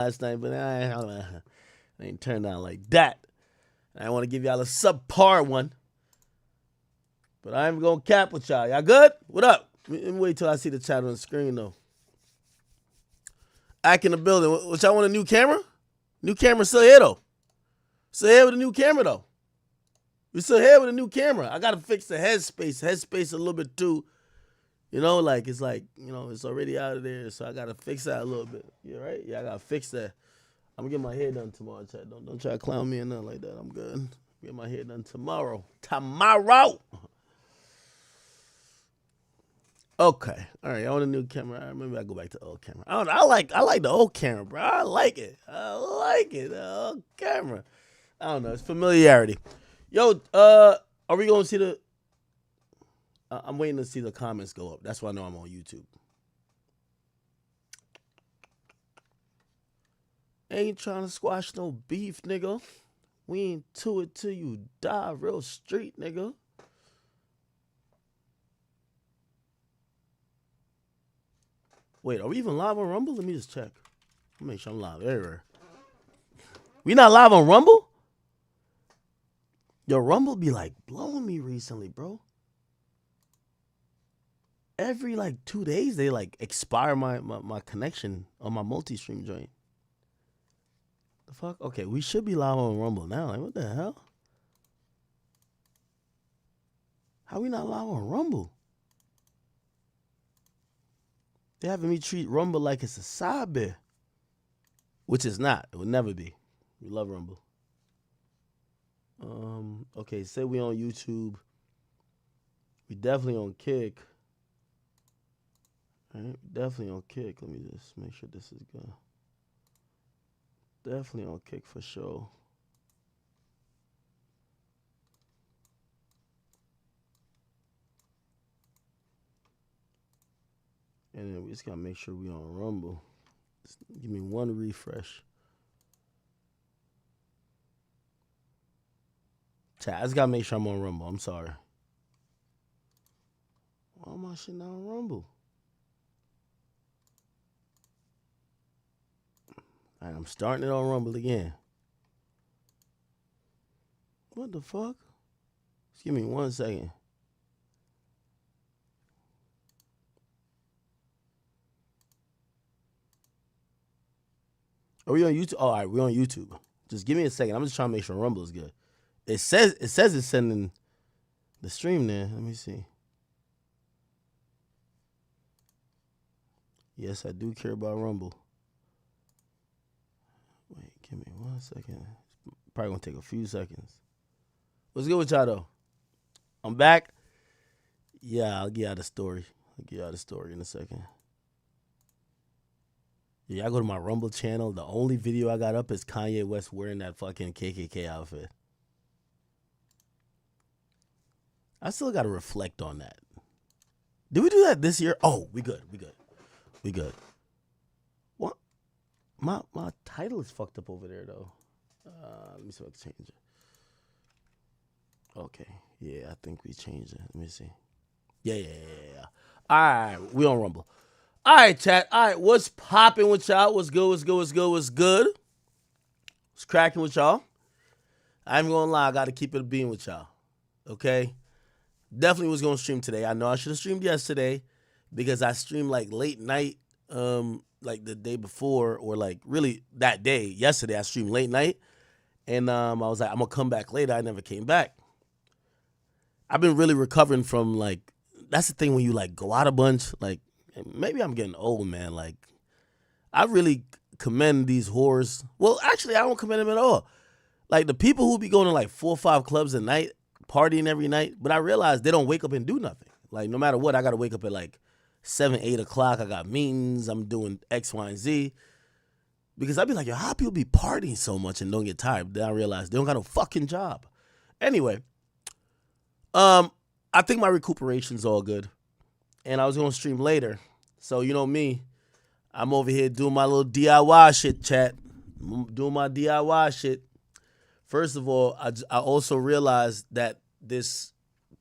last night, but I ain't turned out like that. I want to give y'all a subpar one, but I ain't gonna cap with y'all. Y'all good? What up? Let me wait till I see the chat on the screen though. Ack in the building. What y'all want, a new camera? New camera still here though. Still here with a new camera though. We still here with a new camera. I gotta fix the headspace a little bit too. You know, like it's already out of there, so I gotta fix that a little bit. You right? Yeah, I gotta fix that. I'm gonna get my hair done tomorrow, chat. Don't try to clown me or nothing like that. I'm good. Get my hair done tomorrow. Okay. All right. I want a new camera. All right, maybe I go back to the old camera. I don't know. I like the old camera, bro. I like it. The old camera. I don't know. It's familiarity. Yo, are we gonna see the? I'm waiting to see the comments go up. That's why I know I'm on YouTube. Ain't trying to squash no beef, nigga. We ain't to it till you die, real street, nigga. Wait, are we even live on Rumble? Let me just check. Let me make sure I'm live everywhere. We not live on Rumble? Yo, Rumble be like blowing me recently, bro. Every like 2 days they like expire my connection on my multi-stream joint. The fuck? Okay, we should be live on Rumble now. Like, what the hell? How we not live on Rumble? They having me treat Rumble like it's a side bear, which is not. It would never be. We love Rumble. Okay, say we on YouTube. We definitely on Kick. All right, definitely on Kick. Let me just make sure this is good. Definitely on Kick for sure. And then we just gotta make sure we on Rumble. Just give me one refresh. Chat, I just gotta make sure I'm on Rumble. I'm sorry. Why am I shit not on Rumble? All right, I'm starting it on Rumble again. What the fuck? Just give me 1 second. Are we on YouTube? Oh, all right, we're on YouTube. Just give me a second. I'm just trying to make sure Rumble is good. It says it's sending the stream there. Let me see. Yes, I do care about Rumble. Wait, give me 1 second. It's probably gonna take a few seconds. What's good with y'all though? I'm back. Yeah, I'll get out the story. In a second. Yeah, I go to my Rumble channel. The only video I got up is Kanye West wearing that fucking KKK outfit. I still got to reflect on that. Did we do that this year? Oh, we good. What? My title is fucked up over there though. Let me see if I can change it. Okay. Yeah, I think we changed it. Let me see. Yeah. All right, we on Rumble. All right, chat. All right, what's popping with y'all? What's good? What's cracking with y'all? I'm gonna lie, I gotta keep it a beam with y'all. Okay? Definitely was gonna stream today. I know I should have streamed yesterday because I streamed like late night, like the day before, or like really that day. Yesterday I streamed late night, and I was like, I'm gonna come back later. I never came back. I've been really recovering from like, that's the thing when you like go out a bunch, like maybe I'm getting old, man. Like I really commend these whores. Well, actually I don't commend them at all. Like the people who be going to like 4 or 5 clubs a night, partying every night, but I realize they don't wake up and do nothing. Like no matter what, I gotta wake up at like 7, 8 o'clock. I got meetings. I'm doing X, Y, and Z. Because I'd be like, yo, how people be partying so much and don't get tired? Then I realize they don't got no fucking job. Anyway, I think my recuperation's all good. And I was gonna stream later. So you know me, I'm over here doing my little DIY shit, chat. I'm doing my DIY shit. First of all, I also realized that this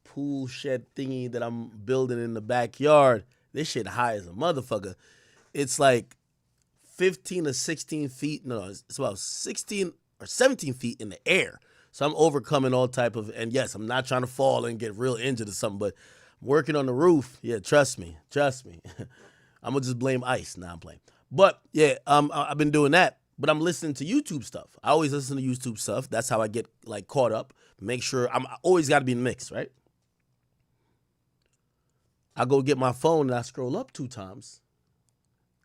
pool shed thingy that I'm building in the backyard, this shit high as a motherfucker. It's like 15 to 16 feet. No, it's about 16 or 17 feet in the air. So I'm overcoming all type of, and yes, I'm not trying to fall and get real injured or something, but working on the roof. Yeah, trust me. I'm gonna just blame ice. Nah, I'm playing. But yeah, I've been doing that. But I'm listening to YouTube stuff. I always listen to YouTube stuff. That's how I get like caught up. Make sure I always got to be in the mix, right? I go get my phone and I scroll up 2 times.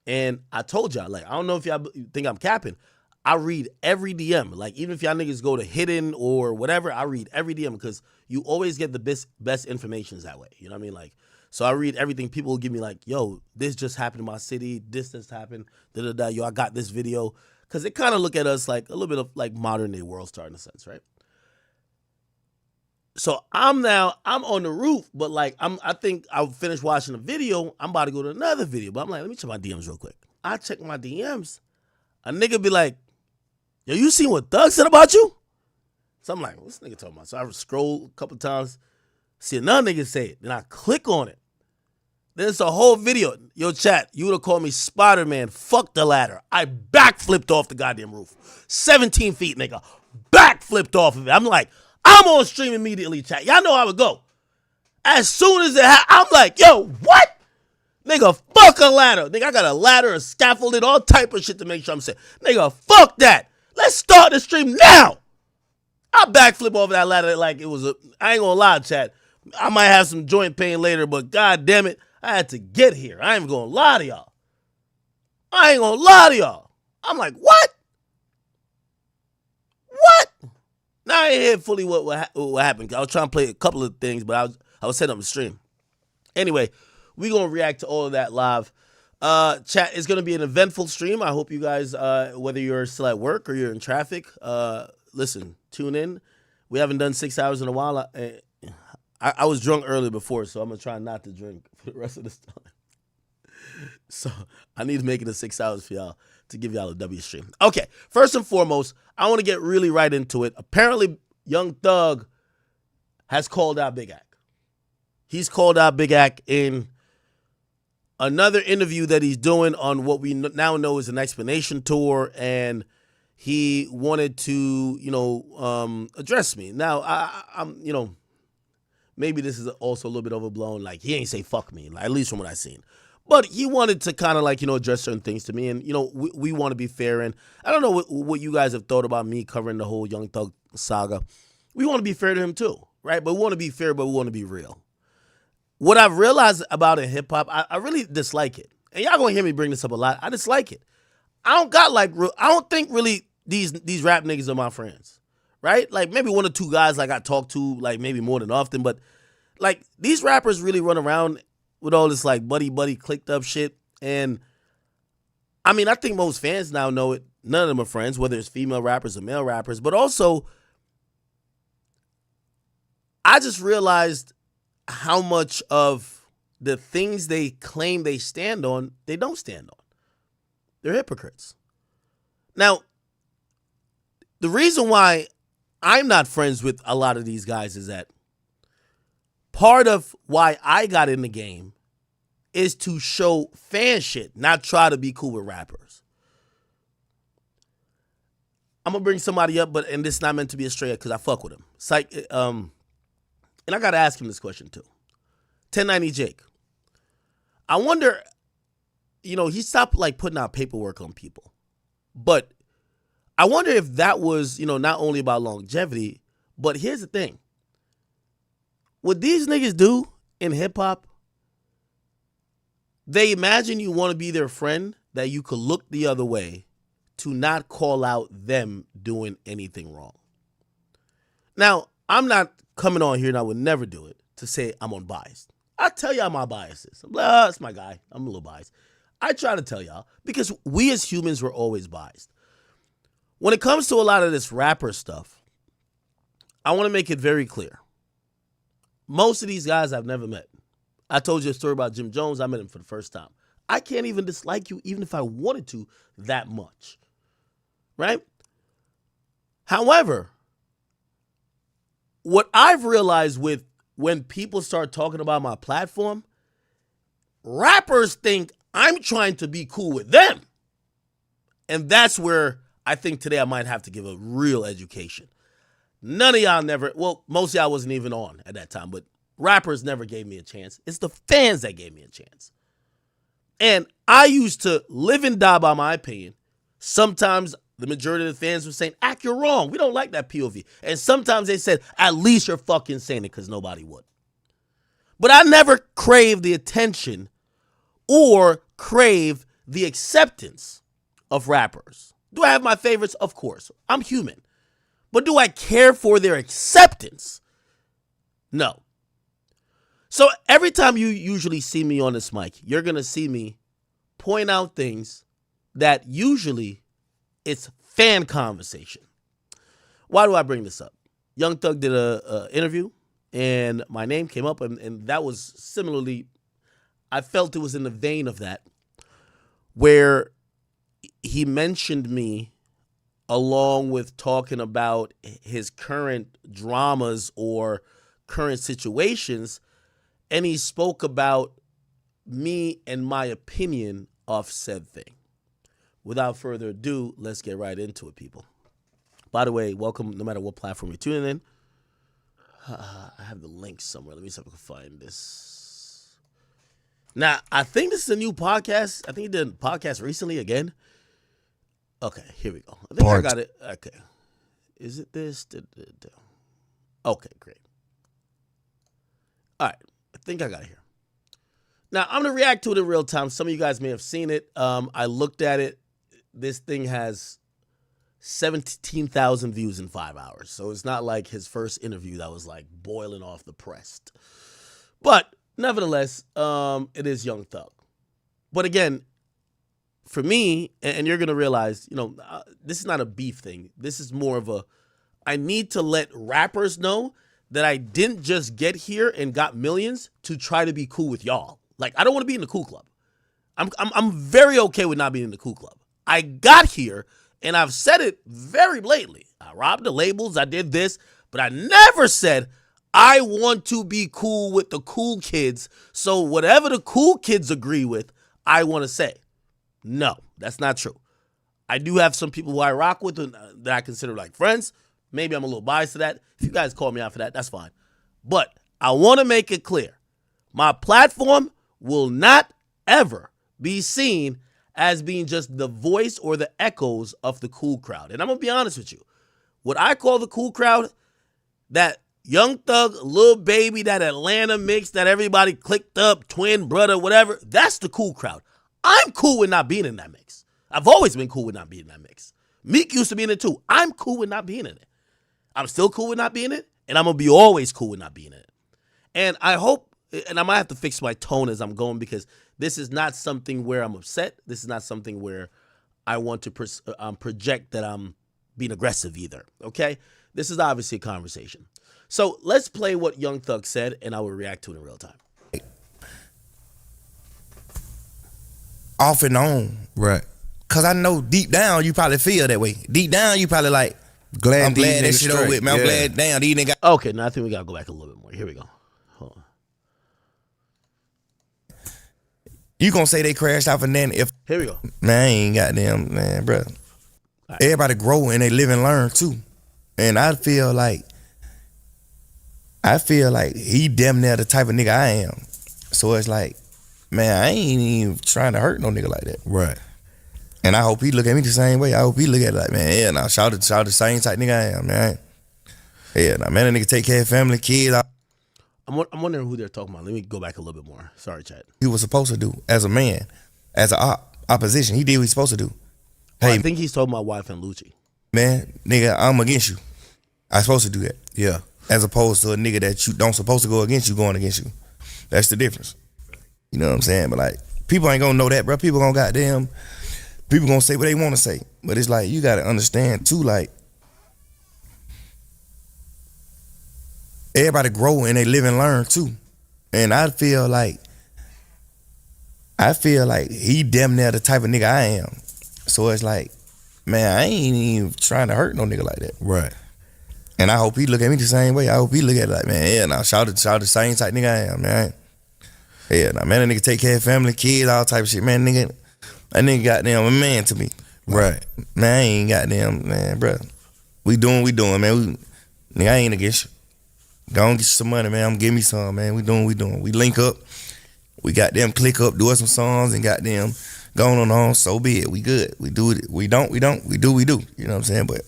And I told y'all, like, I don't know if y'all think I'm capping. I read every DM. Like, even if y'all niggas go to hidden or whatever, I read every DM because you always get the best information that way. You know what I mean? Like, so I read everything. People will give me like, yo, this just happened in my city. This just happened. Da-da-da. Yo, I got this video. Because they kind of look at us like a little bit of like modern day world star in a sense, right? So I'm on the roof, but like I think I'll finish watching the video. I'm about to go to another video, but I'm like, let me check my DMs real quick. I check my DMs. A nigga be like, yo, you seen what Thug said about you? So I'm like, what's this nigga talking about? So I scroll a couple times, see another nigga say it, then I click on it. Then it's a whole video. Yo, chat, you would have called me Spider-Man. Fuck the ladder. I backflipped off the goddamn roof. 17 feet, nigga. Backflipped off of it. I'm like, I'm on stream immediately, chat. Y'all know how it go. As soon as it I'm like, yo, what? Nigga, fuck a ladder. Nigga, I got a ladder, a scaffolding, all type of shit to make sure I'm safe. Nigga, fuck that. Let's start the stream now. I backflip over that ladder like it was I ain't gonna lie, chat. I might have some joint pain later, but god damn it. I had to get here. I ain't even gonna lie to y'all. I'm like, what? Now I ain't hear fully what happened. I was trying to play a couple of things, but I was setting up the stream. Anyway, we gonna react to all of that live. Chat is gonna be an eventful stream. I hope you guys, whether you're still at work or you're in traffic, listen, tune in. We haven't done 6 hours in a while. I was drunk earlier before, so I'm going to try not to drink for the rest of this time. So I need to make it a 6 hours for y'all to give y'all a W stream. Okay, first and foremost, I want to get really right into it. Apparently, Young Thug has called out Big Ack. He's called out Big Ack in another interview that he's doing on what we now know is an explanation tour, and he wanted to, address me. Now, I'm, maybe this is also a little bit overblown. Like, he ain't say fuck me, like, at least from what I've seen. But he wanted to kind of like, address certain things to me. And, we want to be fair. And I don't know what you guys have thought about me covering the whole Young Thug saga. We want to be fair to him too, right? But we want to be fair, but we want to be real. What I've realized about in hip hop, I really dislike it. And y'all gonna hear me bring this up a lot. I dislike it. I don't think really these rap niggas are my friends. Right? Like, maybe 1 or 2 guys like I talk to, like, maybe more than often, but like, these rappers really run around with all this like buddy clicked up shit. And I mean, I think most fans now know it. None of them are friends, whether it's female rappers or male rappers. But also, I just realized how much of the things they claim they stand on, they don't stand on. They're hypocrites. Now, the reason why I'm not friends with a lot of these guys is that part of why I got in the game is to show fan shit, not try to be cool with rappers. I'm gonna bring somebody up, and this is not meant to be a straight up because I fuck with him. It's like, and I gotta ask him this question too. 1090 Jake. I wonder, he stopped like putting out paperwork on people, but I wonder if that was, not only about longevity, but here's the thing. What these niggas do in hip hop, they imagine you want to be their friend, that you could look the other way to not call out them doing anything wrong. Now, I'm not coming on here, and I would never do it, to say I'm unbiased. I tell y'all my biases. It's my guy. I'm a little biased. I try to tell y'all because we as humans were always biased. When it comes to a lot of this rapper stuff, I want to make it very clear. Most of these guys I've never met. I told you a story about Jim Jones. I met him for the first time. I can't even dislike you, even if I wanted to, that much. Right? However, what I've realized with when people start talking about my platform, rappers think I'm trying to be cool with them. And that's where I think today I might have to give a real education. None of y'all never, well, most of y'all wasn't even on at that time, but rappers never gave me a chance. It's the fans that gave me a chance. And I used to live and die by my opinion. Sometimes the majority of the fans were saying, Ack, you're wrong. We don't like that POV. And sometimes they said, at least you're fucking saying it, because nobody would. But I never craved the attention or crave the acceptance of rappers. Do I have my favorites? Of course. I'm human. But do I care for their acceptance? No. So every time you usually see me on this mic, you're going to see me point out things that usually it's fan conversation. Why do I bring this up? Young Thug did a interview, and my name came up, and that was similarly, I felt it was in the vein of that, where he mentioned me along with talking about his current dramas or current situations, and he spoke about me and my opinion of said thing. Without further ado, let's get right into it, people. By the way, welcome no matter what platform you're tuning in. I have the link somewhere. Let me see if I can find this. Now, I think this is a new podcast. I think he did a podcast recently again. Okay, here we go. I think I got it. Okay. Is it this? Okay, great. All right. I think I got it here. Now, I'm going to react to it in real time. Some of you guys may have seen it. I looked at it. This thing has 17,000 views in 5 hours. So it's not like his first interview that was like boiling off the press. But nevertheless, it is Young Thug. But again, for me, and you're going to realize, this is not a beef thing. This is more of I need to let rappers know that I didn't just get here and got millions to try to be cool with y'all. Like, I don't want to be in the cool club. I'm very okay with not being in the cool club. I got here, and I've said it very blatantly. I robbed the labels, I did this, but I never said I want to be cool with the cool kids, so whatever the cool kids agree with, I want to say. No, that's not true. I do have some people who I rock with that I consider like friends. Maybe I'm a little biased to that. If you guys call me out for that, that's fine. But I want to make it clear. My platform will not ever be seen as being just the voice or the echoes of the cool crowd. And I'm going to be honest with you. What I call the cool crowd, that Young Thug, Lil Baby, that Atlanta mix that everybody clicked up, twin brother, whatever, that's the cool crowd. I'm cool with not being in that mix. I've always been cool with not being in that mix. Meek used to be in it too. I'm cool with not being in it. I'm still cool with not being in it, and I'm going to be always cool with not being in it. And I hope, and I might have to fix my tone as I'm going, because this is not something where I'm upset. This is not something where I want to project that I'm being aggressive either, okay? This is obviously a conversation. So let's play what Young Thug said, and I will react to it in real time. Off and on. Right. Cause I know deep down you probably feel that way. Deep down you probably like, I'm glad that shit over with, man. I'm glad, damn, these niggas. Okay, now I think we gotta go back a little bit more. Here we go. Hold on. You gonna say they crashed out and then if Here we go. man, I ain't goddamn, man, bro. Right. Everybody grow and they live and learn too. And I feel like he damn near the type of nigga I am. So it's like, man, I ain't even trying to hurt no nigga like that. Right. And I hope he look at me the same way. I hope he look at it like, man, yeah, now shout the same type nigga I am, man. Yeah, now man, that nigga take care of family, kids. I'm wondering who they're talking about. Let me go back a little bit more. Sorry, Chad. He was supposed to do as a man, as an opposition. He did what he was supposed to do. Hey, I think he's talking about wife and Lucci. Man, nigga, I'm against you. I'm supposed to do that. Yeah. As opposed to a nigga that you don't supposed to go against you going against you. That's the difference. You know what I'm saying? But like, people ain't gonna know that, bro. People gonna say what they wanna say. But it's like, you gotta understand too, like, everybody grow and they live and learn too. And I feel like he damn near the type of nigga I am. So it's like, man, I ain't even trying to hurt no nigga like that. Right. And I hope he look at me the same way. I hope he look at it like, man, yeah, now shout the same type nigga I am, man. Yeah, now man, that nigga take care of family, kids, all type of shit. Man, that nigga goddamn a man to me. Right. Man, I ain't goddamn, man, bro. We doing, man. Nigga, I ain't against you. Go and get you some money, man. I'm give me some, man. We doing. We link up. We goddamn click up, do us some songs, and goddamn going on. So be it. We good. We do it. We don't. We do. You know what I'm saying? But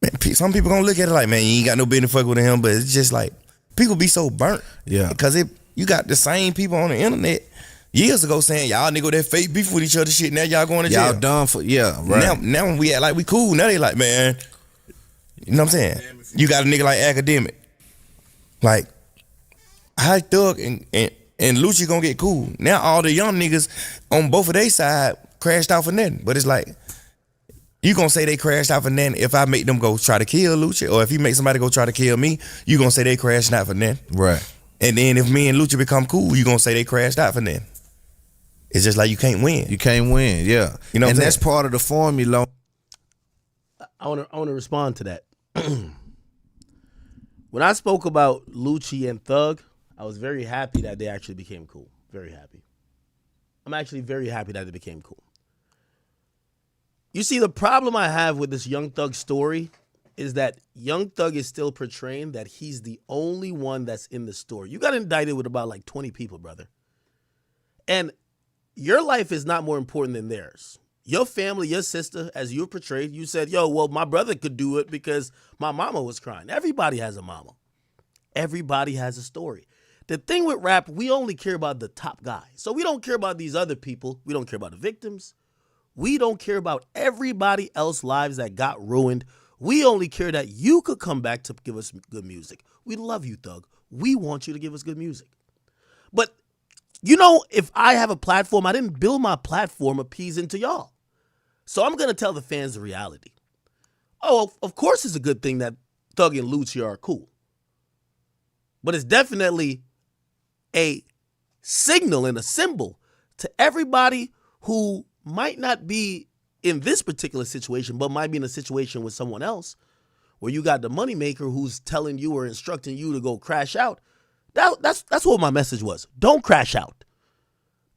man, some people gonna look at it like, man, you ain't got no business fuck with him. But it's just like people be so burnt. Yeah. Because you got the same people on the internet years ago saying y'all nigga that fake beef with each other shit. Now y'all going to jail. Y'all done for right. Now when we act like we cool, now they like, man, you know what I'm saying? You got a nigga like Academic. Like, how Thug and Lucci gonna get cool? Now all the young niggas on both of their side crashed out for nothing. But it's like, you gonna say they crashed out for nothing if I make them go try to kill Lucci, or if he make somebody go try to kill me, you gonna say they crashed out for nothing. Right. And then if me and Lucci become cool, you gonna say they crashed out for nothing. It's just like you can't win. You can't win, yeah. You know, and that's part of the formula. I want to respond to that. When I spoke about Lucci and Thug, I was very happy that they actually became cool. Very happy. I'm actually very happy that they became cool. You see, the problem I have with this Young Thug story is that Young Thug is still portraying that he's the only one that's in the story. You got indicted with about like 20 people, brother. And your life is not more important than theirs. Your family, your sister, as you portrayed, you said, yo, well, my brother could do it because my mama was crying. Everybody has a mama. Everybody has a story. The thing with rap, we only care about the top guy. So we don't care about these other people. We don't care about the victims. We don't care about everybody else's lives that got ruined. We only care that you could come back to give us good music. We love you, Thug. We want you to give us good music. But, you know, if I have a platform, I didn't build my platform appeasing to y'all. So I'm going to tell the fans the reality. Oh, of course it's a good thing that Thug and Lucci are cool. But it's definitely a signal and a symbol to everybody who might not be in this particular situation, but might be in a situation with someone else where you got the moneymaker who's telling you or instructing you to go crash out. That's what my message was. Don't crash out.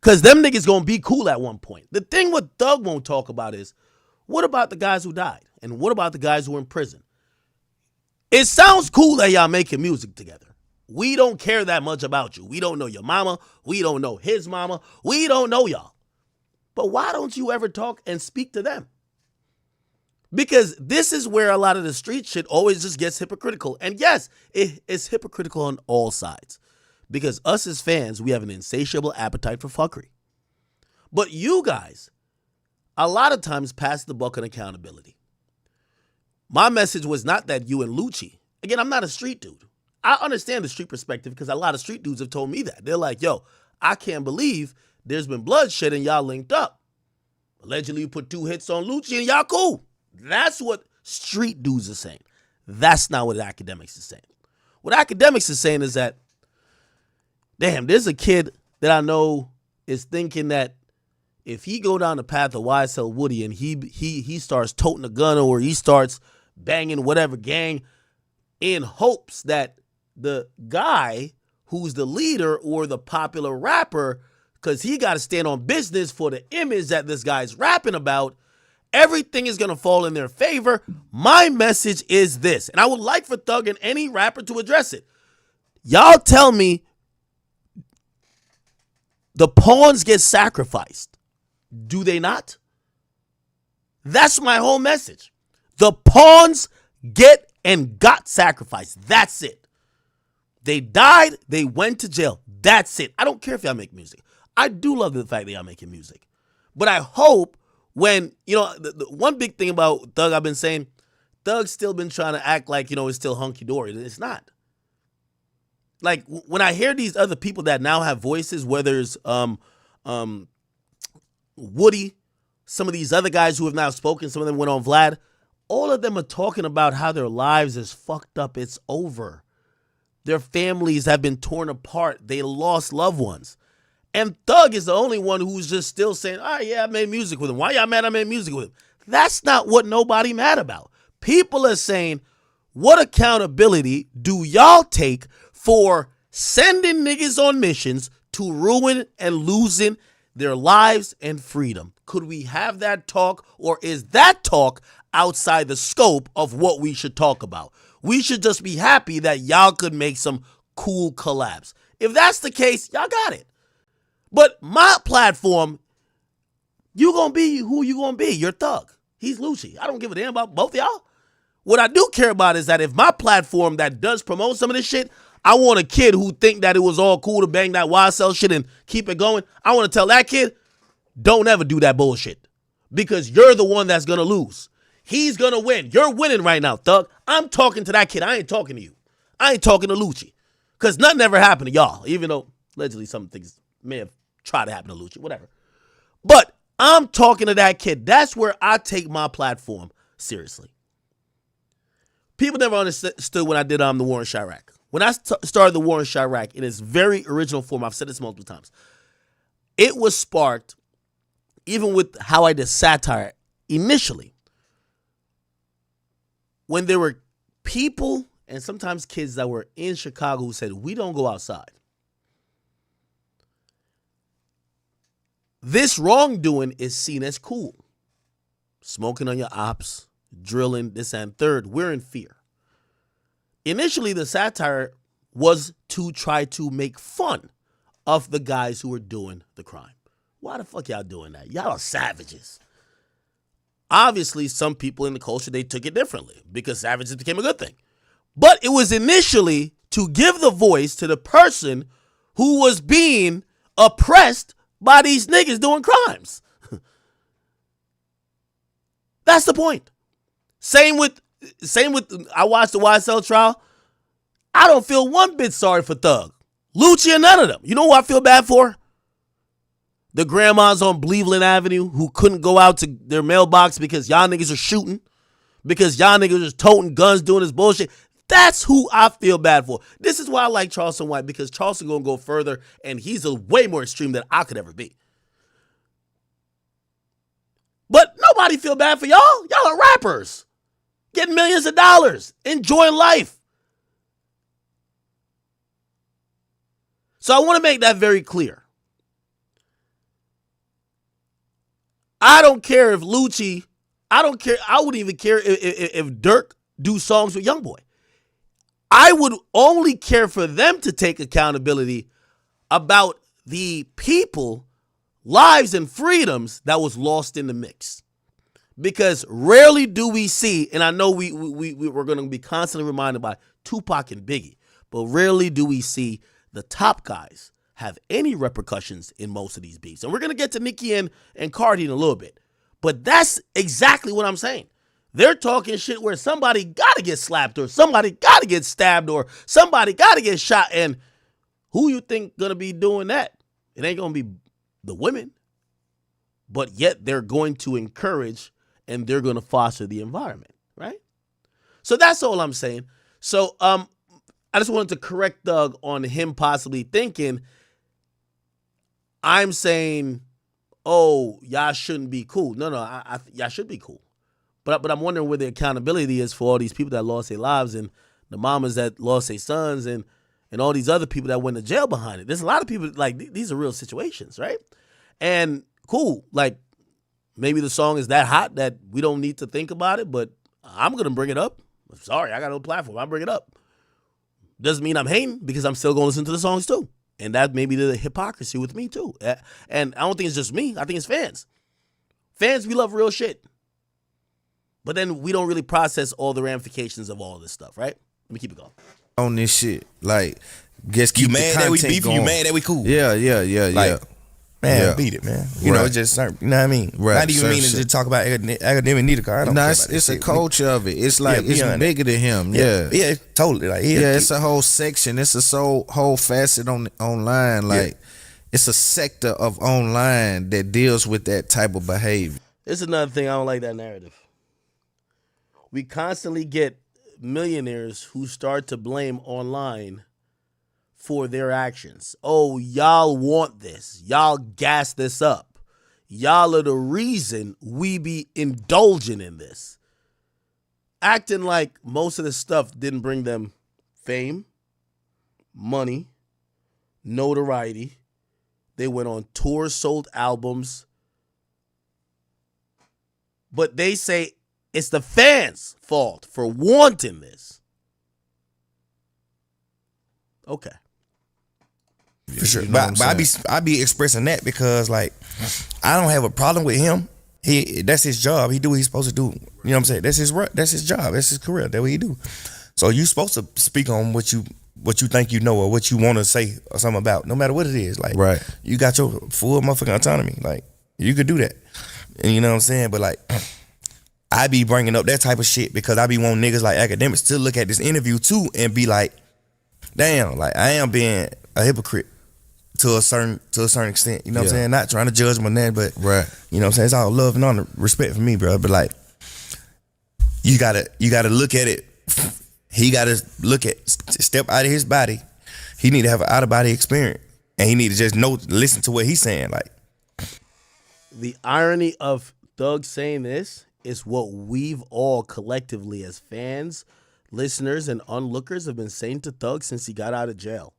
Because them niggas going to be cool at one point. The thing what Thug won't talk about is, what about the guys who died? And what about the guys who were in prison? It sounds cool that y'all making music together. We don't care that much about you. We don't know your mama. We don't know his mama. We don't know y'all. But why don't you ever talk and speak to them? Because this is where a lot of the street shit always just gets hypocritical. And yes, it's hypocritical on all sides. Because us as fans, we have an insatiable appetite for fuckery. But you guys, a lot of times pass the buck on accountability. My message was not that you and Lucci. Again, I'm not a street dude. I understand the street perspective because a lot of street dudes have told me that. They're like, yo, I can't believe there's been bloodshed and y'all linked up. Allegedly, you put 2 hits on Lucci and y'all cool. That's what street dudes are saying. That's not what Academics is saying. What Academics is saying is that, damn, there's a kid that I know is thinking that if he go down the path of YSL Woody and he starts toting a gun or he starts banging whatever gang in hopes that the guy who's the leader or the popular rapper, because he got to stand on business for the image that this guy's rapping about, everything is going to fall in their favor. My message is this, and I would like for Thug and any rapper to address it. Y'all tell me the pawns get sacrificed. Do they not? That's my whole message. The pawns get and got sacrificed. That's it. They died. They went to jail. That's it. I don't care if y'all make music. I do love the fact that y'all making music. But I hope when, you know, the one big thing about Thug I've been saying, Thug's still been trying to act like, you know, it's still hunky-dory. It's not. Like, when I hear these other people that now have voices, whether it's Woody, some of these other guys who have now spoken, some of them went on Vlad, all of them are talking about how their lives is fucked up. It's over. Their families have been torn apart. They lost loved ones. And Thug is the only one who's just still saying, oh, yeah, I made music with him. Why y'all mad I made music with him? That's not what nobody mad about. People are saying, what accountability do y'all take for sending niggas on missions to ruin and losing their lives and freedom? Could we have that talk, or is that talk outside the scope of what we should talk about? We should just be happy that y'all could make some cool collabs. If that's the case, y'all got it. But my platform, you gonna be who you gonna be. You're Thug. He's Lucci. I don't give a damn about both of y'all. What I do care about is that if my platform that does promote some of this shit, I want a kid who think that it was all cool to bang that YSL shit and keep it going. I want to tell that kid, don't ever do that bullshit. Because you're the one that's going to lose. He's going to win. You're winning right now, Thug. I'm talking to that kid. I ain't talking to you. I ain't talking to Lucci. Because nothing ever happened to y'all. Even though allegedly some things may have tried to happen to Lucci. Whatever. But I'm talking to that kid. That's where I take my platform seriously. People never understood when I did the war in Chirac. When I started the war in Chirac in its very original form, I've said this multiple times, it was sparked, even with how I did satire initially, when there were people and sometimes kids that were in Chicago who said, we don't go outside. This wrongdoing is seen as cool. Smoking on your ops, drilling, this and third, we're in fear. Initially, the satire was to try to make fun of the guys who were doing the crime. Why the fuck y'all doing that? Y'all are savages. Obviously, some people in the culture, they took it differently because savages became a good thing. But it was initially to give the voice to the person who was being oppressed by these niggas doing crimes. That's the point. Same with I watched the YSL trial. I don't feel one bit sorry for Thug. Lucci and none of them. You know who I feel bad for? The grandmas on Cleveland Avenue who couldn't go out to their mailbox because y'all niggas are shooting. Because y'all niggas are toting guns doing this bullshit. That's who I feel bad for. This is why I like Charleston White, because Charleston gonna go further and he's a way more extreme than I could ever be. But nobody feel bad for y'all. Y'all are rappers. Getting millions of dollars. Enjoying life. So I want to make that very clear. I don't care if Lucci, I don't care. I wouldn't even care if Dirk do songs with Youngboy. I would only care for them to take accountability about the people, lives, and freedoms that was lost in the mix. Because rarely do we see, and I know we're going to be constantly reminded by Tupac and Biggie, but rarely do we see the top guys have any repercussions in most of these beefs. And we're going to get to Nicki and Cardi in a little bit. But that's exactly what I'm saying. They're talking shit where somebody got to get slapped or somebody got to get stabbed or somebody got to get shot. And who you think going to be doing that? It ain't going to be the women. But yet they're going to encourage and they're going to foster the environment, right? So that's all I'm saying. So I just wanted to correct Doug on him possibly thinking I'm saying, oh, y'all shouldn't be cool. No, y'all should be cool. But I'm wondering where the accountability is for all these people that lost their lives and the mamas that lost their sons and all these other people that went to jail behind it. There's a lot of people, like, these are real situations, right? And cool, like, maybe the song is that hot that we don't need to think about it, but I'm going to bring it up. I'm sorry, I got no platform. I'll bring it up. Doesn't mean I'm hating because I'm still going to listen to the songs too. And that may be the hypocrisy with me too. And I don't think it's just me. I think it's fans. Fans, we love real shit. But then we don't really process all the ramifications of all this stuff, right? Let me keep it going. On this shit, like, just keep You mad the that we content beefing? going. You mad that we cool? Yeah. Like, man, Yeah. beat it, man. You know, Right. it's just certain, you know what I mean? Right, Not even certain meaning to shit. just talk about academic neither, cause I don't care No, about it's that a shit. culture of it. It's like Yeah, it's beyond bigger than him. Yeah, totally. Like, It's a whole section. It's a whole facet on online. Like, it's a sector of online that deals with that type of behavior. This is another thing I don't like that narrative. We constantly get millionaires who start to blame online for their actions. Oh, y'all want this. Y'all gas this up. Y'all are the reason we be indulging in this. Acting like most of this stuff didn't bring them fame, money, notoriety. They went on tours, sold albums, but they say it's the fans' fault for wanting this. Okay. For sure. You know But I be expressing that because like I don't have a problem with him. That's his job. He do what he's supposed to do. You know what I'm saying? That's his job. That's his career. That's what he do. So you supposed to speak on what you think you know or what you want to say or something about, no matter what it is. Like, right. You got your full motherfucking autonomy. Like, you could do that. And you know what I'm saying? But like, I be bringing up that type of shit because I be wanting niggas like academics to look at this interview too and be like, damn, like I am being a hypocrite to a certain extent. You know what I'm saying? Not trying to judge my name, but right. You know what I'm saying? It's all love and honor, respect for me, bro. But like, you gotta look at it. He gotta step out of his body. He need to have an out of body experience, and he need to just listen to what he's saying. Like, the irony of Thug saying this is what we've all collectively as fans, listeners, and onlookers have been saying to Thug since he got out of jail.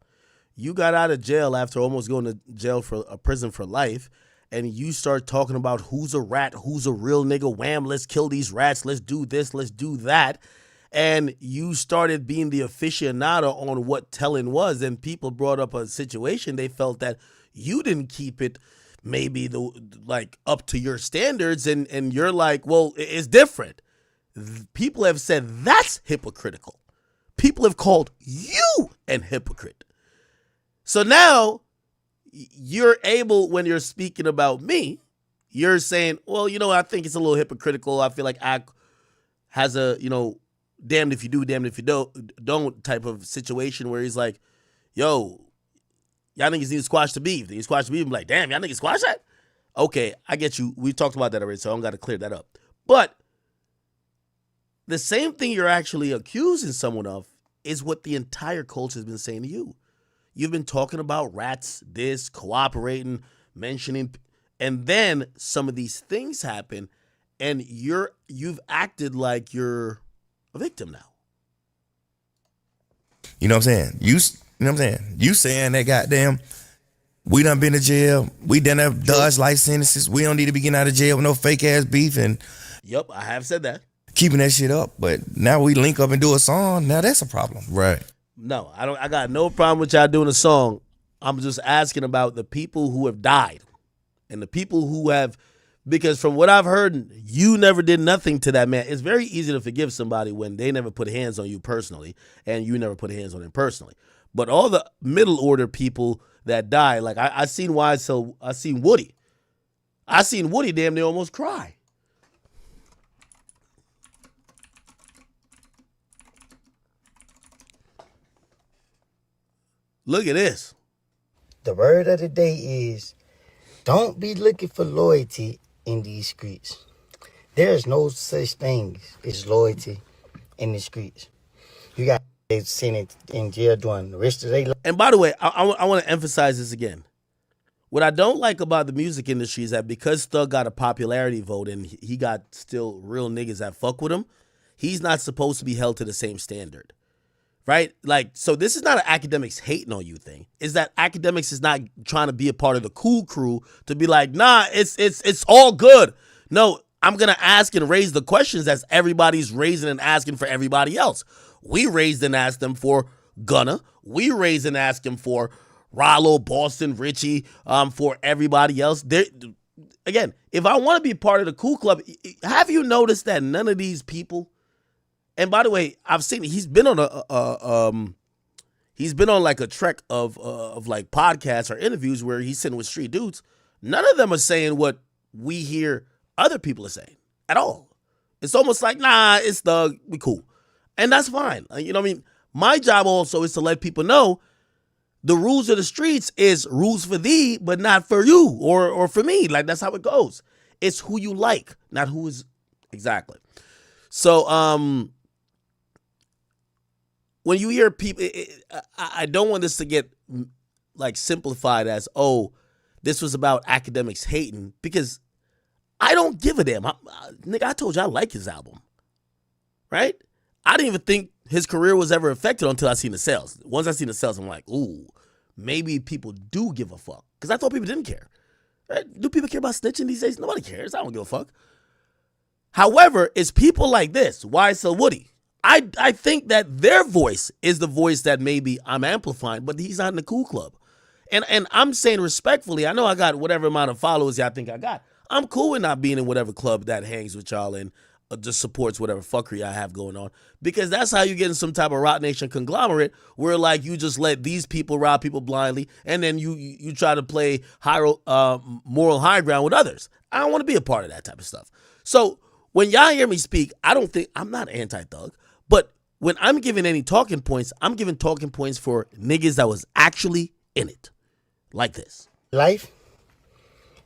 You got out of jail after almost going to jail for a prison for life, and you start talking about who's a rat, who's a real nigga, wham, let's kill these rats, let's do this, let's do that. And you started being the aficionado on what telling was, and people brought up a situation they felt that you didn't keep it maybe up to your standards, and you're like, well, it's different. People have said that's hypocritical. People have called you an hypocrite. So now you're able, when you're speaking about me, you're saying, well, I think it's a little hypocritical. I feel like Ack has a, damned if you do, damned if you don't type of situation where he's like, yo, y'all niggas need to squash the beef. They squash the beef. I'm like, damn, y'all niggas squash that? Okay, I get you. We talked about that already, so I don't got to clear that up. But the same thing you're actually accusing someone of is what the entire culture has been saying to you. You've been talking about rats, this, cooperating, mentioning, and then some of these things happen, and you've acted like you're a victim now. You know what I'm saying? You know what I'm saying? You saying that goddamn, we done been to jail, we done have dodged life sentences, we don't need to be getting out of jail with no fake ass beef and Yep, I have said that. Keeping that shit up. But now we link up and do a song, now that's a problem. Right. No, I got no problem with y'all doing a song. I'm just asking about the people who have died and the people who have, because from what I've heard, you never did nothing to that man. It's very easy to forgive somebody when they never put hands on you personally and you never put hands on them personally. But all the middle order people that die, like I seen I seen Woody. I seen Woody damn near almost cry. Look at this. The word of the day is, don't be looking for loyalty in these streets. There is no such thing as loyalty in the streets. You got sitting in jail doing the rest of their life. And by the way, I want to emphasize this again. What I don't like about the music industry is that because Thug got a popularity vote and he got still real niggas that fuck with him, he's not supposed to be held to the same standard. Right? Like, so this is not an academics hating on you thing. Is that academics is not trying to be a part of the cool crew to be like, nah, it's all good. No, I'm going to ask and raise the questions as everybody's raising and asking for everybody else. We raised and asked them for Gunna. We raised and asked him for Rollo, Boston, Richie, for everybody else. Again, if I want to be part of the cool club, have you noticed that none of these people, and by the way, I've seen he's been on like a trek of like podcasts or interviews where he's sitting with street dudes. None of them are saying what we hear other people are saying at all. It's almost like, nah, it's Thug, we cool. And that's fine. You know what I mean? My job also is to let people know the rules of the streets is rules for thee, but not for you or for me. Like, that's how it goes. It's who you like, not who is exactly. So, when you hear people, I don't want this to get like simplified as, oh, this was about academics hating, because I don't give a damn. Nigga, I told you I like his album, right? I didn't even think his career was ever affected until I seen the sales. Once I seen the sales, I'm like, ooh, maybe people do give a fuck. Because I thought people didn't care. Right? Do people care about snitching these days? Nobody cares. I don't give a fuck. However, it's people like this, YSL Woody. I think that their voice is the voice that maybe I'm amplifying, but he's not in the cool club. And I'm saying respectfully, I know I got whatever amount of followers y'all think I got. I'm cool with not being in whatever club that hangs with y'all and just supports whatever fuckery I have going on. Because that's how you get in some type of Rock Nation conglomerate where like you just let these people rob people blindly and then you try to play moral high ground with others. I don't want to be a part of that type of stuff. So when y'all hear me speak, I'm not anti-thug, but when I'm giving any talking points, I'm giving talking points for niggas that was actually in it. Like this. Life,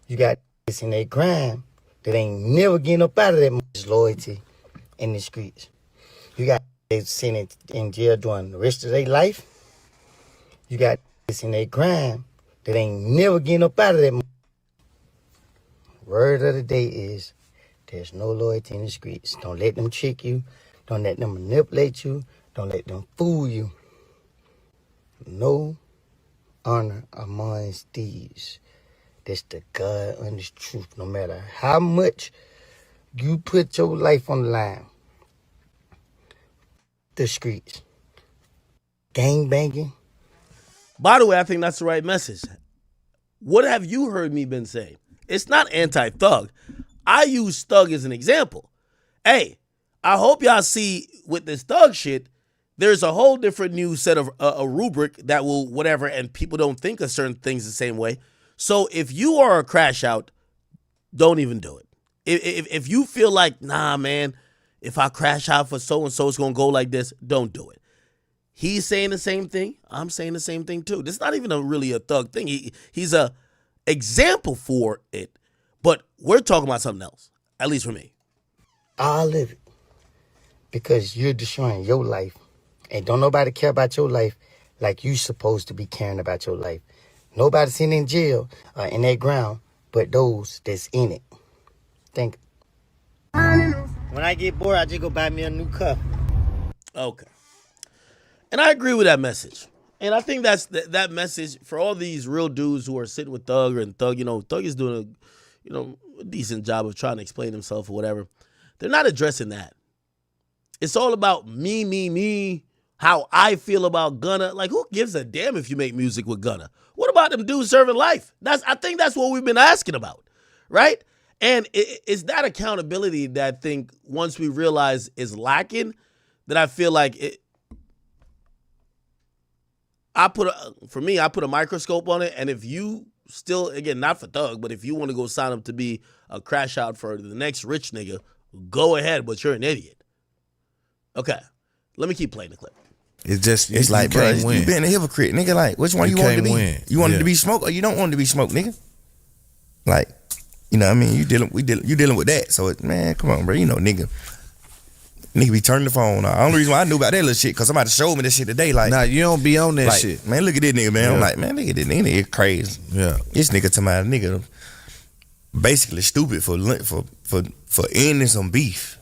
you got this in their grind that ain't never getting up out of that much loyalty in the streets. You got they sitting in jail doing the rest of their life. You got this in their grind that ain't never getting up out of that much. Word of the day is there's no loyalty in the streets. Don't let them trick you. Don't let them manipulate you. Don't let them fool you. No honor amongst thieves. That's the God honest truth. No matter how much you put your life on the line, the streets, gang banging. By the way, I think that's the right message. What have you heard me been saying? It's not anti-thug. I use thug as an example. Hey, I hope y'all see with this thug shit, there's a whole different new set of a rubric that will whatever, and people don't think of certain things the same way. So if you are a crash out, don't even do it. If you feel like, nah, man, if I crash out for so-and-so, it's going to go like this, don't do it. He's saying the same thing. I'm saying the same thing too. This is not even really a thug thing. He's a example for it, but we're talking about something else, at least for me. I'll live it because you're destroying your life. And don't nobody care about your life like you supposed to be caring about your life. Nobody's sitting in jail or in that ground but those that's in it. Think. When I get bored, I just go buy me a new cup. Okay. And I agree with that message. And I think that's that message for all these real dudes who are sitting with Thug and Thug, Thug is doing a decent job of trying to explain himself or whatever. They're not addressing that. It's all about me, how I feel about Gunna. Like, who gives a damn if you make music with Gunna? What about them dudes serving life? I think that's what we've been asking about, right? And it's that accountability that I think once we realize is lacking, that I feel like I put a microscope on it, and if you still, again, not for Thug, but if you want to go sign up to be a crash out for the next rich nigga, go ahead, but you're an idiot. Okay, let me keep playing the clip. It's like, bro, you being a hypocrite, nigga. Like, which one you want to be? Win. You want it to be smoke, or you don't want it to be smoke, nigga? Like, you know what I mean? You dealing with that. So, man, come on, bro. Nigga be turning the phone on. The only reason why I knew about that little shit, because somebody showed me this shit today. Like, nah, you don't be on that like, shit. Man, look at this nigga, man. Yeah. I'm like, man, look at this nigga crazy. Yeah. This nigga to my nigga basically stupid for ending some beef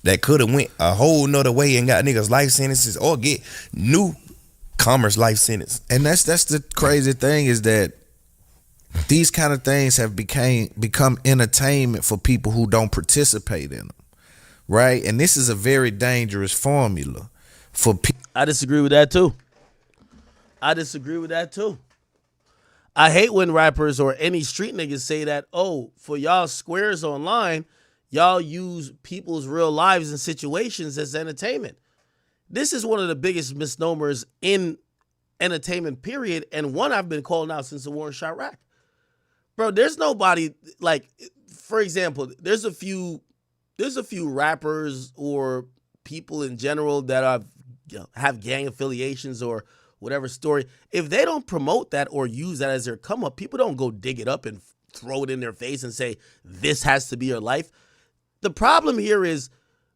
that could have went a whole nother way and got niggas life sentences or get newcomers life sentence. And that's the crazy thing is that these kind of things have become entertainment for people who don't participate in them, right? And this is a very dangerous formula for people. I disagree with that too. I hate when rappers or any street niggas say that, oh, for y'all squares online, y'all use people's real lives and situations as entertainment. This is one of the biggest misnomers in entertainment, period, and one I've been calling out since the war in Chirac. Bro, there's nobody, like, for example, there's a few rappers or people in general that have gang affiliations or whatever story. If they don't promote that or use that as their come up, people don't go dig it up and throw it in their face and say, this has to be your life. The problem here is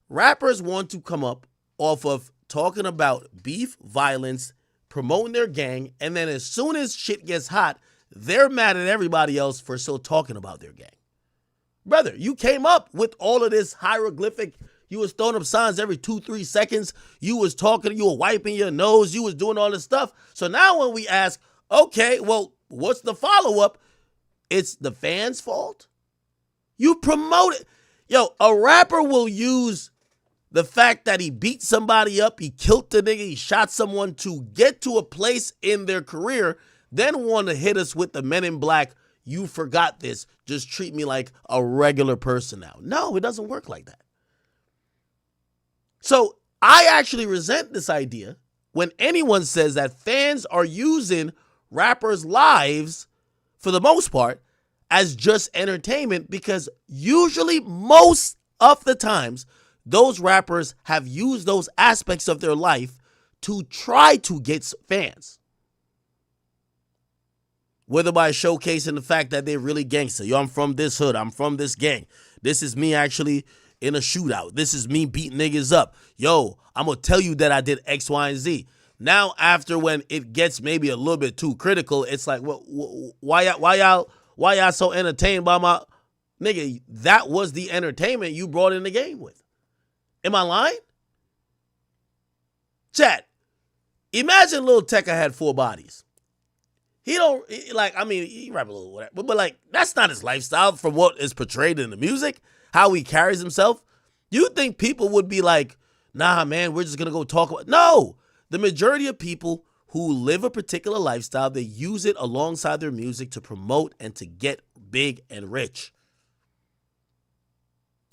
rappers want to come up off of talking about beef, violence, promoting their gang, and then as soon as shit gets hot, they're mad at everybody else for still talking about their gang. Brother, you came up with all of this hieroglyphic. You was throwing up signs every 2-3 seconds. You was talking, you were wiping your nose. You was doing all this stuff. So now when we ask, okay, well, what's the follow-up? It's the fans' fault. You promote it. Yo, a rapper will use the fact that he beat somebody up, he killed the nigga, he shot someone to get to a place in their career, then want to hit us with the Men in Black, you forgot this, just treat me like a regular person now. No, it doesn't work like that. So I actually resent this idea when anyone says that fans are using rappers' lives, for the most part, as just entertainment, because usually most of the times those rappers have used those aspects of their life to try to get fans. Whether by showcasing the fact that they're really gangster. Yo, I'm from this hood. I'm from this gang. This is me actually in a shootout. This is me beating niggas up. Yo, I'm going to tell you that I did X, Y, and Z. Now, after when it gets maybe a little bit too critical, it's like, why y'all so entertained by my... Nigga, that was the entertainment you brought in the game with. Am I lying? Chat, imagine Lil Tecca had 4 bodies. He rap a little whatever, but like, that's not his lifestyle from what is portrayed in the music, how he carries himself. You think people would be like, nah, man, we're just going to go talk about... No, the majority of people who live a particular lifestyle, they use it alongside their music to promote and to get big and rich.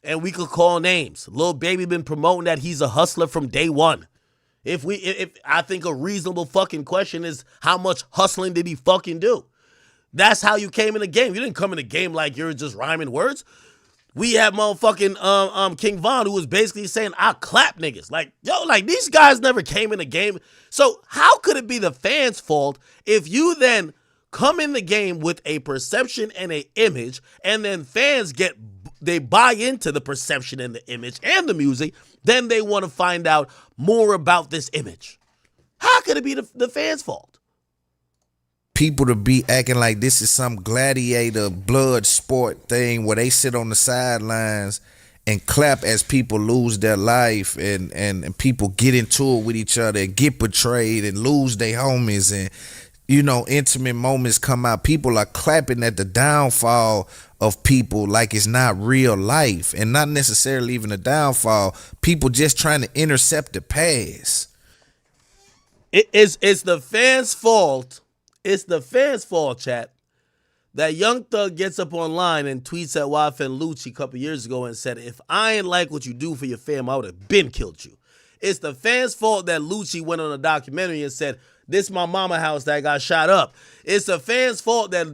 And we could call names. Lil Baby been promoting that he's a hustler from day one. If I think a reasonable fucking question is, how much hustling did he fucking do? That's how you came in the game. You didn't come in the game like you're just rhyming words. We have motherfucking King Von, who was basically saying, I clap niggas. Like, yo, like, these guys never came in the game. So how could it be the fans' fault if you then come in the game with a perception and an image, and then fans they buy into the perception and the image and the music, then they want to find out more about this image? How could it be the fans' fault? People to be acting like this is some gladiator blood sport thing where they sit on the sidelines and clap as people lose their life and people get into it with each other and get betrayed and lose their homies, and intimate moments come out. People are clapping at the downfall of people like it's not real life, and not necessarily even a downfall. People just trying to intercept the pass. It's the fans' fault. It's the fans' fault, chat, that Young Thug gets up online and tweets at Wack and Lucci a couple years ago and said, if I ain't like what you do for your fam, I would have been killed you. It's the fans' fault that Lucci went on a documentary and said, this my mama house that got shot up. It's the fans' fault that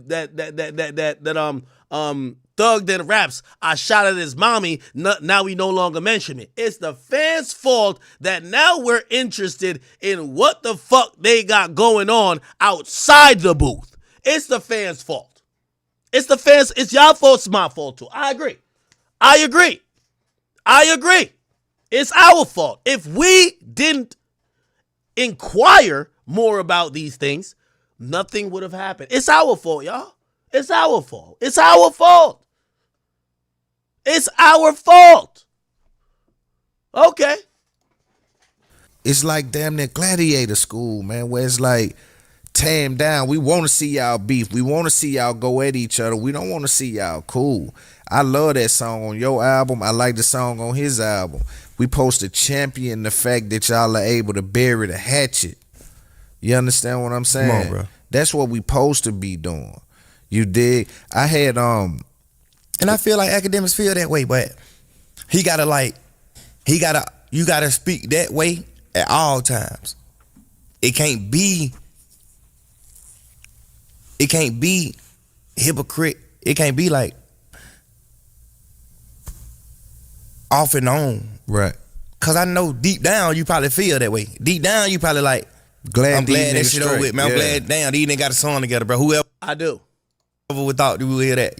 Thug then raps, I shot at his mommy, now we no longer mention it. It's the fans' fault that now we're interested in what the fuck they got going on outside the booth. It's the fans' fault. It's y'all fault, it's my fault too. I agree. It's our fault. If we didn't inquire more about these things, nothing would have happened. It's our fault, y'all. It's our fault. Okay. It's like damn near gladiator school, man, where it's like, tear him down. We want to see y'all beef. We want to see y'all go at each other. We don't want to see y'all cool. I love that song on your album. I like the song on his album. We supposed to champion the fact that y'all are able to bury the hatchet. You understand what I'm saying? Come on, bro. That's what we supposed to be doing. You dig? I had and I feel like academics feel that way, but you gotta speak that way at all times. It can't be hypocrite. It can't be like off and on. right. Cause I know deep down you probably feel that way. Deep down you probably like, I'm glad that shit over with, man. I'm glad, damn, these niggas got a song together, bro. Whoever I do. would thought we would hear that,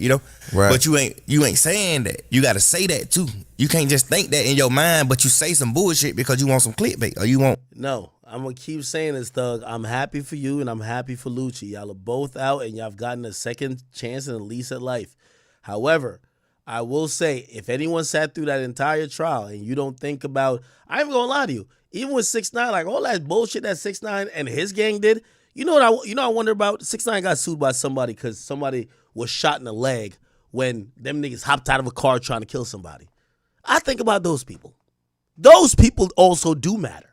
Right. But you ain't saying that. You gotta say that too. You can't just think that in your mind, but you say some bullshit because you want some clickbait or you want. No, I'm going to keep saying this, Thug. I'm happy for you and I'm happy for Lucci. Y'all are both out and y'all have gotten a second chance and a lease at life. However, I will say, if anyone sat through that entire trial and you don't think about, I ain't going to lie to you, even with 6ix9ine, like all that bullshit that 6ix9ine and his gang did, I wonder about? 6ix9ine got sued by somebody because somebody was shot in the leg when them niggas hopped out of a car trying to kill somebody. I think about those people. Those people also do matter.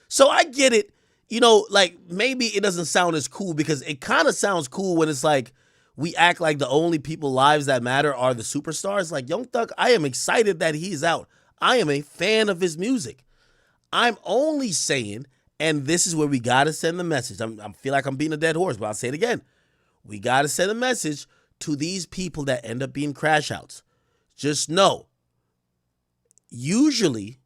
So I get it. You know, like maybe it doesn't sound as cool because it kind of sounds cool when it's like we act like the only people lives that matter are the superstars. Like Young Thug, I am excited that he's out. I am a fan of his music. I'm only saying, and this is where we got to send the message. I feel like I'm beating a dead horse, but I'll say it again. We got to send a message to these people that end up being crash outs. Just know, usually,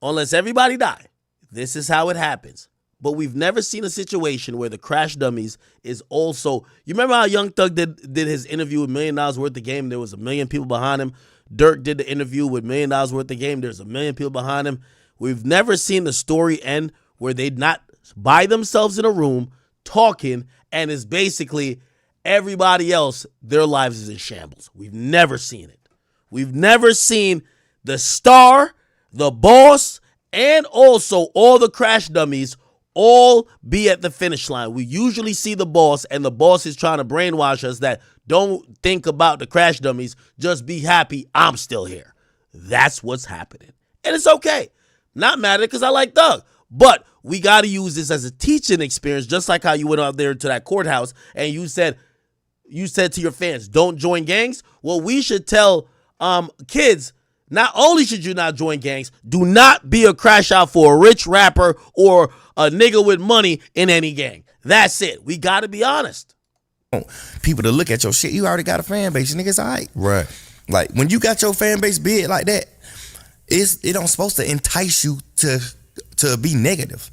unless everybody die, this is how it happens. But we've never seen a situation where the crash dummies is also... You remember how Young Thug did his interview with $1 million worth of game? There was 1 million people behind him. Dirk did the interview with $1 million worth of game. There's 1 million people behind him. We've never seen the story end where they not by themselves in a room talking and it's basically everybody else, their lives is in shambles. We've never seen it. We've never seen the star, the boss, and also all the crash dummies all be at the finish line. We usually see the boss, and the boss is trying to brainwash us that don't think about the crash dummies, just be happy I'm still here. That's what's happening. And it's okay. Not mad at it because I like Thug. But we got to use this as a teaching experience, just like how you went out there to that courthouse and you said to your fans, don't join gangs. Well, we should tell kids, not only should you not join gangs, do not be a crash out for a rich rapper or a nigga with money in any gang. That's it. We got to be honest. People to look at your shit, you already got a fan base. Niggas, all right. Right. Like, when you got your fan base big like that, it don't supposed to entice you to be negative.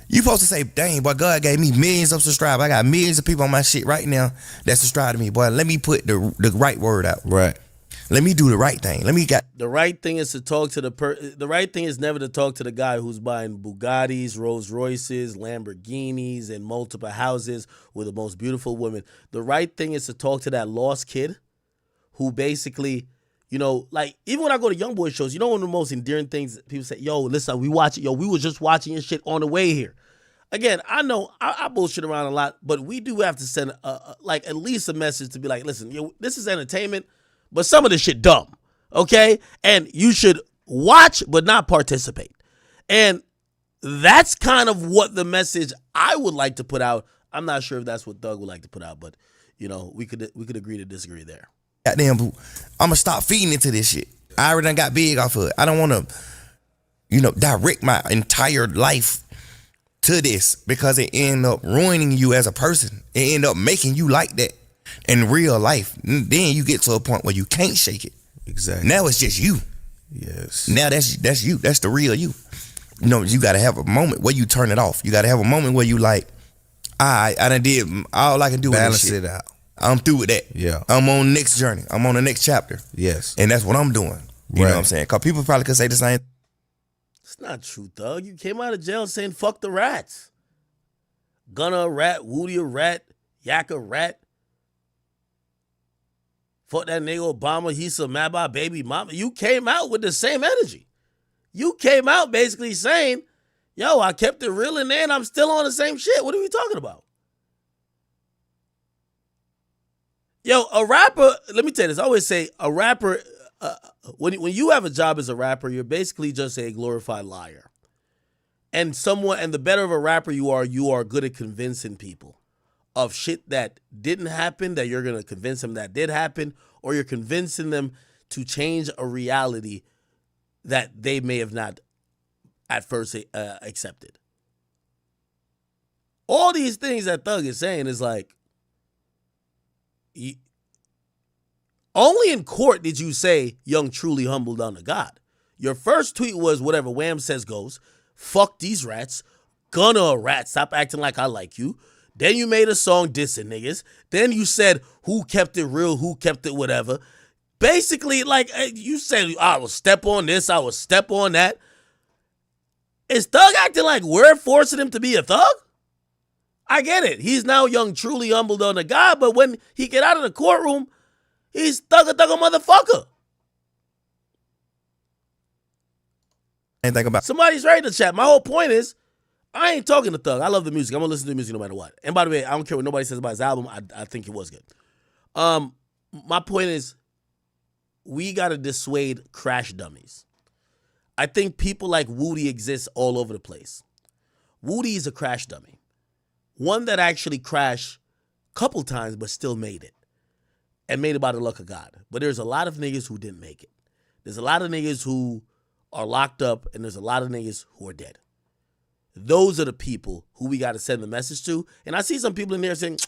You supposed to say, dang, boy, God gave me millions of subscribers. I got millions of people on my shit right now that subscribe to me. Boy, let me put the right word out. Right. Let me do the right thing. The right thing is to talk to the right thing is never to talk to the guy who's buying Bugattis, Rolls Royces, Lamborghinis, and multiple houses with the most beautiful women. The right thing is to talk to that lost kid who basically, you know, like even when I go to young boy shows, you know, one of the most endearing things people say, yo, listen, we watch it. Yo, we were just watching your shit on the way here. Again, I know I bullshit around a lot, but we do have to send like at least a message to be like, listen, yo, this is entertainment. But some of this shit dumb, okay? And you should watch but not participate. And that's kind of what the message I would like to put out. I'm not sure if that's what Thug would like to put out, but you know, we could agree to disagree there. Goddamn, I'm gonna stop feeding into this shit. I already done got big off of it. I don't want to, you know, direct my entire life to this because it end up ruining you as a person. It end up making you like that. In real life, then you get to a point where you can't shake it. Exactly. Now it's just you. Yes. Now that's you. That's the real you. You know, you got to have a moment where you turn it off. You got to have a moment where you like, I done did all I can do. Balance with this shit. it out. I'm through with that. Yeah. I'm on the next journey. I'm on the next chapter. Yes. And that's what I'm doing. You know what I'm saying? Because people probably could say the same. It's not true, Thug. You came out of jail saying fuck the rats. Gunna a rat, Woody a rat, Yak a rat. Fuck that nigga Obama, he's some mad by baby mama. You came out with the same energy. You came out basically saying, yo, I kept it real in there and I'm still on the same shit. What are we talking about? Yo, a rapper, let me tell you this. I always say a rapper, when you have a job as a rapper, you're basically just a glorified liar. And the better of a rapper you are good at convincing people of shit that didn't happen, that you're going to convince them that did happen, or you're convincing them to change a reality that they may have not at first accepted. All these things that Thug is saying is like, only in court did you say Young truly humbled unto God. Your first tweet was whatever Wham says goes, fuck these rats, Gunna a rat, stop acting like I like you. Then you made a song dissing niggas. Then you said, who kept it real, who kept it whatever. Basically, like, you said, I will step on this, I will step on that. Is Thug acting like we're forcing him to be a thug? I get it. He's now Young, truly humbled on the God, but when he get out of the courtroom, he's thugger motherfucker. Anything about Somebody's right in the chat. My whole point is, I ain't talking to Thug. I love the music. I'm gonna listen to the music no matter what. And by the way, I don't care what nobody says about his album. I think it was good. my point is, we got to dissuade crash dummies. I think people like Woody exist all over the place. Woody is a crash dummy. One that actually crashed a couple times but still made it. And made it by the luck of God. But there's a lot of niggas who didn't make it. There's a lot of niggas who are locked up, and there's a lot of niggas who are dead. Those are the people who we got to send the message to. And I see some people in there saying,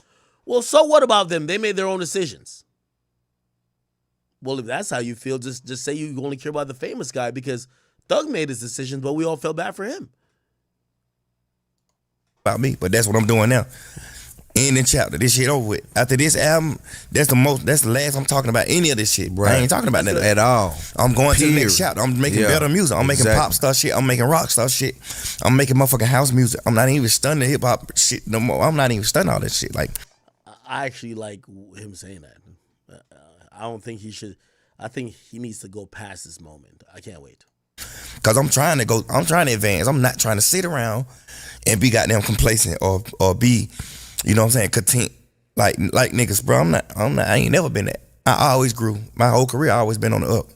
well, so what about them? They made their own decisions. Well, if that's how you feel, just say you only care about the famous guy, because Thug made his decisions, but we all felt bad for him. About me, but that's what I'm doing now. End the chapter. This shit over with. After this album, that's the last I'm talking about any of this shit, bro. I ain't talking about that at all. I'm going to the next chapter. I'm making better music. I'm making pop star shit. I'm making rock star shit. I'm making motherfucking house music. I'm not even studying the hip hop shit no more. I'm not even studying all that shit. Like, I actually like him saying that. I don't think he should. I think he needs to go past this moment. I can't wait. Cause I'm trying to advance. I'm not trying to sit around and be goddamn complacent or be, you know what I'm saying, content. Like niggas, bro. I ain't never been that. I always grew. My whole career I always been on the up.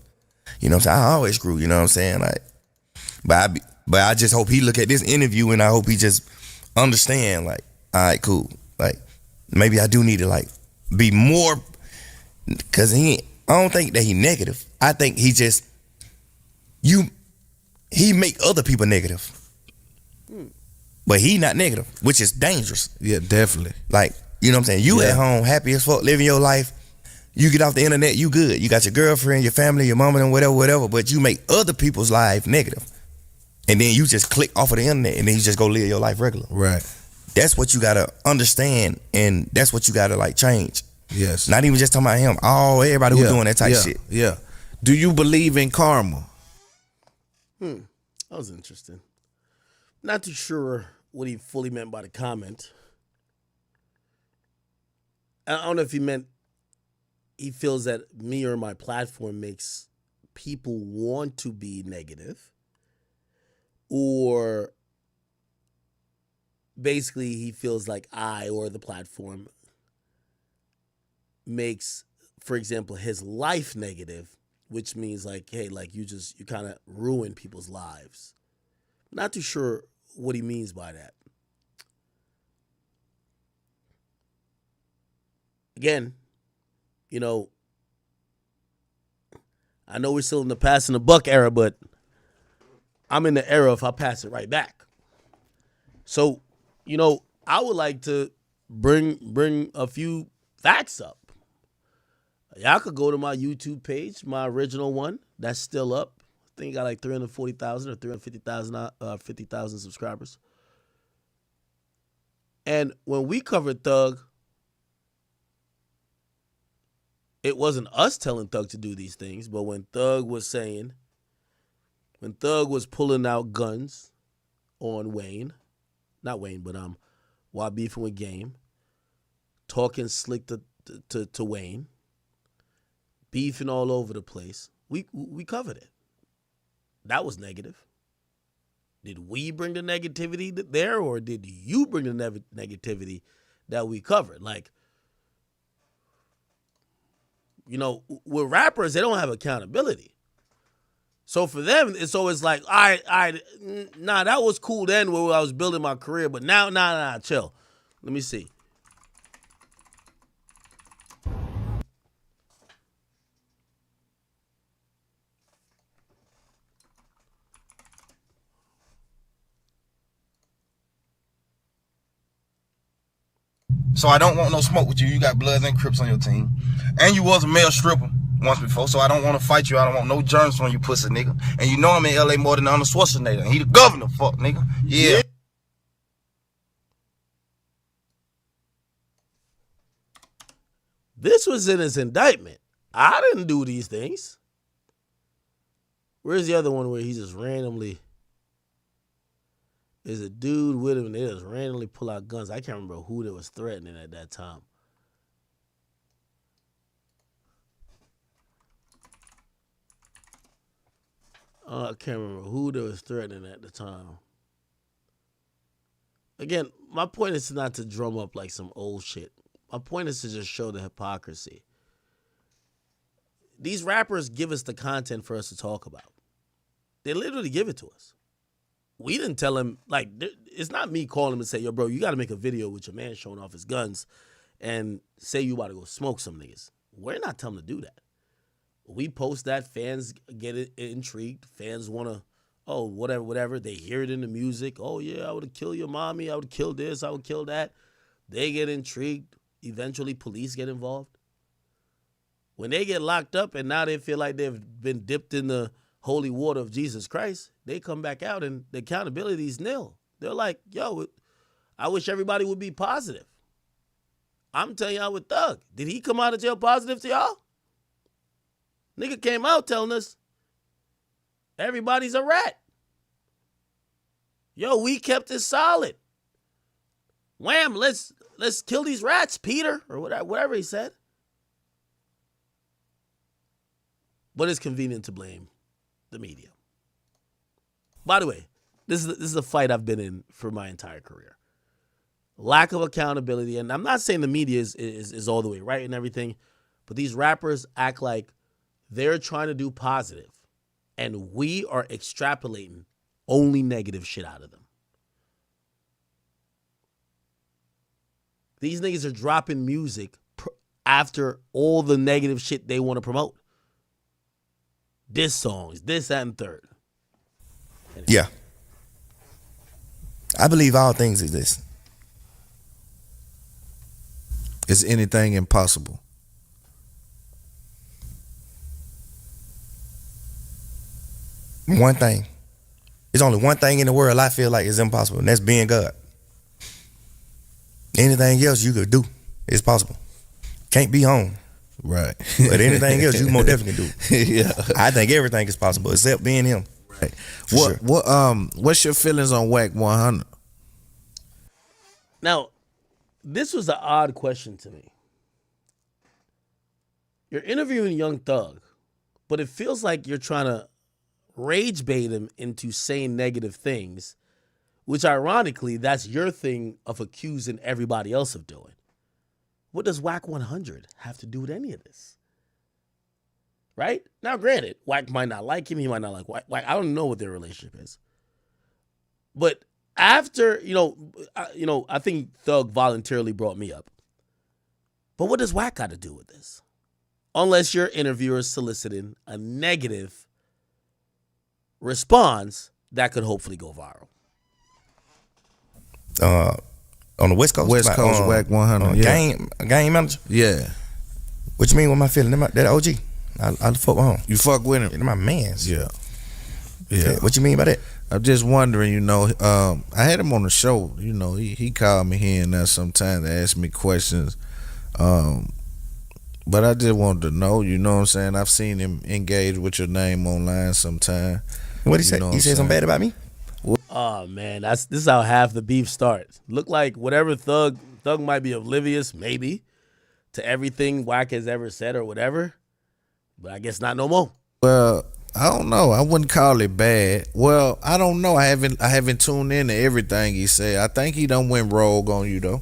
You know what I'm saying? I always grew, you know what I'm saying? Like, but I just hope he look at this interview and I hope he just understand, like, all right, cool. Like, maybe I do need to, like, be more, cause I don't think that he negative. I think he just, he make other people negative. But he not negative, which is dangerous. Yeah, definitely. Like, you know what I'm saying? You at home, happy as fuck, living your life. You get off the internet, you good. You got your girlfriend, your family, your mama, and whatever. But you make other people's life negative. And then you just click off of the internet and then you just go live your life regular. Right. That's what you gotta understand, and that's what you gotta, like, change. Yes. Not even just talking about him. Everybody who's doing that type shit. Yeah. Do you believe in karma? That was interesting. Not too sure what he fully meant by the comment. I don't know if he meant he feels that me or my platform makes people want to be negative, or basically he feels like I or the platform makes, for example, his life negative, which means like, hey, like you kind of ruin people's lives. Not too sure what he means by that. Again, you know, I know we're still in the passing the buck era, but I'm in the era if I pass it right back. So, you know, I would like to bring a few facts up. Y'all could go to my YouTube page, my original one. That's still up. I think I got like 340,000 or 50,000 subscribers. And when we covered Thug, it wasn't us telling Thug to do these things, but when Thug was pulling out guns on Wayne, not Wayne, but while beefing with Game, talking slick to Wayne, beefing all over the place, we covered it. That was negative. Did we bring the negativity there, or did you bring the negativity that we covered? Like, you know, with rappers, they don't have accountability. So for them, it's always like, all right, nah, that was cool then when I was building my career, but now, nah, chill. Let me see. So I don't want no smoke with you. You got Bloods and Crips on your team. And you was a male stripper once before, so I don't want to fight you. I don't want no germs from you, pussy nigga. And you know I'm in LA more than Arnold Schwarzenegger. And he the governor, fuck nigga. Yeah. This was in his indictment. I didn't do these things. Where's the other one where he just randomly... There's a dude with him and they just randomly pull out guns. I can't remember who they was threatening at that time. I can't remember who they was threatening at the time. Again, my point is not to drum up like some old shit. My point is to just show the hypocrisy. these rappers give us the content for us to talk about. They literally give it to us. We didn't tell him, like, it's not me calling him and say, yo, bro, you got to make a video with your man showing off his guns and say you about to go smoke some niggas. We're not telling him to do that. We post that, fans get intrigued. Fans want to, oh, whatever. They hear it in the music. Oh, yeah, I would have killed your mommy. I would kill this. I would kill that. They get intrigued. Eventually, police get involved. When they get locked up and now they feel like they've been dipped in the holy water of Jesus Christ, they come back out and the accountability is nil. They're like, yo, I wish everybody would be positive. I'm telling y'all with Thug. Did he come out of jail positive to y'all? Nigga came out telling us everybody's a rat. Yo, we kept it solid. Wham, let's kill these rats, Peter, or whatever he said. But it's convenient to blame the media. By the way, this is a fight I've been in for my entire career. Lack of accountability, and I'm not saying the media is all the way right and everything, but these rappers act like they're trying to do positive, and we are extrapolating only negative shit out of them. These niggas are dropping music after all the negative shit they want to promote. Diss songs, this, that, and third. Anyway. Yeah. I believe all things exist. Is anything impossible? One thing. There's only one thing in the world I feel like is impossible, and that's being God. Anything else you could do is possible. Can't be home. Right. But anything else you most definitely can do. Yeah. I think everything is possible except being him. Right. What's your feelings on Wack 100? Now, this was an odd question to me. You're interviewing Young Thug, but it feels like you're trying to rage bait him into saying negative things, which ironically, that's your thing of accusing everybody else of doing. What does Wack 100 have to do with any of this? Right? Now, granted, Wack might not like him. He might not like Wack. I don't know what their relationship is. But after, I think Thug voluntarily brought me up. But what does Wack got to do with this? Unless your interviewer is soliciting a negative response that could hopefully go viral. On the West Coast? West Coast, Wack 100. Yeah. Game manager? Yeah. What you mean with my feeling? That OG. I fuck with him. You fuck with him? They're my mans. Yeah. What you mean by that? I'm just wondering, I had him on the show, he called me here and there sometime to ask me questions. But I just wanted to know, you know what I'm saying? I've seen him engage with your name online sometime. What he say? He said something bad about me? Oh man, this is how half the beef starts. Look like whatever Thug might be oblivious, maybe, to everything Wack has ever said or whatever. But I guess not no more. Well, I don't know. I wouldn't call it bad. Well, I don't know. I haven't tuned in to everything he said. I think he done went rogue on you though.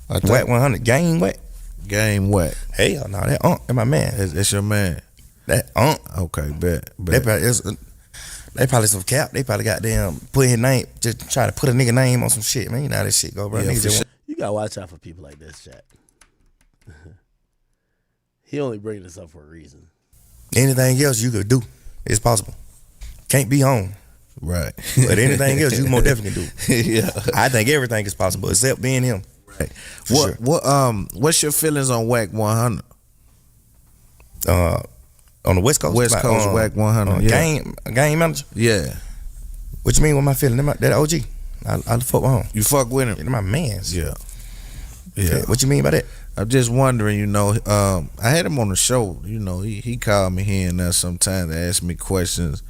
Wack 100 game Wack? Game Wack. Hell no, that my man. That's your man. That Okay, bet. They probably some cap. They probably got them put his name, just try to put a nigga name on some shit, man. You know how this shit go, bro. Yeah, you gotta watch out for people like this, chat. He only bringing this up for a reason. Anything else you could do is possible. Can't be home. Right. But anything else you most definitely can do. Yeah. I think everything is possible except being him. Right. What's your feelings on Wack 100? On the West Coast? West Coast, Wack 100. Yeah. Game manager? Yeah. What you mean with my feeling? That OG. I fuck with him. You fuck with him? They're my mans. Yeah. What you mean by that? I'm just wondering, I had him on the show, he called me here and there sometime to ask me questions.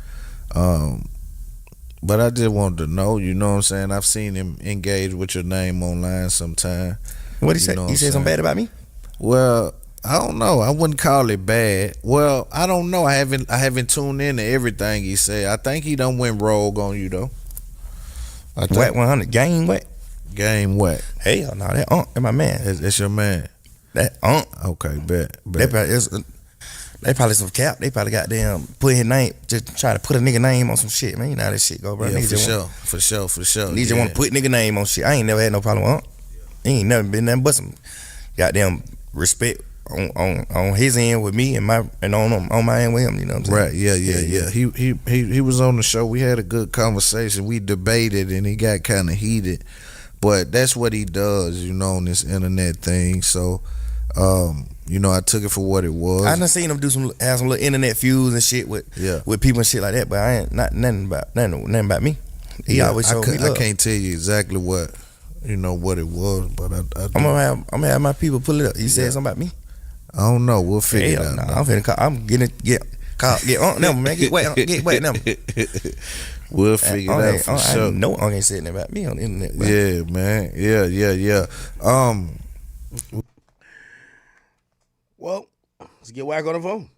But I just wanted to know, you know what I'm saying? I've seen him engage with your name online sometime. What he say? He said something bad about me? Well, I don't know. I wouldn't call it bad. Well, I don't know. I haven't tuned in to everything he said. I think he done went rogue on you though. Wack 100 game Wack? Game Wack. Hell no, that my man. That's your man. That Okay, bet. They They probably some cap. They probably got damn put his name, just try to put a nigga name on some shit, man. You know how that shit go, bro. Yeah, Niggas for sure. Niggas just want to put nigga name on shit. I ain't never had no problem with him. He ain't never been nothing but some goddamn respect on his end with me and on my end with him. You know what I'm saying? Right. Yeah. He was on the show. We had a good conversation. We debated and he got kind of heated, but that's what he does, you know, on this internet thing. So, you know, I took it for what it was. I done seen him have some little internet feuds and shit with people and shit like that, but I ain't nothing about me. He always showed me love. I can't tell you exactly what it was, but I'm gonna have my people pull it up. You said something about me? I don't know. We'll figure it out. Nah, I'm finna call. I'm get on them, man. Get wait them. We'll figure it out for sure. I know I ain't saying that about me on the internet. Bro. Yeah, man. Yeah. Well, let's get Wack on the phone.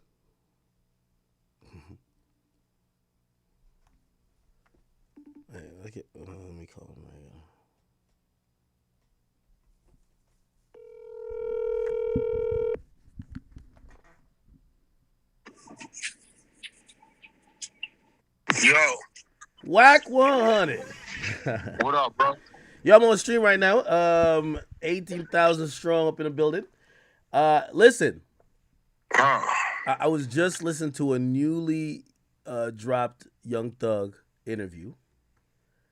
Let me call him right now. Yo. Wack 100. What up, bro? Yo, I'm on stream right now. 18,000 strong up in the building. Listen. I was just listening to a newly dropped Young Thug interview.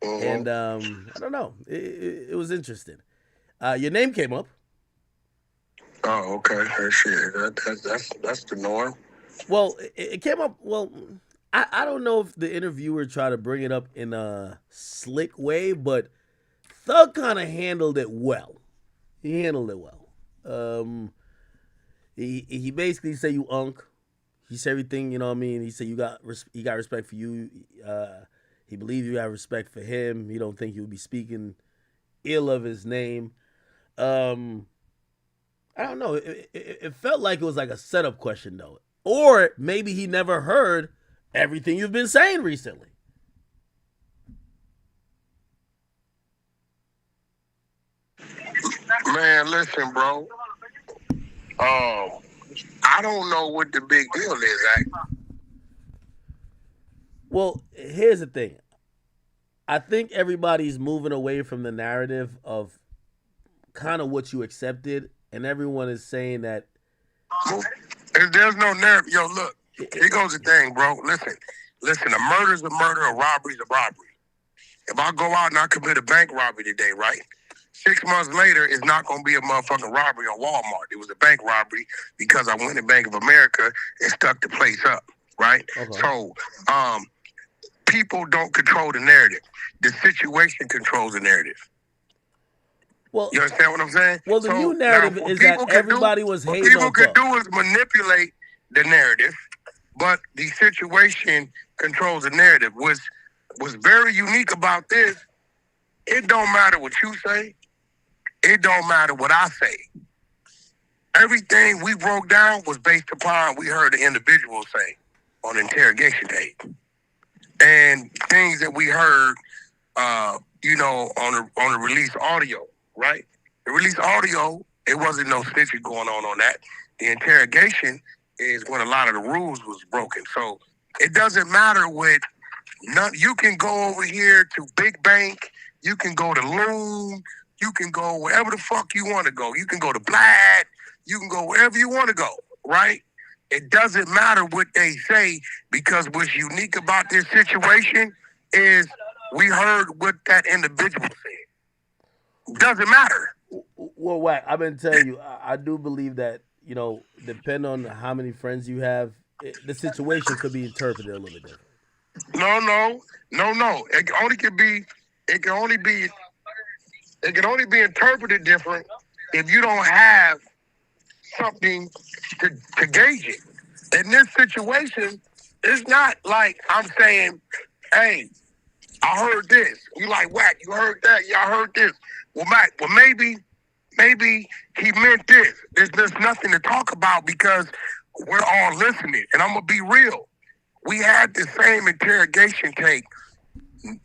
And I don't know. It was interesting. Your name came up. Oh, okay. Shit. That's the norm. Well, it came up. Well, I don't know if the interviewer tried to bring it up in a slick way, but Thug kind of handled it well. He handled it well. He basically said you unk. He said everything, you know what I mean? He said he got respect for you. He believed you have respect for him. He don't think you would be speaking ill of his name. I don't know. It felt like it was like a setup question, though. Or maybe he never heard everything you've been saying recently. Man, listen, bro. I don't know what the big deal is, Well, here's the thing. I think everybody's moving away from the narrative of kind of what you accepted, and everyone is saying that. There's no narrative. Yo, look, here goes the thing, bro. Listen, a murder's a murder, a robbery's a robbery. If I go out and I commit a bank robbery today, right? 6 months later, it's not going to be a motherfucking robbery on Walmart. It was a bank robbery because I went to Bank of America and stuck the place up, right? Okay. So, people don't control the narrative. The situation controls the narrative. Well, you understand what I'm saying? Well, the new narrative is that everybody was hating on Thug. What people can do is manipulate the narrative, but the situation controls the narrative. What's very unique about this, it don't matter what you say. It don't matter what I say. Everything we broke down was based upon we heard the individual say on interrogation tape. And things that we heard, on the release audio, right? The release audio, it wasn't no snitching going on that. The interrogation is when a lot of the rules was broken. So it doesn't matter what, you can go over here to Big Bank, you can go to Loon, you can go wherever the fuck you want to go. You can go to Black, you can go wherever you want to go, right? It doesn't matter what they say, because what's unique about this situation is we heard what that individual said. Doesn't matter. Well, Wack, I've been telling you, I do believe that, depending on how many friends you have, the situation could be interpreted a little bit different. No. It can only be interpreted different if you don't have something to gauge it. In this situation, it's not like I'm saying, hey, I heard this. You like, Wack, you heard that? Yeah, I heard this. Well, Mac, maybe he meant this. There's nothing to talk about because we're all listening. And I'm going to be real. We had the same interrogation tape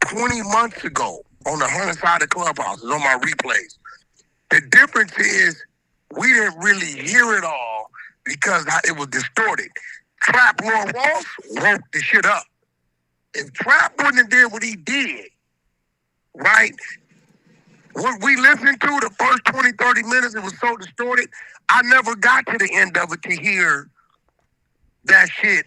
20 months ago on the 100 side of Clubhouse. It's on my replays. The difference is we didn't really hear it all because it was distorted. Trap Lord Ross woke the shit up. If Trap wouldn't have did what he did, right? What we listened to the first 20, 30 minutes, it was so distorted. I never got to the end of it to hear that shit.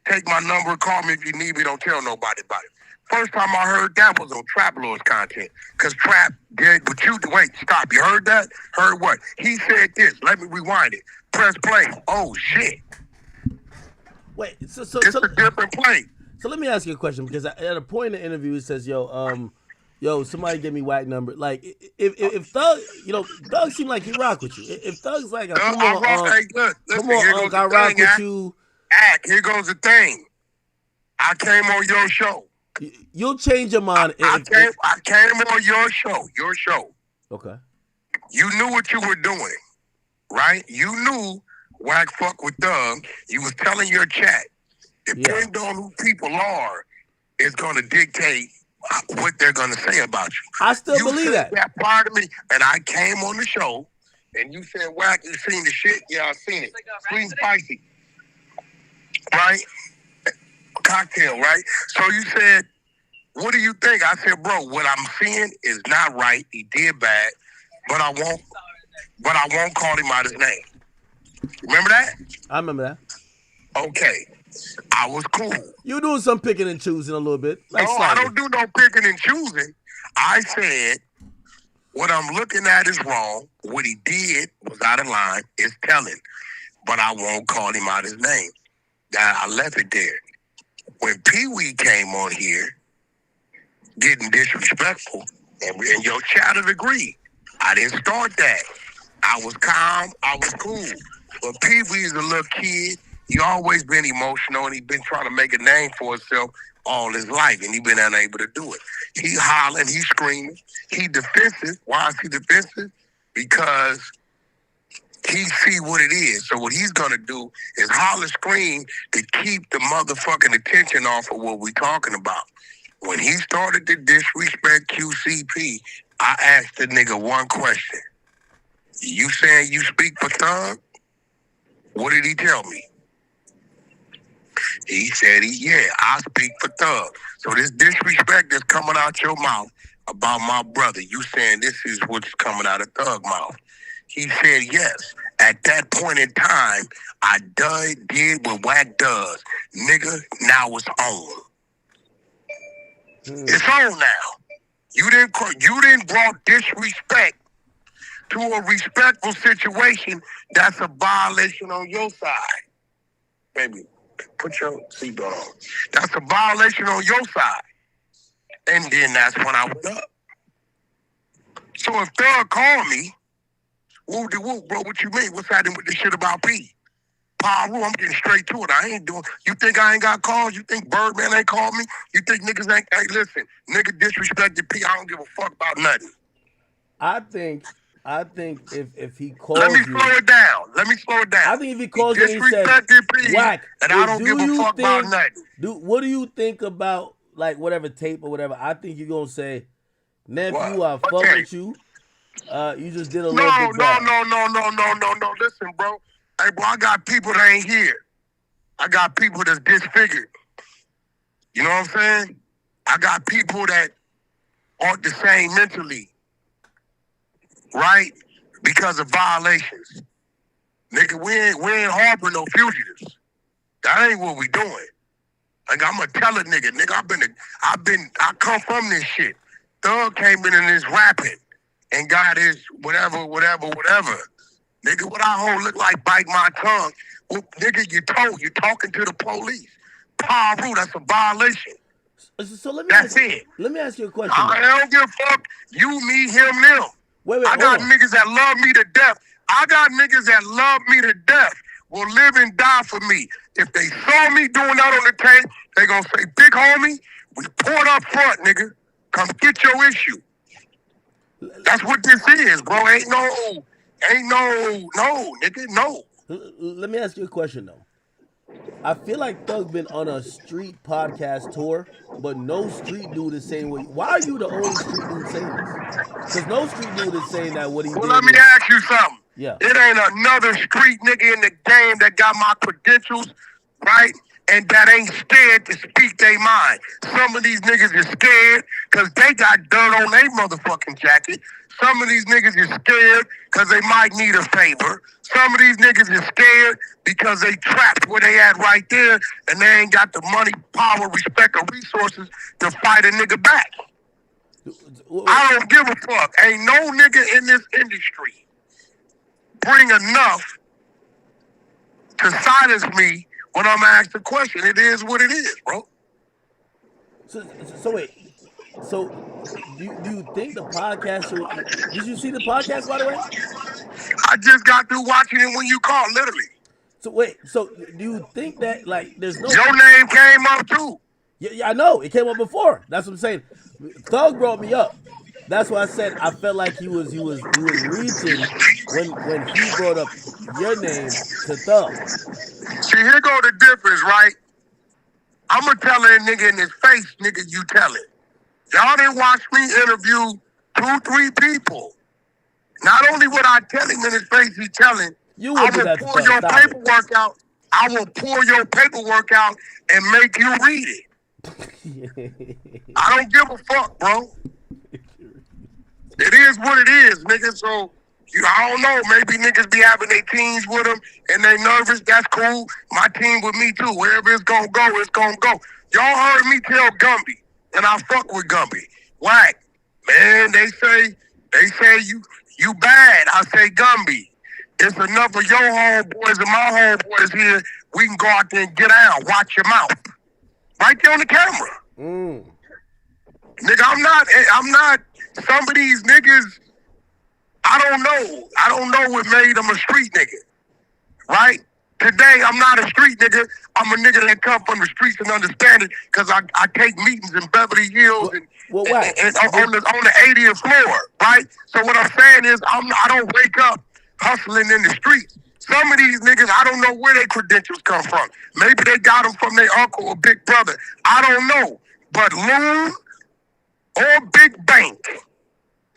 Take my number, call me if you need me, don't tell nobody about it. First time I heard that was on Trap Lord's content. Because Trap did what you do. Wait, stop. You heard that? Heard what? He said this. Let me rewind it. Press play. Oh, shit. Wait, so It's a different play. So let me ask you a question, because at a point in the interview, it says, yo, somebody give me Wack number. Like, if Thug, Thug seemed like he rock with you. If Thug's like, come on, I rock with you. Act, here goes the thing. I came on your show. You'll change your mind. I came on your show. Okay. You knew what you were doing, right? You knew Wack fuck with Thug. You was telling your chat, depending on who people are, is going to dictate what they're going to say about you. I still believe that. That part of me, and I came on the show, and you said, Wack, you seen the shit? Yeah, I seen it. Sweet and spicy. Right? Cocktail, right? So you said, what do you think? I said, bro, what I'm seeing is not right. He did bad, but I won't call him out his name. Remember that? I remember that. Okay. I was cool. You doing some picking and choosing a little bit. Like no, I don't do no picking and choosing. I said, what I'm looking at is wrong. What he did was out of line. It's telling. But I won't call him out his name. I left it there. When Pee-wee came on here, getting disrespectful, and your chat would agree. I didn't start that. I was calm. I was cool. But Pee-wee is a little kid. He always been emotional, and he been trying to make a name for himself all his life, and he been unable to do it. He hollering, he screaming, he defensive. Why is he defensive? Because he see what it is. So what he's gonna do is holler, scream to keep the motherfucking attention off of what we talking about. When he started to disrespect QCP, I asked the nigga one question. You saying you speak for Thug? What did he tell me? He said, I speak for Thug. So this disrespect that's coming out your mouth about my brother, you saying this is what's coming out of Thug mouth. He said, yes. At that point in time, I did what Wack does. Nigga, now it's on. It's on now. You didn't brought disrespect to a respectful situation. That's a violation on your side. Baby, put your seatbelt on. That's a violation on your side. And then that's when I went up. So if Thug called me, whoop de whoop, bro, what you mean? What's happening with this shit about P? Paru, I'm getting straight to it. I ain't doing. You think I ain't got calls? You think Birdman ain't called me? You think niggas ain't? Hey, listen, nigga disrespected P. I don't give a fuck about nothing. I think if he calls Let me you, slow it down. I think if he calls you and he says, Wack, and I don't give a fuck about nothing. What do you think about like whatever tape or whatever? I think you're gonna say, nephew, I fuck with you. You just did a little bit bad. No. Listen, bro. Hey, bro, I got people that ain't here. I got people that's disfigured. You know what I'm saying? I got people that aren't the same mentally. Right? Because of violations. Nigga, we ain't harboring no fugitives. That ain't what we doing. Like, I'm gonna tell a nigga, I come from this shit. Thug came in this rapping and got his whatever. Nigga, what I hold look like bite my tongue. Well, nigga, you talking to the police. Paru, that's a violation. So let me ask you a question. I don't give a fuck. You, me, him, them. Wait, I got niggas that love me to death. Will live and die for me. If they saw me doing that on the tape, they gonna say, big homie, we poured up front, nigga. Come get your issue. That's what this is, bro. Ain't no, nigga, no. Let me ask you a question, though. I feel like Thug been on a street podcast tour, but no street dude is saying what. Why are you the only street dude saying this? Because no street dude is saying that what he did. Well, let me ask you something. Yeah. It ain't another street nigga in the game that got my credentials right? And that ain't scared to speak their mind. Some of these niggas is scared because they got dirt on their motherfucking jacket. Some of these niggas is scared because they might need a favor. Some of these niggas is scared because they trapped where they at right there and they ain't got the money, power, respect, or resources to fight a nigga back. I don't give a fuck. Ain't no nigga in this industry bring enough to silence me when I'm asked a question. It is what it is, bro. So wait. So do you think the podcast should? Did you see the podcast, by the way? I just got through watching it when you called, literally. So wait. So do you think that like there's no? Your name came up too. Yeah, I know it came up before. That's what I'm saying. Thug brought me up. That's why I said I felt like he was reaching when he brought up your name to Thug. See, here go the difference, right? I'm gonna tell that nigga in his face, nigga, you tell it. Y'all didn't watch me interview 2-3 people. Not only would I tell him in his face, he telling, You I would do will that to pull Thug. your Stop it. paperwork out. I will pull your paperwork out and make you read it. I don't give a fuck, bro. It is what it is, nigga. So, I don't know. Maybe niggas be having their teams with them and they nervous. That's cool. My team with me too. Wherever it's gonna go, it's gonna go. Y'all heard me tell Gumby, and I fuck with Gumby. Wack, man, they say you bad. I say Gumby. It's enough of your homeboys and my homeboys here. We can go out there and get out. Watch your mouth. Right there on the camera. Nigga, I'm not, some of these niggas, I don't know what made them a street nigga. Right? Today, I'm not a street nigga. I'm a nigga that come from the streets and understand it because I take meetings in Beverly Hills and on the 80th floor, right? So what I'm saying is I don't wake up hustling in the streets. Some of these niggas, I don't know where their credentials come from. Maybe they got them from their uncle or big brother. I don't know. But Loon or Big Bank,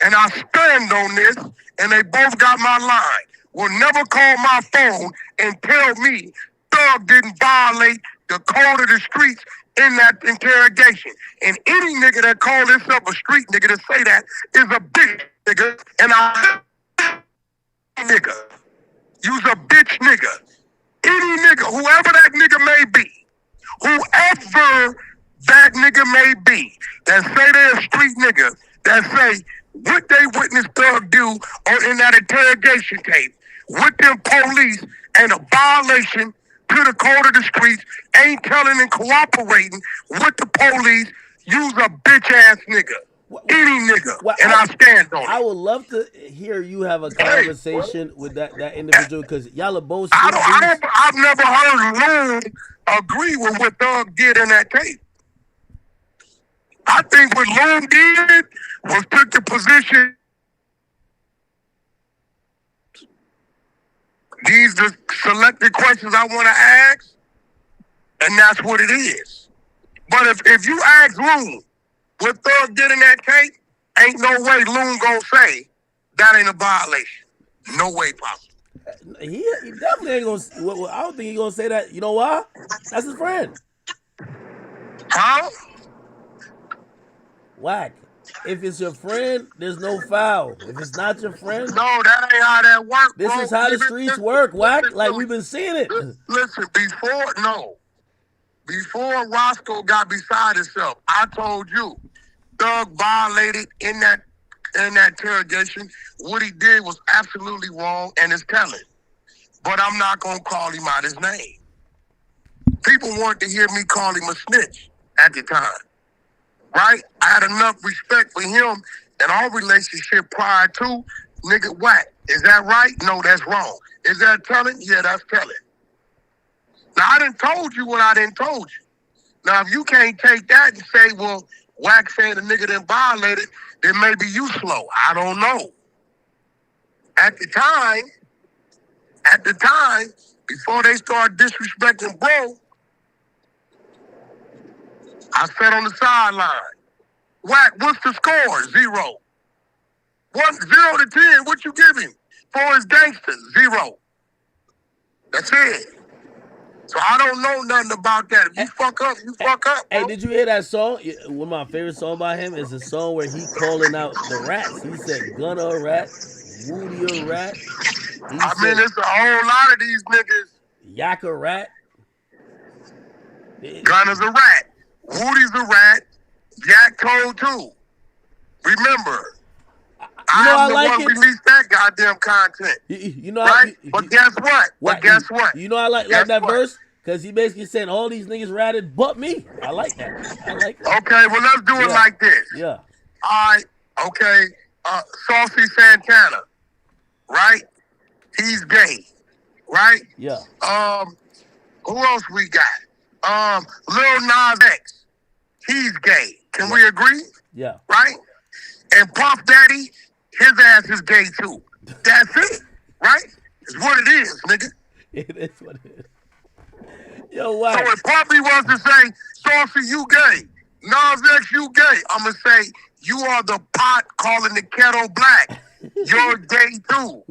and I stand on this, and they both got my line, will never call my phone and tell me Thug didn't violate the code of the streets in that interrogation. And any nigga that call himself a street nigga to say that is a bitch nigga, and I nigga. You's a bitch nigga. Any nigga, whoever that nigga may be, whoever that nigga may be, that say they're a street nigga, that say what they witnessed Thug do or in that interrogation tape with them police and a violation to the code of the streets, ain't telling and cooperating with the police, you's a bitch ass nigga. Any nigga. And I stand on it. I would love to hear you have a conversation with that individual because y'all are both I've never heard Loon agree with what Thug did in that tape. I think what Loon did was took the position. These are selected questions I want to ask, and that's what it is. But if you ask Loon what Thug did in that tape, ain't no way Loon gonna say that ain't a violation. No way possible. He definitely ain't gonna. Well, I don't think he gonna say that. You know why? That's his friend. Huh? Wack. If it's your friend, there's no foul. If it's not your friend, no, that ain't how that works. This is how the streets work, Wack. Like we've been seeing it. Listen, before Roscoe got beside himself, I told you, Thug violated in that interrogation. What he did was absolutely wrong and is telling. But I'm not gonna call him out his name. People wanted to hear me call him a snitch at the time. Right? I had enough respect for him and our relationship prior to nigga Wack. Is that right? No, that's wrong. Is that telling? Yeah, that's telling. Now, I done told you what I done told you. Now, if you can't take that and say, well, Wack saying the nigga done violated, then maybe you slow. I don't know. At the time, before they started disrespecting bro, I sat on the sideline. Wack, what's the score? 0. 0 to 10, what you give him? For his gangsters, 0. That's it. So I don't know nothing about that. If you fuck up, you fuck up, bro. Hey, did you hear that song? One of my favorite songs by him is a song where he calling out the rats. He said, Gunna a rat, Woody a rat. I mean, it's a whole lot of these niggas. Yak a rat. Gunna's a rat. Woody's a rat. Jack told too. Remember, I'm the one released that goddamn content. You know, right? But guess what? But guess what? You know, I like that verse because he basically saying all these niggas ratted but me. I like that. I like that. Okay, well let's do it like this. Yeah. All right. Okay. Saucy Santana, right? He's gay, right? Yeah. Who else we got? Lil Nas X, he's gay. Can we agree? Yeah. Right? And Puff Daddy, his ass is gay too. That's it, right? It's what it is, nigga. It is what it is. Yo, Wack. So if Puffy wants to say, Saucy, you gay. Nas X, you gay. I'm going to say, you are the pot calling the kettle black. You're gay too.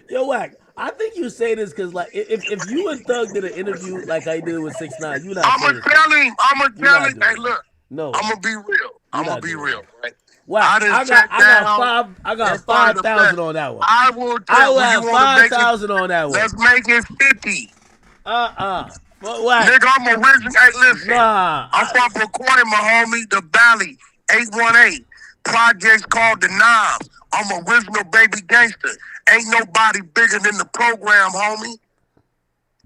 Yo, Wack, I think you say this because, like, if you and Thug did an interview like I did with 6ix9ine, you not. I'm gonna tell him. Hey, look. No. I'm gonna be real. I'm gonna be real. Right? Wack, I got 5,000 on that one. I will. I will have 5,000 on that one. Let's make it 50. But Wack, nigga, I'm original. Hey, listen. Nah. I'm from recording, my homie, the Valley 818 projects called the Knobs. I'm original baby gangster. Ain't nobody bigger than the program, homie.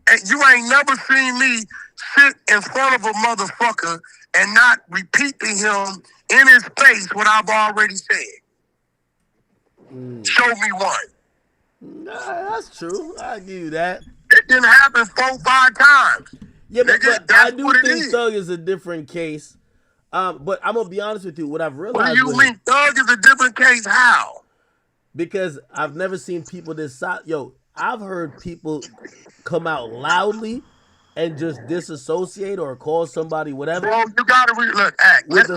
And you ain't never seen me sit in front of a motherfucker and not repeat to him in his face what I've already said. Show me one. Nah, that's true. I give you that. It didn't happen 4-5 times. Yeah, nigga, but I do think Thug is a different case. But I'm gonna be honest with you. What I've realized. What do you mean Thug is a different case? How? Because I've never seen people this side. Yo, I've heard people come out loudly and just disassociate or call somebody whatever. Well, you gotta look. Act. Let's go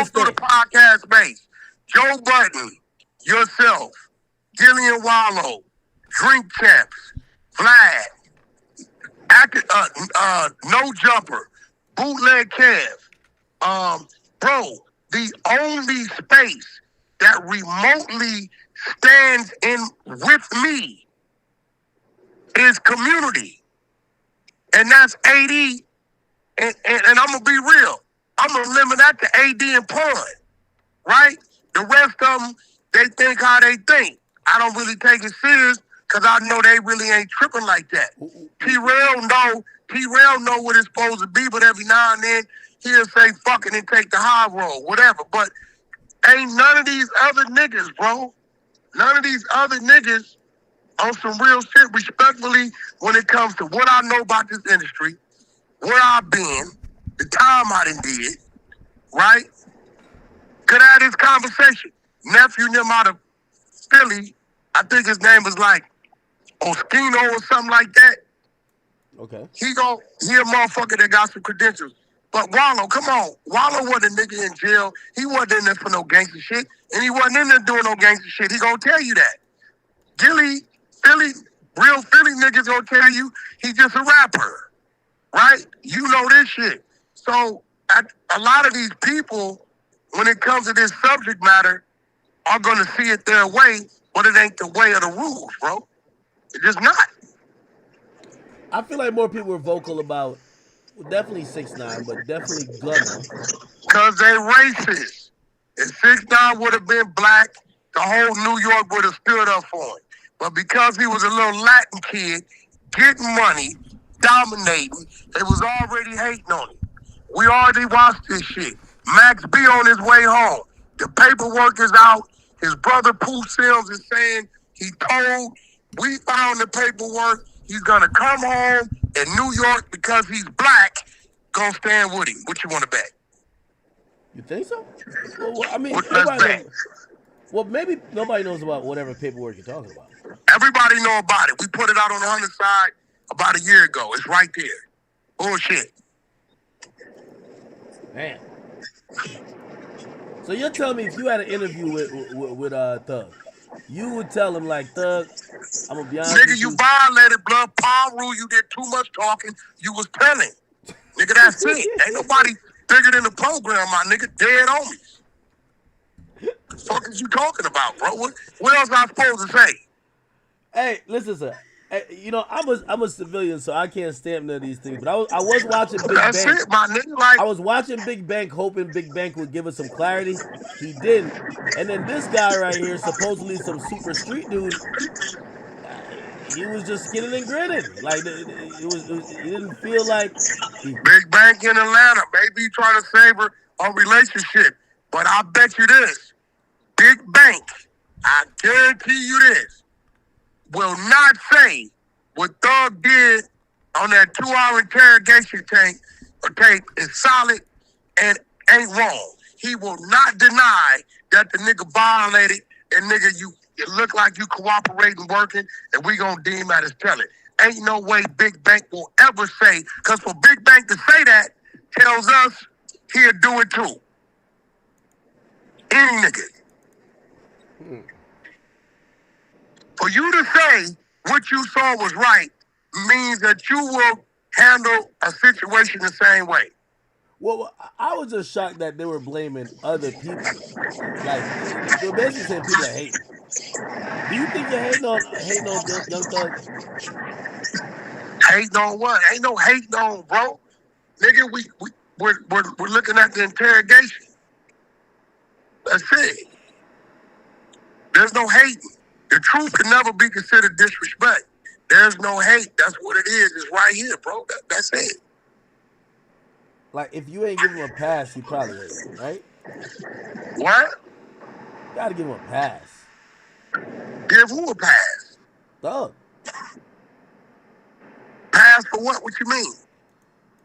through the podcast base. Joe Budden, yourself, Gillian Wallow, Drink Champs, Vlad, No Jumper, Bootleg Kev. Bro, the only space that remotely stands in with me is community. And that's AD. And I'm going to be real. I'm going to limit that to AD and Pun. Right? The rest of them, they think how they think. I don't really take it serious because I know they really ain't tripping like that. T-Rail know what it's supposed to be, but every now and then he'll say fuck it and take the high road, whatever. But ain't none of these other niggas, bro. None of these other niggas on some real shit, respectfully, when it comes to what I know about this industry, where I've been, the time I done did, right? Could have had this conversation. Nephew them out of Philly, I think his name was like Oskino or something like that. Okay. He a motherfucker that got some credentials. But Wallow, come on. Wallow wasn't a nigga in jail. He wasn't in there for no gangster shit. And he wasn't in there doing no gangster shit. He gonna tell you that. Philly, real Philly niggas gonna tell you he just a rapper. Right? You know this shit. So a lot of these people, when it comes to this subject matter, are gonna see it their way, but it ain't the way of the rules, bro. It's just not. I feel like more people were vocal about definitely 6ix9ine, but definitely Gunna. Because they racist. If 6ix9ine would have been black, the whole New York would have stood up for him. But because he was a little Latin kid, getting money, dominating, they was already hating on him. We already watched this shit. Max B on his way home. The paperwork is out. His brother Pooh Sims is saying he told, we found the paperwork. He's gonna come home in New York because he's black, gonna stand with him. What you want to bet? You think so? Well, I mean, let's bet. Well, maybe nobody knows about whatever paperwork you're talking about. Everybody know about it. We put it out on the Hunter side about a year ago. It's right there. Bullshit. Man. So you're telling me if you had an interview with Thug, You would tell him like, Thug, I'm gonna be honest Nigga, with you you. violated blood palm rule. You did too much talking. You was penning. Nigga, that's it. Ain't nobody bigger than the program, my nigga. Dead homies. The fuck is you talking about, bro? What else I supposed to say? Hey, listen, sir. Hey, you know, I'm a civilian, so I can't stamp none of these things. But I was watching Big That's Bank. it, my nigga. Like, I was watching Big Bank, hoping Big Bank would give us some clarity. He didn't. And then this guy right here, supposedly some super street dude, he was just skinning and grinning. Like he didn't feel like he. Big Bank in Atlanta. Maybe he trying to savor a relationship. But I bet you this. Big Bank, I guarantee you this, will not say what Thug did on that 2-hour interrogation tape is solid and ain't wrong. He will not deny that the nigga violated and nigga, it look like you cooperating, working, and we gonna deem that as telling. Ain't no way Big Bank will ever say, because for Big Bank to say that tells us he'll do it too. Any nigga. For you to say what you saw was right means that you will handle a situation the same way. Well, I was just shocked that they were blaming other people. Like they're basically saying people are hating. Do you think you're hating on Young Thug? Hating on what? Ain't no hating on, bro. Nigga, we're looking at the interrogation. That's it. There's no hating. The truth can never be considered disrespect. There's no hate. That's what it is. It's right here, bro. That's it. Like if you ain't giving him a pass, he probably hate him, right? What? You gotta give him a pass. Give who a pass? Thug. Pass for what? What you mean?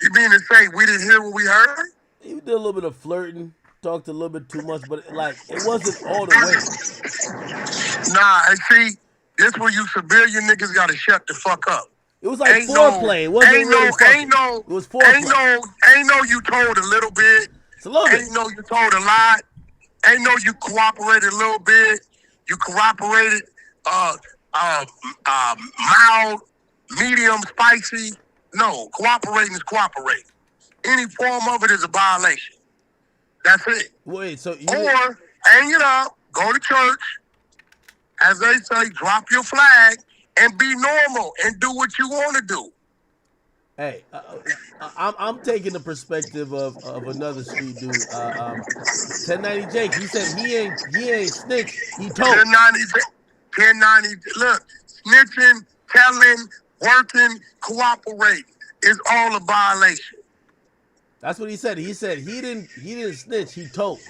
You mean to say we didn't hear what we heard? He did a little bit of flirting, talked a little bit too much, but like it wasn't all the way. Nah, and see, this where you civilian niggas gotta shut the fuck up. It was like foreplay. It wasn't really fucking. It was foreplay. Ain't no you told a little bit. It's a little bit. Ain't no you told a lot. Ain't no you cooperated a little bit. You cooperated mild, medium, spicy. No, cooperating is cooperating. Any form of it is a violation. That's it. Wait, so you Or hang it up, go to church, as they say, drop your flag and be normal and do what you want to do. Hey, I'm taking the perspective of another street dude. 1090 Jake. He said he ain't snitch. He told. 1090. Look, snitching, telling, working, cooperating is all a violation. That's what he said. He said he didn't snitch. He told.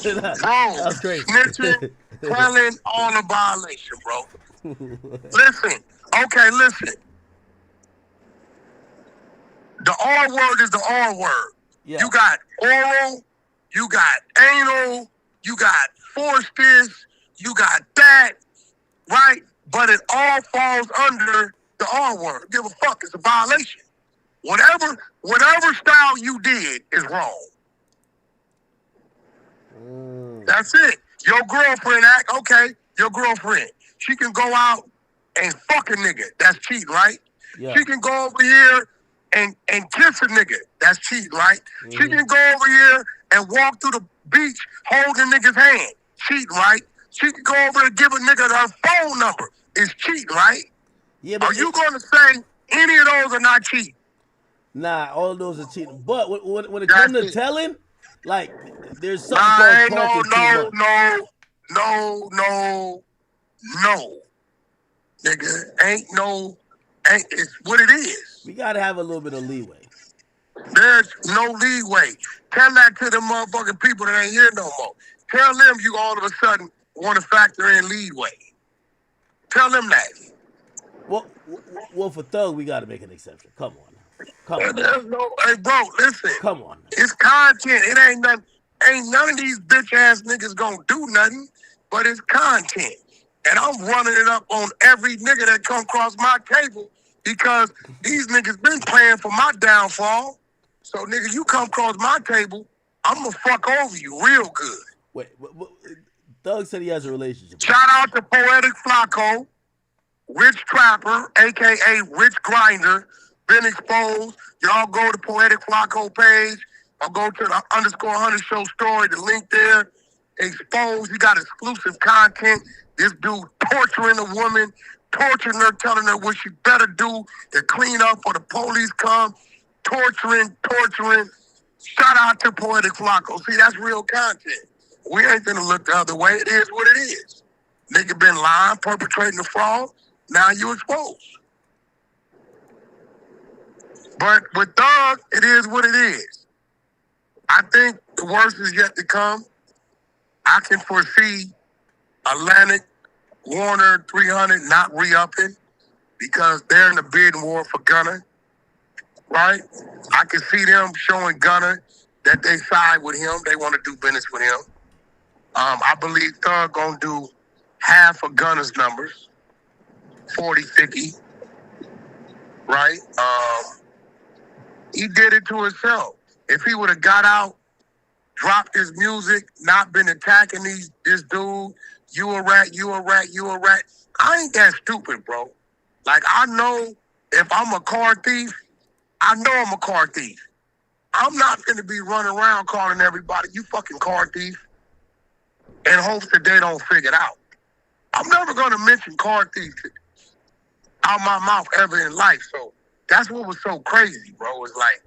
Bro, That's crazy. snitching, telling, all a violation, bro. Listen. Okay, listen. The R word is the R word. Yeah. You got oral, you got anal, you got forced this, you got that, right? But it all falls under the R word. Give a fuck. It's a violation. Whatever style you did is wrong. That's it. Your girlfriend act, okay, your girlfriend. She can go out and fuck a nigga. That's cheating, right? Yeah. She can go over here and kiss a nigga. That's cheating, right? She can go over here and walk through the beach holding a nigga's hand. Cheating, right? She can go over and give a nigga her phone number. It's cheating, right? Yeah, but are you going to say any of those are not cheating? Nah, all of those are cheating. But when it comes to telling, like, there's something called talking too much. No. Nigga, it's what it is. We gotta have a little bit of leeway. There's no leeway. Tell that to the motherfucking people that ain't here no more. Tell them you all of a sudden want to factor in leeway. Tell them that. Well, for Thug, we gotta make an exception. Come on. There's no, hey, bro, listen. Come on. It's content. It ain't nothing. Ain't none of these bitch ass niggas gonna do nothing, but it's content. And I'm running it up on every nigga that come across my table because these niggas been playing for my downfall. So, nigga, you come across my table, I'm gonna fuck over you real good. Wait, Thug said he has a relationship. Shout out to Poetic Flacco, Rich Trapper, a.k.a. Rich Grinder, been exposed. Y'all go to Poetic Flacco page or go to the _100 show story, the link there. Exposed. He got exclusive content. This dude torturing a woman, torturing her, telling her what she better do to clean up or the police come. Torturing. Shout out to Poetic Flacco. See, that's real content. We ain't gonna look the other way. It is what it is. Nigga been lying, perpetrating the fraud. Now you exposed. But with Thug, it is what it is. I think the worst is yet to come. I can foresee Atlantic, Warner, 300 not re-upping because they're in the bidding war for Gunna, right? I can see them showing Gunna that they side with him. They want to do business with him. I believe Thug gonna do half of Gunna's numbers, 40, 50, right? He did it to himself. If he would have got out, dropped his music, not been attacking this dude, you a rat. I ain't that stupid, bro. Like, I know if I'm a car thief, I know I'm a car thief. I'm not going to be running around calling everybody, you fucking car thief, in hopes that they don't figure it out. I'm never going to mention car thief out my mouth ever in life. So that's what was so crazy, bro. It's like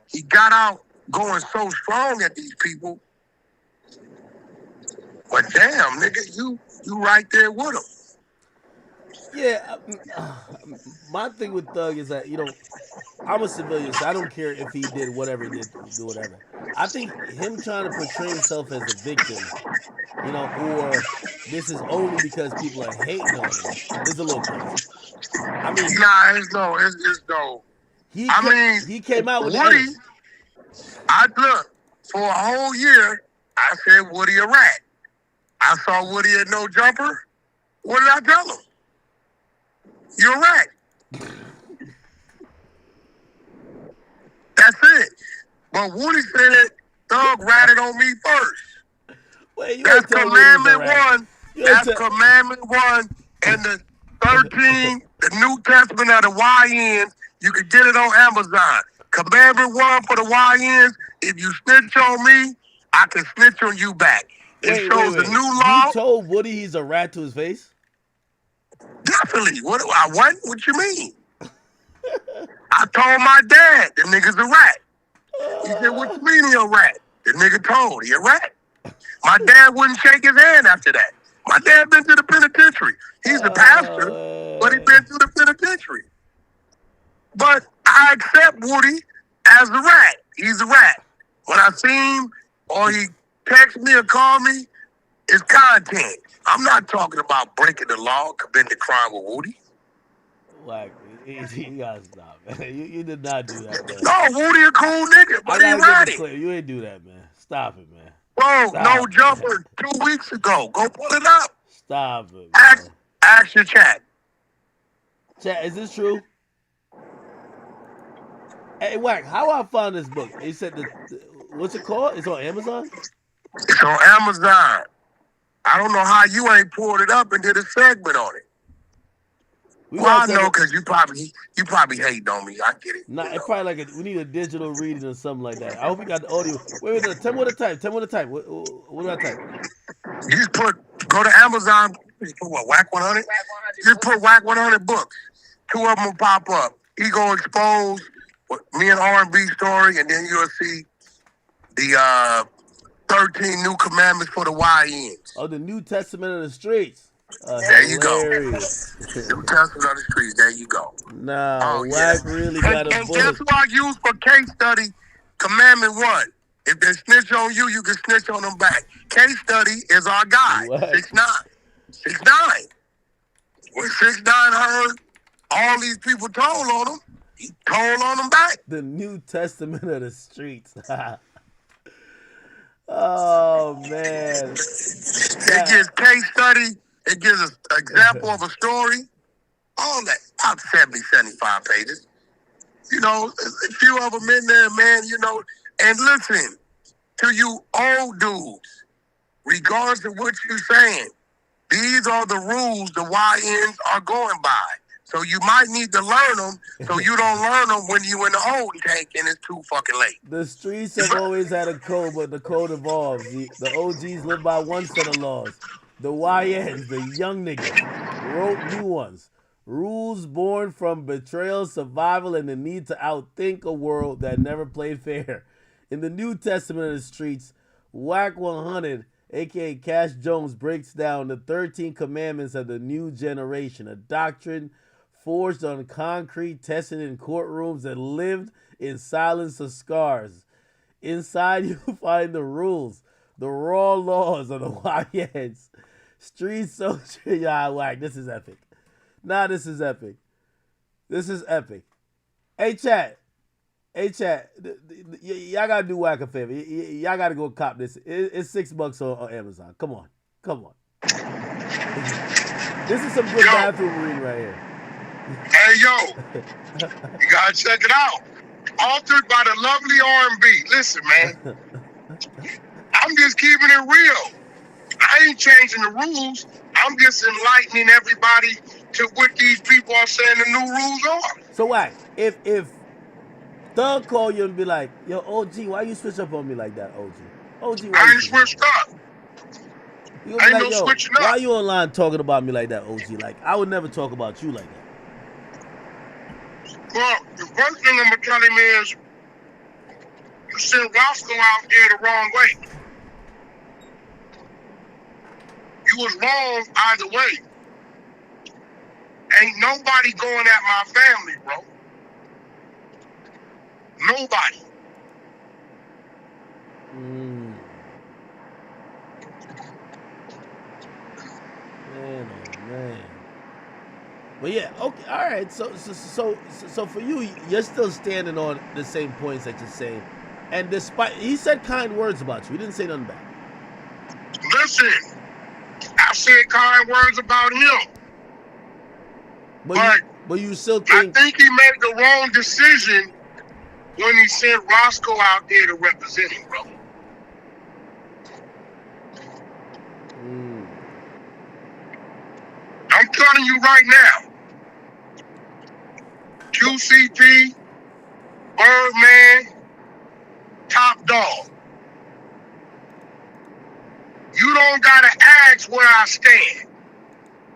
he got out going so strong at these people. But damn, nigga, you right there with them. Yeah, my thing with Thug is that, I'm a civilian, so I don't care if he did whatever he did, do whatever. I think him trying to portray himself as a victim, or this is only because people are hating on him, is a little crazy. I mean, nah, it's no. He came out with Woody. Look, for a whole year, I said Woody a rat. I saw Woody at No Jumper. What did I tell him? You're a rat. That's it. But Woody said Thug ratted on me first. Wait, that's commandment one. That's commandment one. And the 13, the New Testament of the YNs, you can get it on Amazon. Commandment one for the YNs, if you snitch on me, I can snitch on you back. It shows the new law. You told Woody he's a rat to his face? Definitely. What you mean? I told my dad, the nigga's a rat. He said, what you mean he a rat? The nigga told, he a rat. My dad wouldn't shake his hand after that. My dad been to the penitentiary. He's a pastor, but he been to the penitentiary. But I accept Woody as a rat. He's a rat. When I see him or he text me or call me, it's content. I'm not talking about breaking the law, committing a crime with Woody. Wack, you gotta stop, man. You did not do that, man. No, Woody a cool nigga, but he ratty. You ain't do that, man. Stop it, man. Bro, No Jumper 2 weeks ago. Go pull it up. Stop it, ask your chat. Chat, is this true? Hey, Wack, how I found this book? He said, what's it called? It's on Amazon? It's on Amazon. I don't know how you ain't pulled it up and did a segment on it. Well, I know because you probably hating on me. I get it. Nah, it's probably we need a digital reading or something like that. I hope you got the audio. Wait, tell me what to type. What do I type? You just go to Amazon. You put what, Wack 100? Just put Wack 100 books. 2 of them will pop up. Ego Exposed, me and R&B story, and then you'll see the 13 new commandments for the YNs. Oh, the New Testament of the streets. There you go. New Testament of the streets. There you go. Nah, Wack really got a book. And guess what I use for case study? Commandment 1. If they snitch on you, you can snitch on them back. Case study is our guy. 6ix9ine. 6ix9ine. When 6ix9ine heard all these people told on him, he told on them back. The New Testament of the streets. Oh, man. It gives case study. It gives an example of a story. All that. About 70, 75 pages. A few of them in there, man, And listen, to you old dudes, regardless of what you're saying, these are the rules the YNs are going by. So you might need to learn them so you don't learn them when you in the holding tank and it's too fucking late. The streets have always had a code, but the code evolves. The OGs live by one set of laws. The YNs, the young niggas, wrote new ones. Rules born from betrayal, survival, and the need to outthink a world that never played fair. In the New Testament of the streets, Wack 100, aka Cash Jones, breaks down the 13 commandments of the new generation, a doctrine forged on concrete, tested in courtrooms, and lived in silence of scars. Inside you find the rules, the raw laws of the YNs. Street soldier, y'all Wack. This is epic. Nah, this is epic. This is epic. Hey, chat. Y'all gotta do Wack a favor. Y'all gotta go cop this. It's $6 on Amazon. Come on. This is some good bathroom reading right here. Hey, yo. You gotta check it out. Authored by the lovely R&B. Listen, man. I'm just keeping it real. I ain't changing the rules. I'm just enlightening everybody to what these people are saying the new rules are. So Wack, if Thug call you and be like, yo, OG, why you switch up on me like that, OG? OG, why I you ain't switched up. You ain't like, no switching up. Why you online talking about me like that, OG? Like, I would never talk about you like that. Well, the first thing I'm gonna tell him is you sent Roscoe out there the wrong way. You was wrong either way. Ain't nobody going at my family, bro. Nobody. Man, oh man. But yeah, okay, all right. So for you, you're still standing on the same points that you're saying, and despite he said kind words about you, he didn't say nothing bad. Listen, I said kind words about him, but you still think? I think he made the wrong decision when he sent Roscoe out there to represent him, bro. I'm telling you right now, QCP, Birdman, Top Dog. You don't gotta ask where I stand.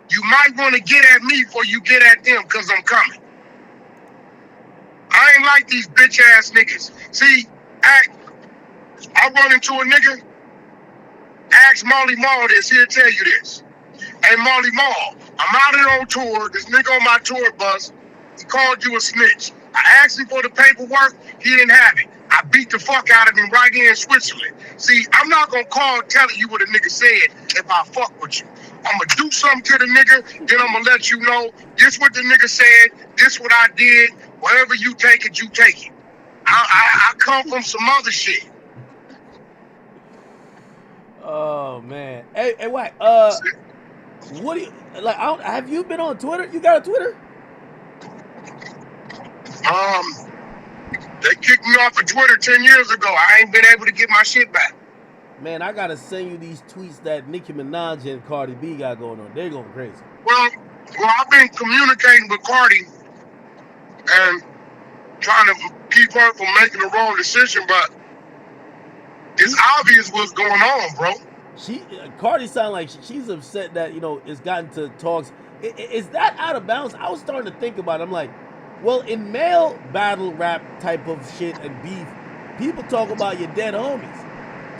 You might want to get at me before you get at them, cause I'm coming. I ain't like these bitch ass niggas. See, I run into a nigga. Ask Molly Mall this. He'll tell you this. Hey, Molly Mall, I'm out here on tour. This nigga on my tour bus, he called you a snitch. I asked him for the paperwork. He didn't have it. I beat the fuck out of him right here in Switzerland. See, I'm not gonna call telling you what a nigga said if I fuck with you. I'm gonna do something to the nigga, then I'm gonna let you know this what the nigga said, this what I did. Wherever you take it, you take it. I come from some other shit. Oh man. Hey, Wack. What do you like? Have you been on Twitter? You got a Twitter? They kicked me off of Twitter 10 years ago. I ain't been able to get my shit back. Man, I gotta send you these tweets that Nicki Minaj and Cardi B got going on. They're going crazy. Well, I've been communicating with Cardi and trying to keep her from making the wrong decision, but it's obvious what's going on, bro. Cardi sound like she's upset that, it's gotten to talks. Is that out of bounds? I was starting to think about it. I'm like, well, in male battle rap type of shit and beef, people talk about your dead homies.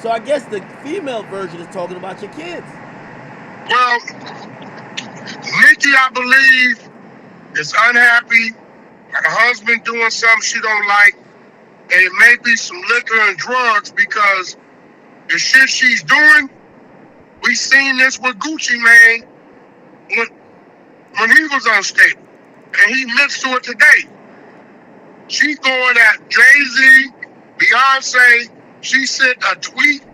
So I guess the female version is talking about your kids. Well, Nicki, I believe, is unhappy. Her husband doing something she don't like. And it may be some liquor and drugs because the shit she's doing, we seen this with Gucci Mane when he was unstable. And he admits to it today. She's going at Jay-Z, Beyonce. She sent a tweet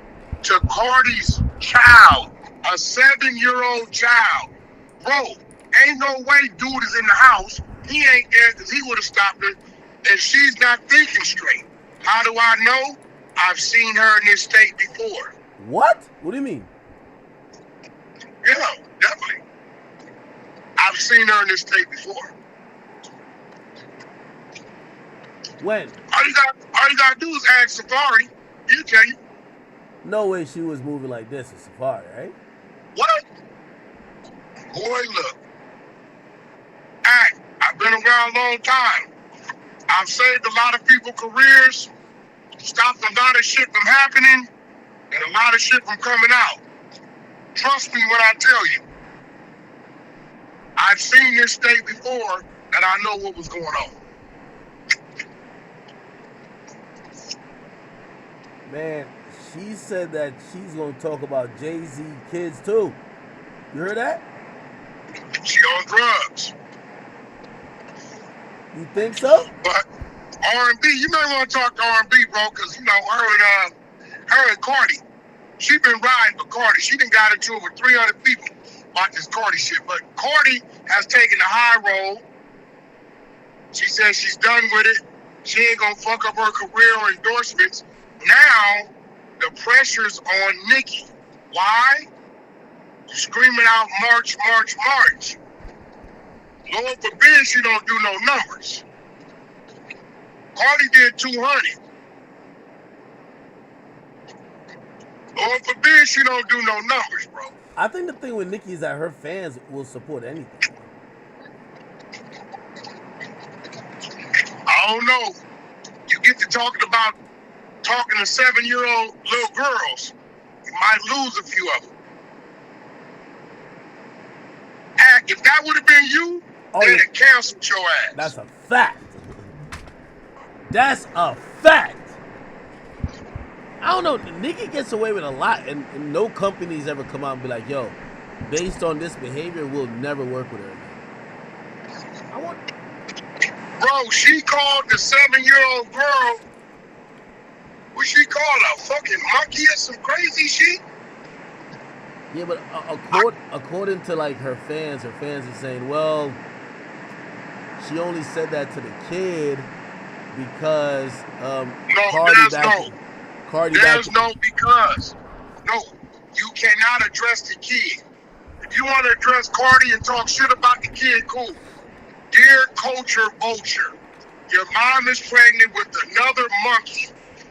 to Cardi's child, a 7-year-old child. Bro, ain't no way dude is in the house. He ain't there because he would have stopped her. And she's not thinking straight. How do I know? I've seen her in this state before. What? What do you mean? Yeah, definitely. I've seen her in this state before. When? All you gotta do is ask Safari. He'll tell you. No way she was moving like this in Safari, right? What? Boy, look. I've been around a long time. I've saved a lot of people's careers, stopped a lot of shit from happening, and a lot of shit from coming out. Trust me when I tell you. I've seen this state before, and I know what was going on. Man, she said that she's gonna talk about Jay-Z kids too. You heard that? She on drugs. You think so? But R&B, you may want to talk to R&B, bro, because, you know, her and Cardi, she been riding for Cardi. She done got into it with 300 people about this Cardi shit. But Cardi has taken the high road. She says she's done with it. She ain't going to fuck up her career or endorsements. Now, the pressure's on Nicki. Why? Screaming out March, March, March. Lord forbid she don't do no numbers. Cardi did 200. Lord forbid she don't do no numbers, bro. I think the thing with Nicki is that her fans will support anything. I don't know. You get to talking to 7-year-old little girls, you might lose a few of them. If that would have been you, they'd have canceled your ass. That's a fact. That's a fact. I don't know. Nicki gets away with a lot, and no companies ever come out and be like, yo, based on this behavior, we'll never work with her again. Bro, she called the 7-year-old girl, what she call her, fucking monkey or some crazy shit? Yeah, but according to like her fans are saying, well, she only said that to the kid because There's no because. No, you cannot address the kid. If you want to address Cardi and talk shit about the kid, cool. Dear culture vulture, your mom is pregnant with another monkey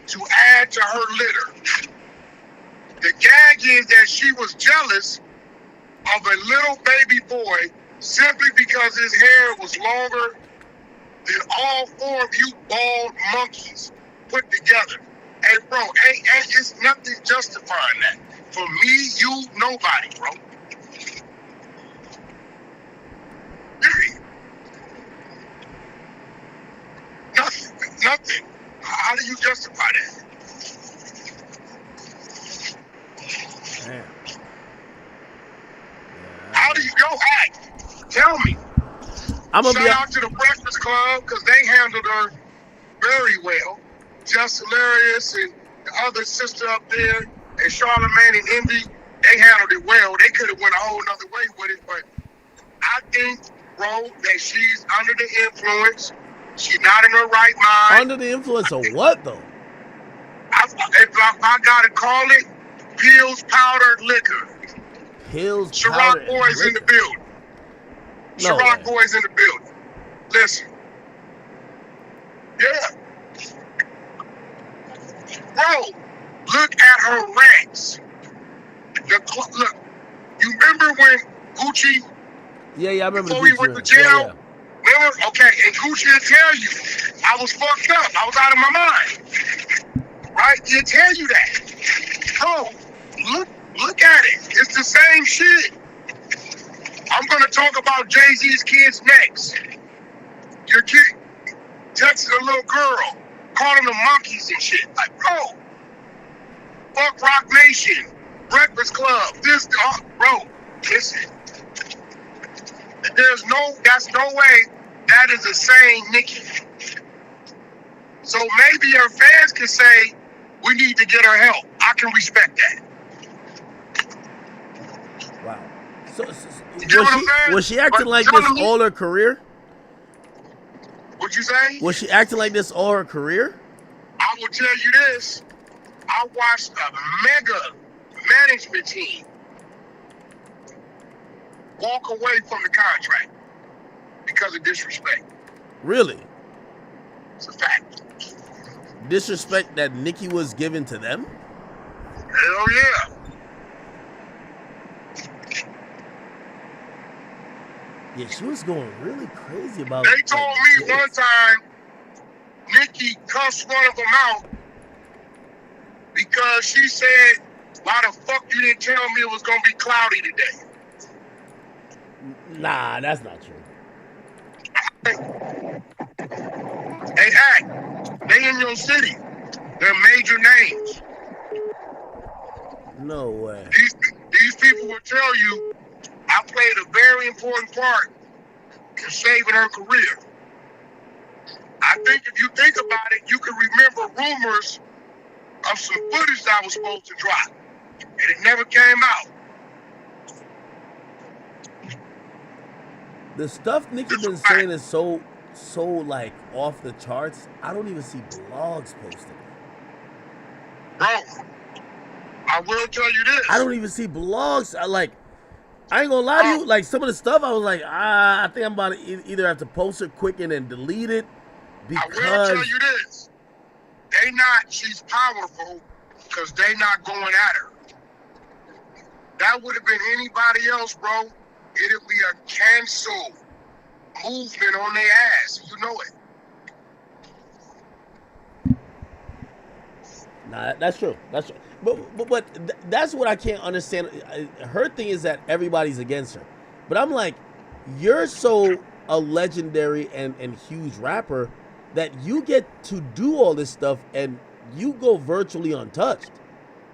to add to her litter. The gag is that she was jealous of a little baby boy simply because his hair was longer than all 4 of you bald monkeys put together. Hey, bro, ain't it's nothing justifying that. For me, you, nobody, bro. Period. Nothing. How do you justify that? Man. How do you act? Tell me. Shout out to the Breakfast Club because they handled her very well. Just Hilarious and the other sister up there and Charlamagne and Envy, they handled it well. They could have went a whole nother way with it, but I think, bro, that she's under the influence. She's not in her right mind. Under the influence of what, though? If I gotta call it, pills, powdered liquor. Pills, Ciroc boys in the building. Ciroc boys in the building. Listen. Yeah. Bro, look at her rants. Look, you remember when Gucci? Yeah, I remember. Before he went to jail. Yeah. Remember? Okay, and Gucci will tell you, I was fucked up. I was out of my mind. Right? He'll tell you that. Bro, look at it. It's the same shit. I'm gonna talk about Jay-Z's kids next. Your kid texting a little girl, calling them monkeys and shit. Like, bro, fuck Rock Nation, Breakfast Club, bro, listen. That's no way that is the same Nicki. So maybe her fans can say, we need to get her help. I can respect that. Wow. So was she acting like this all her career? What'd you say? Was she acting like this all her career? I will tell you this. I watched a mega management team walk away from the contract because of disrespect. Really? It's a fact. Disrespect that Nicki was given to them? Hell yeah. Yeah, she was going really crazy about. They told me one time Nicki cussed one of them out because she said, "Why the fuck you didn't tell me it was gonna be cloudy today?" Nah, that's not true. Hey, Act, they in your city. They're major names. No way. These people will tell you I played a very important part in saving her career. I think if you think about it, you can remember rumors of some footage that was supposed to drop, and it never came out. The stuff Nicki been saying is so like off the charts. I don't even see blogs posting it. Bro, I will tell you this. I don't even see blogs. I ain't gonna lie to you. Like some of the stuff, I was like, I think I'm about to either have to post it quick and then delete it because. I will tell you this. She's powerful because they not going at her. That would have been anybody else, bro. It'll be a cancel movement on their ass. You know it. Nah, that's true. That's true. But that's what I can't understand. Her thing is that everybody's against her. But I'm like, you're so a legendary and huge rapper that you get to do all this stuff and you go virtually untouched.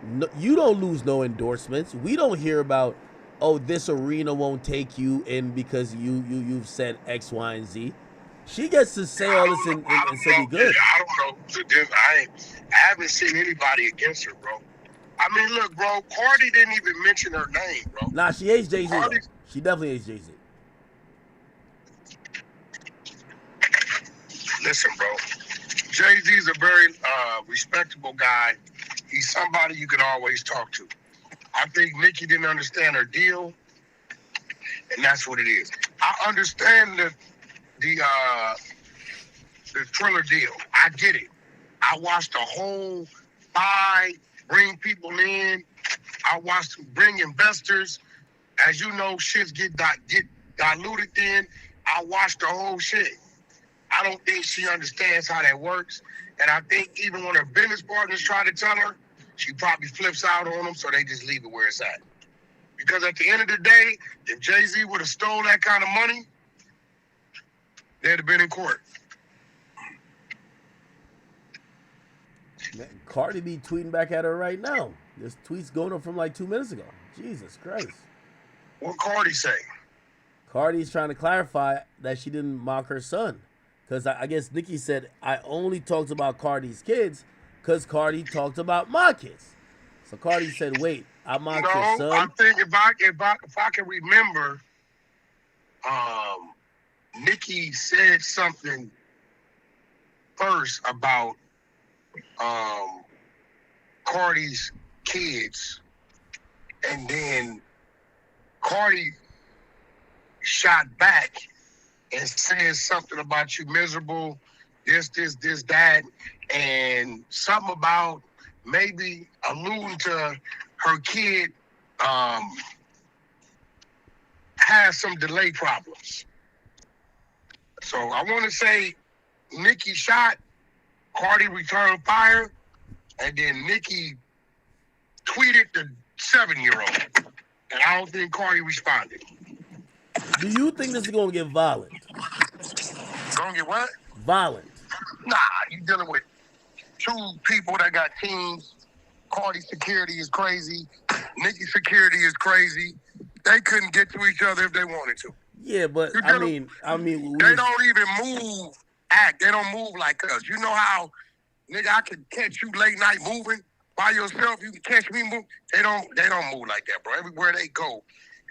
No, you don't lose no endorsements. We don't hear about, oh, this arena won't take you in because you've said X, Y, and Z. She gets to say all this and say be good. I don't know. I haven't seen anybody against her, bro. I mean, look, bro, Cardi didn't even mention her name, bro. Nah, she hates Jay-Z. She definitely hates Jay-Z. Listen, bro. Jay-Z's a very respectable guy. He's somebody you can always talk to. I think Nicki didn't understand her deal, and that's what it is. I understand the Triller deal. I get it. I watched the whole buy, bring people in. I watched them bring investors. As you know, shit get diluted then. I watched the whole shit. I don't think she understands how that works. And I think even when her business partners try to tell her, she probably flips out on them, so they just leave it where it's at. Because at the end of the day, if Jay-Z would have stole that kind of money, they'd have been in court. Man, Cardi be tweeting back at her right now. This tweet's going up from like 2 minutes ago. Jesus Christ. What Cardi say? Cardi's trying to clarify that she didn't mock her son. Because I guess Nicki said, I only talked about Cardi's kids because Cardi talked about my kids. So Cardi said, wait, I mocked your son? I think if I can remember, Nicki said something first about Cardi's kids, and then Cardi shot back and said something about you miserable, this, that, and something about maybe alluding to her kid has some delay problems. So I want to say Nicki shot, Cardi returned fire, and then Nicki tweeted the 7-year-old. And I don't think Cardi responded. Do you think this is going to get violent? Gonna get what? Violent. Nah, you dealing with two people that got teams. Cardi's security is crazy. Nicki's security is crazy. They couldn't get to each other if they wanted to. Yeah, but I mean, they don't even move. They don't move like us. You know how, nigga, I can catch you late night moving by yourself. You can catch me moving. They don't move like that, bro. Everywhere they go.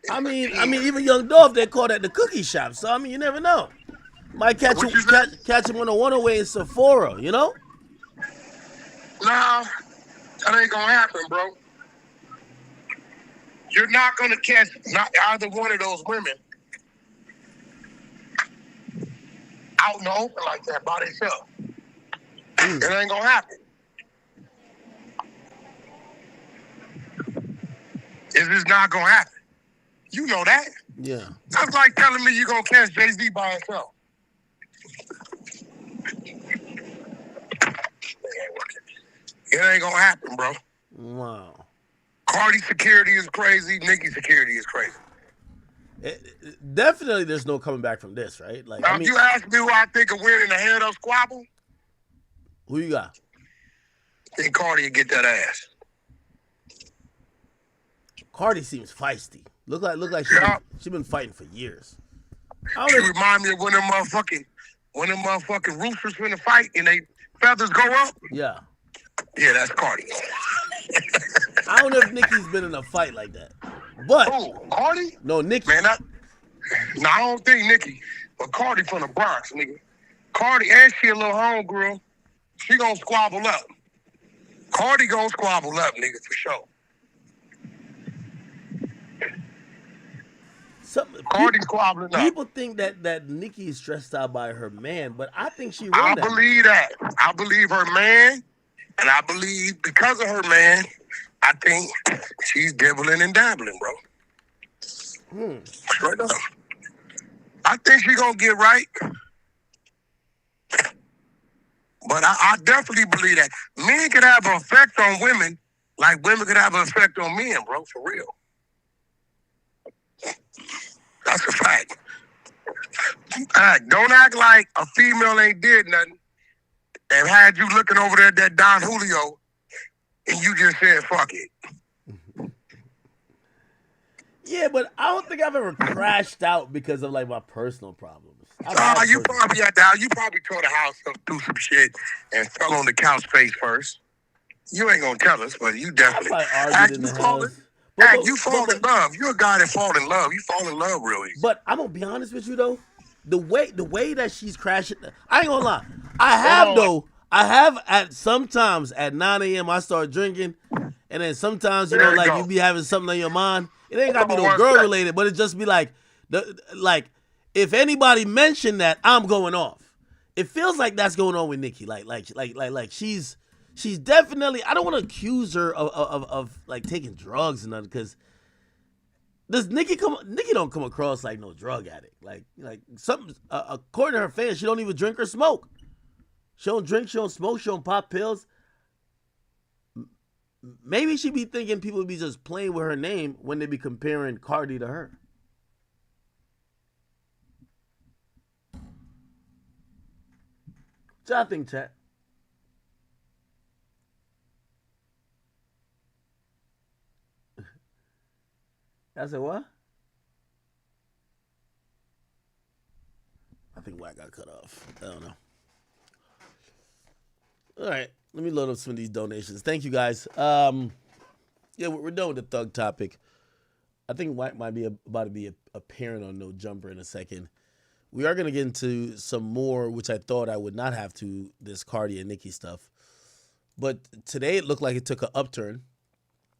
I mean, even Young Dolph, they caught at the cookie shop. So I mean, you never know. Might catch him on a one-away in Sephora, you know? Nah, that ain't gonna happen, bro. You're not going to catch not either one of those women out in the open like that by themselves. It ain't going to happen. It's just not going to happen. You know that. Yeah. That's like telling me you're going to catch Jay-Z by himself. It ain't going to happen, bro. Wow. Cardi's security is crazy. Nicki's security is crazy. Definitely there's no coming back from this, right? Like, Now, if you ask me who I think will win in the head-up squabble, who you got? I think Cardi will get that ass. Cardi seems feisty. Look like she been fighting for years. It remind me of when them motherfucking roosters finna fight and they feathers go up. Yeah. Yeah, that's Cardi. I don't know if Nicki's been in a fight like that. But Oh, Cardi? no, Nicki. Man, I don't think Nicki, but Cardi from the Bronx, nigga. Cardi, and she a little homegirl. She gonna squabble up. Cardi gonna squabble up, nigga, for sure. Cardi squabbling up. People think that Nicki is stressed out by her man, but I think she I run that. believe that. I believe her man, and I believe because of her man, I think she's dibbling and dabbling, bro. Straight up. I think she's gonna get right. But I definitely believe that men can have an effect on women like women can have an effect on men, bro, for real. That's a fact. Don't act like a female ain't did nothing and had you looking over there at that Don Julio and you just said, fuck it. Yeah, but I don't think I've ever crashed out because of like my personal problems. You probably at the house. You probably tore the house up, through some shit, and fell on the couch face first. You ain't gonna tell us, but you definitely. Argued in the house. You fall in love. You're a guy that fall in love. You fall in love real easy. But I'm gonna be honest with you though, the way that she's crashing, I ain't gonna lie. I have at sometimes at 9 a.m. I start drinking, and then sometimes you be having something on your mind. It ain't gotta be no girl related, but it just be like if anybody mentioned that, I'm going off. It feels like that's going on with Nicki. Like she's definitely. I don't want to accuse her of like taking drugs and nothing, because does Nicki don't come across like no drug addict. Like something according to her fans, she don't even drink or smoke. She don't drink, she don't smoke, she don't pop pills. Maybe she be thinking people be just playing with her name when they be comparing Cardi to her. What y'all think, chat? I said what? I think Wack got cut off. I don't know. All right, let me load up some of these donations. Thank you, guys. Yeah, we're done with the thug topic. I think Wack might be about to be appearing on No Jumper in a second. We are going to get into some more, which I thought I would not have to, this Cardi and Nicki stuff. But today it looked like it took an upturn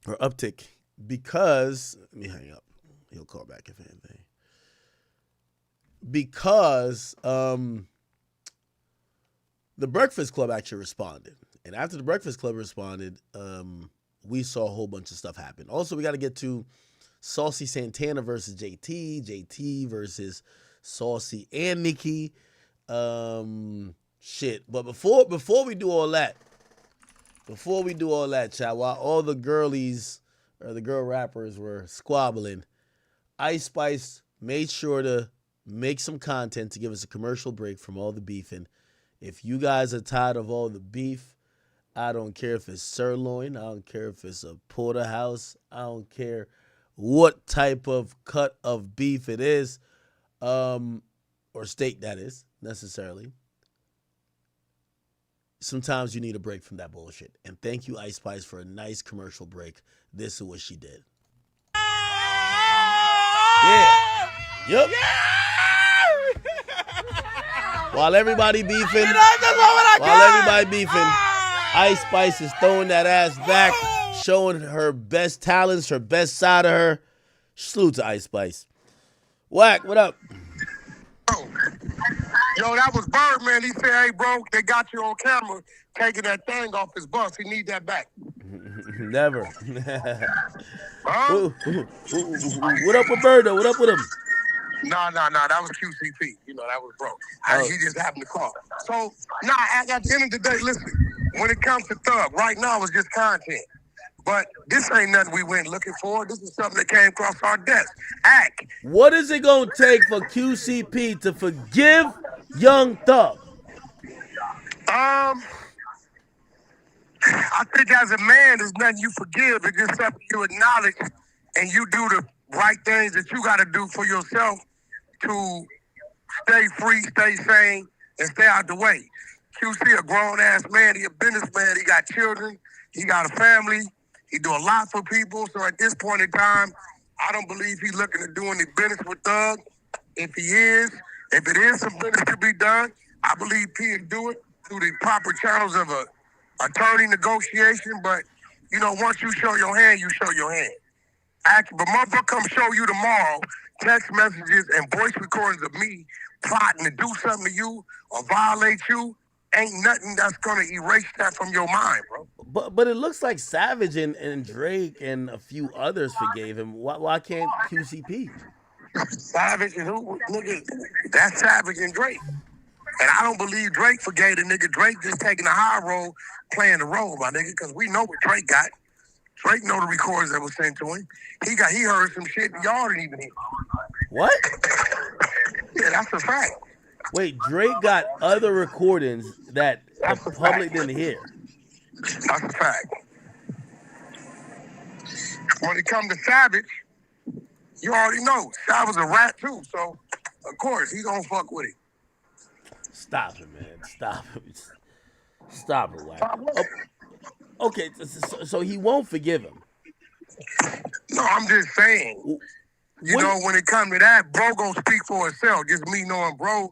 or uptick because, let me hang up. He'll call back if anything. Because the Breakfast Club actually responded. And after the Breakfast Club responded, we saw a whole bunch of stuff happen. Also, we got to get to Saucy Santana versus JT, JT versus Saucy and Nicki. Shit. But before we do all that, chat, while all the girlies or the girl rappers were squabbling, Ice Spice made sure to make some content to give us a commercial break from all the beefing. If you guys are tired of all the beef, I don't care if it's sirloin, I don't care if it's a porterhouse, I don't care what type of cut of beef it is, or steak that is, necessarily. Sometimes you need a break from that bullshit. And thank you, Ice Spice, for a nice commercial break. This is what she did. Yeah. Yep. While everybody beefing, Ice Spice is throwing that ass back, showing her best talents, her best side of her. Salute to Ice Spice. Wack, what up? Yo, that was Birdman. He said, hey, bro, they got you on camera taking that thing off his bus. He need that back. Never. Huh? What up with Birdo? What up with him? Nah. That was QCP. You know, that was bro. He just happened to call. So, at the end of the day, listen, when it comes to Thug, right now it's just content. But this ain't nothing we went looking for. This is something that came across our desk. Act. What is it going to take for QCP to forgive Young Thug? I think as a man, there's nothing you forgive. It's just something you acknowledge and you do the right things that you got to do for yourself to stay free, stay sane, and stay out the way. QC a grown-ass man. He a businessman. He got children. He got a family. He do a lot for people. So at this point in time, I don't believe he's looking to do any business with Thug. If it is some business to be done, I believe P can do it through the proper channels of a attorney negotiation. But, you know, once you show your hand, you show your hand. But motherfucker come show you tomorrow text messages and voice recordings of me plotting to do something to you or violate you. Ain't nothing that's gonna erase that from your mind, bro. But it looks like Savage and Drake and a few others forgave him. Why can't QCP? Savage and who? Nigga, that's Savage and Drake. And I don't believe Drake forgave the nigga. Drake just taking the high road, playing the role, my nigga, because we know what Drake got. Drake know the recordings that was sent to him. He heard some shit y'all didn't even hear. What? Yeah, that's a fact. Wait, Drake got other recordings that the public didn't hear. That's a fact. When it comes to Savage, you already know. Savage a rat too, so of course he gonna fuck with it. Stop it, man. Stop it. Stop it, Wack. Okay, so he won't forgive him. No, I'm just saying. You know, when it comes to that, bro gonna speak for himself. Just me knowing bro,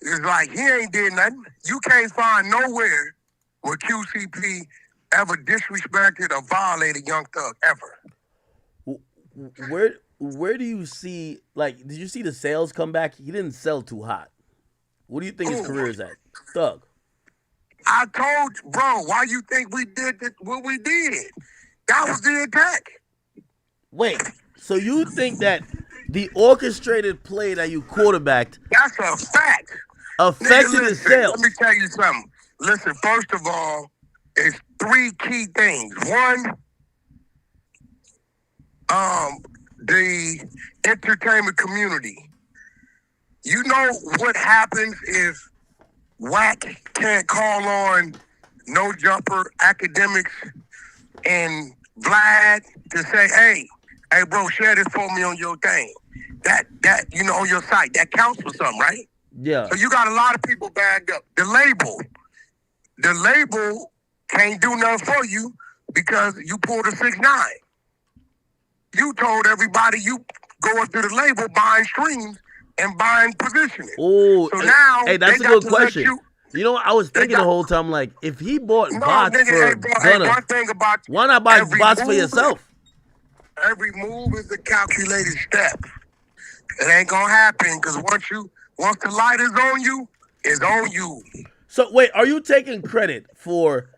it's like he ain't did nothing. You can't find nowhere where QCP ever disrespected or violated Young Thug ever. Where do you see, like, did you see the sales come back? He didn't sell too hot. What do you think his career is at? Thug. I told you, bro, why you think we did what we did? That was the attack. Wait, so you think that the orchestrated play that you quarterbacked, that's a fact, affected his sales? Let me tell you something. Listen, first of all, it's three key things. One, the entertainment community. You know what happens if Wack can't call on No Jumper, Academics, and Vlad to say, hey, bro, share this for me on your thing. That you know, on your site, that counts for something, right? Yeah. So you got a lot of people bagged up. The label can't do nothing for you because you pulled a 6ix9ine. You told everybody you going through the label buying streams and buying positioning. Oh, so now that's a good question. You know what I was thinking the whole time? Like, if he bought bots for Gunna, why not buy bots for yourself? Every move is a calculated step. It ain't gonna happen because once the light is on you, it's on you. So wait, are you taking credit for,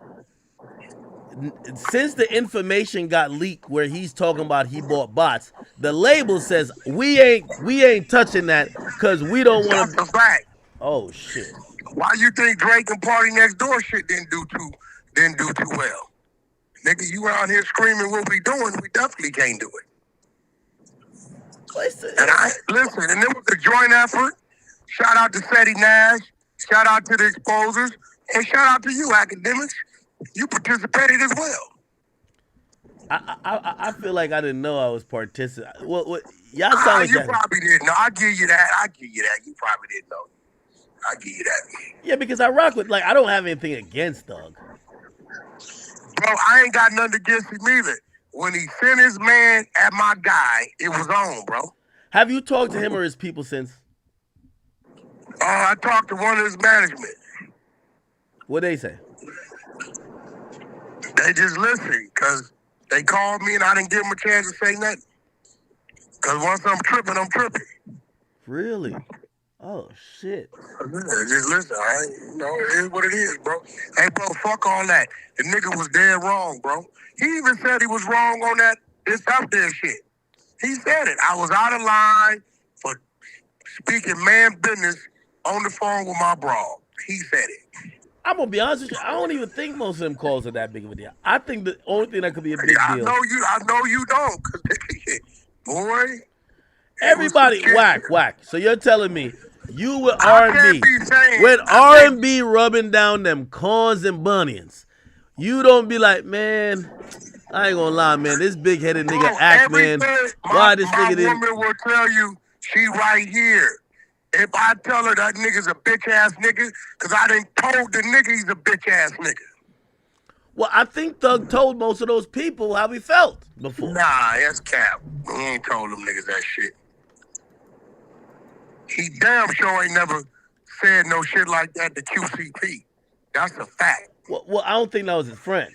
since the information got leaked where he's talking about he bought bots, the label says we ain't touching that because we don't want to. That's a fact. Oh shit. Why you think Drake and Party Next Door shit didn't do too well? Nigga, you out here screaming what we doing, we definitely can't do it. And and it was a joint effort. Shout out to Seti Nash, shout out to the exposers, and shout out to you, academics. You participated as well. I feel like I didn't know I was participating. What y'all sound like you that. Probably didn't know. I give you that. You probably didn't know. I give you that. Yeah, because I rock with, like, I don't have anything against Thug. Bro, I ain't got nothing against him either. When he sent his man at my guy, it was on, bro. Have you talked to him or his people since? I talked to one of his management. What'd they say? They just listen, because They called me and I didn't give them a chance to say nothing. Because once I'm tripping, I'm tripping. Really? Oh shit. Just listen, it is what it is, bro. Hey, bro, fuck all that. The nigga was dead wrong, bro. He even said he was wrong on that it's up there shit. He said it. I was out of line for speaking man business on the phone with my bro. He said it. I'm gonna be honest with you. I don't even think most of them calls are that big of a deal. I think the only thing that could be a big deal. I know you don't. Boy. Everybody, whack. So you're telling me you with R&B, with R&B rubbing down them corns and bunions, you don't be like, man, I ain't gonna lie, man, this big-headed nigga act, man. Why this nigga didn't? My woman will tell you she right here. If I tell her that nigga's a bitch-ass nigga, because I done told the nigga he's a bitch-ass nigga. Well, I think Thug told most of those people how he felt before. Nah, that's cap. He ain't told them niggas that shit. He damn sure ain't never said no shit like that to QCP. That's a fact. Well, I don't think that was his friend.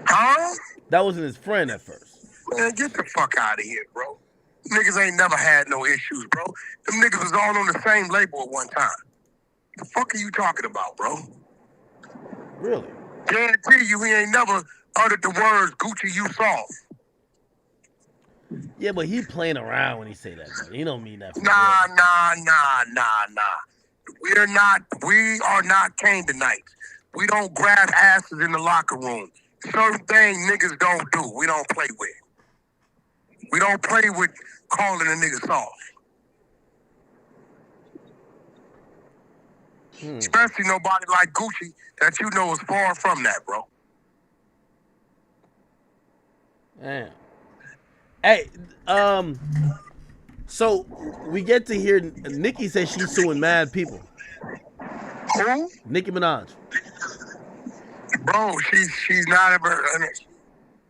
Huh? That wasn't his friend at first. Man, get the fuck out of here, bro. Niggas ain't never had no issues, bro. Them niggas was all on the same label at one time. The fuck are you talking about, bro? Really? Guarantee you he ain't never uttered the words Gucci, you soft. Yeah, but he playing around when he say that, bro. He don't mean that. Nah. We are not Canaanites. We don't grab asses in the locker room. Certain things niggas don't do. We don't play with. We don't play with calling a nigga soft. Especially nobody like Gucci that you know is far from that, bro. Damn. Hey, so we get to hear Nicki say she's suing mad people. Who? Nicki Minaj. Bro, she's not ever.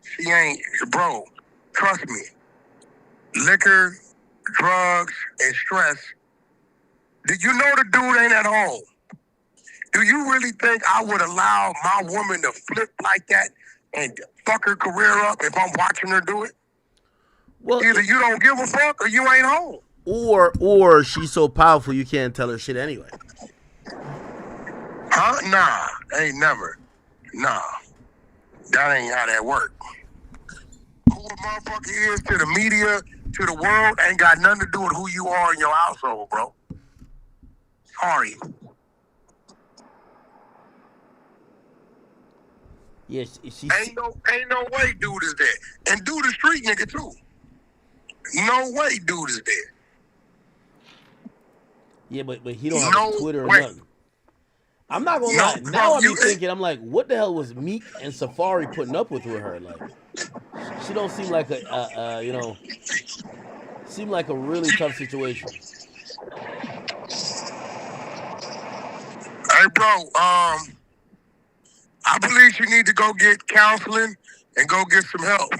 She ain't, bro. Trust me. Liquor, drugs, and stress. Did you know the dude ain't at home? Do you really think I would allow my woman to flip like that and fuck her career up if I'm watching her do it? Well, either you don't give a fuck or you ain't home. Or she's so powerful you can't tell her shit anyway. Huh? Nah, ain't never. Nah. That ain't how that work. Who a motherfucker is to the media, to the world, ain't got nothing to do with who you are in your household, bro. Sorry. Yeah, ain't no way dude is there. And dude is street nigga too. No way dude is there. Yeah, but he don't have a Twitter or nothing. I'm not gonna lie. Now I'm thinking, I'm like, what the hell was Meek and Safari putting up with her? Like, she don't seem like seem like a really tough situation. Hey, bro, I believe you need to go get counseling and go get some help.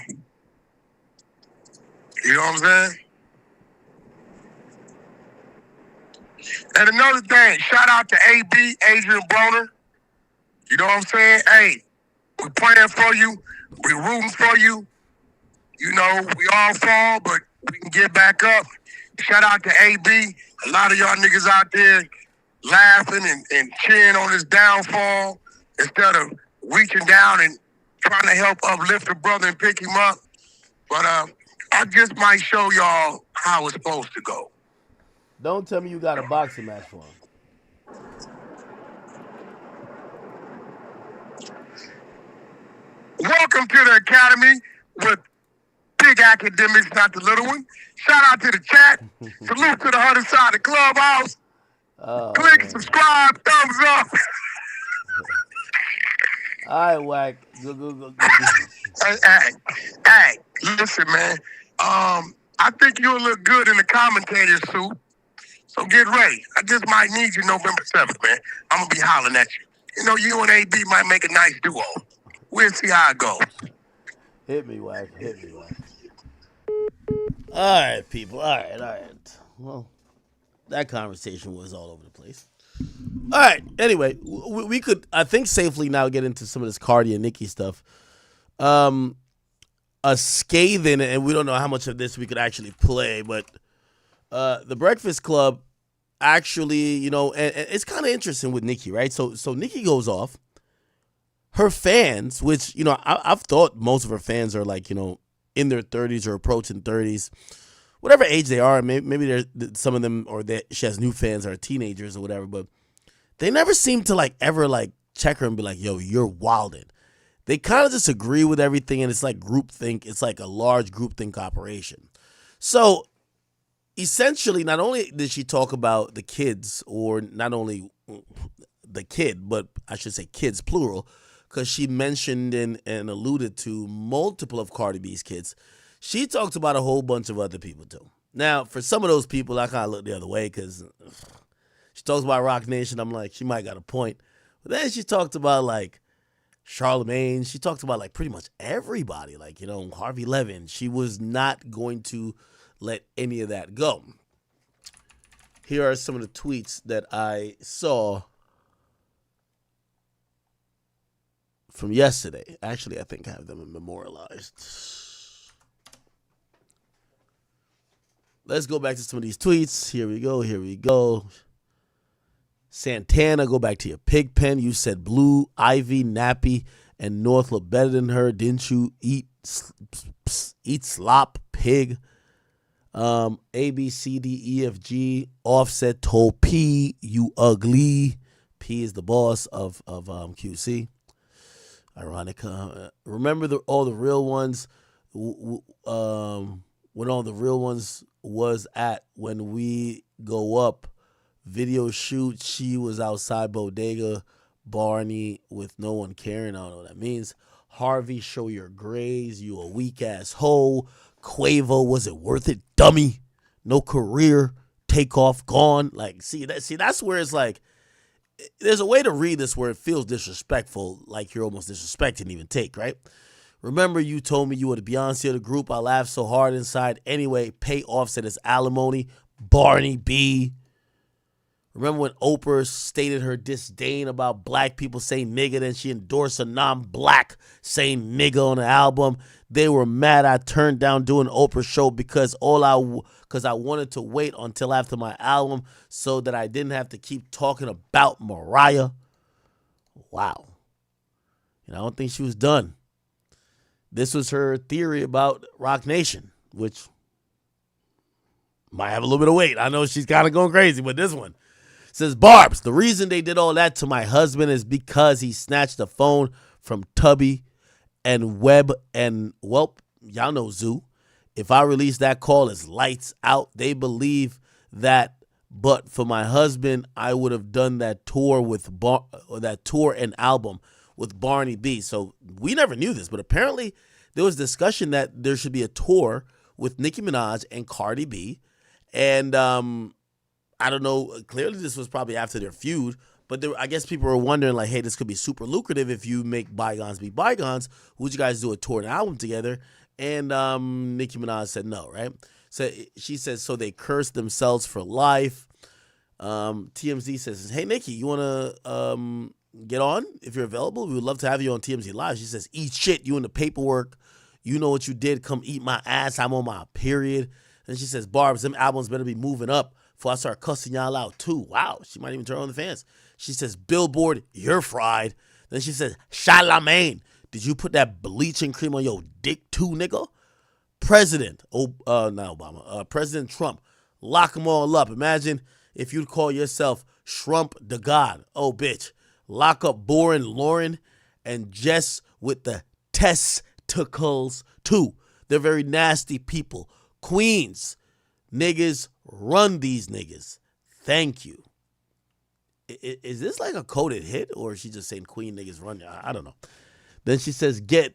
You know what I'm saying? And another thing, shout out to AB, Adrian Broner. You know what I'm saying? Hey, we praying for you. We rooting for you. You know, we all fall, but we can get back up. Shout out to AB. A lot of y'all niggas out there laughing and cheering on his downfall instead of reaching down and trying to help uplift a brother and pick him up. But I just might show y'all how it's supposed to go. Don't tell me you got a boxing match for him. Welcome to the Academy with big academics, not the little one. Shout out to the chat. Salute to the other side of the clubhouse. Click, subscribe, thumbs up. All right, Wack. Go. Hey, listen, man. I think you'll look good in the commentator's suit. So get ready. I just might need you November 7th, man. I'm going to be hollering at you. You know, you and AB might make a nice duo. We'll see how it goes. Hit me, Wack. All right, people. All right. Well, that conversation was all over the place. All right. Anyway, we could, I think, safely now get into some of this Cardi and Nicki stuff. a scathing, and we don't know how much of this we could actually play, but the Breakfast Club actually, you know, and it's kind of interesting with Nicki, right? So Nicki goes off. Her fans, which, you know, I've thought most of her fans are like, you know, in their 30s or approaching 30s, whatever age they are. Maybe there's some of them, or that she has new fans are teenagers or whatever, but they never seem to like ever like check her and be like, yo, you're wildin'. They kind of just agree with everything, and it's like groupthink. It's like a large groupthink operation. So essentially, not only did she talk about the kids, or not only the kid, but I should say kids plural, because she mentioned and alluded to multiple of Cardi B's kids. She talked about a whole bunch of other people too. Now, for some of those people, I kind of look the other way because she talks about Rock Nation. I'm like, she might got a point. But then she talked about like Charlemagne. She talked about like pretty much everybody, like, you know, Harvey Levin. She was not going to let any of that go. Here are some of the tweets that I saw from yesterday. Actually, I think I have them memorialized. Let's go back to some of these tweets. Here we go. Santana, go back to your pig pen. You said Blue, Ivy, Nappy, and North look better than her. Didn't you eat slop, pig? A, B, C, D, E, F, G. Offset told P, you ugly. P is the boss of QC. Ironic. Remember all the real ones. When all the real ones was at when we go up video shoot, she was outside bodega Barney with no one caring. I don't know what that means. Harvey, show your grays. You a weak ass hoe. Quavo, was it worth it, dummy? No career, take off, gone. Like, see that's where it's like, there's a way to read this where it feels disrespectful, like you're almost disrespecting even take, right? Remember you told me you were the Beyonce of the group. I laughed so hard inside. Anyway, pay Offset his alimony. Barney B. Remember when Oprah stated her disdain about black people saying nigga, then she endorsed a non-black saying nigga on the album? They were mad I turned down doing Oprah's show because I wanted to wait until after my album so that I didn't have to keep talking about Mariah. Wow. I don't think she was done. This was her theory about Rock Nation, which might have a little bit of weight. I know she's kind of going crazy, but this one says, Barbs, the reason they did all that to my husband is because he snatched the phone from Tubby and Webb and, well, y'all know Zoo. If I release that call, it's lights out. They believe that, but for my husband, I would have done that tour with that tour and album with Barney B. So we never knew this, but apparently there was discussion that there should be a tour with Nicki Minaj and Cardi B. And I don't know, clearly this was probably after their feud, but I guess people were wondering, like, hey, this could be super lucrative if you make bygones be bygones. Would you guys do a tour and album together? And Nicki Minaj said no, right? So she says, so they cursed themselves for life. TMZ says, hey, Nicki, you want to get on if you're available? We would love to have you on TMZ Live. She says, eat shit, you in the paperwork. You know what you did. Come eat my ass. I'm on my period. And she says, Barbs, them albums better be moving up before I start cussing y'all out too. Wow, she might even turn on the fans. She says, Billboard, you're fried. Then she says, Charlemagne, did you put that bleaching cream on your dick too, nigga? President Trump, lock them all up. Imagine if you'd call yourself Shrump the God. Oh, bitch. Lock up Boren, Lauren, and Jess with the testicles too. They're very nasty people. Queens, niggas run these niggas. Thank you. Is this like a coded hit, or is she just saying Queen niggas run? I don't know. Then she says, G.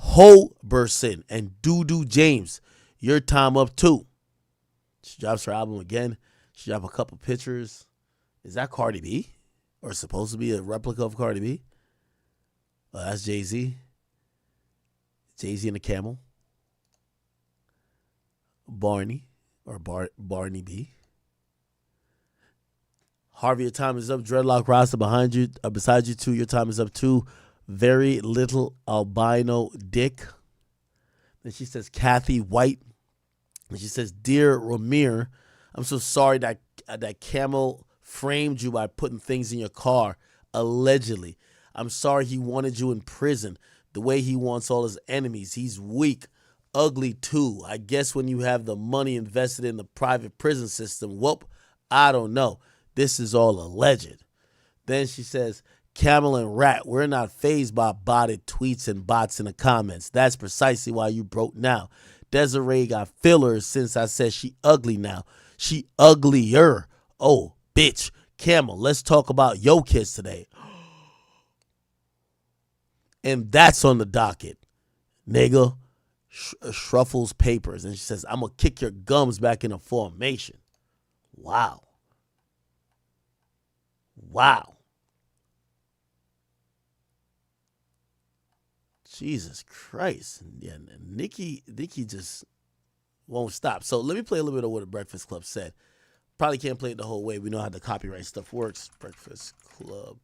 Hoberson and Doodoo James, your time up too. She drops her album again. She dropped a couple pictures. Is that Cardi B? Or supposed to be a replica of Cardi B? Oh, that's Jay-Z. Jay-Z and the Camel. Barney or Barney B. Harvey, your time is up. Dreadlock Rasta behind you, beside you too. Your time is up too. very little albino dick. Then she says, Kathy White. And she says, Dear Ramir, I'm so sorry that Camel framed you by putting things in your car, allegedly. I'm sorry he wanted you in prison the way he wants all his enemies. He's weak, ugly too. I guess when you have the money invested in the private prison system, whoop, I don't know. This is all alleged. Then she says, Camel and Rat, we're not fazed by botted tweets and bots in the comments. That's precisely why you broke now. Desiree got fillers since I said she ugly now. She uglier. Oh, bitch. Camel, let's talk about your kids today. And that's on the docket. Nigga, Shruffles papers. And she says, I'm going to kick your gums back into formation. Wow. Wow. Jesus Christ. Yeah, Nicki just won't stop. So let me play a little bit of what the Breakfast Club said. Probably can't play it the whole way. We know how the copyright stuff works. Breakfast Club.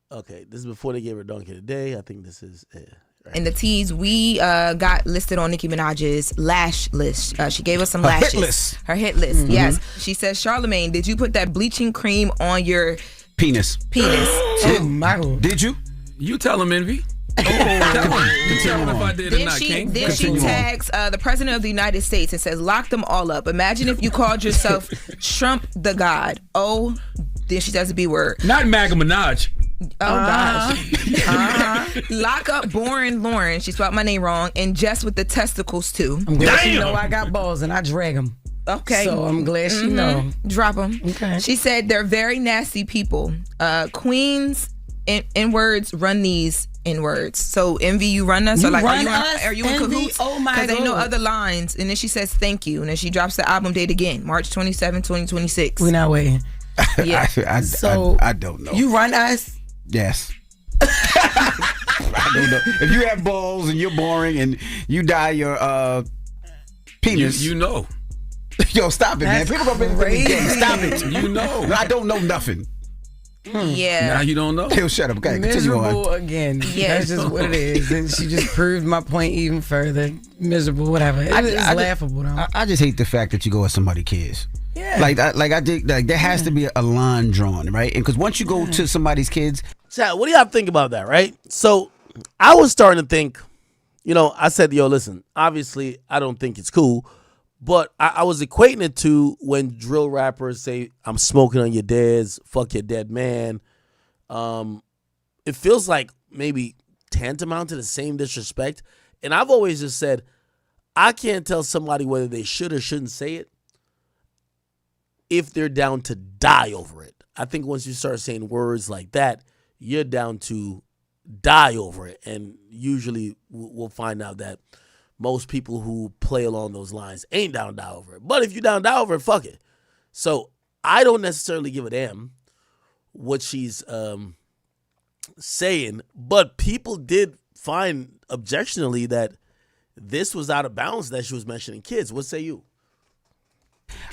Okay, this is before they gave her Donkey Today. I think this is it. Right. In the tease, we got listed on Nicki Minaj's lash list. She gave us some lashes. Her hit list. Mm-hmm. Yes. She says, Charlamagne, did you put that bleaching cream on your penis? Oh, Michael. Did you? You tell him, Envy. You tell him if I did or not, King. Then she tags the President of the United States and says, lock them all up. Imagine if you called yourself Trump the God. Oh, then she says the B word. Not MAGA Minaj. Oh, gosh. Lock up Boring Lauren. She spelled my name wrong. And Jess with the testicles, too. I'm glad she know I got balls and I drag them. Okay. So I'm glad she know. Drop them. Okay. She said they're very nasty people. Queens in words run these in words. So Envy, you run us? You or like, run are you in Envy? cahoots? Oh my God. Because they know other lines. And then she says thank you. And then she drops the album date again, March 27, 2026. We're not waiting. Yeah. I don't know. You run us? Yes. I don't know. If you have balls and you're boring and you dye your penis, you know. Yo, stop it, That's man. People gonna be stop it. You know. I don't know nothing. Yeah. Now you don't know. He'll shut up. Okay, continue Miserable on. again. Yeah. That's just what it is. And she just proved my point even further. Miserable, whatever. It's laughable though. I just hate the fact that you go at somebody's kids. Yeah. I did. Like there has to be a line drawn, right? And because once you go to somebody's kids, Chat, what do y'all think about that, right? So I was starting to think, I said, yo, listen, obviously I don't think it's cool, but I was equating it to when drill rappers say, I'm smoking on your dads, fuck your dead man. It feels like maybe tantamount to the same disrespect. And I've always just said, I can't tell somebody whether they should or shouldn't say it if they're down to die over it. I think once you start saying words like that, you're down to die over it. And usually we'll find out that most people who play along those lines ain't down to die over it. But if you're down to die over it, fuck it. So I don't necessarily give a damn what she's saying. But people did find objectionably that this was out of bounds that she was mentioning kids. What say you?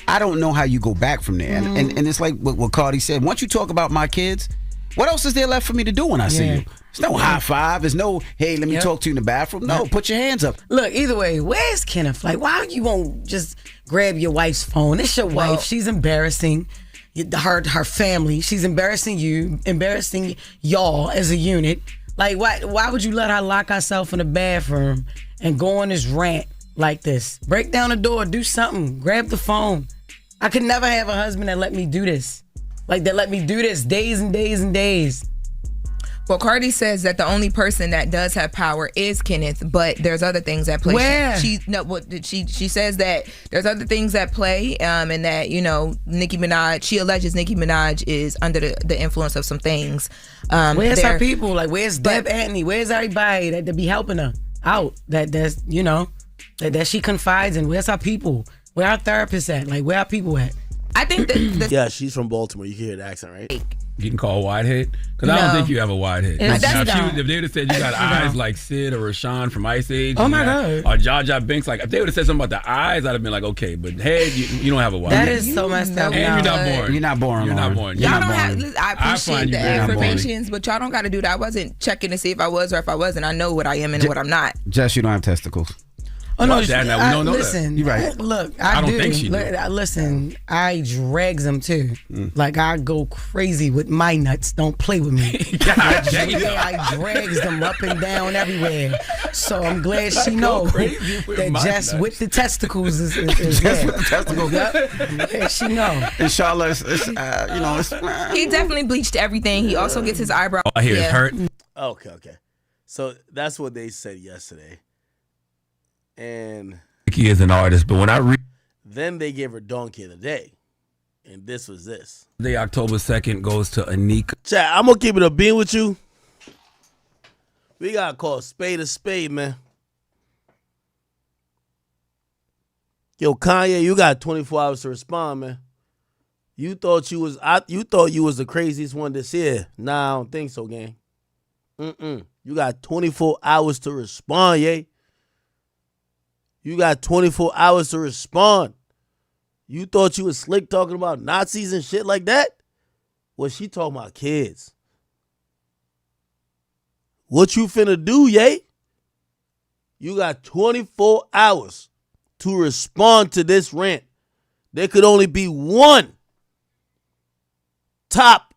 I don't know how you go back from there. And it's like what Cardi said. Once you talk about my kids, what else is there left for me to do when I see you? There's no high five. There's no, hey, let me talk to you in the bathroom. No, put your hands up. Look, either way, where's Kenneth? Like, why you won't just grab your wife's phone? It's your wife. She's embarrassing her family. She's embarrassing you, embarrassing y'all as a unit. Like, why would you let her lock herself in the bathroom and go on this rant like this? Break down the door, do something, grab the phone. I could never have a husband that let me do this. Like, that let me do this days and days and days. Well, Cardi says that the only person that does have power is Kenneth, but there's other things at play. Where? She says that there's other things at play, and that, Nicki Minaj, she alleges Nicki Minaj is under the influence of some things. Where's her people? Like, where's Deb Anthony? Where's everybody that be helping her out? That she confides in. Where's her people? Where our therapists at? Like, where our people at? I think that yeah, she's from Baltimore. You can hear the accent, right? getting called wide head? Because I don't think you have a wide head. It's Now, dumb. if they would have said you got eyes like Sid or Rashawn from Ice Age, Oh my God, or Jaja Binks, like if they would have said something about the eyes, I'd have been like, okay, but head, you don't have a wide that head. is so messed up. And you're not born. You're not born. You're not Lauren. born. You're Y'all not don't born. have. I I find appreciate you the very affirmations, but y'all don't got to do that. I wasn't checking to see if I was or if I wasn't. I know what I am and what I'm not. Just you don't have testicles. Oh no, Dad, now we don't know that. listen, You're right. Look, I don't do. think she do. Listen, I drags them too. Like I go crazy with my nuts. Don't play with me. God dang it. I drags them up and down everywhere. So I'm glad she knows crazy with that my just nuts. with the testicles is Just there. with the testicles. Yeah, she know. Inshallah, it's He definitely bleached everything. He also gets his eyebrow. I hear it's hurt. Okay. So that's what they said yesterday. And Nicki is an artist, but when I read then they gave her Donkey of the Day. And this was this. the October 2nd goes to Anika. Chat, I'm going to keep it a bean with you. We got to call a spade, man. Yo, Kanye, you got 24 hours to respond, man. You thought you was the craziest one this year. Nah, I don't think so, gang. You got 24 hours to respond, yay. You got 24 hours to respond. You thought you was slick talking about Nazis and shit like that? Well, she talking about kids. What you finna do, yay? You got 24 hours to respond to this rant. There could only be one top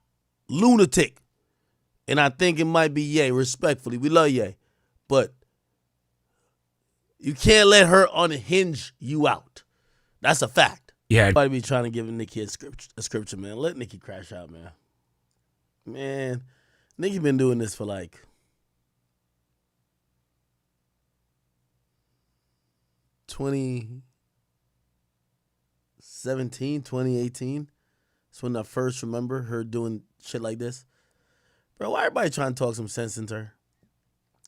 lunatic. And I think it might be Ye, respectfully. We love Ye. But you can't let her unhinge you out. That's a fact. Yeah. Everybody be trying to give Nicki a scripture, man. Let Nicki crash out, man. Man, Nicki been doing this for like 2017, 2018. That's when I first remember her doing shit like this. Bro, why everybody trying to talk some sense into her?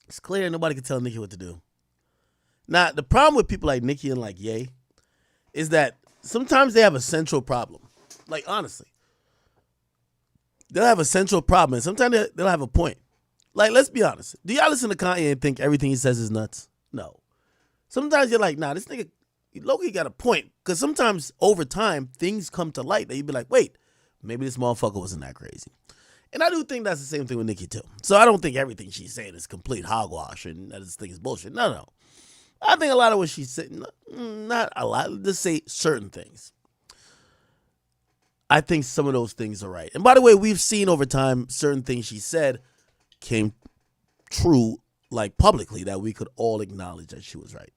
It's clear nobody can tell Nicki what to do. Now, the problem with people like Nicki and like Ye is that sometimes they have a central problem. Like, honestly. They'll have a central problem, and sometimes they'll have a point. Like, let's be honest. Do y'all listen to Kanye and think everything he says is nuts? No. Sometimes you're like, nah, this nigga, Loki got a point. Because sometimes, over time, things come to light that you'd be like, wait, maybe this motherfucker wasn't that crazy. And I do think that's the same thing with Nicki, too. So I don't think everything she's saying is complete hogwash and that this thing is bullshit. No. I think a lot of what she's saying, not a lot, just say certain things. I think some of those things are right. And by the way, we've seen over time certain things she said came true, like publicly, that we could all acknowledge that she was right.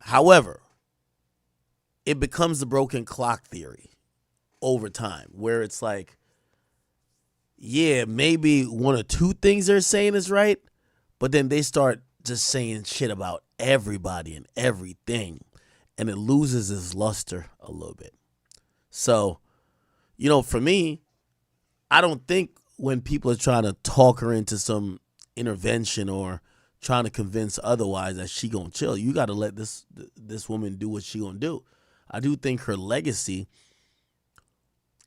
However, it becomes the broken clock theory over time, where it's like, yeah, maybe one or two things they're saying is right, but then they start just saying shit about everybody and everything, and it loses its luster a little bit. So, for me, I don't think when people are trying to talk her into some intervention or trying to convince otherwise that she gonna chill, you got to let this woman do what she gonna do. I do think her legacy,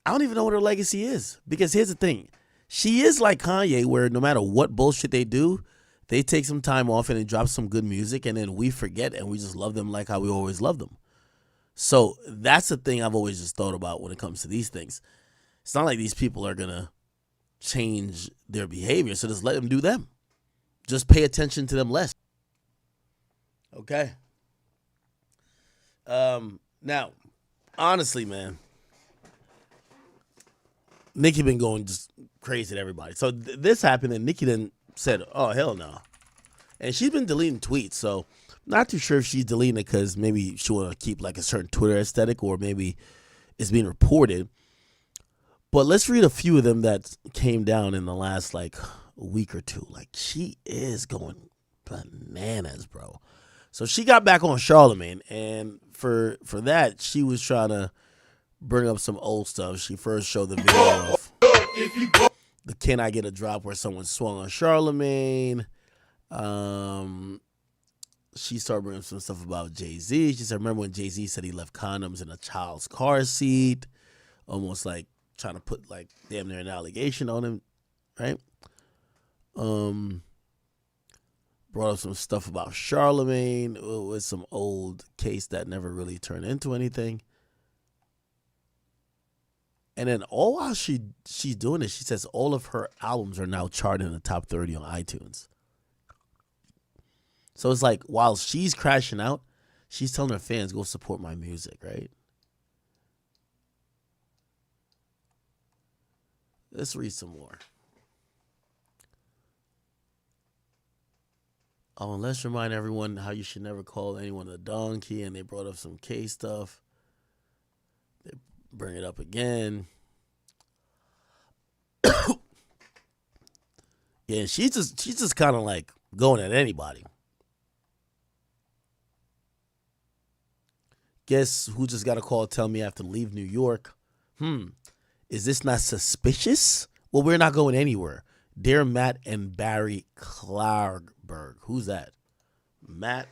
I don't even know what her legacy is, because here's the thing. She is like Kanye, where no matter what bullshit they do, they take some time off and they drop some good music, and then we forget and we just love them like how we always loved them. So that's the thing I've always just thought about when it comes to these things. It's not like these people are going to change their behavior, so just let them do them. Just pay attention to them less. Okay? Now, honestly, man, Nicki been going just crazy at everybody. So this happened, and Nicki then said, oh, hell no. And she's been deleting tweets, so not too sure if she's deleting it because maybe she want to keep like a certain Twitter aesthetic, or maybe it's being reported. But let's read a few of them that came down in the last like week or two. Like, she is going bananas, bro. So she got back on Charlemagne, and for that, she was trying to bring up some old stuff. She first showed the video of the Can I Get a Drop where someone swung on Charlemagne. She started bringing up some stuff about Jay-Z. She said, remember when Jay-Z said he left condoms in a child's car seat? almost like trying to put like damn near an allegation on him, right? Brought up some stuff about Charlemagne with some old case that never really turned into anything. And then all while she's doing this, she says all of her albums are now charted in the top 30 on iTunes. So it's like while she's crashing out, she's telling her fans, go support my music, right? Let's read some more. Oh, and let's remind everyone how you should never call anyone a donkey. And they brought up some case stuff. They bring it up again. Yeah, she's just kind of like going at anybody. Guess who just got a call telling me I have to leave New York? Is this not suspicious? Well, we're not going anywhere. Dear Matt and Barry Klarberg. Who's that? Matt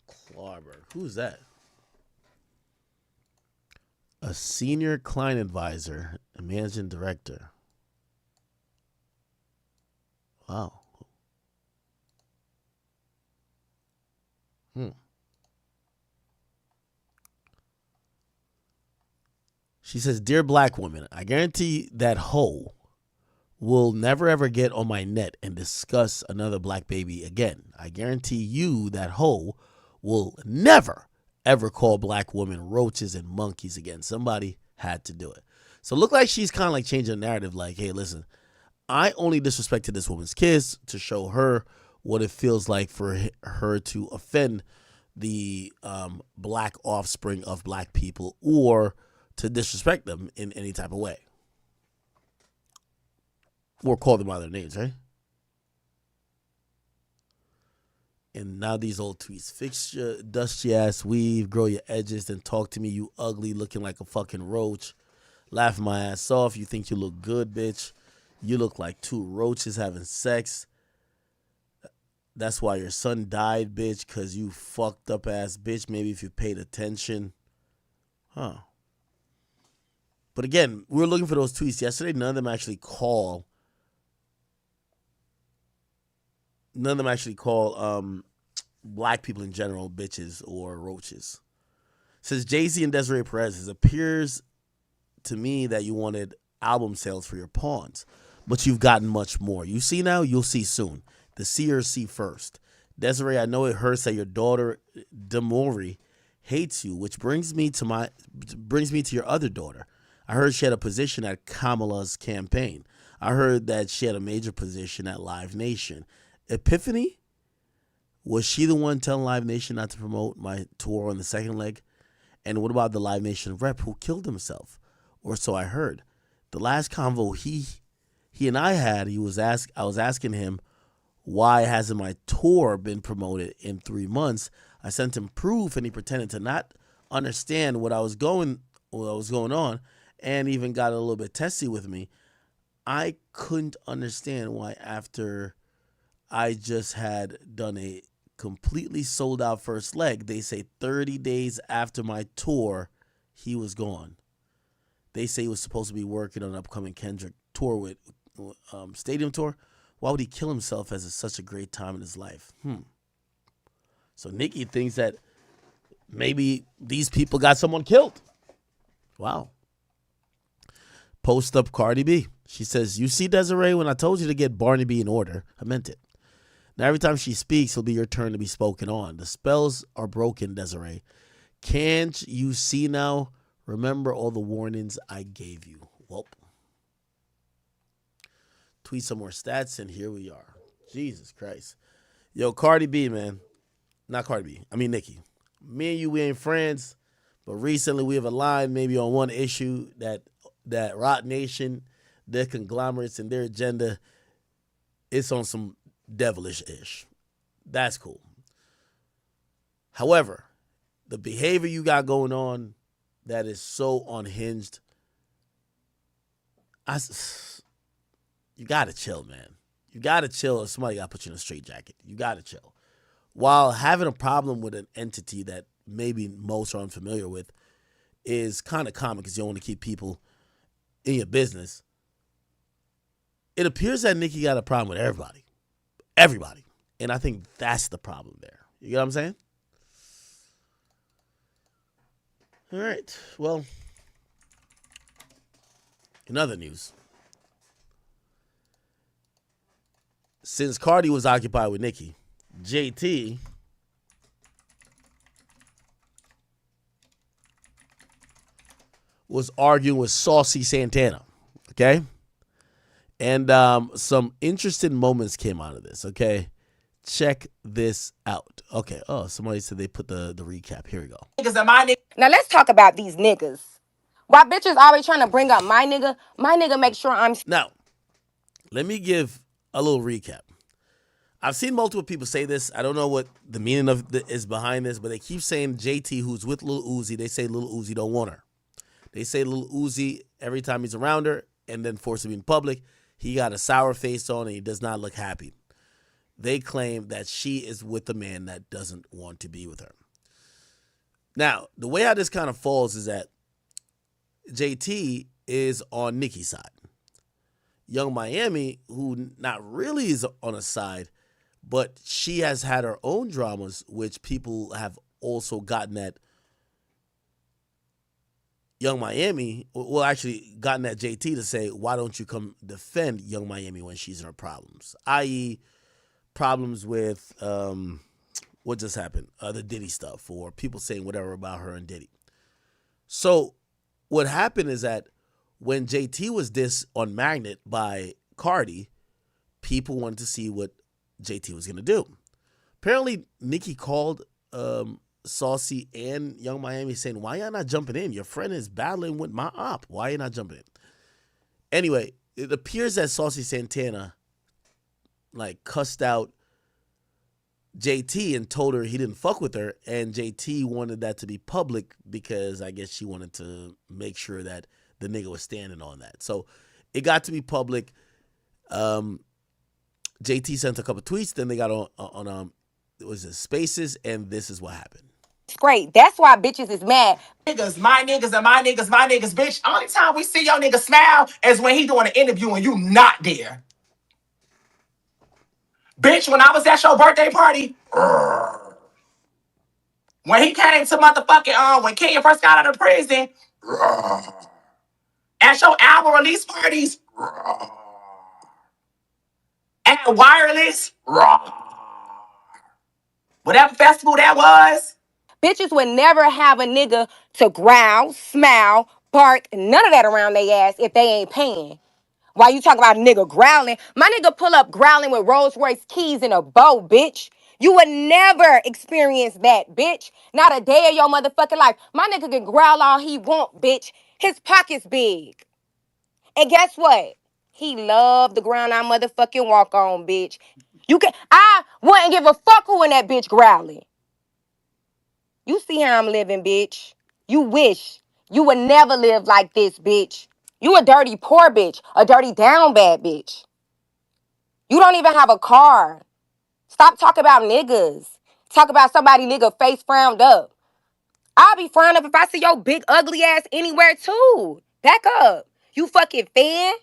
Klarberg. Who's that? A senior client advisor and managing director. Wow. She says, Dear black woman, I guarantee that hoe will never ever get on my net and discuss another black baby again. I guarantee you that hoe will never ever call black women roaches and monkeys again. Somebody had to do it. So it looked like she's kind of like changing the narrative like, hey, listen, I only disrespected this woman's kids to show her what it feels like for her to offend the black offspring of black people or to disrespect them in any type of way. Or call them by their names, right? And now these old tweets. Fix your dusty ass weave, grow your edges, then talk to me, you ugly looking like a fucking roach. Laugh my ass off. You think you look good, bitch. You look like two roaches having sex. That's why your son died, bitch, because you fucked up ass bitch. Maybe if you paid attention. Huh. But again, we were looking for those tweets yesterday. None of them actually call black people in general bitches or roaches. It says Jay-Z and Desiree Perez, it appears to me that you wanted album sales for your pawns, but you've gotten much more. You see now, you'll see soon. The seers see first. Desiree, I know it hurts that your daughter Demori hates you, which brings me to your other daughter. I heard she had a position at Kamala's campaign. I heard that she had a major position at Live Nation. Epiphany? Was she the one telling Live Nation not to promote my tour on the second leg? And what about the Live Nation rep who killed himself? Or so I heard. The last convo he and I had, I was asking him, why hasn't my tour been promoted in 3 months? I sent him proof and he pretended to not understand what was going on and even got a little bit testy with me. I couldn't understand why after I just had done a completely sold out first leg, they say 30 days after my tour, he was gone. They say he was supposed to be working on an upcoming Kendrick tour with stadium tour. Why would he kill himself as it's such a great time in his life? So Nicki thinks that maybe these people got someone killed. Wow. Post up Cardi B. She says, you see, Desiree, when I told you to get Barnaby in order, I meant it. Now every time she speaks, it'll be your turn to be spoken on. The spells are broken, Desiree. Can't you see now? Remember all the warnings I gave you. Well, tweet some more stats, and here we are. Jesus Christ. Yo, Cardi B, man. Not Cardi B. I mean, Nicki. Me and you, we ain't friends, but recently we have aligned maybe on one issue that Rock Nation, their conglomerates and their agenda, it's on some devilish-ish. That's cool. However, the behavior you got going on that is so unhinged, you got to chill, man. You got to chill, or somebody got to put you in a straitjacket. You got to chill. While having a problem with an entity that maybe most are unfamiliar with is kind of common because you want to keep people in your business. It appears that Nicki got a problem with everybody. Everybody. And I think that's the problem there. You get what I'm saying? All right. Well, in other news, since Cardi was occupied with Nicki, JT was arguing with Saucy Santana. Okay? And some interesting moments came out of this. Okay? Check this out. Okay. Oh, somebody said they put the recap. Here we go. Now let's talk about these niggas. Why bitches always trying to bring up my nigga make sure I'm... Now, let me give a little recap. I've seen multiple people say this. I don't know what the meaning of is behind this, but they keep saying JT, who's with Lil Uzi, they say Lil Uzi don't want her. They say Lil Uzi, every time he's around her and then forced to be in public, he got a sour face on and he does not look happy. They claim that she is with a man that doesn't want to be with her. Now, the way how this kind of falls is that JT is on Nicki's side. Young Miami, who not really is on a side, but she has had her own dramas, which people have also gotten at Young Miami, well, actually gotten at JT to say, why don't you come defend Young Miami when she's in her problems? I.e., problems with what just happened, the Diddy stuff, or people saying whatever about her and Diddy. So what happened is that when JT was dissed on Magnet by Cardi, people wanted to see what JT was going to do. Apparently, Nicki called Saucy and Young Miami saying, why y'all not jumping in? Your friend is battling with my op. Why you not jumping in? Anyway, it appears that Saucy Santana cussed out JT and told her he didn't fuck with her, and JT wanted that to be public because I guess she wanted to make sure that the nigga was standing on that. So it got to be public. JT sent a couple tweets, then they got on it was Spaces, and this is what happened. It's great. That's why bitches is mad. Niggas, my niggas, and my niggas, my niggas, bitch. Only time we see your nigga smile is when he doing an interview and you not there. Bitch, when I was at your birthday party, when he came to motherfucking, when Kenya first got out of prison, at your album release parties, at Wireless, whatever festival that was. Bitches would never have a nigga to growl, smile, bark, none of that around their ass if they ain't paying. Why you talk about a nigga growling? My nigga pull up growling with Rolls Royce keys in a bow, bitch. You would never experience that, bitch. Not a day of your motherfucking life. My nigga can growl all he want, bitch. His pocket's big. And guess what? He loved the ground I motherfucking walk on, bitch. I wouldn't give a fuck who in that bitch growling. You see how I'm living, bitch. You wish you would never live like this, bitch. You a dirty poor bitch, a dirty down bad bitch. You don't even have a car. Stop talking about niggas. Talk about somebody nigga face frowned up. I'll be frowned up if I see your big ugly ass anywhere too. Back up. You fucking fan.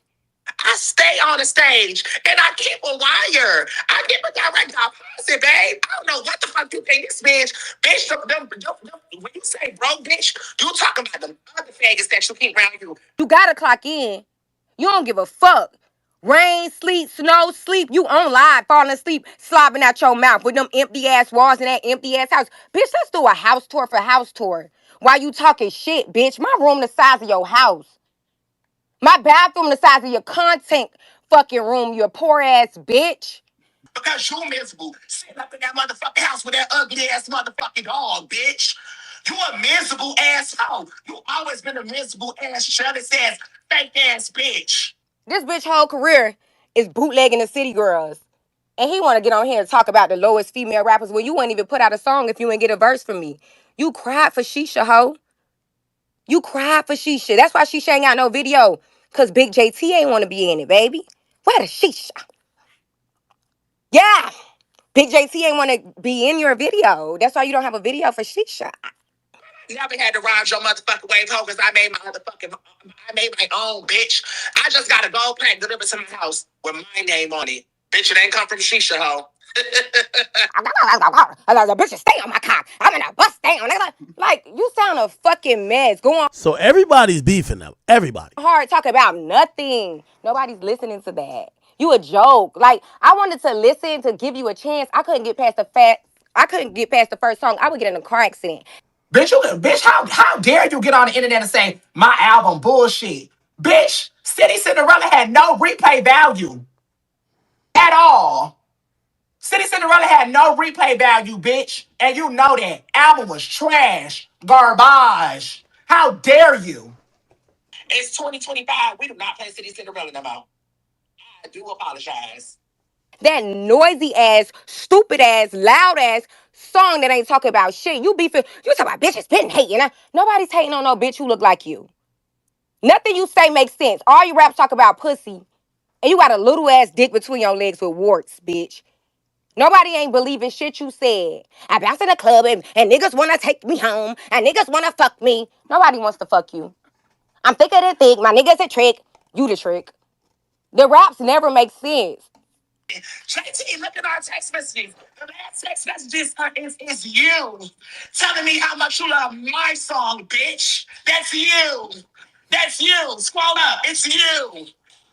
I stay on the stage and I keep a wire. I keep a direct deposit, babe. I don't know what the fuck you think this bitch. Bitch, when you say broke, bitch, you talking about the other faggots that you keep around you. You gotta clock in. You don't give a fuck. Rain, sleet, snow, sleep. You on live, falling asleep, slobbing out your mouth with them empty ass walls in that empty ass house. Bitch, let's do a house tour for house tour. Why you talking shit, bitch? My room the size of your house. My bathroom the size of your content fucking room, you poor ass bitch. Because you miserable. Sitting up in that motherfucking house with that ugly ass motherfucking dog, bitch. You a miserable asshole. You always been a miserable ass, jealous ass, fake ass bitch. This bitch whole career is bootlegging the city girls. And he want to get on here and talk about the lowest female rappers when you wouldn't even put out a song if you ain't get a verse from me. You cried for Shisha, ho. You cried for Shisha. That's why Shisha ain't got no video. Because Big JT ain't want to be in it, baby. Where the Shisha? Yeah. Big JT ain't want to be in your video. That's why you don't have a video for Shisha. Never had to ride your motherfucking wave home because I made my own, bitch. I just got a gold pack delivered to my house with my name on it. Bitch, it ain't come from Shisha Ho. The bitches stay on my cock. I'm in a bus down, nigga. Like, you sound a fucking mess. Go on. So everybody's beefing now. Everybody. Hard talk about nothing. Nobody's listening to that. You a joke. Like, I wanted to listen to give you a chance. I couldn't get past the first song. I would get in a car accident. Bitch, how dare you get on the internet and say my album bullshit? Bitch, City Cinderella had no replay value at all. City Cinderella had no replay value, bitch. And you know that. Album was trash. Garbage. How dare you? It's 2025. We do not play City Cinderella no more. I do apologize. That noisy ass, stupid ass, loud ass song that ain't talking about shit. You beefing, you talking about bitches been hating. Nobody's hating on no bitch who look like you. Nothing you say makes sense. All your raps talk about pussy. And you got a little ass dick between your legs with warts, bitch. Nobody ain't believing shit you said. I bounce in the club and niggas wanna take me home and niggas wanna fuck me. Nobody wants to fuck you. I'm thicker than thick. My nigga's a trick. You the trick. The raps never make sense. JT, look at our text messages. The last text messages is you telling me how much you love my song, bitch. That's you. That's you. Scroll up. It's you.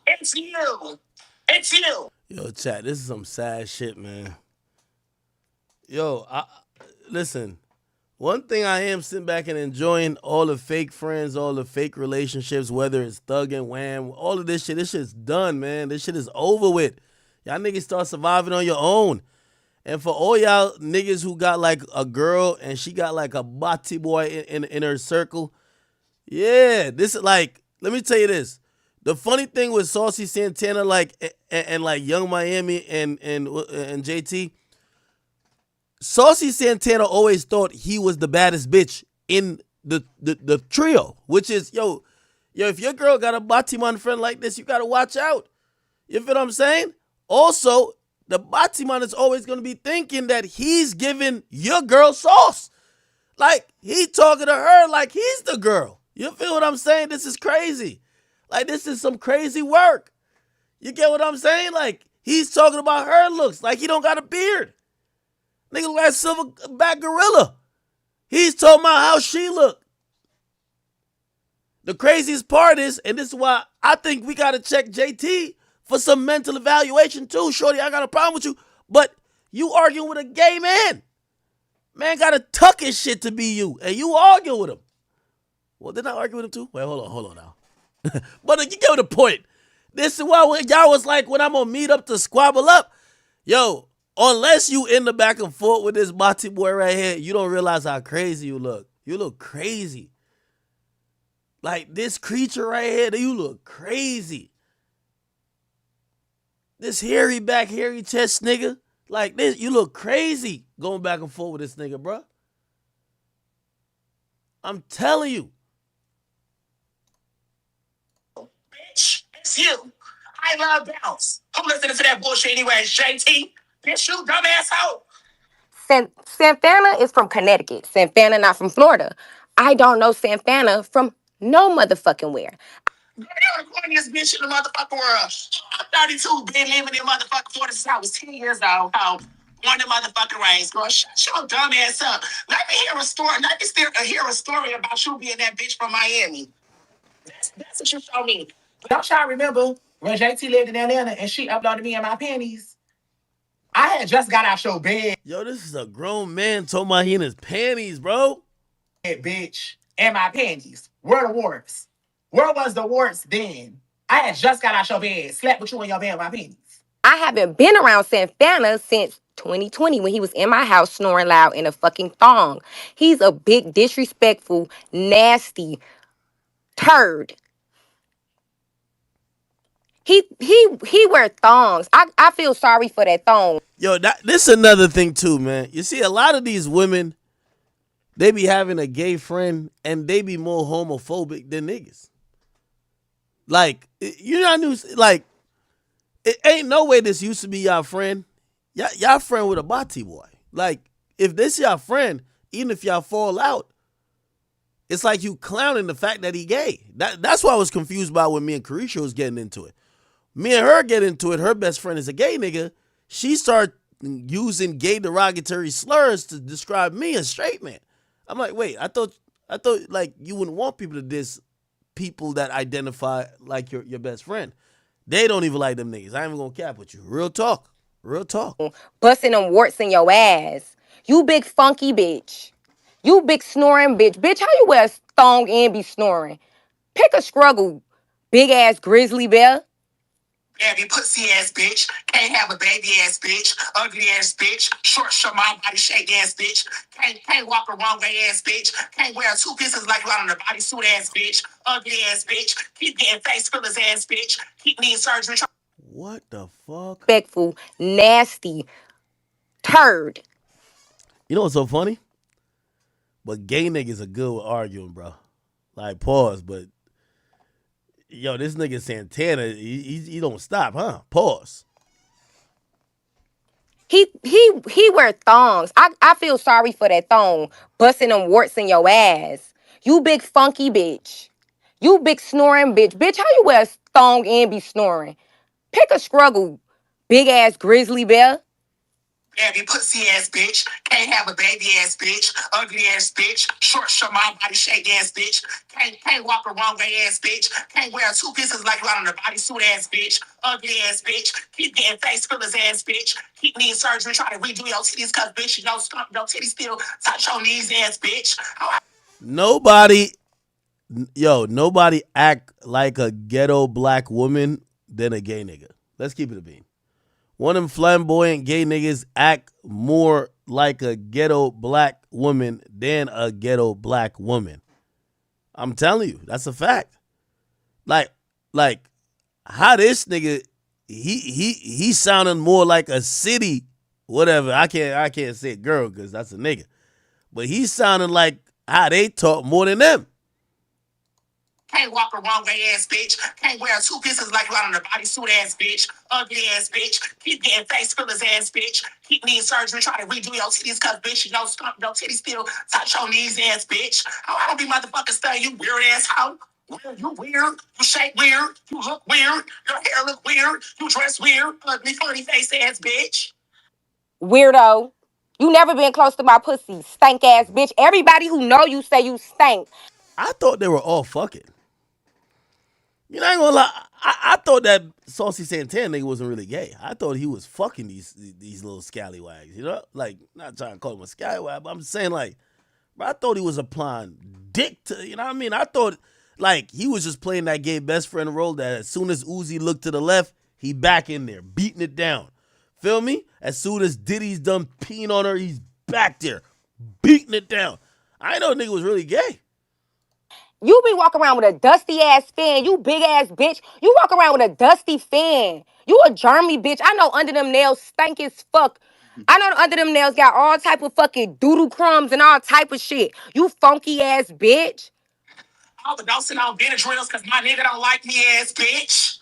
It's you. It's you. Yo, chat, this is some sad shit, man. Yo, listen. One thing I am sitting back and enjoying all the fake friends, all the fake relationships, whether it's Thug and Wham, all of this shit. This shit's done, man. This shit is over with. Y'all niggas start surviving on your own. And for all y'all niggas who got like a girl and she got like a bati boy in her circle, yeah, this is like, let me tell you this. The funny thing with Saucy Santana, like and like Young Miami and JT, Saucy Santana always thought he was the baddest bitch in the trio, which is, yo, if your girl got a Batiman friend like this, you gotta watch out. You feel what I'm saying? Also, the Batiman is always gonna be thinking that he's giving your girl sauce. Like, he talking to her like he's the girl. You feel what I'm saying? This is crazy. Like, this is some crazy work. You get what I'm saying? Like, he's talking about her looks like he don't got a beard. Nigga look like a silverback gorilla. He's talking about how she look. The craziest part is, and this is why I think we got to check JT for some mental evaluation too. Shorty, I got a problem with you, but you arguing with a gay man. Man got to tuck his shit to be you, and you arguing with him. Well, didn't I argue with him too? Wait, hold on now. But you get the point. This is why y'all was like, when I'm going to meet up to squabble up, yo, unless you in the back and forth with this Bati boy right here, you don't realize how crazy you look. You look crazy. Like this creature right here, you look crazy. This hairy back, hairy chest nigga, like this, you look crazy going back and forth with this nigga, bro. I'm telling you. Bitch, it's you. I love bounce. Who listening to that bullshit anyway? JT? Bitch, you dumbass hoe. Santana is from Connecticut. Santana not from Florida. I don't know Santana from no motherfucking where. Girl, you're the corniest bitch in the motherfucking world. I'm 32, been living in motherfucking Florida since I was 10 years old. On the motherfucking race, girl. Shut your dumb ass up. Let me hear a story. Let me hear a story about you being that bitch from Miami. That's what you told me. Don't y'all remember when JT lived in Atlanta and she uploaded me in my panties? I had just got out your bed. Yo, this is a grown man talking about he in his panties, bro. Hey, bitch, and my panties. Where the warts? Where was the warts then? I had just got out your bed, slept with you in your bed in my panties. I haven't been around Santana since 2020 when he was in my house snoring loud in a fucking thong. He's a big, disrespectful, nasty turd. He wear thongs. I feel sorry for that thong. Yo, this is another thing too, man. You see, a lot of these women, they be having a gay friend and they be more homophobic than niggas. Like, you know, like, it ain't no way this used to be y'all friend. Y'all friend with a bati boy. Like, if this y'all friend, even if y'all fall out, it's like you clowning the fact that he gay. That's why I was confused about when me and Carisha was getting into it. Me and her get into it. Her best friend is a gay nigga. She started using gay derogatory slurs to describe me, a straight man. I'm like, wait, I thought like you wouldn't want people to diss people that identify like your best friend. They don't even like them niggas. I ain't even gonna cap with you. Real talk. Real talk. Busting them warts in your ass. You big funky bitch. You big snoring bitch. Bitch, how you wear a thong and be snoring? Pick a struggle, big ass grizzly bear. Baby pussy ass bitch, can't have a baby ass bitch, ugly ass bitch, short my body shake ass bitch, can't walk a wrong way ass bitch, can't wear two pieces like you on a bodysuit ass bitch, ugly ass bitch, keep getting face fillers ass bitch, keep needing surgery. What the fuck? Respectful, nasty, turd. You know what's so funny? But gay niggas are good with arguing, bro. Like, pause, but yo, this nigga Santana, he don't stop, huh? Pause. He wear thongs. I feel sorry for that thong. Busting them warts in your ass. You big funky bitch. You big snoring bitch. Bitch, how you wear a thong and be snoring? Pick a struggle, big ass grizzly bear. Baby pussy ass bitch, can't have a baby ass bitch, ugly ass bitch, short my body shake ass bitch, can't walk a wrong way ass bitch, can't wear two pieces like you on a bodysuit ass bitch, ugly ass bitch, keep getting face fillers ass bitch, keep needing surgery, try to redo your titties cause bitch, you don't stump your titties still, touch your knees ass bitch. Nobody act like a ghetto black woman than a gay nigga. Let's keep it a beam. One of them flamboyant gay niggas act more like a ghetto black woman than a ghetto black woman. I'm telling you, that's a fact. Like how this nigga he sounding more like a city, whatever. I can't say girl because that's a nigga, but he's sounding like how they talk more than them. Can't walk a wrong way ass bitch. Can't wear two pieces like you on a bodysuit ass bitch. Ugly ass bitch. Keep getting face fillers ass bitch. Keep needing surgery. Try to redo your titties cause bitch, you don't stump your titties still. Touch your knees ass bitch. Oh, I don't be motherfucking studying you weird ass hoe. You weird. You shake weird. You look weird. Your hair look weird. You dress weird. Ugly funny face ass bitch. Weirdo. You never been close to my pussy, stank ass bitch. Everybody who know you say you stank. I thought they were all fucking. You know, I ain't gonna lie. I thought that Saucy Santana nigga wasn't really gay. I thought he was fucking these little scallywags. You know, like not trying to call him a scallywag, but I'm just saying like, bro, I thought he was applying dick to. You know what I mean? I thought like he was just playing that gay best friend role. That as soon as Uzi looked to the left, he back in there beating it down. Feel me? As soon as Diddy's done peeing on her, he's back there beating it down. I know nigga was really gay. You be walking around with a dusty ass fan, you big ass bitch. You walk around with a dusty fan. You a germy bitch. I know under them nails stank as fuck. I know under them nails got all type of fucking doodle crumbs and all type of shit. You funky ass bitch. Overdosing on Benadryls cause my nigga don't like me ass bitch.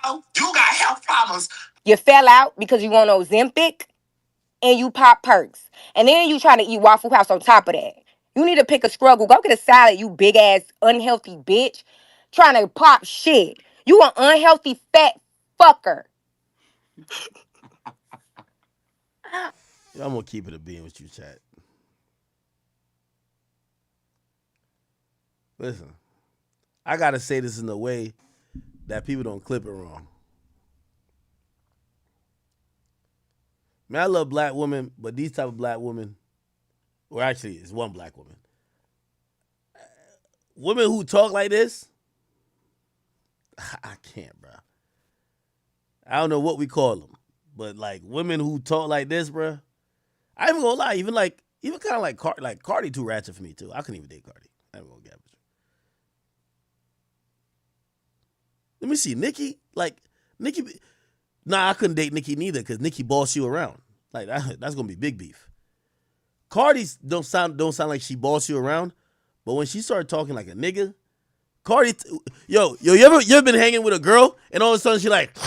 Oh, you got health problems. You fell out because you want Ozempic and you pop perks. And then you trying to eat Waffle House on top of that. You need to pick a struggle. Go get a salad, you big ass unhealthy bitch. Trying to pop shit. You an unhealthy fat fucker. I'm gonna keep it a being with you, chat. Listen, I gotta say this in a way that people don't clip it wrong. Man, I love black women, but these type of black women, or actually, it's one black woman. Women who talk like this, I can't, bro. I don't know what we call them, but like women who talk like this, bro. I ain't even gonna lie, even kind of like Cardi too ratchet for me too. I couldn't even date Cardi. I ain't gonna get with you. Let me see, Nicki. Nah, I couldn't date Nicki neither because Nicki boss you around. Like that's gonna be big beef. Cardi don't sound like she boss you around, but when she started talking like a nigga, Cardi, you ever been hanging with a girl and all of a sudden she like,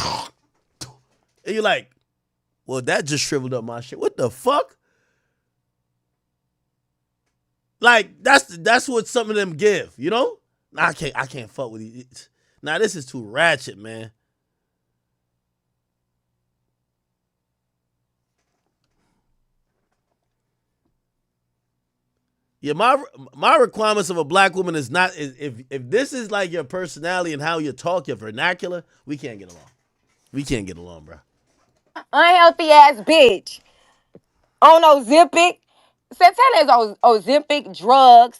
and you're like, well that just shriveled up my shit. What the fuck? Like that's what some of them give, you know? Nah, I can't fuck with you. Nah, this is too ratchet, man. Yeah, my requirements of a black woman is not if this is like your personality and how you talk, your vernacular, we can't get along. We can't get along, bro. Unhealthy ass bitch. On Ozempic. Santana is on Ozempic, drugs.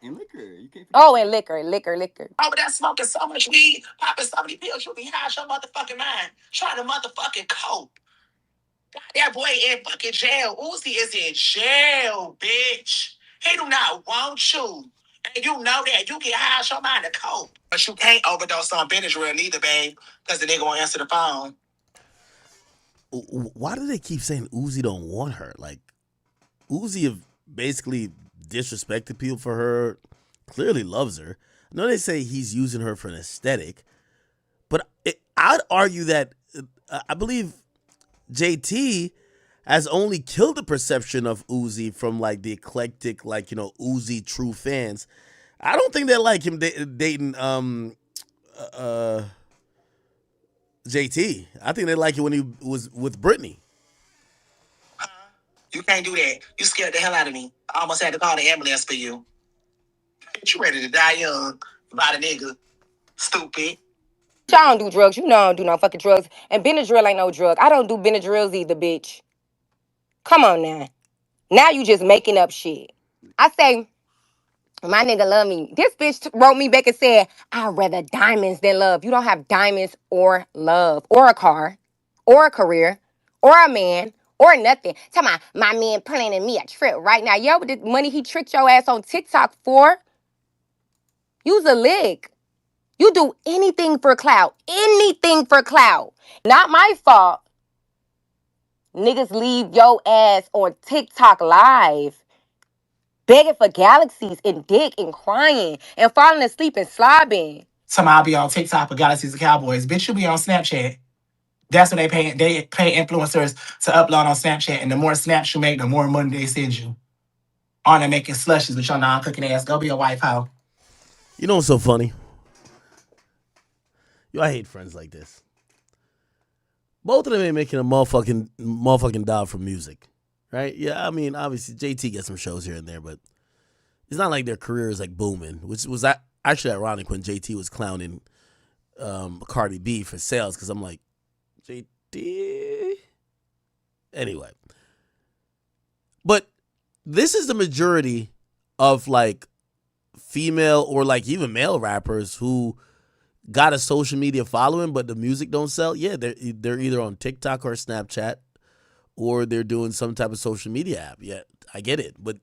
And liquor. You can't forget. Oh, and liquor. Over there smoking so much weed, popping so many pills, you'll be high out your motherfucking mind. Trying to motherfucking cope. That boy in fucking jail. Uzi is in jail, bitch. He do not want you. And you know that. You get high out your mind to cope. But you can't overdose on Benadryl neither, babe. Because the nigga won't answer the phone. Why do they keep saying Uzi don't want her? Like, Uzi have basically disrespected people for her, clearly loves her. I know they say he's using her for an aesthetic, but I'd argue that I believe JT has only killed the perception of Uzi from like the eclectic, like, you know, Uzi true fans. I don't think they like him dating JT. I think they like it when he was with Britney. You can't do that. You scared the hell out of me. I almost had to call the ambulance for you. You ready to die young by the nigga. Stupid. I don't do drugs. You know I don't do no fucking drugs. And Benadryl ain't no drug. I don't do Benadryls either, bitch. Come on now. Now you just making up shit. I say, my nigga love me. This bitch wrote me back and said, I'd rather diamonds than love. You don't have diamonds or love or a car or a career or a man or nothing. Tell my man planning me a trip right now. Yo, the money he tricked your ass on TikTok for, use a lick. You do anything for clout. Anything for clout. Not my fault. Niggas leave your ass on TikTok live, begging for galaxies and dick and crying and falling asleep and slobbing. Somebody I'll be on TikTok with Galaxies of Cowboys. Bitch, you be on Snapchat. That's what they pay. They pay influencers to upload on Snapchat. And the more snaps you make, the more money they send you. On and making slushies with your non-cooking ass. Go be a wife hoe. You know what's so funny? Yo, I hate friends like this. Both of them ain't making a motherfucking dollar from music, right? Yeah, I mean, obviously JT gets some shows here and there, but it's not like their career is like booming, which was actually ironic when JT was clowning Cardi B for sales, because I'm like, JT. Anyway, but this is the majority of like female or like even male rappers who got a social media following, but the music don't sell. Yeah, they're either on TikTok or Snapchat, or they're doing some type of social media app. Yeah, I get it, but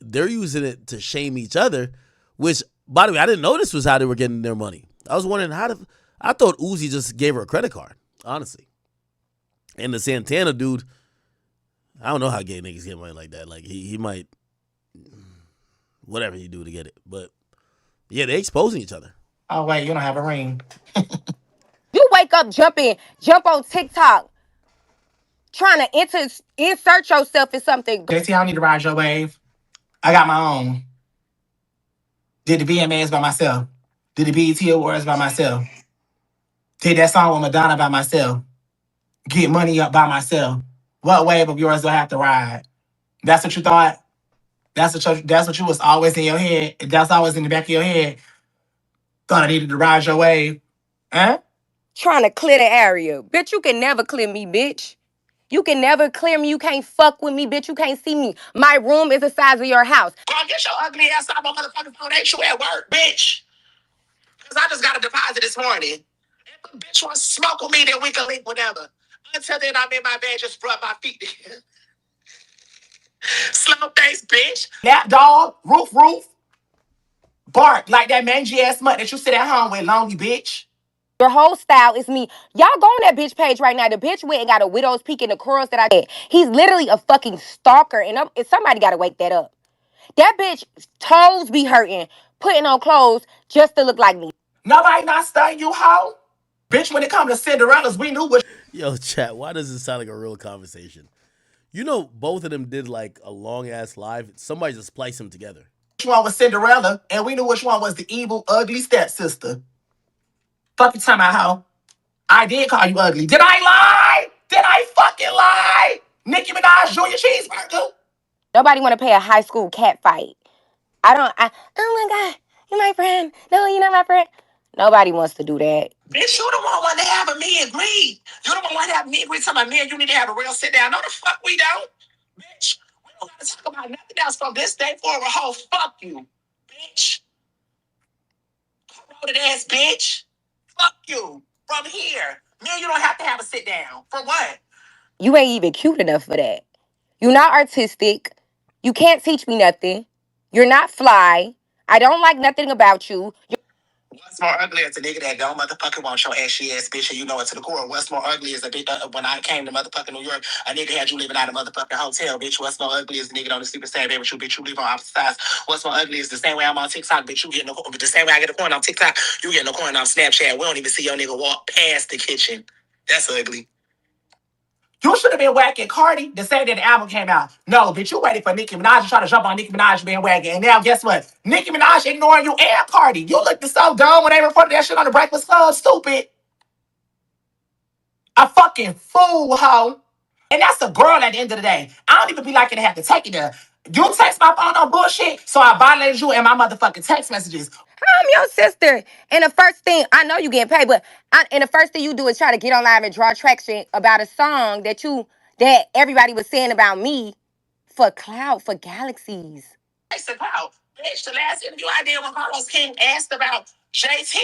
they're using it to shame each other. Which, by the way, I didn't know this was how they were getting their money. I was wondering I thought Uzi just gave her a credit card, honestly. And the Santana dude, I don't know how gay niggas get money like that. Like he might, whatever he do to get it, but yeah, they exposing each other. Oh, wait, you don't have a ring. You wake up jump on TikTok, trying to insert yourself in something. JT, I don't need to ride your wave. I got my own. Did the VMAs by myself. Did the BET Awards by myself. Did that song with Madonna by myself. Get money up by myself. What wave of yours do I have to ride? That's what you thought? That's what you was always in your head. That's always in the back of your head. Thought I needed to ride your wave. Huh? Trying to clear the area. Bitch, you can never clear me, bitch. You can never clear me. You can't fuck with me, bitch. You can't see me. My room is the size of your house. Girl, get your ugly ass out of my motherfucking phone. Ain't you at work, bitch? Because I just got a deposit this morning. If a bitch wants to smoke with me, then we can link whenever. Until then, I'm in my bed, just rub my feet together. Slow face, bitch. Lap dog, roof. Bark like that mangy ass mutt that you sit at home with, lonely bitch. Your whole style is me. Y'all go on that bitch page right now. The bitch went and got a widow's peak in the curls that I did. He's literally a fucking stalker, and somebody got to wake that up. That bitch toes be hurting, putting on clothes just to look like me. Nobody not studying you, hoe. Bitch, when it comes to Cinderellas, we knew what. Yo, chat, why does it sound like a real conversation? You know, both of them did like a long ass live. Somebody just spliced them together. Which one was Cinderella, and we knew which one was the evil, ugly stepsister. Fuck you talking about how I did call you ugly. Did I lie? Did I fucking lie? Nicki Minaj, Junior Cheeseburger. Nobody want to pay a high school cat fight. Oh my God, you're my friend. No, you're not my friend. Nobody wants to do that. Bitch, you don't want to have a me agree. You don't want to have me agree. Talking about me and you need to have a real sit down. No, the fuck we don't. Bitch, we don't got to talk about nothing else from this day forward. Ho, fuck you, bitch. Corroded ass bitch. Fuck you. From here. Me and you don't have to have a sit down. For what? You ain't even cute enough for that. You're not artistic. You can't teach me nothing. You're not fly. I don't like nothing about you. What's more ugly is a nigga that don't motherfucking want your ashy ass bitch and you know it to the core. What's more ugly is a bitch when I came to motherfucking New York, a nigga had you living out of motherfucking hotel, bitch. What's more ugly is a nigga on the sleeping stand, with you, bitch. You live on opposite sides. What's more ugly is the same way I'm on TikTok, bitch. You getting the same way I get a coin on TikTok, you getting a coin on Snapchat. We don't even see your nigga walk past the kitchen. That's ugly. You should have been whacking Cardi the same day the album came out. No, bitch, you waited for Nicki Minaj to try to jump on Nicki Minaj bandwagon. And now guess what? Nicki Minaj ignoring you and Cardi. You looked so dumb when they reported that shit on the Breakfast Club. Stupid. A fucking fool, hoe. And that's a girl at the end of the day. I don't even be liking to have to take it there. You text my phone on bullshit, so I violated you and my motherfucking text messages. I'm your sister. And the first thing, I know you getting paid, but and the first thing you do is try to get on live and draw traction about a song that everybody was saying about me for clout, for galaxies. Bitch, the last interview I did when Carlos King asked about JT,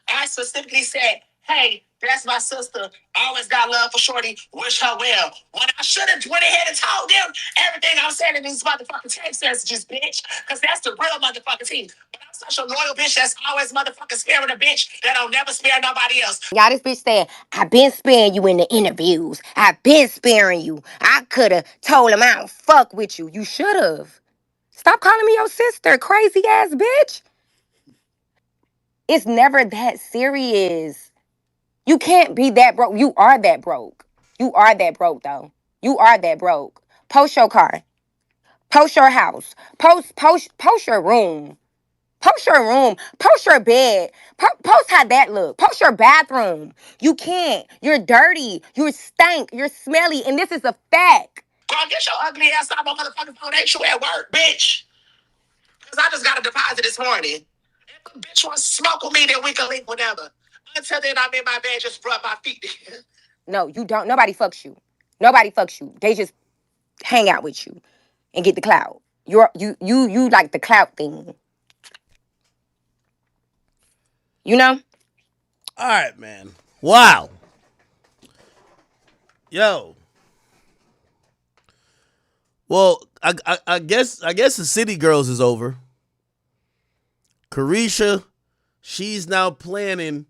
I specifically said, hey, that's my sister. I always got love for Shorty. Wish her well. When I should have went ahead and told them everything I'm saying in these motherfucking text messages, bitch. Because that's the real motherfucking team. But I'm such a loyal bitch that's always motherfucking sparing a bitch that don't never spare nobody else. Y'all, this bitch saying, I've been sparing you in the interviews. I've been sparing you. I could have told him I don't fuck with you. You should have. Stop calling me your sister, crazy ass bitch. It's never that serious. You can't be that broke. You are that broke. You are that broke, though. You are that broke. Post your car. Post your house. Post your room. Post your room. Post your bed. Post how that look. Post your bathroom. You can't. You're dirty. You're stank. You're smelly. And this is a fact. Girl, get your ugly ass out of my motherfucking phone. Ain't you at work, bitch? Because I just got a deposit this morning. If a bitch wants to smoke with me, then we can link whenever. Until then, I'm in my bed, just rub my feet together. No, you don't. Nobody fucks you. Nobody fucks you. They just hang out with you and get the clout. You like the clout thing. You know? All right, man. Wow. Yo. Well, I guess the City Girls is over. Carisha, she's now planning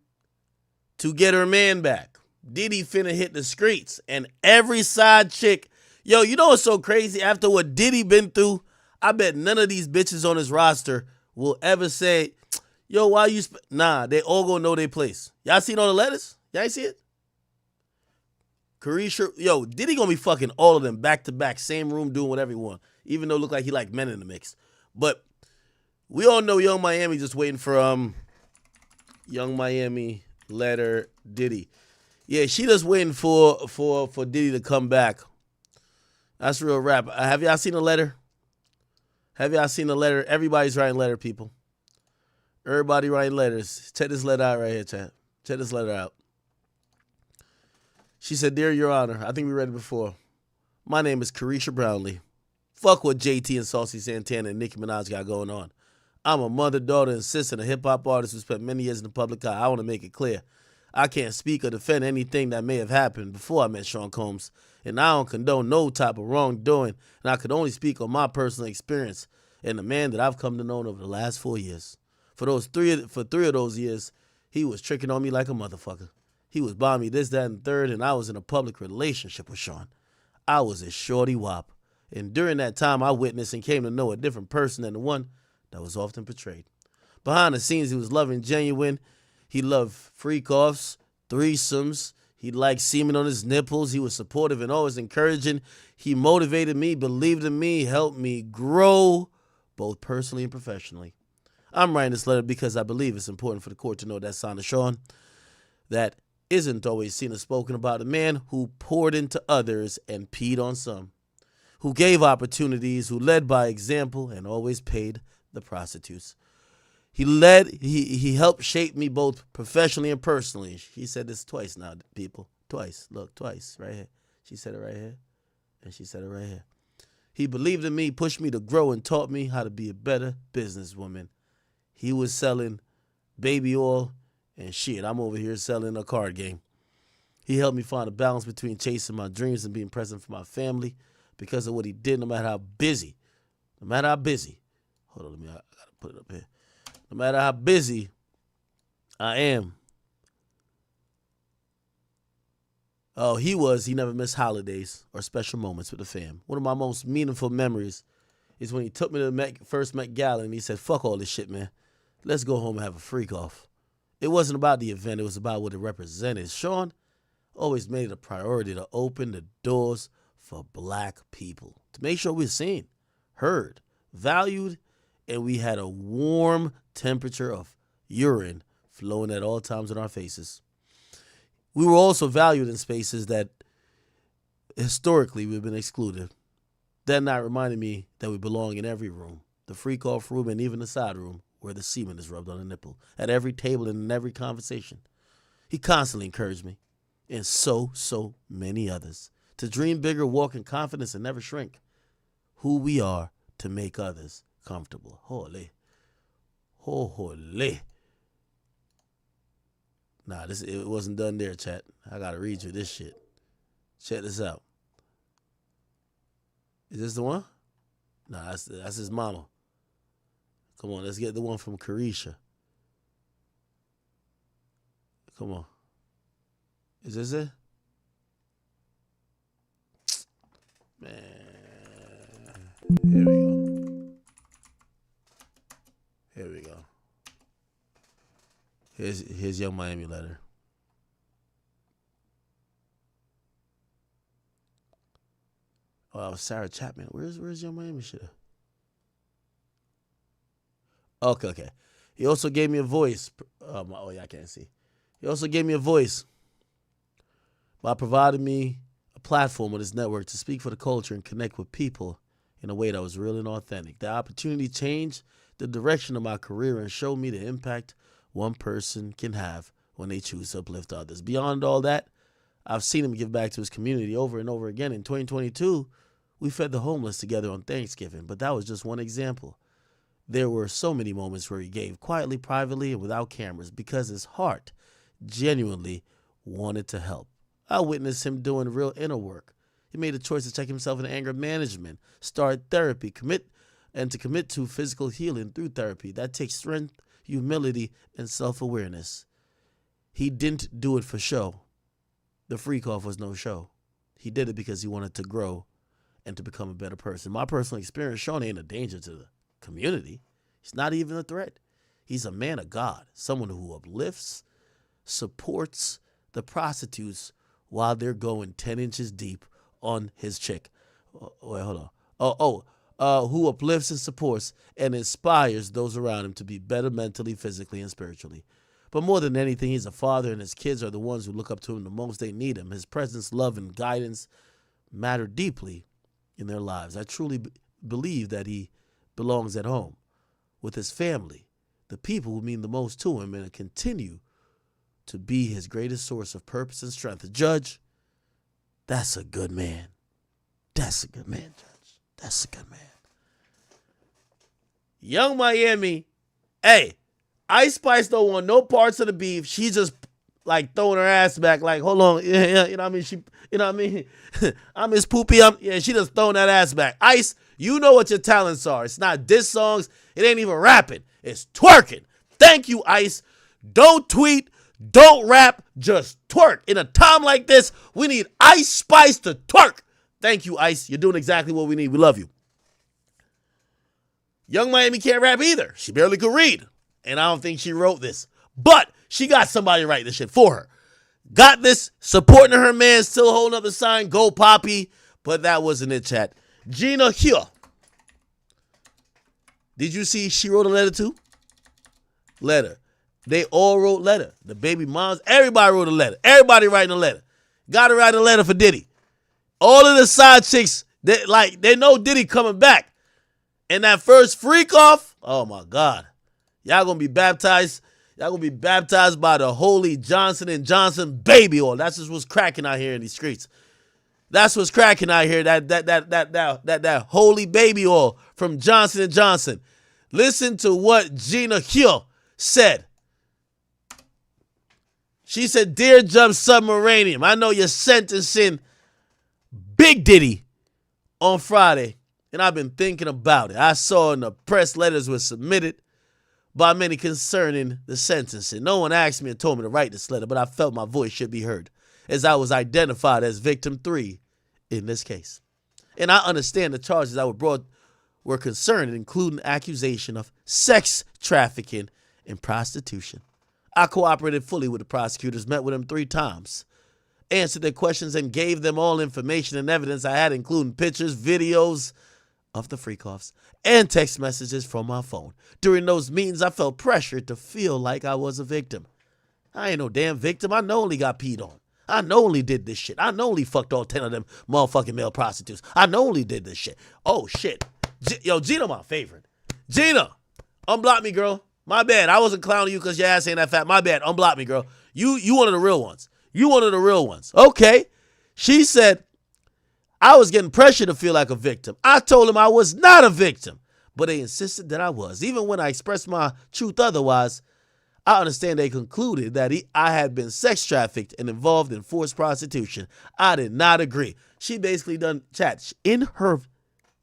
to get her man back. Diddy finna hit the streets. And every side chick, yo, you know what's so crazy? After what Diddy been through, I bet none of these bitches on his roster will ever say, yo, why you nah, they all gonna know their place. Y'all seen all the letters? Y'all ain't see it? Carisha, yo, Diddy gonna be fucking all of them back to back, same room, doing whatever he want. Even though it look like he like men in the mix. But we all know Young Miami just waiting for Young Miami letter Diddy. Yeah, she just waiting for Diddy to come back. That's real rap. Have y'all seen the letter? Have y'all seen the letter? Everybody's writing letter, people. Everybody writing letters. Check this letter out right here, chat. Check this letter out. She said, Dear Your Honor, I think we read it before. My name is Carisha Brownlee. Fuck what JT and Saucy Santana and Nicki Minaj got going on. I'm a mother, daughter, and sister, and a hip-hop artist who spent many years in the public eye. I want to make it clear. I can't speak or defend anything that may have happened before I met Sean Combs, and I don't condone no type of wrongdoing, and I could only speak on my personal experience and the man that I've come to know over the last 4 years. For three of those years, he was tricking on me like a motherfucker. He was buying me this, that, and the third, and I was in a public relationship with Sean. I was a shorty wop, and during that time, I witnessed and came to know a different person than the one that was often portrayed. Behind the scenes, he was loving genuine. He loved freak-offs, threesomes. He liked semen on his nipples. He was supportive and always encouraging. He motivated me, believed in me, helped me grow, both personally and professionally. I'm writing this letter because I believe it's important for the court to know that Sana Sean that isn't always seen or spoken about, a man who poured into others and peed on some, who gave opportunities, who led by example and always paid the prostitutes. He helped shape me both professionally and personally. He said this twice now, people. Twice. Look, twice, right here. She said it right here, and she said it right here. He believed in me, pushed me to grow, and taught me how to be a better businesswoman. He was selling baby oil, and shit, I'm over here selling a card game. He helped me find a balance between chasing my dreams and being present for my family because of what he did, no matter how busy. Hold on, I gotta put it up here. No matter how busy I am. Oh, he never missed holidays or special moments with the fam. One of my most meaningful memories is when he took me to the first Met Gala and he said, fuck all this shit, man. Let's go home and have a freak off. It wasn't about the event. It was about what it represented. Sean always made it a priority to open the doors for black people, to make sure we're seen, heard, valued, and we had a warm temperature of urine flowing at all times in our faces. We were also valued in spaces that historically we've been excluded. That night reminded me that we belong in every room, the freak-off room and even the side room where the semen is rubbed on the nipple, at every table and in every conversation. He constantly encouraged me, and so many others, to dream bigger, walk in confidence, and never shrink. Who we are to make others comfortable. Holy. Nah, it wasn't done there, chat. I gotta read you this shit. Check this out. Is this the one? Nah, that's his mama. Come on, let's get the one from Carisha. Come on. Is this it? Man. Here we go. Here's Young Miami letter. Oh, Sarah Chapman. Where's Young Miami shit? Okay. He also gave me a voice. I can't see. He also gave me a voice by providing me a platform on his network to speak for the culture and connect with people in a way that was real and authentic. The opportunity changed the direction of my career and showed me the impact one person can have when they choose to uplift others. Beyond all that, I've seen him give back to his community over and over again. In 2022, we fed the homeless together on Thanksgiving, but that was just one example. There were so many moments where he gave quietly, privately, and without cameras because his heart genuinely wanted to help. I witnessed him doing real inner work. He made a choice to check himself in anger management, start therapy, commit to physical healing through therapy. That takes strength, humility, and self-awareness. He didn't do it for show. The freak off was no show. He did it because he wanted to grow and to become a better person. My personal experience, Sean ain't a danger to the community. He's not even a threat. He's a man of God, someone who uplifts, supports the prostitutes while they're going 10 inches deep on his chick. Wait, hold on. Who uplifts and supports and inspires those around him to be better mentally, physically, and spiritually. But more than anything, he's a father, and his kids are the ones who look up to him the most. They need him. His presence, love, and guidance matter deeply in their lives. I truly believe that he belongs at home with his family, the people who mean the most to him, and continue to be his greatest source of purpose and strength. Judge, that's a good man. That's a good man, Judge. That's a good man. Young Miami, hey, Ice Spice don't want no parts of the beef. She just like throwing her ass back, like, hold on, you know what I mean? I'm his poopy. She just throwing that ass back. Ice, you know what your talents are. It's not diss songs. It ain't even rapping. It's twerking. Thank you, Ice. Don't tweet. Don't rap. Just twerk. In a time like this, we need Ice Spice to twerk. Thank you, Ice. You're doing exactly what we need. We love you. Young Miami can't rap either. She barely could read. And I don't think she wrote this. But she got somebody to write this shit for her. Got this, supporting her man, still holding up the sign, go Poppy. But that wasn't it, chat. Gina here. Did you see she wrote a letter too? Letter. They all wrote letter. The baby moms, everybody wrote a letter. Everybody writing a letter. Got to write a letter for Diddy. All of the side chicks, they know Diddy coming back. And that first freak off, oh my God. Y'all gonna be baptized. Y'all gonna be baptized by the holy Johnson & Johnson baby oil. That's just what's cracking out here in these streets. That's what's cracking out here. That holy baby oil from Johnson & Johnson. Listen to what Gina Hill said. She said, "Dear Judge Submaranium, I know you're sentencing Big Diddy on Friday, and I've been thinking about it. I saw in the press letters were submitted by many concerning the sentencing. No one asked me and told me to write this letter, but I felt my voice should be heard, as I was identified as victim 3 in this case. And I understand the charges that were brought were concerned, including accusation of sex trafficking and prostitution. I cooperated fully with the prosecutors, met with them 3 times, answered their questions, and gave them all information and evidence I had, including pictures, videos of the freak-offs, and text messages from my phone. During those meetings, I felt pressured to feel like I was a victim. I ain't no damn victim. I knowingly got peed on. I knowingly did this shit. I knowingly fucked all 10 of them motherfucking male prostitutes. I knowingly did this shit. Oh, shit. Yo, Gina my favorite. Gina, unblock me, girl. My bad. I wasn't clowning you because your ass ain't that fat. My bad. Unblock me, girl. You one of the real ones. You one of the real ones. Okay. She said, I was getting pressure to feel like a victim. I told him I was not a victim, but they insisted that I was. Even when I expressed my truth otherwise, I understand they concluded that I had been sex trafficked and involved in forced prostitution. I did not agree. She basically done chat in her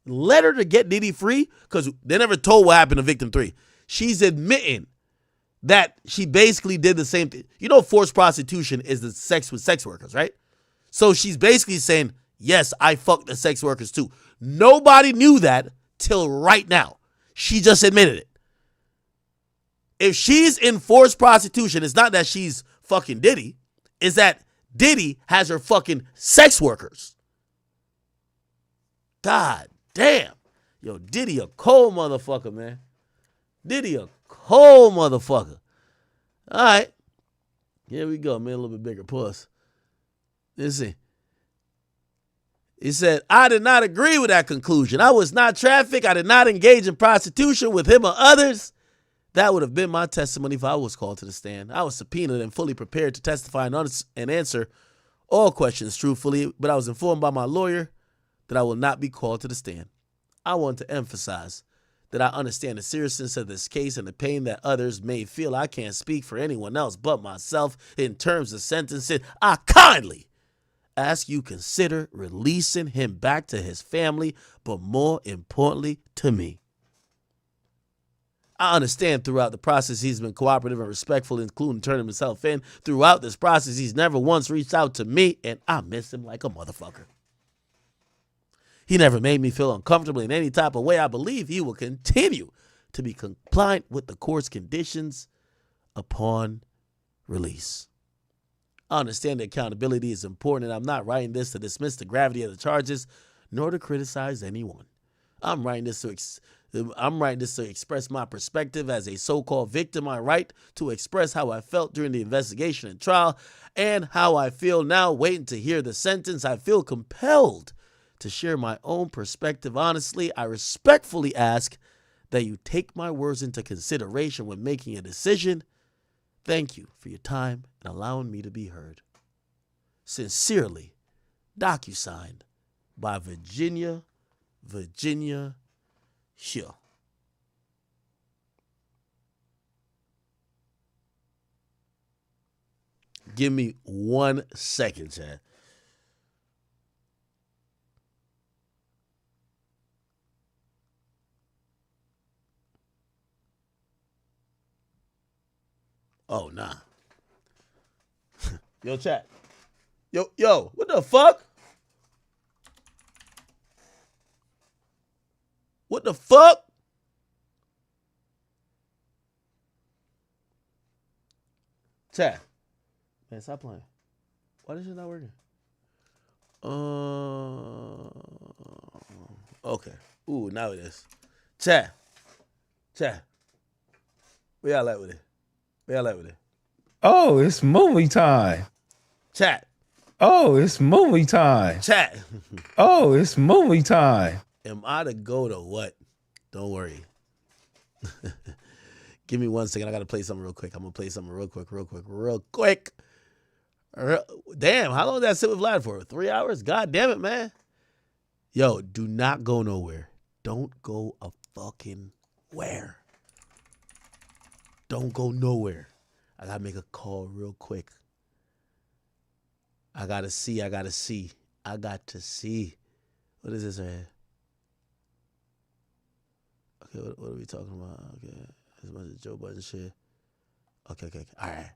letter to get Diddy free, because they never told what happened to victim 3. She's admitting that she basically did the same thing. You know, forced prostitution is the sex with sex workers, right? So she's basically saying, yes, I fucked the sex workers too. Nobody knew that till right now. She just admitted it. If she's in forced prostitution, it's not that she's fucking Diddy. It's that Diddy has her fucking sex workers. God damn. Yo, Diddy a cold motherfucker, man. Diddy a cold motherfucker. All right. Here we go, man. A little bit bigger puss. Let's see. He said, I did not agree with that conclusion. I was not trafficked. I did not engage in prostitution with him or others. That would have been my testimony if I was called to the stand. I was subpoenaed and fully prepared to testify and answer all questions truthfully, but I was informed by my lawyer that I will not be called to the stand. I want to emphasize that I understand the seriousness of this case and the pain that others may feel. I can't speak for anyone else but myself in terms of sentencing. I kindly ask you consider releasing him back to his family, but more importantly to me. I understand throughout the process he's been cooperative and respectful, including turning himself in. Throughout this process, he's never once reached out to me, and I miss him like a motherfucker. He never made me feel uncomfortable in any type of way. I believe he will continue to be compliant with the court's conditions upon release. I understand that accountability is important, and I'm not writing this to dismiss the gravity of the charges, nor to criticize anyone. I'm writing this to express my perspective as a so-called victim. I write to express how I felt during the investigation and trial, and how I feel now waiting to hear the sentence. I feel compelled to share my own perspective honestly. I respectfully ask that you take my words into consideration when making a decision. Thank you for your time and allowing me to be heard. Sincerely, DocuSigned by Virginia Hill. Give me 1 second, Chad. Oh, nah. Yo, chat. Yo, what the fuck? What the fuck? Chat. Man, stop playing. Why is it not working? Okay. Ooh, now it is. Chat. Where y'all at with it? Oh, it's movie time. Chat. Oh, it's movie time. Chat. Oh, it's movie time. Am I to go to what? Don't worry. Give me 1 second. I gotta play something real quick. I'm gonna play something real quick. Damn, how long did that sit with Vlad for? 3 hours? God damn it, man. Yo, do not go nowhere. Don't go a fucking where. Don't go nowhere. I gotta make a call real quick. I got to see. What is this right here? Okay, what are we talking about? Okay, as much as Joe Budden shit. Okay. All right.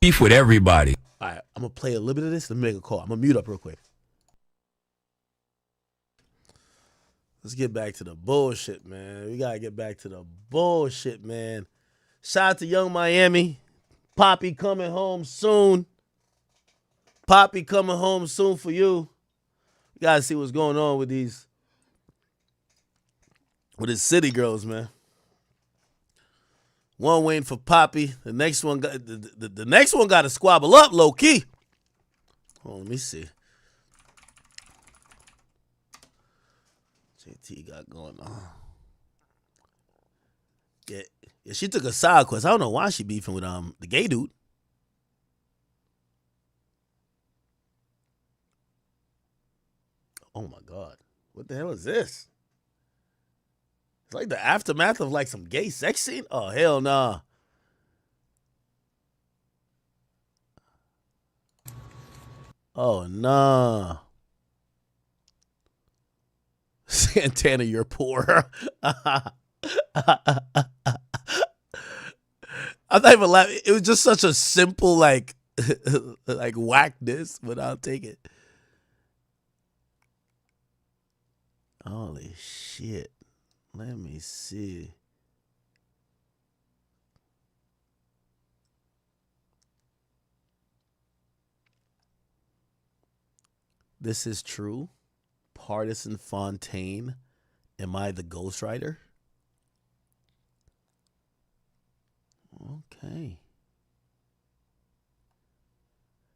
Beef with everybody. All right, I'm going to play a little bit of this and make a call. I'm going to mute up real quick. Let's get back to the bullshit, man. We got to get back to the bullshit, man. Shout out to Young Miami. Poppy coming home soon. Poppy coming home soon for you. You got to see what's going on with these city girls, man. One waiting for Poppy. The next one got the next one got to squabble up low key. Hold on, let me see. JT got going on. Yeah, she took a side quest. I don't know why she beefing with the gay dude. Oh my God. What the hell is this? It's like the aftermath of like some gay sex scene? Oh, hell nah. Oh, nah. Santana, you're poor. I'm not even laughing. It was just such a simple, like whackness, but I'll take it. Holy shit. Let me see. This is true. Partisan Fontaine. Am I the ghostwriter? Okay.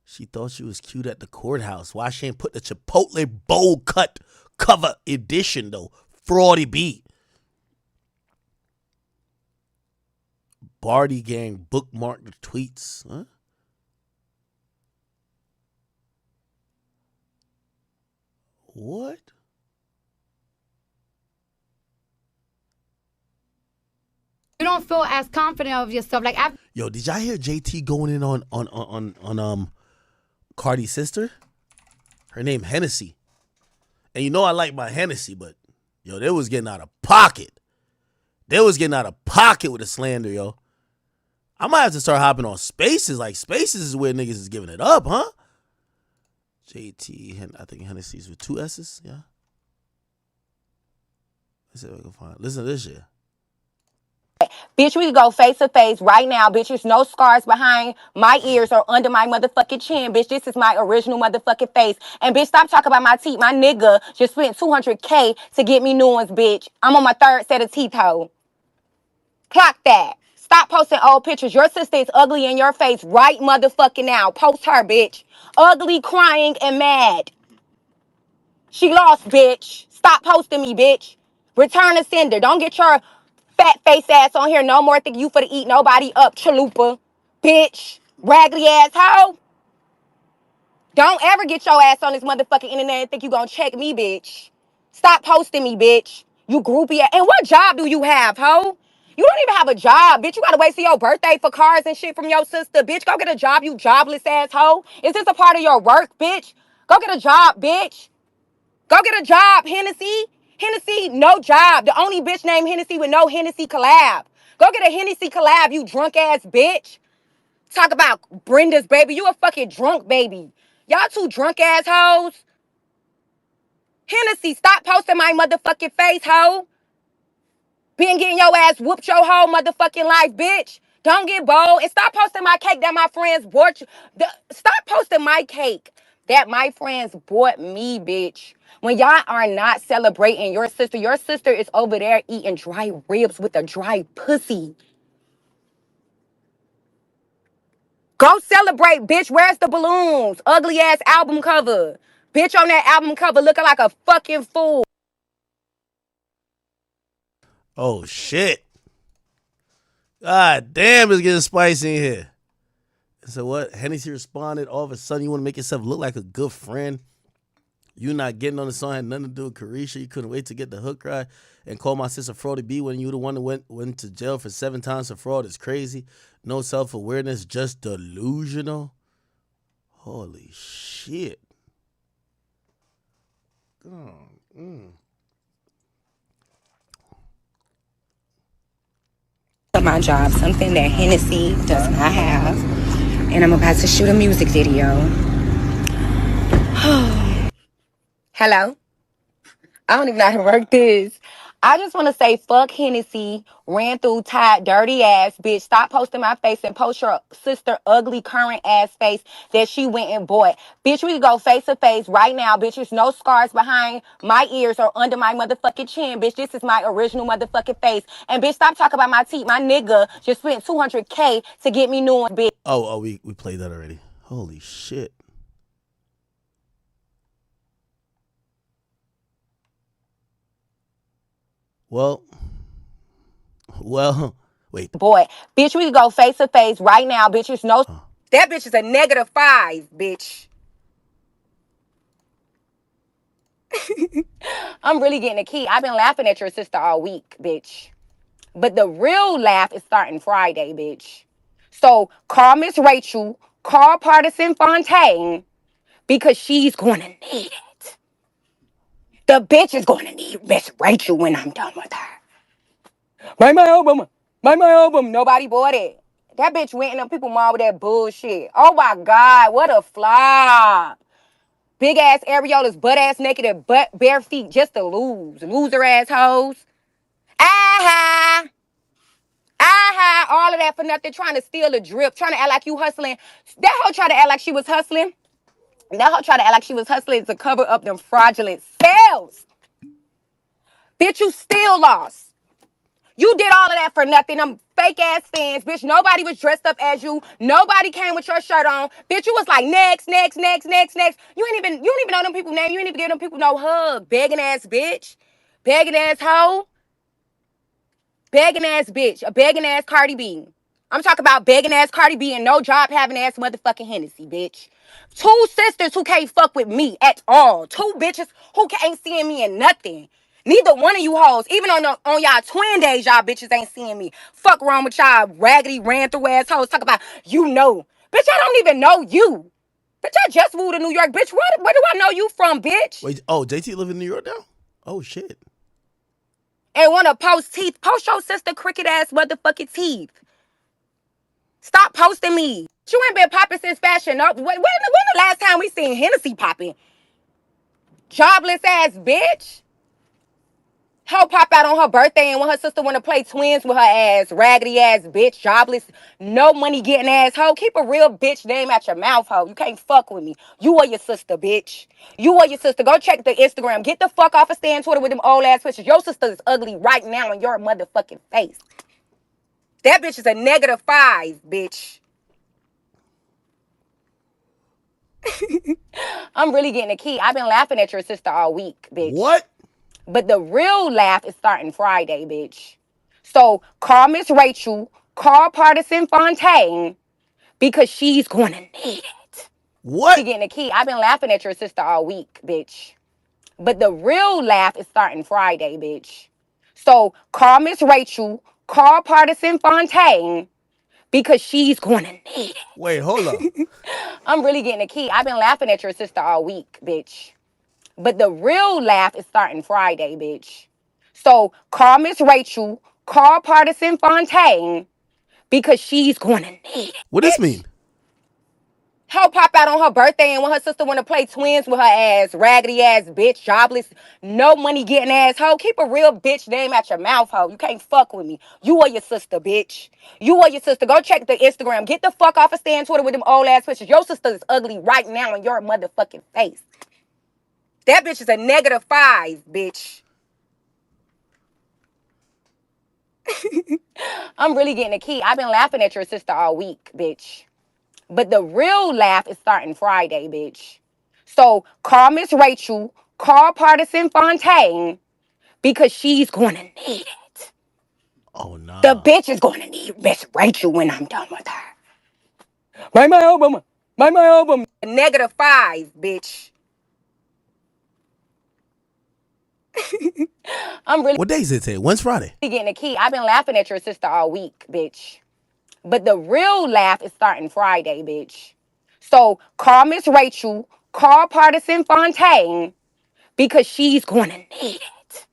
She thought she was cute at the courthouse. Why she ain't put the Chipotle bowl cut cover edition though? Fraudy beat. Barty gang bookmarked the tweets. Huh? What? You don't feel as confident of yourself. Like after Yo, did y'all hear JT going in on Cardi's sister? Her name Hennessy. And you know I like my Hennessy, but yo, they was getting out of pocket. They was getting out of pocket with the slander, yo. I might have to start hopping on Spaces. Like Spaces is where niggas is giving it up, huh? JT, I think Hennessy's with 2 S's, yeah. Let's see if I can find. Listen to this shit. Bitch, we can go face to face right now. Bitch, there's no scars behind my ears or under my motherfucking chin. Bitch, this is my original motherfucking face. And bitch, stop talking about my teeth. My nigga just spent $200K to get me new ones, bitch. I'm on my 3rd set of teeth, ho. Clock that. Stop posting old pictures. Your sister is ugly in your face right motherfucking now. Post her, bitch. Ugly, crying, and mad. She lost, bitch. Stop posting me, bitch. Return to sender. Don't get your fat face ass on here no more. Think you for to eat nobody up, chalupa. Bitch. Raggedy ass hoe. Don't ever get your ass on this motherfucking internet and think you gonna check me, bitch. Stop posting me, bitch. You groupie ass. And what job do you have, hoe? You don't even have a job, bitch. You gotta wait till your birthday for cards and shit from your sister, bitch. Go get a job, you jobless ass hoe. Is this a part of your work, bitch? Go get a job, bitch. Go get a job, Hennessy. Hennessy, no job. The only bitch named Hennessy with no Hennessy collab. Go get a Hennessy collab, you drunk ass bitch. Talk about Brenda's baby. You a fucking drunk baby. Y'all two drunk ass hoes. Hennessy, stop posting my motherfucking face, hoe. Been getting your ass whooped your whole motherfucking life, bitch. Don't get bold and stop posting my cake that my friends bought you. Stop posting my cake that my friends bought me, bitch. When y'all are not celebrating your sister is over there eating dry ribs with a dry pussy. Go celebrate, bitch. Where's the balloons? Ugly ass album cover. Bitch on that album cover looking like a fucking fool. Oh shit. God damn, it's getting spicy in here. So what? Hennessy responded, all of a sudden you want to make yourself look like a good friend. You not getting on the song had nothing to do with Carisha. You couldn't wait to get the hook right and call my sister Fraudy B when you the one that went to jail for 7 times for fraud. It's crazy. No self-awareness, just delusional. Holy shit. My job, something that Hennessy does not have. And I'm about to shoot a music video. Hello? I don't even know how to work this. I just want to say fuck Hennessy, ran through, tied, dirty ass bitch. Stop posting my face and post your sister ugly current ass face that she went and bought. Bitch, we can go face to face right now. Bitch, there's no scars behind my ears or under my motherfucking chin. Bitch, this is my original motherfucking face. And bitch, stop talking about my teeth. My nigga just spent $200K to get me new ones, bitch. Oh, we played that already. Holy shit. Well, wait. Boy, bitch, we can go face to face right now. Bitch, there's no... That bitch is a -5, bitch. I'm really getting a key. I've been laughing at your sister all week, bitch. But the real laugh is starting Friday, bitch. So call Miss Rachel, call Partisan Fontaine, because she's going to need it. The bitch is going to need Miss Rachel when I'm done with her. Buy my album. Buy my album. Nobody bought it. That bitch went in them people mall with that bullshit. Oh my God, what a flop. Big ass areolas, butt ass naked and bare feet just to lose. Loser assholes. Aha. Aha. All of that for nothing. Trying to steal a drip. Trying to act like you hustling. That hoe tried to act like she was hustling. That hoe tried to act like she was hustling to cover up them fraudulent sales. Bitch, you still lost. You did all of that for nothing. Them fake ass fans, bitch. Nobody was dressed up as you. Nobody came with your shirt on. Bitch, you was like next. You don't even know them people name. You ain't even give them people no hug. Begging ass bitch. Begging ass hoe. Begging ass bitch. A begging ass Cardi B. I'm talking about begging ass Cardi B and no job having ass motherfucking Hennessy, bitch. 2 sisters who can't fuck with me at all. 2 bitches who ain't seeing me in nothing. Neither one of you hoes, even on y'all twin days, y'all bitches ain't seeing me. Fuck wrong with y'all raggedy ran through ass hoes. Talk about you know. Bitch, I don't even know you. Bitch, I just moved to New York. Bitch, where do I know you from, bitch? Wait, JT live in New York now? Oh shit. And wanna post teeth. Post your sister cricket ass motherfucking teeth. Stop posting me. You ain't been popping since fashion. When the last time we seen Hennessy popping? Jobless ass bitch. Hell pop out on her birthday and when her sister want to play twins with her ass. Raggedy ass bitch. Jobless. No money getting ass hoe. Keep a real bitch name out your mouth, hoe. You can't fuck with me. You or your sister, bitch. You or your sister. Go check the Instagram. Get the fuck off of Stan Twitter with them old ass pictures. Your sister is ugly right now in your motherfucking face. That bitch is a -5, bitch. I'm really getting a key. I've been laughing at your sister all week, bitch. What? But the real laugh is starting Friday, bitch. So call Miss Rachel, call Partisan Fontaine, because she's going to need it. What? She getting a key. I've been laughing at your sister all week, bitch. But the real laugh is starting Friday, bitch. So call Miss Rachel, call Partisan Fontaine, because she's going to need it. Wait, hold up. I'm really getting a key. I've been laughing at your sister all week, bitch. But the real laugh is starting Friday, bitch. So call Miss Rachel, call Partisan Fontaine, because she's going to need it. What does this mean? Hoe pop out on her birthday and when her sister want to play twins with her ass, raggedy ass bitch, jobless, no money getting ass hoe. Keep a real bitch name out your mouth, hoe. You can't fuck with me. You or your sister, bitch. You or your sister. Go check the Instagram. Get the fuck off of staying Twitter with them old ass pictures. Your sister is ugly right now in your motherfucking face. That bitch is a -5, bitch. I'm really getting a key. I've been laughing at your sister all week, bitch. But the real laugh is starting Friday, bitch. So call Miss Rachel, call Partisan Fontaine, because she's going to need it. Oh, no. The bitch is going to need Miss Rachel when I'm done with her. Buy my album. Buy my album. -5, bitch. I'm really What day is it today? When's Friday? getting a key. I've been laughing at your sister all week, bitch. But the real laugh is starting Friday, bitch. So call Miss Rachel, call Partisan Fontaine, because she's going to need it.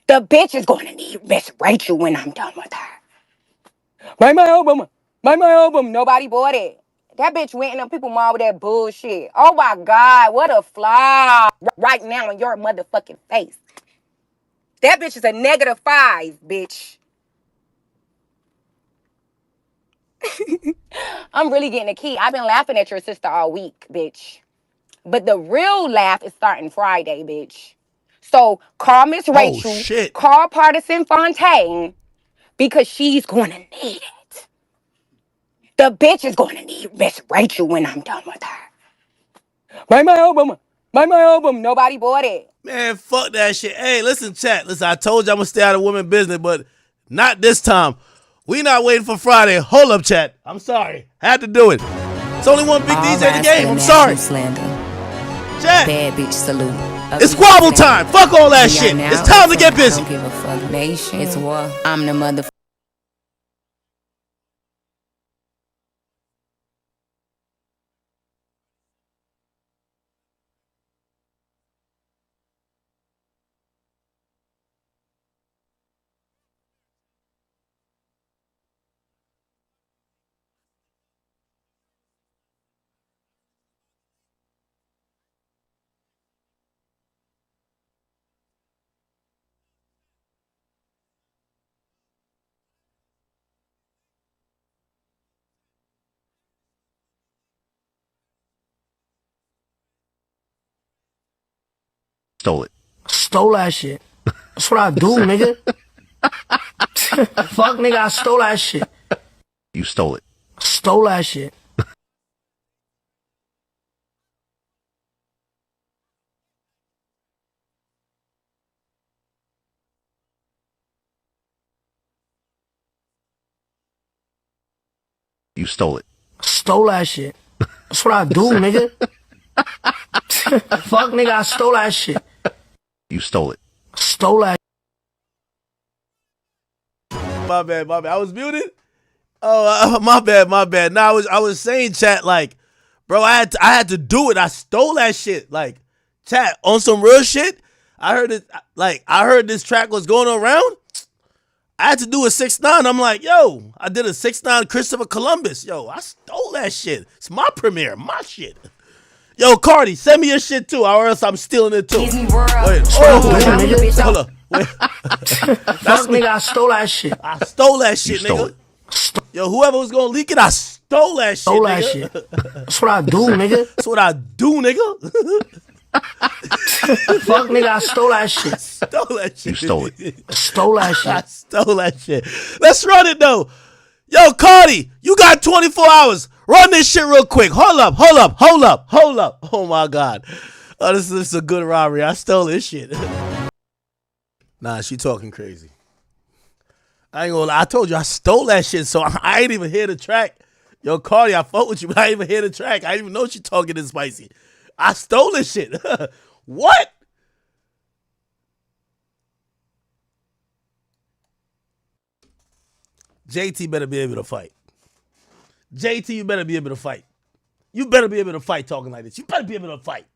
The bitch is going to need Miss Rachel when I'm done with her. Buy my album. Buy my album. Nobody bought it. That bitch went in them people mall with that bullshit. Oh my God, what a flaw. Right now in your motherfucking face. That bitch is a -5, bitch. I'm really getting a key. I've been laughing at your sister all week, bitch. But the real laugh is starting Friday, bitch. So call Miss Rachel, call Partisan Fontaine, because she's going to need it. The bitch is going to need Miss Rachel when I'm done with her. Buy my album. Buy my album. Nobody bought it. Man, fuck that shit. Hey, listen, chat. Listen, I told you I'm going to stay out of women's business, but not this time. We not waiting for Friday. Hold up, chat. I'm sorry. Had to do it. It's only one big DJ in the game. I'm sorry. Chat. Bad bitch salute. It's squabble time. Fuck all that shit. It's time to get busy. I don't give a fuck, nation. It's war. I'm the motherfucker. Stole it. Stole that shit. That's what I do, nigga. Fuck, nigga, I stole that shit. You stole it. Stole that shit. You stole it. Stole that shit. That's what I do, nigga. Fuck, nigga, I stole that shit. You stole it. Stole that. My bad. I was muted. Oh, my bad. No, I was saying, chat, like, bro, I had to do it. I stole that shit. Like, chat, on some real shit. I heard it. Like, I heard this track was going around. I had to do a 6ix9ine. I'm like, yo, I did a 6ix9ine Christopher Columbus. Yo, I stole that shit. It's my premiere, my shit. Yo, Cardi, send me your shit too, or else I'm stealing it too. Wait, hold up. Wait. Fuck, nigga, I stole that shit. I stole that shit, nigga. Yo, whoever was gonna leak it, I stole that shit. Stole that nigga. shit. That's what I do, nigga. That's what I do, nigga. Fuck, nigga, I stole that shit. Stole that shit. You stole it. Stole that shit. I stole that shit. Let's run it though. Yo, Cardi, you got 24 hours. Run this shit real quick. Hold up. Oh my God. Oh, this is a good robbery. I stole this shit. Nah, she talking crazy. I ain't gonna lie. I told you I stole that shit, so I ain't even hear the track. Yo, Cardi, I fuck with you, but I ain't even hear the track. I didn't even know she talking this spicy. I stole this shit. What? JT better be able to fight. JT, you better be able to fight. You better be able to fight talking like this. You better be able to fight.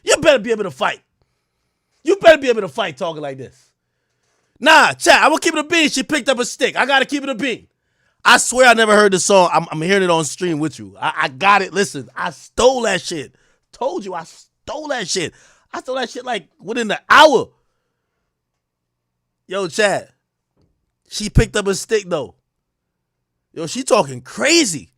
You better be able to fight. You better be able to fight talking like this. Nah, chat, I'm gonna keep it a bean. She picked up a stick. I gotta keep it a bean. I swear I never heard the song. I'm hearing it on stream with you. I got it. Listen, I stole that shit. Told you I stole that shit. I stole that shit like within the hour. Yo, Chad. She picked up a stick though. Yo, she talking crazy.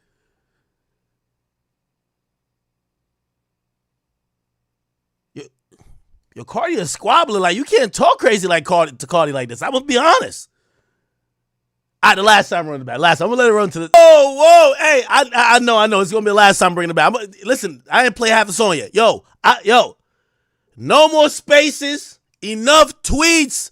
Yo, Cardi is squabbling. Like, you can't talk crazy like Cardi like this. I'm gonna be honest. The last time I'm running it back. I'm gonna let it run to the. Whoa. Hey, I know. It's gonna be the last time I'm bringing it back. Listen, I didn't play half the song yet. Yo. No more spaces. Enough tweets.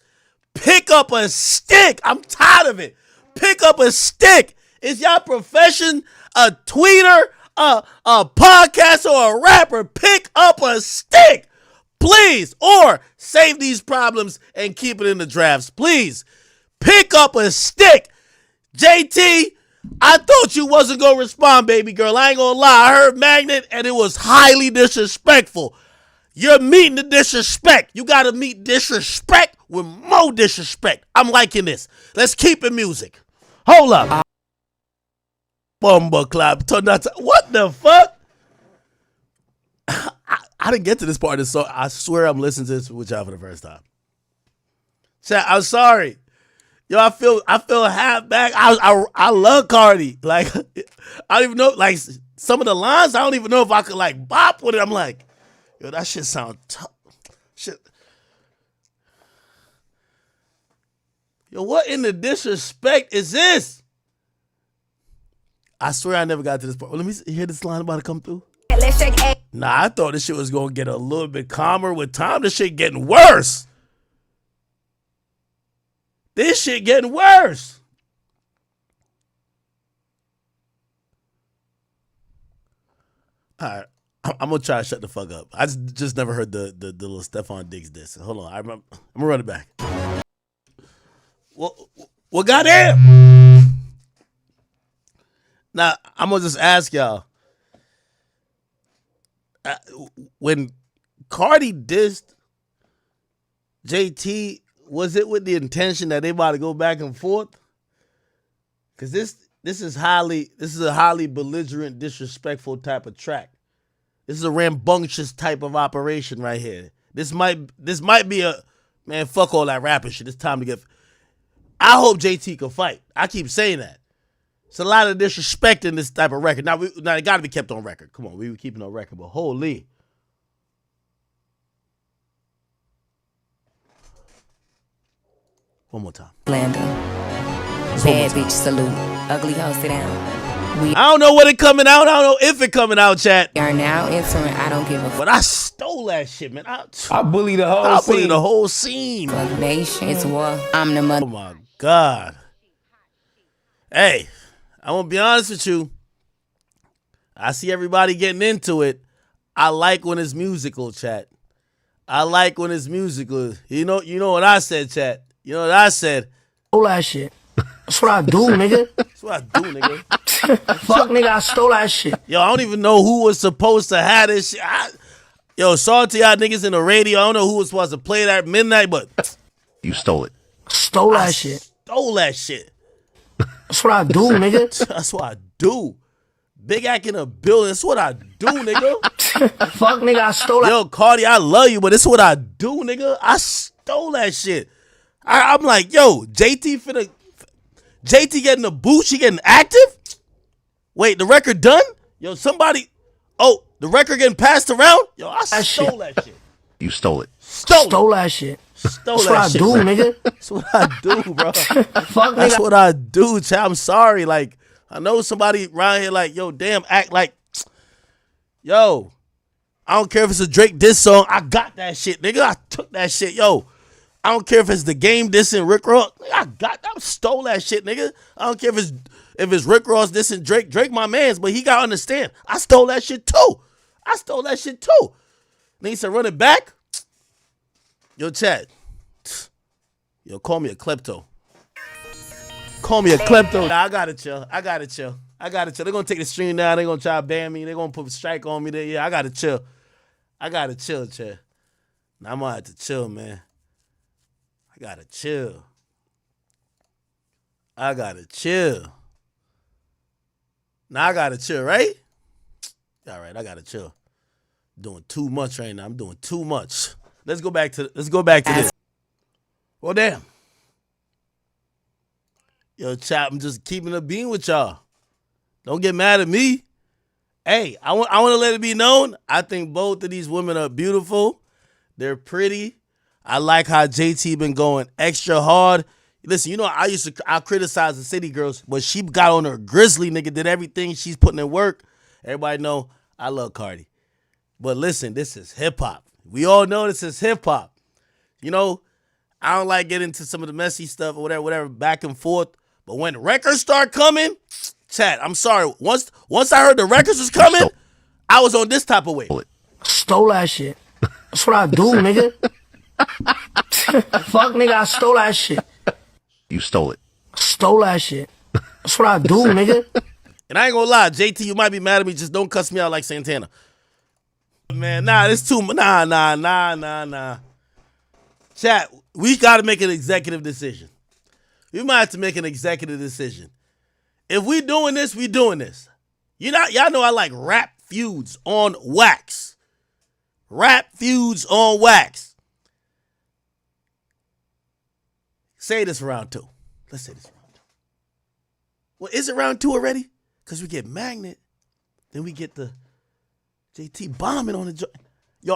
Pick up a stick. I'm tired of it. Pick up a stick. Is y'all profession a tweeter, a podcaster, or a rapper? Pick up a stick, please. Or save these problems and keep it in the drafts, please. Pick up a stick. JT, I thought you wasn't going to respond, baby girl. I ain't going to lie. I heard Magnet, and it was highly disrespectful. You're meeting the disrespect. You got to meet disrespect with more disrespect. I'm liking this. Let's keep it music. Hold up. Bumba clap. What the fuck? I didn't get to this part of the song. I swear I'm listening to this with y'all for the first time. Chat, I'm sorry. Yo, I feel half back. I love Cardi. Like, I don't even know, like, some of the lines, I don't even know if I could, like, bop with it. I'm like, yo, that shit sound tough. Shit. Yo, what in the disrespect is this? I swear I never got to this part. Well, let me hear this line about to come through. Nah, I thought this shit was going to get a little bit calmer with time. This shit getting worse. This shit getting worse. All right, I'm gonna try to shut the fuck up. I just never heard the little Stephon Diggs diss. Hold on, I'm gonna run it back. Well, goddamn. Now I'm gonna just ask y'all. When Cardi dissed JT, was it with the intention that they about to go back and forth? Because this is a highly belligerent, disrespectful type of track. This is a rambunctious type of operation right here. This might be a, man, fuck all that rapping shit. It's time to get. I hope JT can fight. I keep saying that. It's a lot of disrespect in this type of record. Now it got to be kept on record. Come on, we were keeping on record, but holy. One more time. Blanda. Bad bitch salute. Ugly hoe sit down. I don't know when it coming out. I don't know if it coming out, chat. We are now entering I don't give a fuck. But I stole that shit, man. I bully the whole scene. Fuck nation. It's war. I'm the mother. Oh my God. Hey, I'm gonna be honest with you. I see everybody getting into it. I like when it's musical, chat. I like when it's musical. You know what I said, chat. You know what I said? Stole that shit. That's what I do, nigga. That's what I do, nigga. Fuck, nigga, I stole that shit. Yo, I don't even know who was supposed to have this shit. Sorry to y'all niggas in the radio. I don't know who was supposed to play that at midnight, but You stole it. Stole that shit. Stole that shit. That's what I do, nigga. That's what I do. Big Act in a building. That's what I do, nigga. Fuck, nigga, I stole that. Yo, Cardi, I love you, but it's what I do, nigga. I stole that shit. I'm like, yo, JT getting a boost. She getting active? Wait, the record done? Yo, somebody. Oh, the record getting passed around? Yo, I stole that shit. You stole it. Stole that shit. Stole That's that what I shit, do, bro. nigga. That's what I do, bro. Fuck, That's nigga. what I do, chat. I'm sorry. Like, I know somebody around here like, yo, damn, act like, yo, I don't care if it's a Drake diss song. I got that shit, nigga. I took that shit, yo. I don't care if it's the game dissing Rick Ross. I stole that shit, nigga. I don't care if it's Rick Ross dissing Drake. Drake my mans, but he gotta understand. I stole that shit too. Nigga said run it back. Yo, chat. Yo, call me a klepto. Nah, I gotta chill. They're gonna take the stream down. They're gonna try to ban me. They're gonna put a strike on me. Yeah, I gotta chill, chat. Now I'm gonna have to chill, man. I gotta chill. Now I gotta chill, right? All right, I gotta chill. Doing too much right now. I'm doing too much. Let's go back to this. Well, damn. Yo, chat, I'm just keeping it being with y'all. Don't get mad at me. Hey, I want to let it be known. I think both of these women are beautiful. They're pretty. I like how JT been going extra hard. Listen, you know, I criticize the city girls, but she got on her grizzly, nigga, did everything. She's putting in work. Everybody know I love Cardi. But listen, this is hip-hop. We all know this is hip-hop. You know, I don't like getting into some of the messy stuff or whatever, back and forth. But when records start coming, chat, I'm sorry. Once I heard the records was coming, I was on this type of way. Stole that shit. That's what I do, nigga. Fuck, nigga, I stole that shit. You stole it. Stole that shit. That's what I do, nigga. And I ain't gonna lie, JT, you might be mad at me. Just don't cuss me out like Santana. Man, nah, it's too much. Nah. Chat, we gotta make an executive decision. We might have to make an executive decision. If we doing this, we doing this. Y'all know I like rap feuds on Wax. Rap feuds on Wax. Say this for round 2. Let's say this for round 2. Well, is it round 2 already? Because we get Magnet. Then we get the JT bombing on the joint. Yo,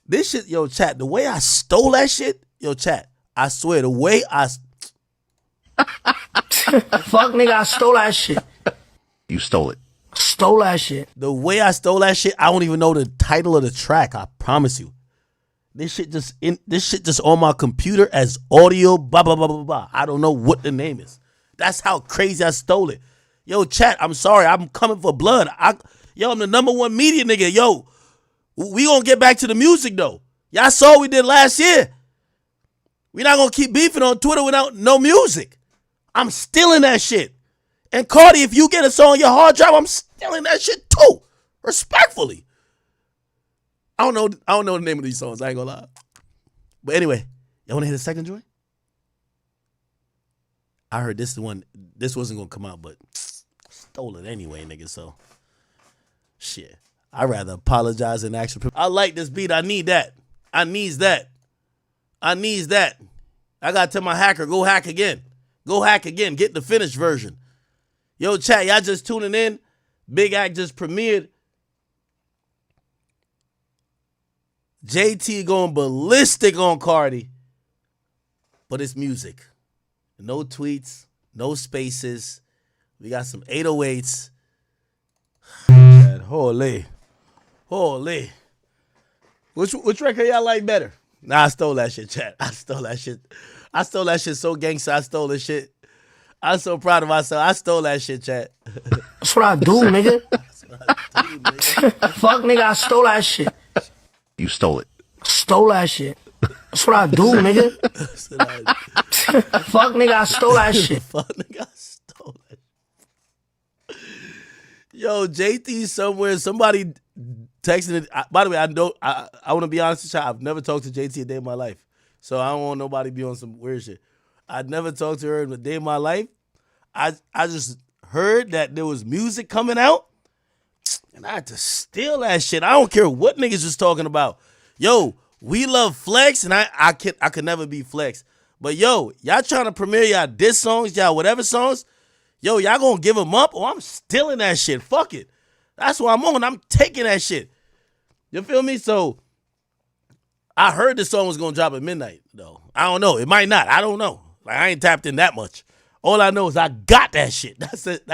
this shit, yo, chat, the way I stole that shit, yo, chat, I swear, the way I... Fuck, nigga, I stole that shit. You stole it. Stole that shit. The way I stole that shit, I don't even know the title of the track, I promise you. This shit just on my computer as audio, blah, blah, blah, blah, blah. I don't know what the name is. That's how crazy I stole it. Yo, chat, I'm sorry. I'm coming for blood. I'm the number one media nigga. Yo, we gonna get back to the music, though. Y'all saw what we did last year. We not gonna keep beefing on Twitter without no music. I'm stealing that shit. And Cardi, if you get a song on your hard drive, I'm stealing that shit too. Respectfully. I don't know the name of these songs. I ain't gonna lie. But anyway, y'all wanna hear the second joint? I heard this wasn't gonna come out, but stole it anyway, nigga. So shit. I'd rather apologize than actually. I like this beat. I need that. I needs that. I gotta tell my hacker, go hack again. Get the finished version. Yo, chat, y'all just tuning in. Big Act just premiered. JT going ballistic on Cardi. But it's music. No tweets, no spaces. We got some 808s. Holy. Which record y'all like better? Nah, I stole that shit, chat. I stole that shit so gangster. I stole this shit. I'm so proud of myself. I stole that shit, chat. That's what I do, nigga. Fuck, nigga, I stole that shit. You stole it. Stole that shit. That's what I do, nigga. Fuck, nigga, I stole that shit. Fuck, nigga, I stole that shit. Yo, JT somewhere. Somebody texting it. By the way, I want to be honest with you. I've never talked to JT a day in my life. So I don't want nobody to be on some weird shit. I'd never talked to her in a day in my life. I just heard that there was music coming out, and I had to steal that shit. I don't care what niggas was talking about. Yo, we love Flex, and I could never be Flex. But yo, y'all trying to premiere y'all diss songs, y'all whatever songs, yo, y'all gonna give them up, or I'm stealing that shit. Fuck it. That's what I'm on. I'm taking that shit. You feel me? So I heard the song was gonna drop at midnight, though. I don't know. It might not. I don't know. Like, I ain't tapped in that much. All I know is I got that shit. That's it.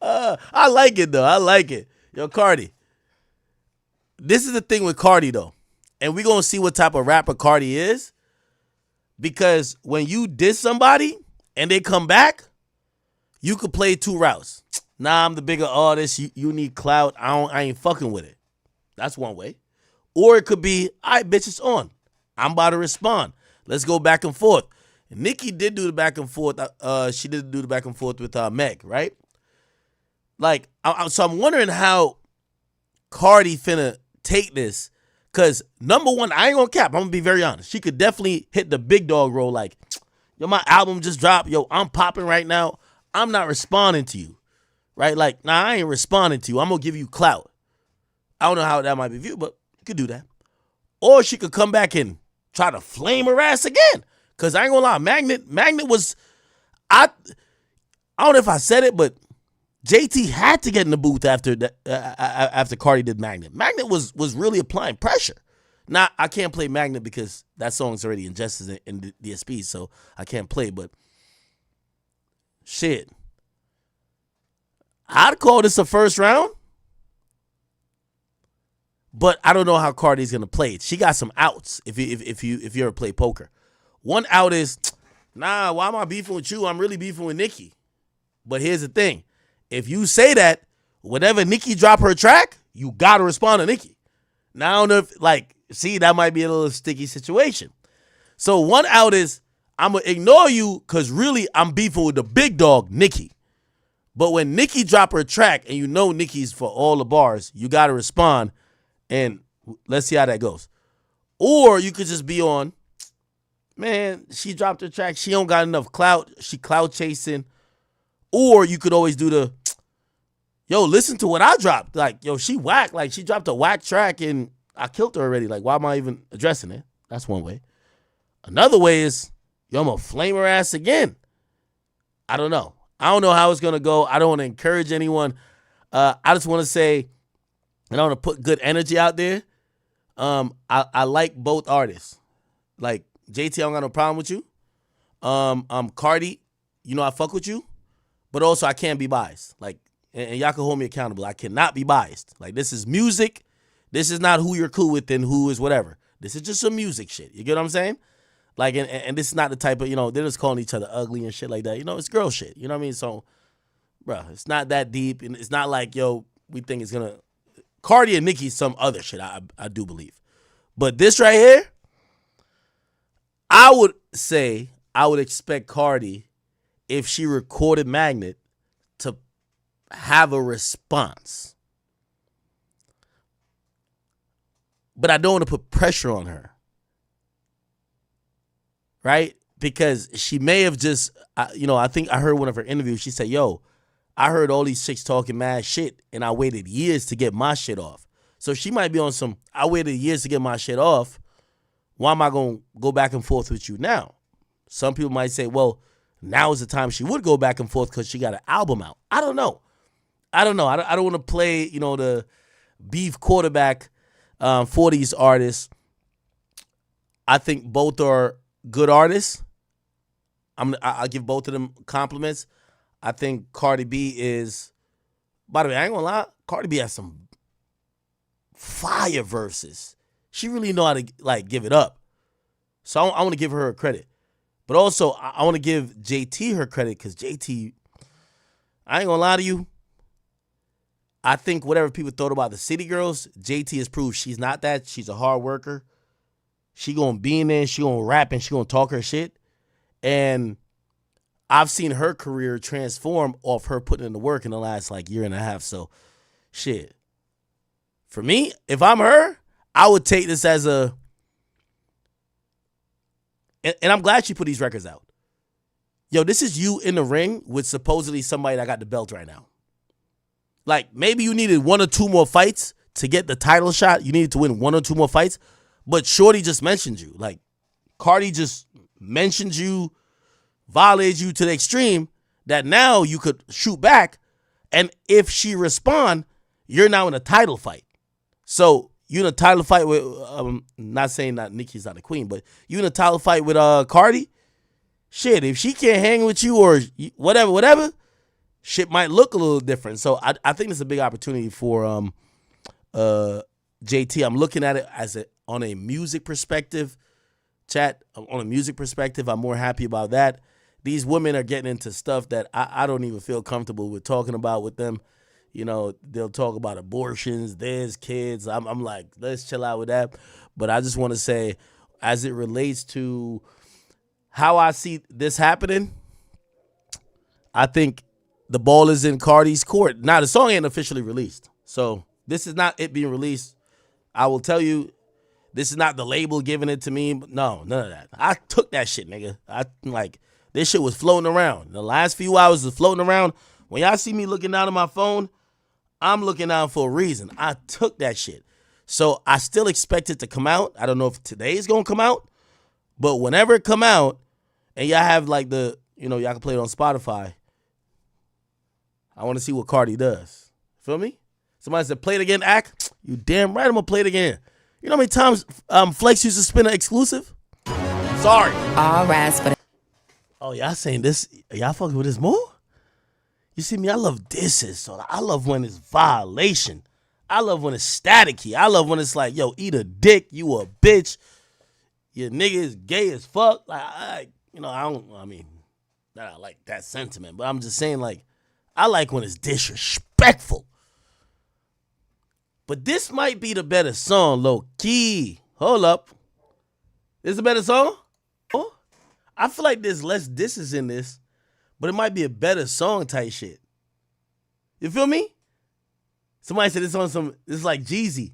I like it, though. I like it. Yo, Cardi. This is the thing with Cardi, though. And we going to see what type of rapper Cardi is. Because when you diss somebody and they come back, you could play 2 routes. Nah, I'm the bigger artist. You need clout. I ain't fucking with it. That's one way. Or it could be, all right, bitch, it's on. I'm about to respond. Let's go back and forth. Nicki did do the back and forth. She did do the back and forth with Meg, right? Like, so I'm wondering how Cardi finna take this. Because, number one, I ain't gonna cap. I'm gonna be very honest. She could definitely hit the big dog role like, yo, my album just dropped. Yo, I'm popping right now. I'm not responding to you. right? Like, nah, I ain't responding to you. I'm gonna give you clout. I don't know how that might be viewed, but you could do that. Or she could come back and try to flame her ass again. Cause I ain't gonna lie, Magnet was, I don't know if I said it, but JT had to get in the booth after after Cardi did Magnet. Magnet was really applying pressure. Now, I can't play Magnet because that song's already ingested in the DSP, so I can't play, but shit. I'd call this a first round, but I don't know how Cardi's gonna play it. She got some outs if you ever play poker. One out is, nah, why am I beefing with you? I'm really beefing with Nicki. But here's the thing. If you say that, whenever Nicki drop her track, you gotta respond to Nicki. Now, I don't know if, like, see, that might be a little sticky situation. So one out is, I'm gonna ignore you because really I'm beefing with the big dog, Nicki. But when Nicki drop her track and you know Nicki's for all the bars, you gotta respond, and let's see how that goes. Or you could just be on, man, she dropped her track, she don't got enough clout, she clout chasing. Or you could always do the, yo, listen to what I dropped. Like, yo, she whack. Like, she dropped a whack track and I killed her already. Like, why am I even addressing it? That's one way. Another way is, yo, I'm going to flame her ass again. I don't know. I don't know how it's going to go. I don't want to encourage anyone. I just want to say, and I want to put good energy out there. I like both artists. Like, JT, I don't got no problem with you. Cardi, you know I fuck with you. But also, I can't be biased. Like, and y'all can hold me accountable. I cannot be biased. Like, this is music. This is not who you're cool with and who is whatever. This is just some music shit. You get what I'm saying? Like, and this is not the type of, they're just calling each other ugly and shit like that. It's girl shit. You know what I mean? So, bro, it's not that deep. And it's not like, yo, we think it's going to. Cardi and Nicki some other shit, I do believe. But this right here, I would say I would expect Cardi, if she recorded Magnet, to have a response. But I don't want to put pressure on her. Right? Because she may have just, I think I heard one of her interviews. She said, yo, I heard all these chicks talking mad shit and I waited years to get my shit off. So she might be on some, I waited years to get my shit off. Why am I going to go back and forth with you now? Some people might say, well, now is the time she would go back and forth because she got an album out. I don't know. I don't want to play, the beef quarterback for these artists. I think both are good artists. I'll give both of them compliments. I think Cardi B is, by the way, I ain't gonna lie, Cardi B has some fire verses. She really know how to give it up. So I want to give her credit. But also, I want to give JT her credit because JT, I ain't gonna lie to you, I think whatever people thought about the City Girls, JT has proved she's not that. She's a hard worker. She gonna be in there, she gonna rap, and she gonna talk her shit. And I've seen her career transform off her putting in the work in the last year and a half. So, shit. For me, if I'm her, I would take this as a, and I'm glad she put these records out. Yo, this is you in the ring with supposedly somebody that got the belt right now. Like, maybe you needed one or two more fights to get the title shot. You needed to win one or two more fights. But Shorty just mentioned you. Like, Cardi just mentioned you, violated you to the extreme that now you could shoot back. And if she respond, you're now in a title fight. So you in a title fight with, not saying that Nicki's not a queen, but you in a title fight with Cardi. Shit, if she can't hang with you or whatever, shit might look a little different. So I think it's a big opportunity for JT. I'm looking at it as on a music perspective. Chat, on a music perspective, I'm more happy about that. These women are getting into stuff that I don't even feel comfortable with talking about with them. They'll talk about abortions, there's kids. I'm like, let's chill out with that. But I just want to say, as it relates to how I see this happening, I think the ball is in Cardi's court. Now, the song ain't officially released. So this is not it being released. I will tell you, this is not the label giving it to me. No, none of that. I took that shit, nigga. This shit was floating around. The last few hours was floating around. When y'all see me looking down at my phone, I'm looking down for a reason. I took that shit. So I still expect it to come out. I don't know if today's going to come out, but whenever it come out, and y'all have like the, y'all can play it on Spotify, I want to see what Cardi does. Feel me? Somebody said, play it again, Ack. You damn right I'm going to play it again. You know how many times Flex used to spin an exclusive? Sorry. All rise for the. Oh, y'all saying this? Y'all fucking with this more? You see me? I love disses. So I love when it's violation. I love when it's staticky. I love when it's like, yo, eat a dick. You a bitch. Your nigga is gay as fuck. Like, I like that sentiment. But I'm just saying, like, I like when it's disrespectful. But this might be the better song, low key. Hold up. This is a better song? Oh, I feel like there's less disses in this, but it might be a better song type shit. You feel me? Somebody said this is like Jeezy.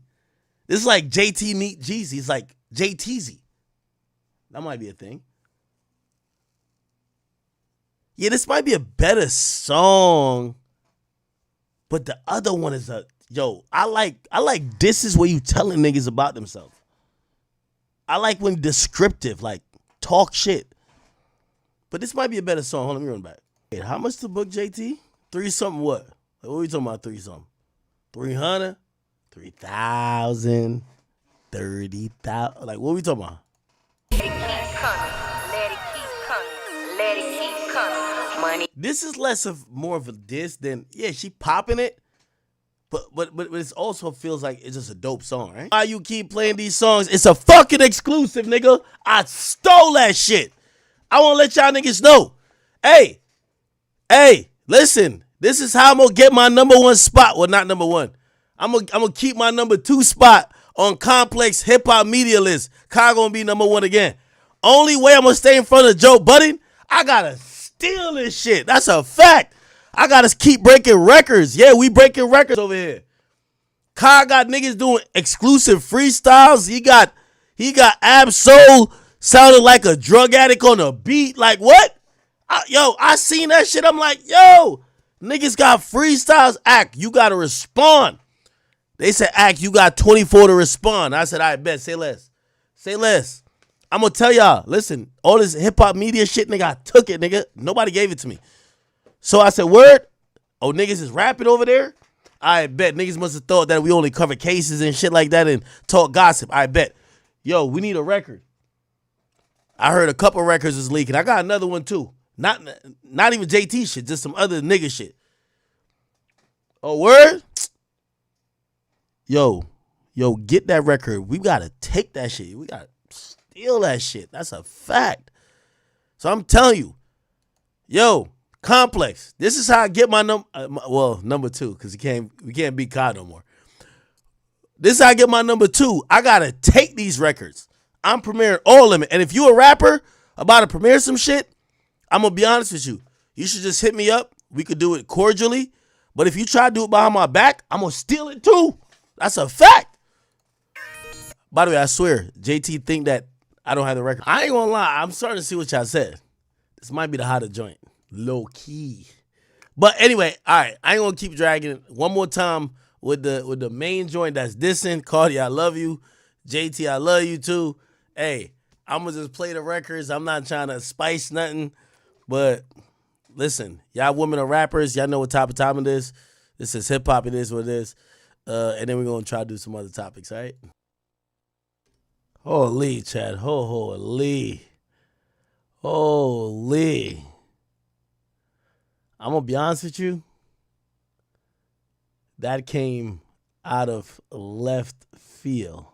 This is like JT meet Jeezy. It's like JTZ. That might be a thing. Yeah, this might be a better song, but the other one is I like this is where you telling niggas about themselves. I like when descriptive, like talk shit. But this might be a better song. Hold on, let me run back. Wait, how much to book JT? 3-something what? Like, what are we talking about 3-something? 300? 3,000? 30,000? Like, what are we talking about? Money. This is more of a diss than, yeah, she popping it. But it also feels like it's just a dope song, right? Why you keep playing these songs? It's a fucking exclusive, nigga. I stole that shit. I want to let y'all niggas know. Hey, listen. This is how I'm going to get my number one spot. Well, not number one. I'm gonna keep my number 2 spot on Complex Hip Hop Media List. Kyle going to be number 1 again. Only way I'm going to stay in front of Joe Budden, I got to steal this shit. That's a fact. I got to keep breaking records. Yeah, we breaking records over here. Kyle got niggas doing exclusive freestyles. He got Ab-Soul sounding like a drug addict on a beat. Like, what? I seen that shit. I'm like, yo, niggas got freestyles. Act, you got to respond. They said, Act, you got 24 to respond. I said, I bet. Say less. Say less. I'm going to tell y'all, listen, all this hip-hop media shit, nigga, I took it, nigga. Nobody gave it to me. So I said, word? Oh, niggas is rapping over there? I bet. Niggas must have thought that we only cover cases and shit like that and talk gossip. I bet. Yo, we need a record. I heard a couple records is leaking. I got another one, too. Not even JT shit, just some other nigga shit. Oh, word? Yo, get that record. We got to take that shit. We got to steal that shit. That's a fact. So I'm telling you, yo, Complex. This is how I get my number 2, because we can't beat Kyle no more. This is how I get my number 2. I gotta take these records. I'm premiering all of them. And if you a rapper about to premiere some shit, I'm gonna be honest with you. You should just hit me up. We could do it cordially. But if you try to do it behind my back, I'm gonna steal it too. That's a fact. By the way, I swear, JT think that I don't have the record. I ain't gonna lie. I'm starting to see what y'all said. This might be the hotter joint. Low key. But anyway, all right. I ain't gonna keep dragging it. One more time with the main joint that's dissing. Cardi, I love you. JT, I love you too. Hey, I'm gonna just play the records. I'm not trying to spice nothing. But listen, y'all women are rappers. Y'all know what type of time it is. This is hip hop. It is what it is. And then we're gonna try to do some other topics, all right? Holy, Chad. Holy. I'm going to be honest with you. That came out of left field.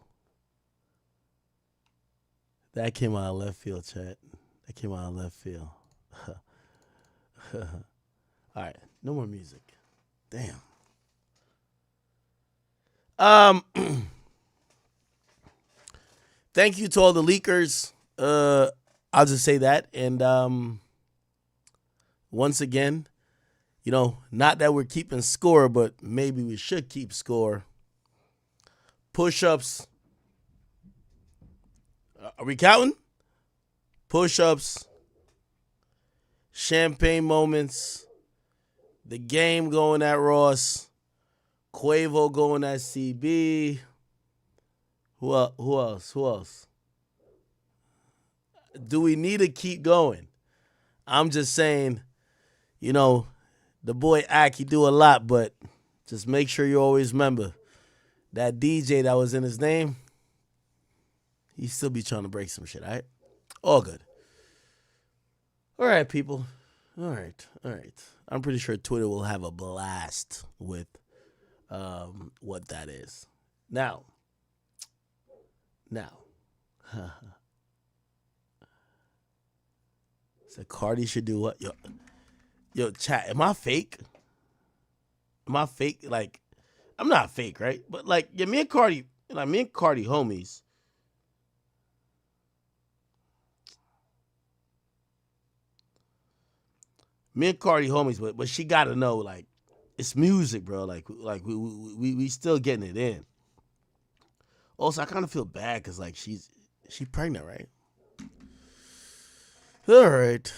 That came out of left field, Chad. That came out of left field. All right. No more music. Damn. Thank you to all the leakers. I'll just say that. And once again, not that we're keeping score, but maybe we should keep score. Push-ups. Are we counting? Push-ups. Champagne moments. The Game going at Ross. Quavo going at CB. Who else? Do we need to keep going? I'm just saying, the boy Ack, he do a lot, but just make sure you always remember that DJ that was in his name, he still be trying to break some shit, all right? All good. All right, people. All right. I'm pretty sure Twitter will have a blast with what that is. Now. So Cardi should do what? Yo, chat, am I fake? Like, I'm not fake, right? But like, yeah, me and Cardi homies. Me and Cardi homies, but she gotta know, like, it's music, bro. Like we still getting it in. Also, I kind of feel bad because like she pregnant, right? All right.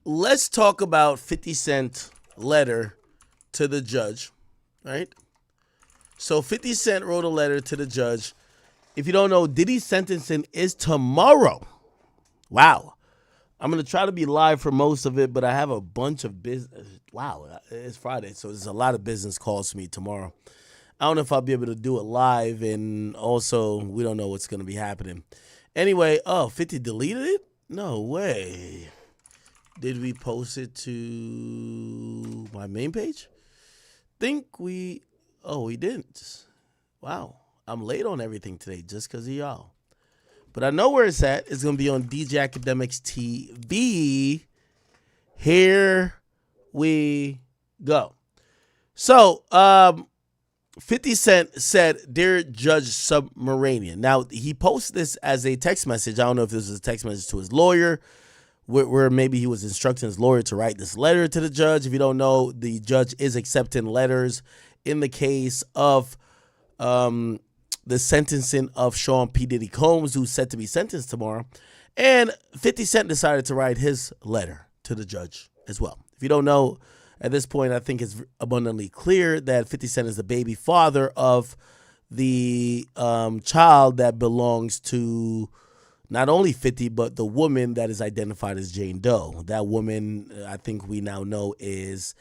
Let's talk about 50 Cent letter to the judge, right? So 50 Cent wrote a letter to the judge. If you don't know, Diddy's sentencing is tomorrow. Wow. I'm going to try to be live for most of it, but I have a bunch of business. Wow, it's Friday, so there's a lot of business calls for me tomorrow. I don't know if I'll be able to do it live, and also we don't know what's going to be happening. Anyway, 50 deleted it? No way. Did we post it to my main page? We didn't. Wow, I'm late on everything today just because of y'all. But I know where it's at. It's going to be on DJ Academics TV. Here we go. So, 50 Cent said, "Dear Judge Submarinian." Now, he posted this as a text message. I don't know if this was a text message to his lawyer, where maybe he was instructing his lawyer to write this letter to the judge. If you don't know, the judge is accepting letters in the case of the sentencing of Sean P. Diddy Combs, who's set to be sentenced tomorrow. And 50 Cent decided to write his letter to the judge as well. If you don't know, at this point, I think it's abundantly clear that 50 Cent is the baby father of the child that belongs to not only 50, but the woman that is identified as Jane Doe. That woman, I think we now know, is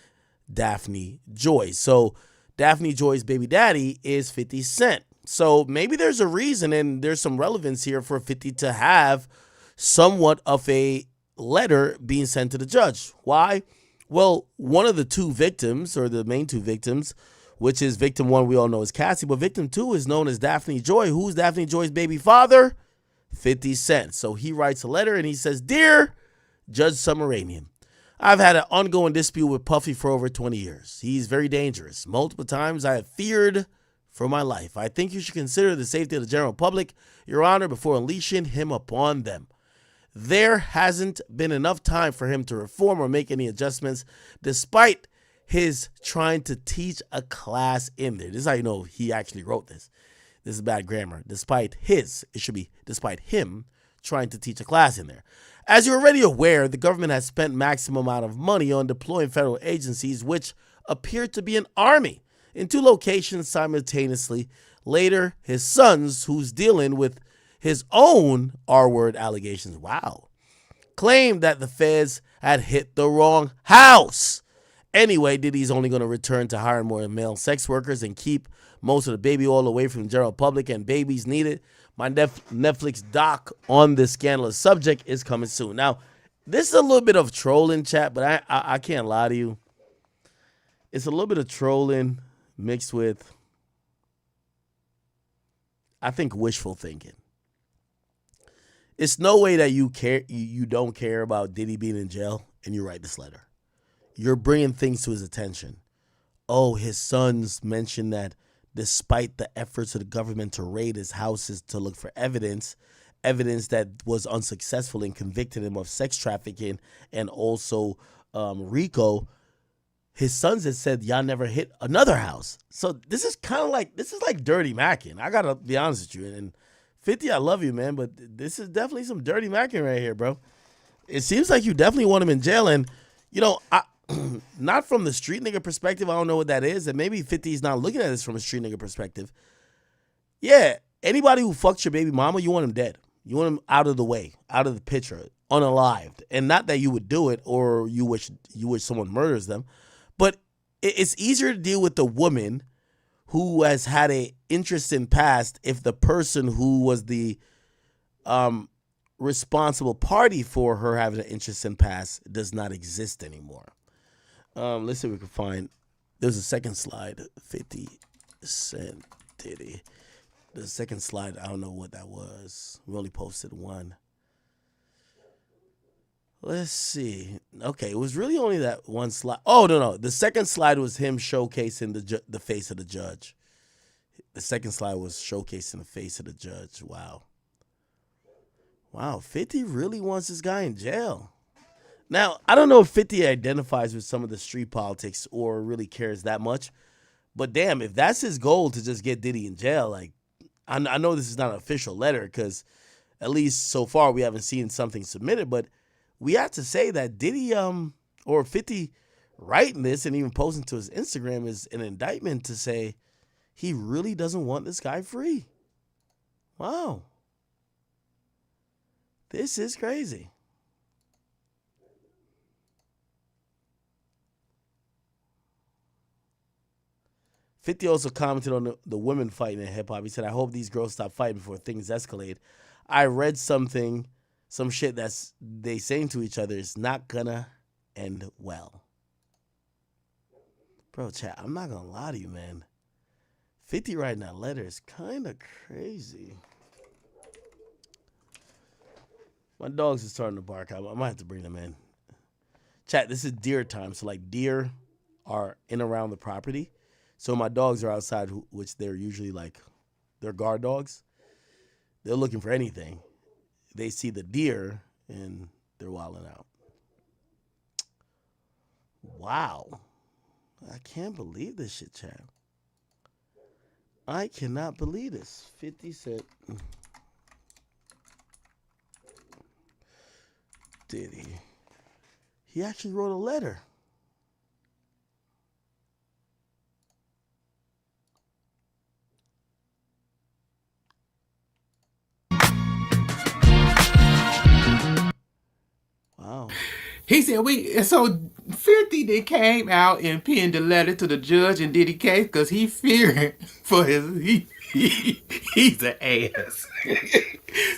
Daphne Joy. So Daphne Joy's baby daddy is 50 Cent. So maybe there's a reason and there's some relevance here for 50 to have somewhat of a letter being sent to the judge. Why? Well, one of the two victims, or the main two victims, which is victim one, we all know is Cassie, but victim two is known as Daphne Joy. Who's Daphne Joy's baby father? 50 Cent. So he writes a letter and he says, "Dear Judge Submarinian, I've had an ongoing dispute with Puffy for over 20 years. He's very dangerous. Multiple times I have feared for my life. I think you should consider the safety of the general public, Your Honor, before unleashing him upon them. There hasn't been enough time for him to reform or make any adjustments, despite his trying to teach a class in there." This is how you know he actually wrote this. This is bad grammar. It should be despite him trying to teach a class in there. "As you're already aware, the government has spent maximum amount of money on deploying federal agencies, which appear to be an army, in two locations simultaneously. Later, his sons, who's dealing with his own R-word allegations, claimed that the feds had hit the wrong house. Anyway, Diddy's only going to return to hiring more male sex workers and keep most of the baby oil away from the general public, and babies needed. My Netflix doc on this scandalous subject is coming soon." Now, this is a little bit of trolling, chat, but I can't lie to you. It's a little bit of trolling mixed with, I think, wishful thinking. It's no way that you don't care about Diddy being in jail and you write this letter. You're bringing things to his attention. Oh, his sons mentioned that despite the efforts of the government to raid his houses to look for evidence that was unsuccessful and convicted him of sex trafficking and also RICO, his sons had said, "Y'all never hit another house." So this is like dirty macking. I gotta be honest with you. And 50, I love you, man, but this is definitely some dirty macking right here, bro. it seems like you definitely want him in jail. And, you know, not from the street nigga perspective. I don't know what that is. And maybe 50's not looking at this from a street nigga perspective. Yeah, anybody who fucks your baby mama, you want him dead. You want him out of the way, out of the picture, unalived. And not that you would do it or you wish someone murders them, but it's easier to deal with the woman who has had an interesting past if the person who was the responsible party for her having an interesting past does not exist anymore. Let's see if we can find. There's a second slide. 50 Cent Diddy. The second slide, I don't know what that was. We only posted one. Let's see. Okay, it was really only that one slide. Oh, no. The second slide was him showcasing the face of the judge. The second slide was showcasing the face of the judge. Wow. Wow, 50 really wants this guy in jail. Now, I don't know if 50 identifies with some of the street politics or really cares that much. But damn, if that's his goal to just get Diddy in jail, like, I know this is not an official letter because at least so far we haven't seen something submitted, but we have to say that Diddy or 50 writing this and even posting to his Instagram is an indictment to say he really doesn't want this guy free. Wow. This is crazy. Fifty also commented on the women fighting in hip-hop. He said, I hope these girls stop fighting before things escalate. I read some shit that's they saying to each other is not gonna end well. Bro, chat, I'm not gonna lie to you, man. 50 writing that letter is kind of crazy. My dogs are starting to bark. I might have to bring them in. Chat, this is deer time. So, like, deer are in around the property. So my dogs are outside, which they're usually like, they're guard dogs. They're looking for anything. They see the deer and they're wilding out. Wow. I can't believe this shit, chat. I cannot believe this. 50 Cent. Diddy. He actually wrote a letter. Wow. He said so 50 then came out and penned a letter to the judge and Diddy case because he feared for he's an ass.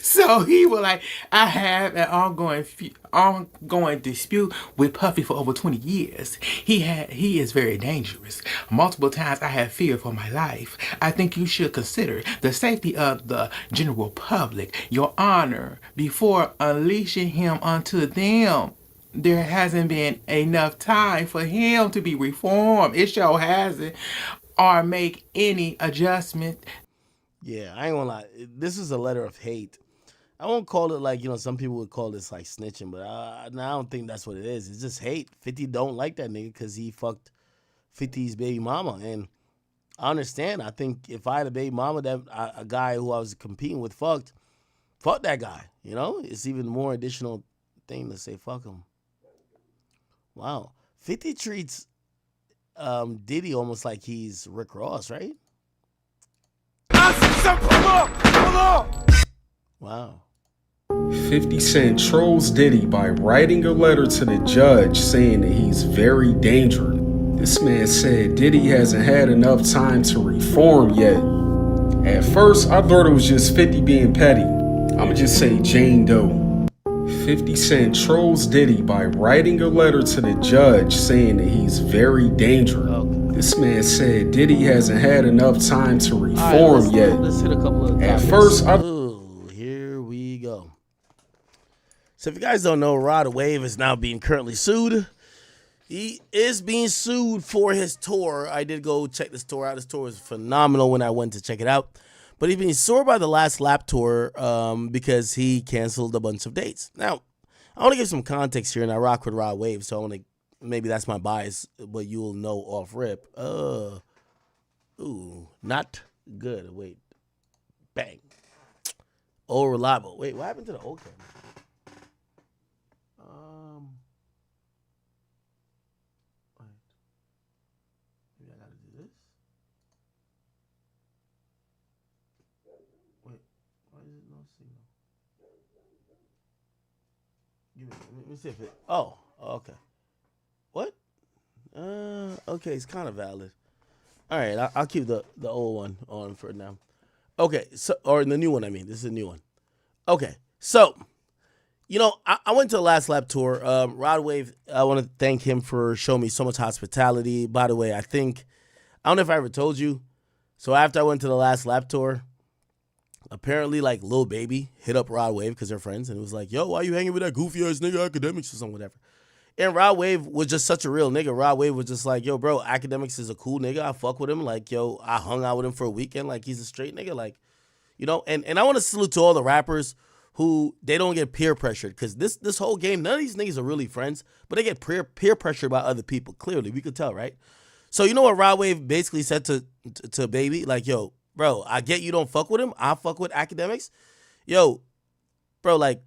So he was like, I have an ongoing dispute with Puffy for over 20 years. He is very dangerous. Multiple times I have fear for my life. I think you should consider the safety of the general public, your honor, before unleashing him onto them. There hasn't been enough time for him to be reformed. It sure hasn't. Or make any adjustment. Yeah, I ain't gonna lie. This is a letter of hate. I won't call it like, some people would call this like snitching, but I don't think that's what it is. It's just hate. 50 don't like that nigga because he fucked 50's baby mama. And I understand. I think if I had a baby mama that a guy who I was competing with fuck that guy. It's even more additional thing to say fuck him. Wow. 50 treats Diddy almost like he's Rick Ross, right? Wow. 50 Cent trolls Diddy by writing a letter to the judge saying that he's very dangerous. This man said Diddy hasn't had enough time to reform yet. At first, I thought it was just 50 being petty. I'ma just say Jane Doe. 50 Cent trolls Diddy by writing a letter to the judge saying that he's very dangerous. This man said Diddy hasn't had enough time to reform yet. Let's hit a couple of At first, here we go. So if you guys don't know, Rod Wave is now being currently sued. He is being sued for his tour. I did go check this tour out. This tour was phenomenal when I went to check it out. But he's being sued by the Last Lap tour because he canceled a bunch of dates. Now, I want to give some context here, and I rock with Rod Wave, so I want to, maybe that's my bias, but you'll know off rip. Ooh, not good. Wait. Bang. Oh, reliable. Wait, what happened to the old camera? Let me see if it. Oh, okay. What? Okay, it's kind of valid. All right, I'll keep the old one on for now. Okay, so or the new one. I mean, this is a new one. Okay, so I went to the Last Lap tour. Rod Wave. I want to thank him for showing me so much hospitality. By the way, I don't know if I ever told you. So after I went to the Last Lap tour, apparently like Lil Baby hit up Rod Wave because they're friends, and it was like, "Yo, why you hanging with that goofy ass nigga Academics or something, whatever." And Rod Wave was just such a real nigga. Rod Wave was just like, "Yo, bro, Academics is a cool nigga. I fuck with him. Like, yo, I hung out with him for a weekend. Like, he's a straight nigga. Like, And I want to salute to all the rappers who they don't get peer pressured, because this whole game, none of these niggas are really friends, but they get peer pressured by other people. Clearly, we could tell, right? So you know what Rod Wave basically said to Baby? Like, yo, bro, I get you don't fuck with him. I fuck with Academics. Yo, bro, like,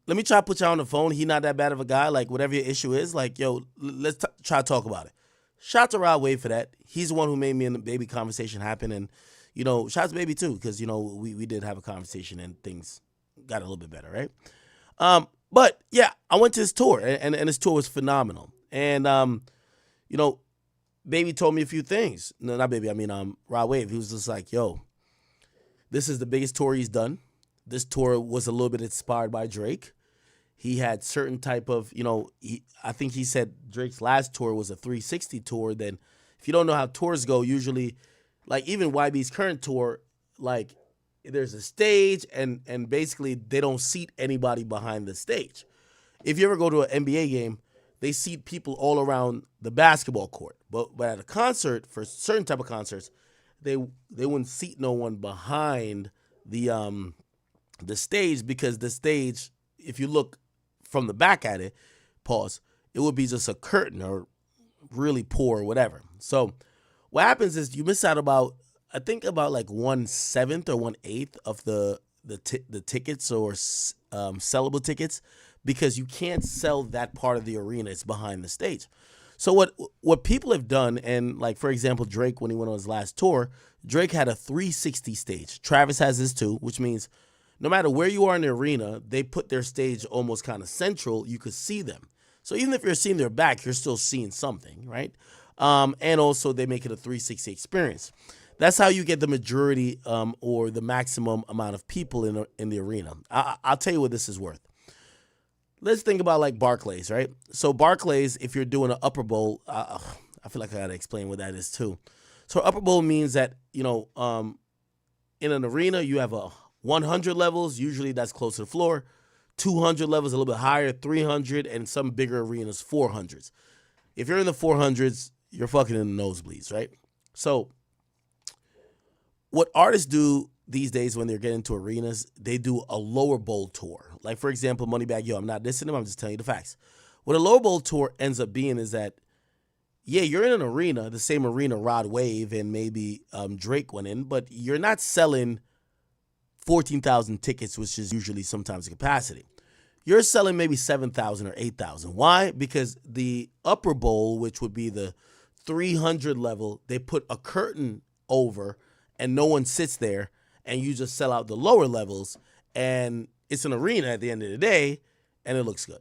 let me try to put you on the phone. He not that bad of a guy. Like, whatever your issue is, like, yo, let's try to talk about it. Shout out to Rod Wave for that. He's the one who made me and the Baby conversation happen. And, shout out to Baby too, because, we did have a conversation and things got a little bit better, right? But, yeah, I went to his tour, and his tour was phenomenal. And, Baby told me a few things. No, not Baby, I mean Rod Wave. He was just like, yo, this is the biggest tour he's done. This tour was a little bit inspired by Drake. He had certain type of, I think he said Drake's last tour was a 360 tour. Then if you don't know how tours go, usually, like even YB's current tour, like there's a stage and basically they don't seat anybody behind the stage. If you ever go to an NBA game, they seat people all around the basketball court. But at a concert, for certain type of concerts, they wouldn't seat no one behind the stage, because the stage, if you look from the back at it, it would be just a curtain or really poor or whatever. So what happens is you miss out about like 1/7 or 1/8 of the tickets or sellable tickets, because you can't sell that part of the arena. It's behind the stage. So what people have done, and like for example, Drake, when he went on his last tour, Drake had a 360 stage. Travis has this too, which means no matter where you are in the arena, they put their stage almost kind of central. You could see them. So even if you're seeing their back, you're still seeing something, right? And also they make it a 360 experience. That's how you get the majority or the maximum amount of people in the arena. I'll tell you what this is worth. Let's think about like Barclays, right? So Barclays, if you're doing an upper bowl, I feel like I got to explain what that is too. So upper bowl means that, in an arena, you have 100 levels. Usually that's close to the floor. 200 levels, a little bit higher, 300, and some bigger arenas, 400s. If you're in the 400s, you're fucking in the nosebleeds, right? So what artists do these days when they're getting into arenas, they do a lower bowl tour. Like, for example, Moneybagg Yo, I'm not dissing him, I'm just telling you the facts. What a lower bowl tour ends up being is that, yeah, you're in an arena, the same arena Rod Wave and maybe Drake went in, but you're not selling 14,000 tickets, which is usually sometimes the capacity. You're selling maybe 7,000 or 8,000. Why? Because the upper bowl, which would be the 300 level, they put a curtain over and no one sits there, and you just sell out the lower levels, and it's an arena at the end of the day, and it looks good.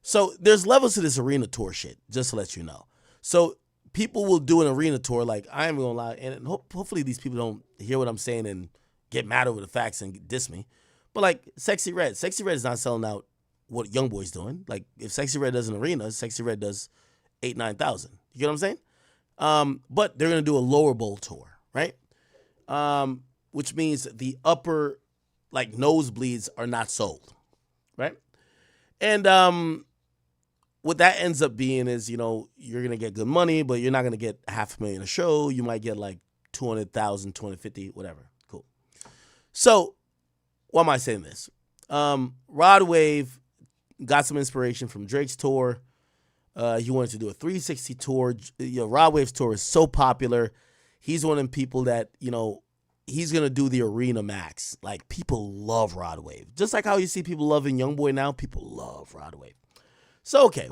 So there's levels to this arena tour shit, just to let you know. So people will do an arena tour, like, I am going to lie, and hopefully these people don't hear what I'm saying and get mad over the facts and diss me. But like Sexy Red is not selling out what YoungBoy's doing. Like if Sexy Red does an arena, Sexy Red does 8,000-9,000. You get what I'm saying? But they're gonna do a lower bowl tour, right? Which means the upper like nosebleeds are not sold, right? And what that ends up being is, you're gonna get good money, but you're not gonna get $500,000 a show. You might get like 200,000, 250, whatever. Cool. So, why am I saying this? Rod Wave got some inspiration from Drake's tour. He wanted to do a 360 tour. Rod Wave's tour is so popular. He's one of them people that, he's going to do the arena max. Like, people love Rod Wave. Just like how you see people loving YoungBoy now, people love Rod Wave. So, okay,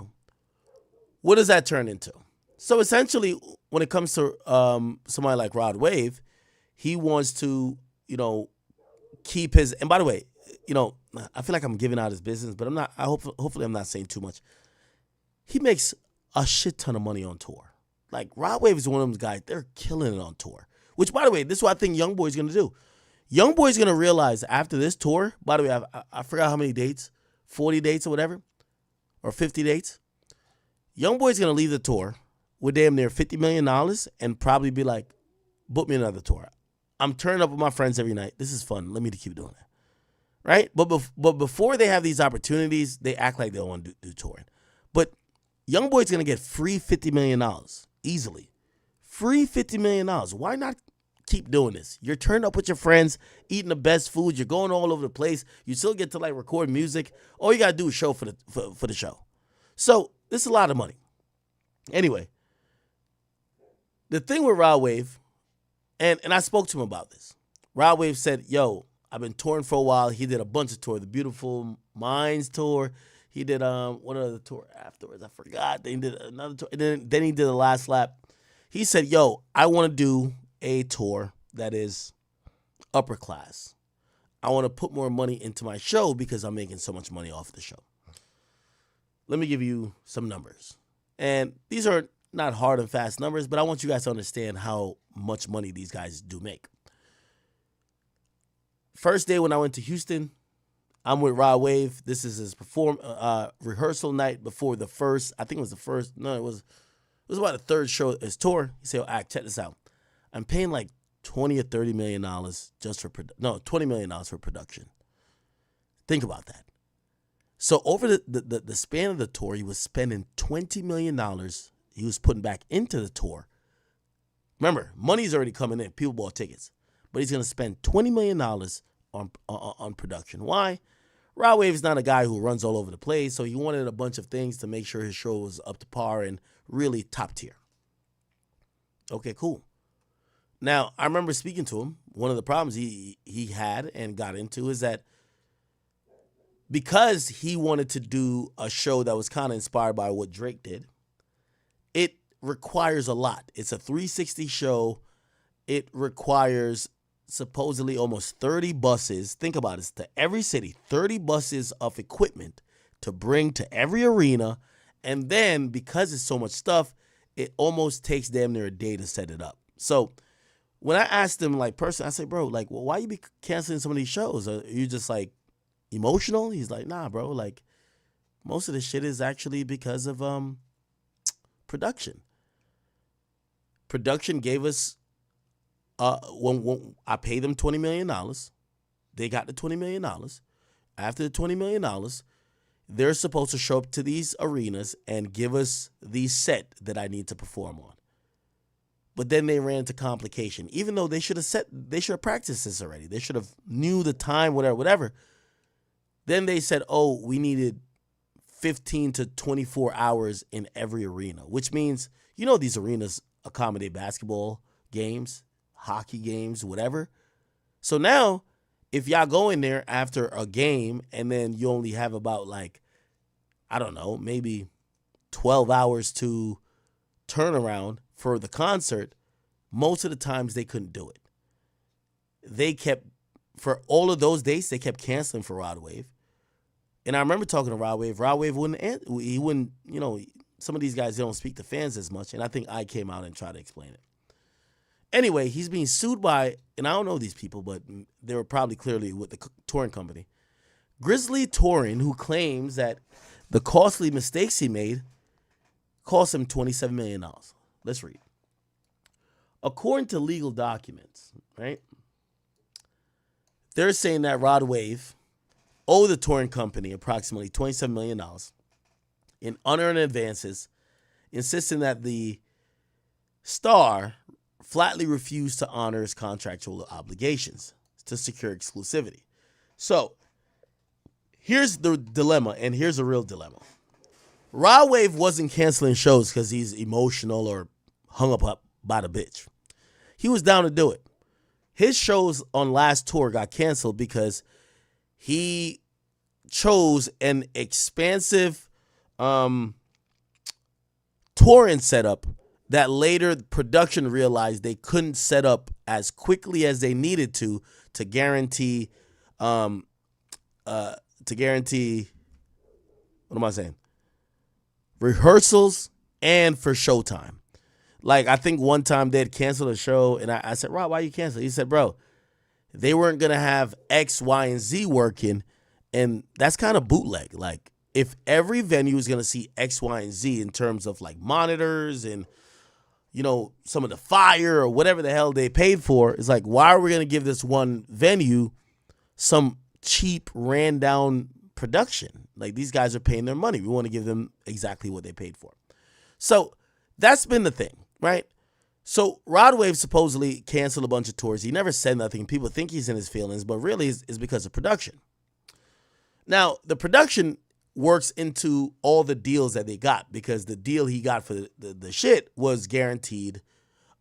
what does that turn into? So, essentially, when it comes to somebody like Rod Wave, he wants to, keep his, and by the way, I feel like I'm giving out his business, but I'm not. Hopefully I'm not saying too much. He makes a shit ton of money on tour. Like, Rod Wave is one of those guys, they're killing it on tour. Which, by the way, this is what I think YoungBoy's going to do. YoungBoy's going to realize after this tour, by the way, I forgot how many dates, 40 dates or whatever, or 50 dates. YoungBoy's going to leave the tour with damn near $50 million and probably be like, book me another tour. I'm turning up with my friends every night. This is fun. Let me keep doing that. Right? But before they have these opportunities, they act like they don't want to do touring. But YoungBoy's going to get free $50 million easily. Free $50 million. Why not keep doing this? You're turning up with your friends, eating the best food. You're going all over the place. You still get to, like, record music. All you got to do is show for the show. So this is a lot of money. Anyway, the thing with Rod Wave, and I spoke to him about this. Rod Wave said, yo, I've been touring for a while. He did a bunch of tours. The Beautiful Minds tour. He did one other tour afterwards. I forgot. Then he did another tour. And then he did the last lap. He said, yo, I want to do a tour that is upper class. I want to put more money into my show because I'm making so much money off the show. Let me give you some numbers. And these are not hard and fast numbers, but I want you guys to understand how much money these guys do make. First day when I went to Houston, I'm with Rod Wave. This is his rehearsal night before the first. I think it was the first. No, it was about the third show of his tour. He said, "Act, check this out. I'm paying like $20 or $30 million just for $20 million for production." Think about that. So over the span of the tour, he was spending $20 million. He was putting back into the tour. Remember, money's already coming in. People bought tickets, but he's going to spend $20 million on production. Why? Rod Wave is not a guy who runs all over the place, so he wanted a bunch of things to make sure his show was up to par and really top tier. Okay, cool. Now, I remember speaking to him. One of the problems he had and got into is that because he wanted to do a show that was kind of inspired by what Drake did, it requires a lot. It's a 360 show. It requires supposedly almost 30 buses. Think about it. To every city, 30 buses of equipment to bring to every arena. And then because it's so much stuff, it almost takes damn near a day to set it up. So when I asked him, like, personally, I said, bro, like, well, why you be canceling some of these shows? Are you just, like, emotional? He's like, nah, bro, like, most of this shit is actually because of production. Production gave us when I paid them $20 million, they got the $20 million. After the $20 million, they're supposed to show up to these arenas and give us the set that I need to perform on. But then they ran into complication. Even though they should have practiced this already. They should have knew the time, whatever. Then they said, oh, we needed 15 to 24 hours in every arena, which means, these arenas accommodate basketball games, hockey games, whatever. So now, if y'all go in there after a game and then you only have about, like, I don't know, maybe 12 hours to turn around for the concert, most of the times they couldn't do it. They kept, for all of those dates, they kept canceling for Rod Wave. And I remember talking to Rod Wave. Rod Wave wouldn't, some of these guys, they don't speak to fans as much. And I think I came out and tried to explain it. Anyway, he's being sued by, and I don't know these people, but they were probably clearly with the touring company. Grizzly Touring, who claims that the costly mistakes he made cost him $27 million. Let's read. According to legal documents, right, they're saying that Rod Wave owed the touring company approximately $27 million in unearned advances, insisting that the star flatly refused to honor his contractual obligations to secure exclusivity. So here's the dilemma, and here's a real dilemma. Rod Wave wasn't canceling shows because he's emotional or hung up by the bitch. He was down to do it. His shows on last tour got canceled because he chose an expansive touring setup that later production realized they couldn't set up as quickly as they needed to guarantee to guarantee. What am I saying? Rehearsals and for showtime. Like, I think one time they'd canceled a show, and I said, Rob, why you cancel? He said, bro, they weren't going to have X, Y, and Z working, and that's kind of bootleg. Like, if every venue is going to see X, Y, and Z in terms of, like, monitors and, you know, some of the fire or whatever the hell they paid for, it's like, why are we going to give this one venue some cheap, ran-down production? Like, these guys are paying their money. We want to give them exactly what they paid for. So that's been the thing, right? So Rod Wave supposedly canceled a bunch of tours. He never said nothing. People think he's in his feelings, but really it's because of production. Now, the production works into all the deals that they got, because the deal he got for the shit was guaranteed.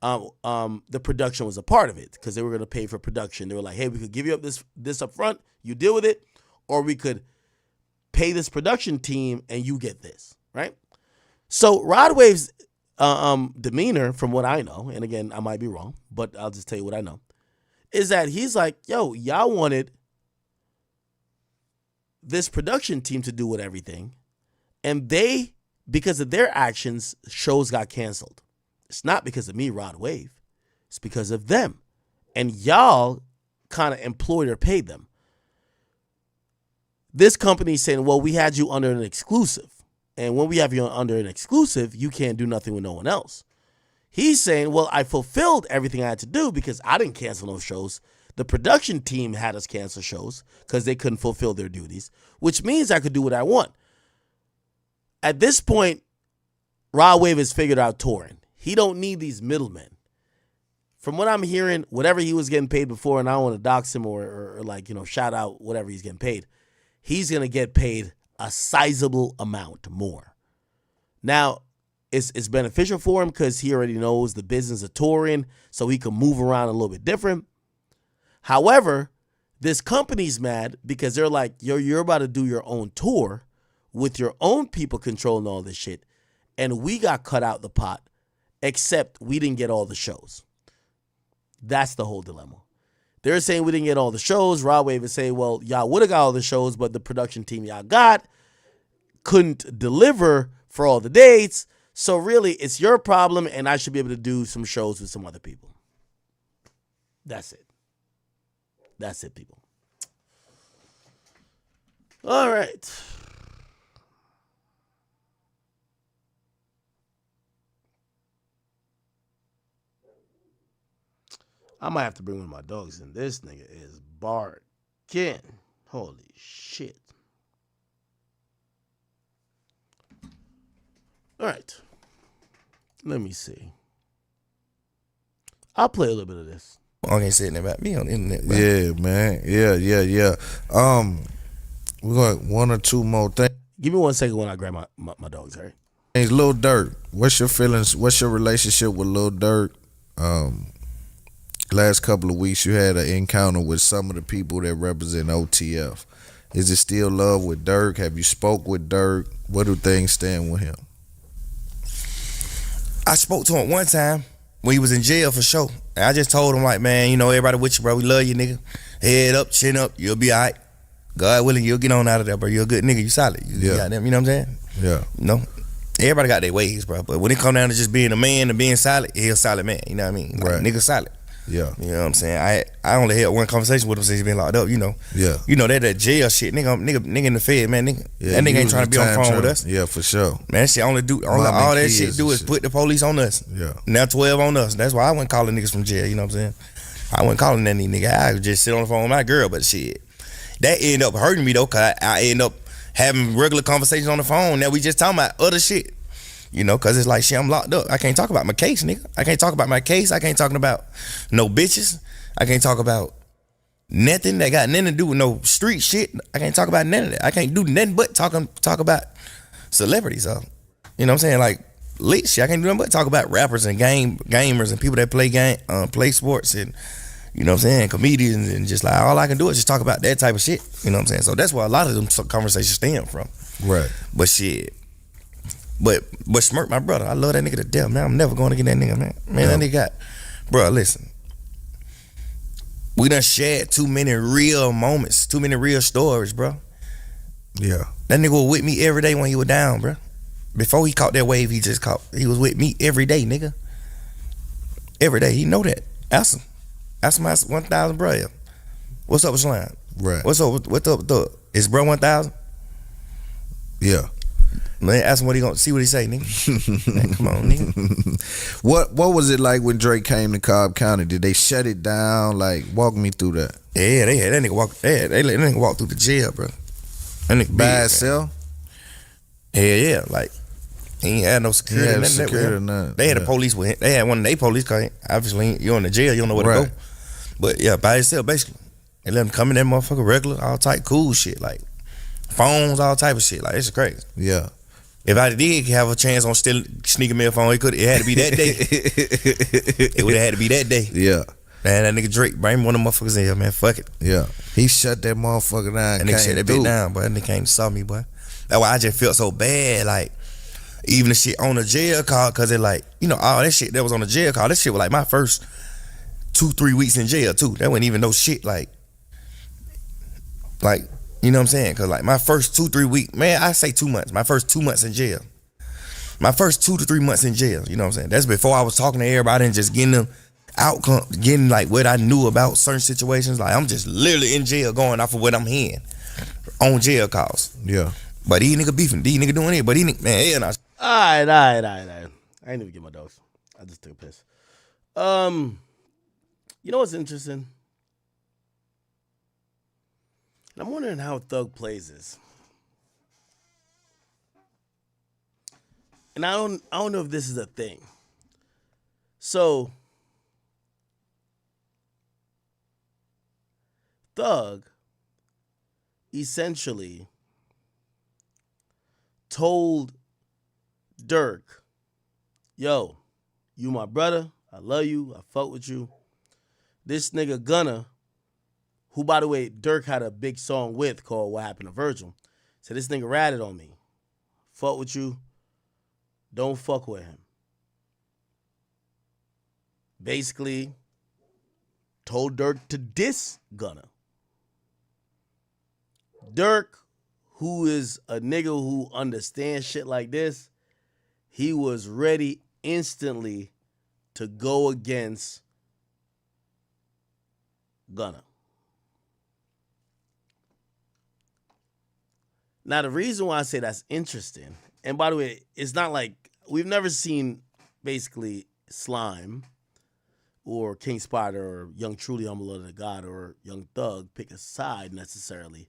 The production was a part of it, because they were going to pay for production. They were like, hey, we could give you up this up front, you deal with it, or we could pay this production team and you get this, right? So Rod Wave's demeanor, from what I know, and again, I might be wrong, but I'll just tell you what I know, is that he's like, yo, y'all wanted this production team to do with everything, and they, because of their actions, shows got canceled. It's not because of me, Rod Wave. It's because of them. And y'all kind of employed or paid them. This company saying, well, we had you under an exclusive. And when we have you under an exclusive, you can't do nothing with no one else. He's saying, well, I fulfilled everything I had to do because I didn't cancel no shows. The production team had us cancel shows because they couldn't fulfill their duties, which means I could do what I want. At this point, Rod Wave has figured out touring. He don't need these middlemen. From what I'm hearing, whatever he was getting paid before, and I don't want to dox him or like, you know, shout out whatever he's getting paid, he's going to get paid a sizable amount more. Now, it's beneficial for him because he already knows the business of touring, so he can move around a little bit different. However, this company's mad because they're like, yo, you're about to do your own tour with your own people controlling all this shit, and we got cut out the pot, except we didn't get all the shows. That's the whole dilemma. They're saying we didn't get all the shows. Rod Wave is saying, well, y'all would have got all the shows, but the production team y'all got couldn't deliver for all the dates. So really, it's your problem, and I should be able to do some shows with some other people. That's it. That's it, people. All right. I might have to bring one of my dogs in. This nigga is barking. Holy shit. All right. Let me see. I'll play a little bit of this. Okay, sitting about me on the internet. Bro. Yeah, man. Yeah. We got one or two more things. Give me 1 second when I grab my dogs, all right? Hey, Lil Durk, what's your feelings? What's your relationship with Lil Durk? Last couple of weeks, you had an encounter with some of the people that represent OTF. Is it still love with Durk? Have you spoke with Durk? What do things stand with him? I spoke to him one time when he was in jail for sure. And I just told him, like, man, you know, everybody with you, bro. We love you, nigga. Head up, chin up. You'll be all right. God willing, you'll get on out of there, bro. You're a good nigga. You solid. You got them, you know what I'm saying? Yeah. You know? Everybody got their ways, bro. But when it come down to just being a man and being solid, he's a solid man. You know what I mean? Like, right. Nigga solid. Yeah. You know what I'm saying? I only had one conversation with him since he's been locked up, you know. Yeah. You know, that jail shit. Nigga in the Fed, man. Nigga. Yeah, that nigga ain't trying to be on the phone with us. Yeah, for sure. Man, that shit all that shit do is put the police on us. Yeah. Now 12 on us. That's why I wasn't calling niggas from jail, you know what I'm saying? I wasn't calling any nigga. I would just sit on the phone with my girl, but shit. That ended up hurting me though, cause I end up having regular conversations on the phone. Now we just talking about other shit. You know, cause it's like shit, I'm locked up. I can't talk about my case, nigga. I can't talk about my case. I can't talk about no bitches. I can't talk about nothing that got nothing to do with no street shit. I can't talk about none of that. I can't do nothing but talk about celebrities. You know what I'm saying? Like lit shit. I can't do nothing but talk about rappers and gamers and people that play sports and, you know what I'm saying, comedians, and just like all I can do is just talk about that type of shit. You know what I'm saying? So that's where a lot of them conversations stem from. Right. But shit. But Smirk, my brother, I love that nigga to death, man. I'm never going to get that nigga, man. Man, that nigga got, bro, listen. We done shared too many real moments, too many real stories, bro. Yeah. That nigga was with me every day when he was down, bro. Before he caught that wave he just caught, he was with me every day, nigga. Every day. He know that. Ask him. Ask my 1,000 bro. What's up with Slime? Right. What's up with the is bro 1,000? Yeah. Man, ask him what he gonna see what he say, nigga. Man, come on, nigga. What was it like when Drake came to Cobb County? Did they shut it down? Like, walk me through that. Yeah, they had that nigga walk. Yeah, they let that nigga walk through the jail, bro. That nigga by himself. Yeah, like he ain't had no security. Yeah, Nothing security, with him. nothing. They had the police with him. They had one of their police cause obviously you're in the jail, you don't know where to go. But yeah, by himself basically. They let him come in that motherfucker regular, all type cool shit, like phones, all type of shit. Like it's crazy. Yeah. If I did have a chance on still sneaking me a phone, it had to be that day. It would have had to be that day. Yeah. Man, that nigga Drake, bring one of them motherfuckers in here, man. Fuck it. Yeah. He shut that motherfucker down. And nigga shut that bitch down, boy. That nigga came and saw me, boy. That's why I just felt so bad, like, even the shit on the jail call, cause it like, you know, all that shit that was on the jail call, that shit was like my first 2-3 weeks in jail too. That wasn't even no shit like, you know what I'm saying? Cause like my first 2-3 weeks, man, I say 2 months. My first 2 months in jail. My first 2 to 3 months in jail, you know what I'm saying? That's before I was talking to everybody and just getting them outcome, getting like what I knew about certain situations. Like I'm just literally in jail going off of what I'm hearing on jail calls. Yeah. But these nigga beefing, these nigga doing it, but these nigga, man, hell nah. All right. I ain't even get my dose. I just took a piss. You know what's interesting? I'm wondering how Thug plays this. And I don't know if this is a thing. So Thug essentially told Dirk, yo, you my brother, I love you, I fuck with you. This nigga Gunna, who by the way, Dirk had a big song with called What Happened to Virgil, said this nigga ratted on me. Fuck with you, don't fuck with him. Basically, told Dirk to diss Gunna. Dirk, who is a nigga who understands shit like this, he was ready instantly to go against Gunna. Now, the reason why I say that's interesting, and by the way, it's not like we've never seen basically Slime or King Spider or Young Truly Humble Under God or Young Thug pick a side necessarily.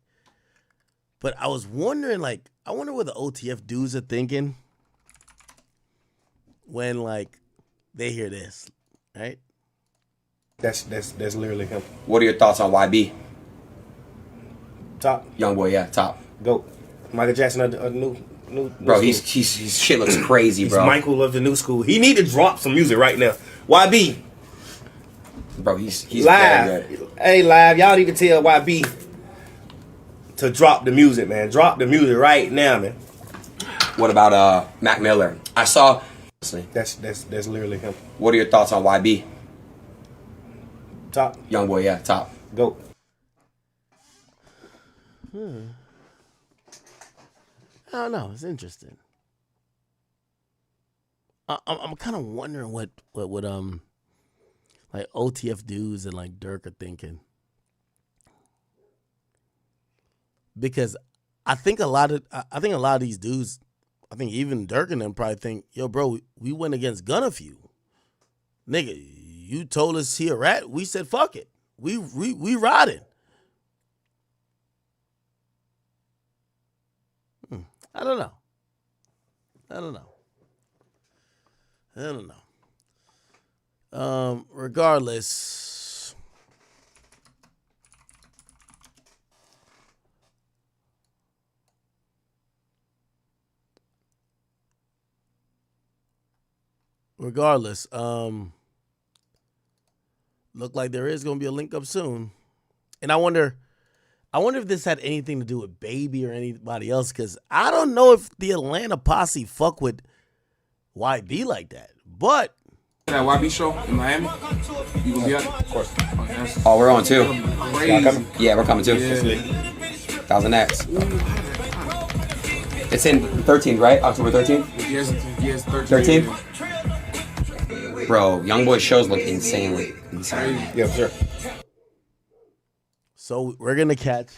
But I was wondering, like, I wonder what the OTF dudes are thinking when, like, they hear this, right? That's literally him. What are your thoughts on YB? Top. Young boy, yeah, top. Go. Michael Jackson of the new bro, school. his shit looks crazy, bro. He's Michael of the new school. He need to drop some music right now. YB. Bro, he's live. Very good. Hey, live. Y'all need to tell YB to drop the music, man. Drop the music right now, man. What about Mac Miller? I saw. That's literally him. What are your thoughts on YB? Top. Young boy, yeah, top. Go. I don't know. It's interesting. I'm kind of wondering what like OTF dudes and like Dirk are thinking, because I think a lot of these dudes, I think even Dirk and them probably think, yo, bro, we went against Gunna for you, nigga. You told us he a rat. We said fuck it. We riding. I don't know. Regardless, look like there is gonna be a link up soon, and I wonder if this had anything to do with Baby or anybody else, because I don't know if the Atlanta posse fuck with YB like that. But That YB show in Miami? You gonna be out? Of course. Oh, we're on too. Crazy. Yeah, we're coming too. Yeah. 1000X. It's in 13th, right? October 13th? Yes, 13th. 13th? Bro, YoungBoy shows look insanely insane. Yeah, for sure. So we're gonna catch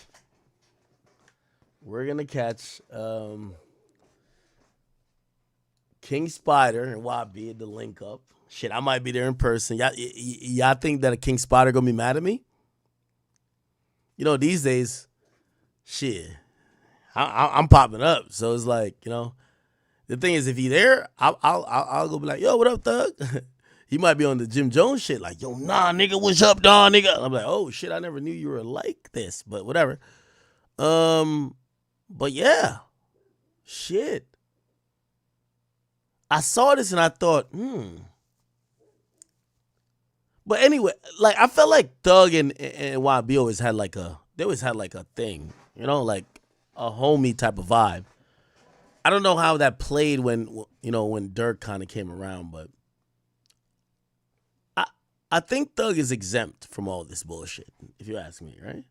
King Spider and YB at the link up. Shit, I might be there in person. Y'all think that a King Spider gonna be mad at me? You know, these days, shit, I'm popping up. So it's like, you know, the thing is, if he there, I'll go be like, yo, what up, thug? He might be on the Jim Jones shit, like, yo, nah, nigga, what's up, dawg, nigga? I'm like, oh shit, I never knew you were like this, but whatever. But yeah, shit. I saw this and I thought, But anyway, like I felt like Thug and YB always had like a thing, you know, like a homie type of vibe. I don't know how that played when Dirk kind of came around, but I think Thug is exempt from all this bullshit, if you ask me, right?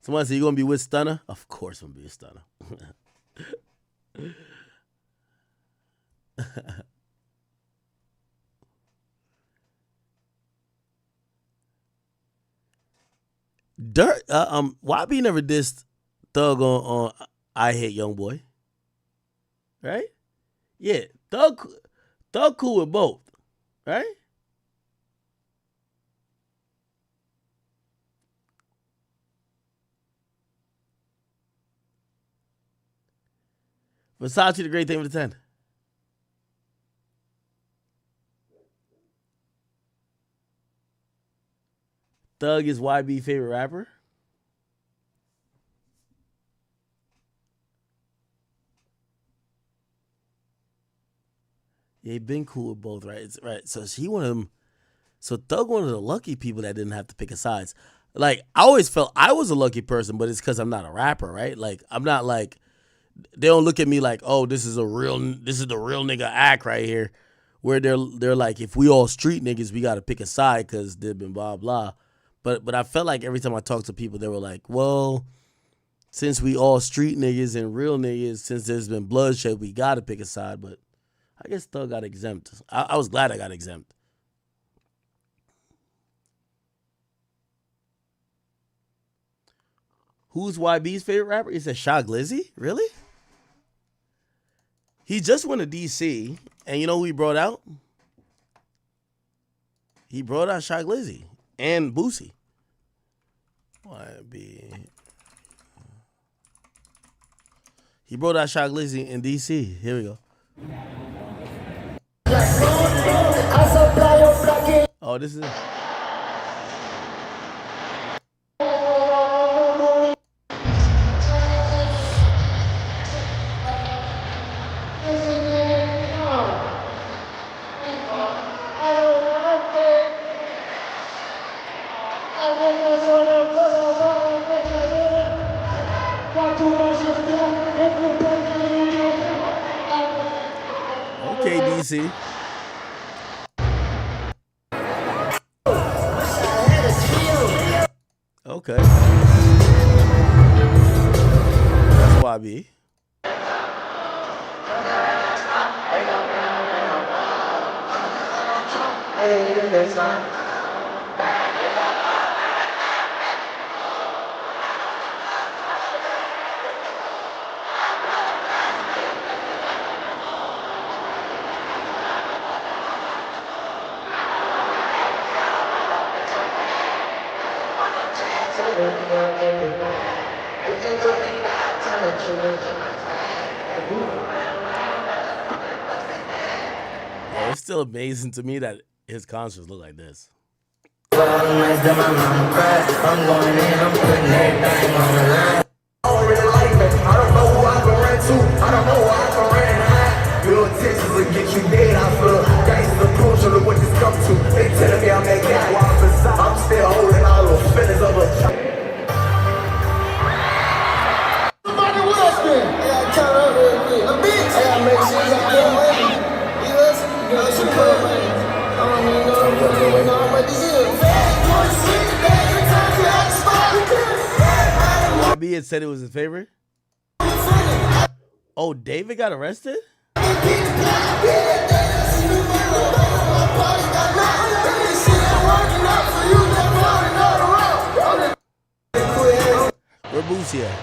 Someone said, you gonna be with Stunner? Of course I'm gonna be with Stunner. Dirt, YB never dissed Thug on I Hate YoungBoy, right? Yeah, Thug cool with both, right? Versace, the great thing for the 10. Thug is YB's favorite rapper. Yeah, he been cool with both, right? Right. So he one of them. So Thug one of the lucky people that didn't have to pick a sides. Like I always felt I was a lucky person, but it's because I'm not a rapper, right? Like I'm not like they don't look at me like, oh, this is the real nigga act right here. Where they're like, if we all street niggas, we gotta pick a side because they've been blah blah. But I felt like every time I talked to people, they were like, well, since we all street niggas and real niggas, since there's been bloodshed, we got to pick a side. But I guess Thug got exempt. I was glad I got exempt. Who's YB's favorite rapper? He said Shy Glizzy? Really? He just went to D.C., and you know who he brought out? He brought out Shy Glizzy and Boosie. YB. He brought out Shy Glizzy in D.C. Here we go. Oh, this is it. Okay, DC. Okay. That's YB. Yeah, it's still amazing to me that his concerts look like this. Somebody with us then. Yeah, turn up real quick. YB had said it was his favorite. Oh, David got arrested? Where Boosie at?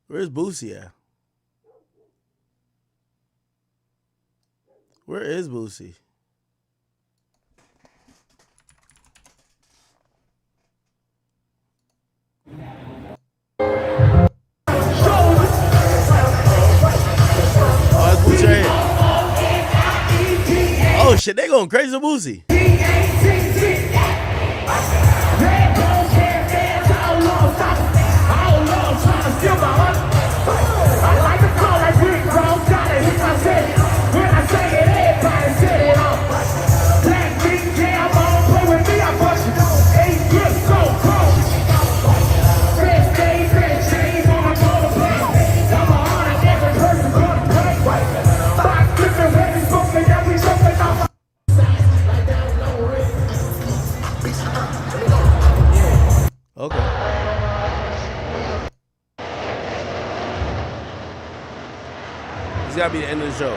Where's Boosie at? Where is Boosie? Oh, it's Boosie right here. Oh shit, they going crazy with Boosie. Okay. This gotta be the end of the show.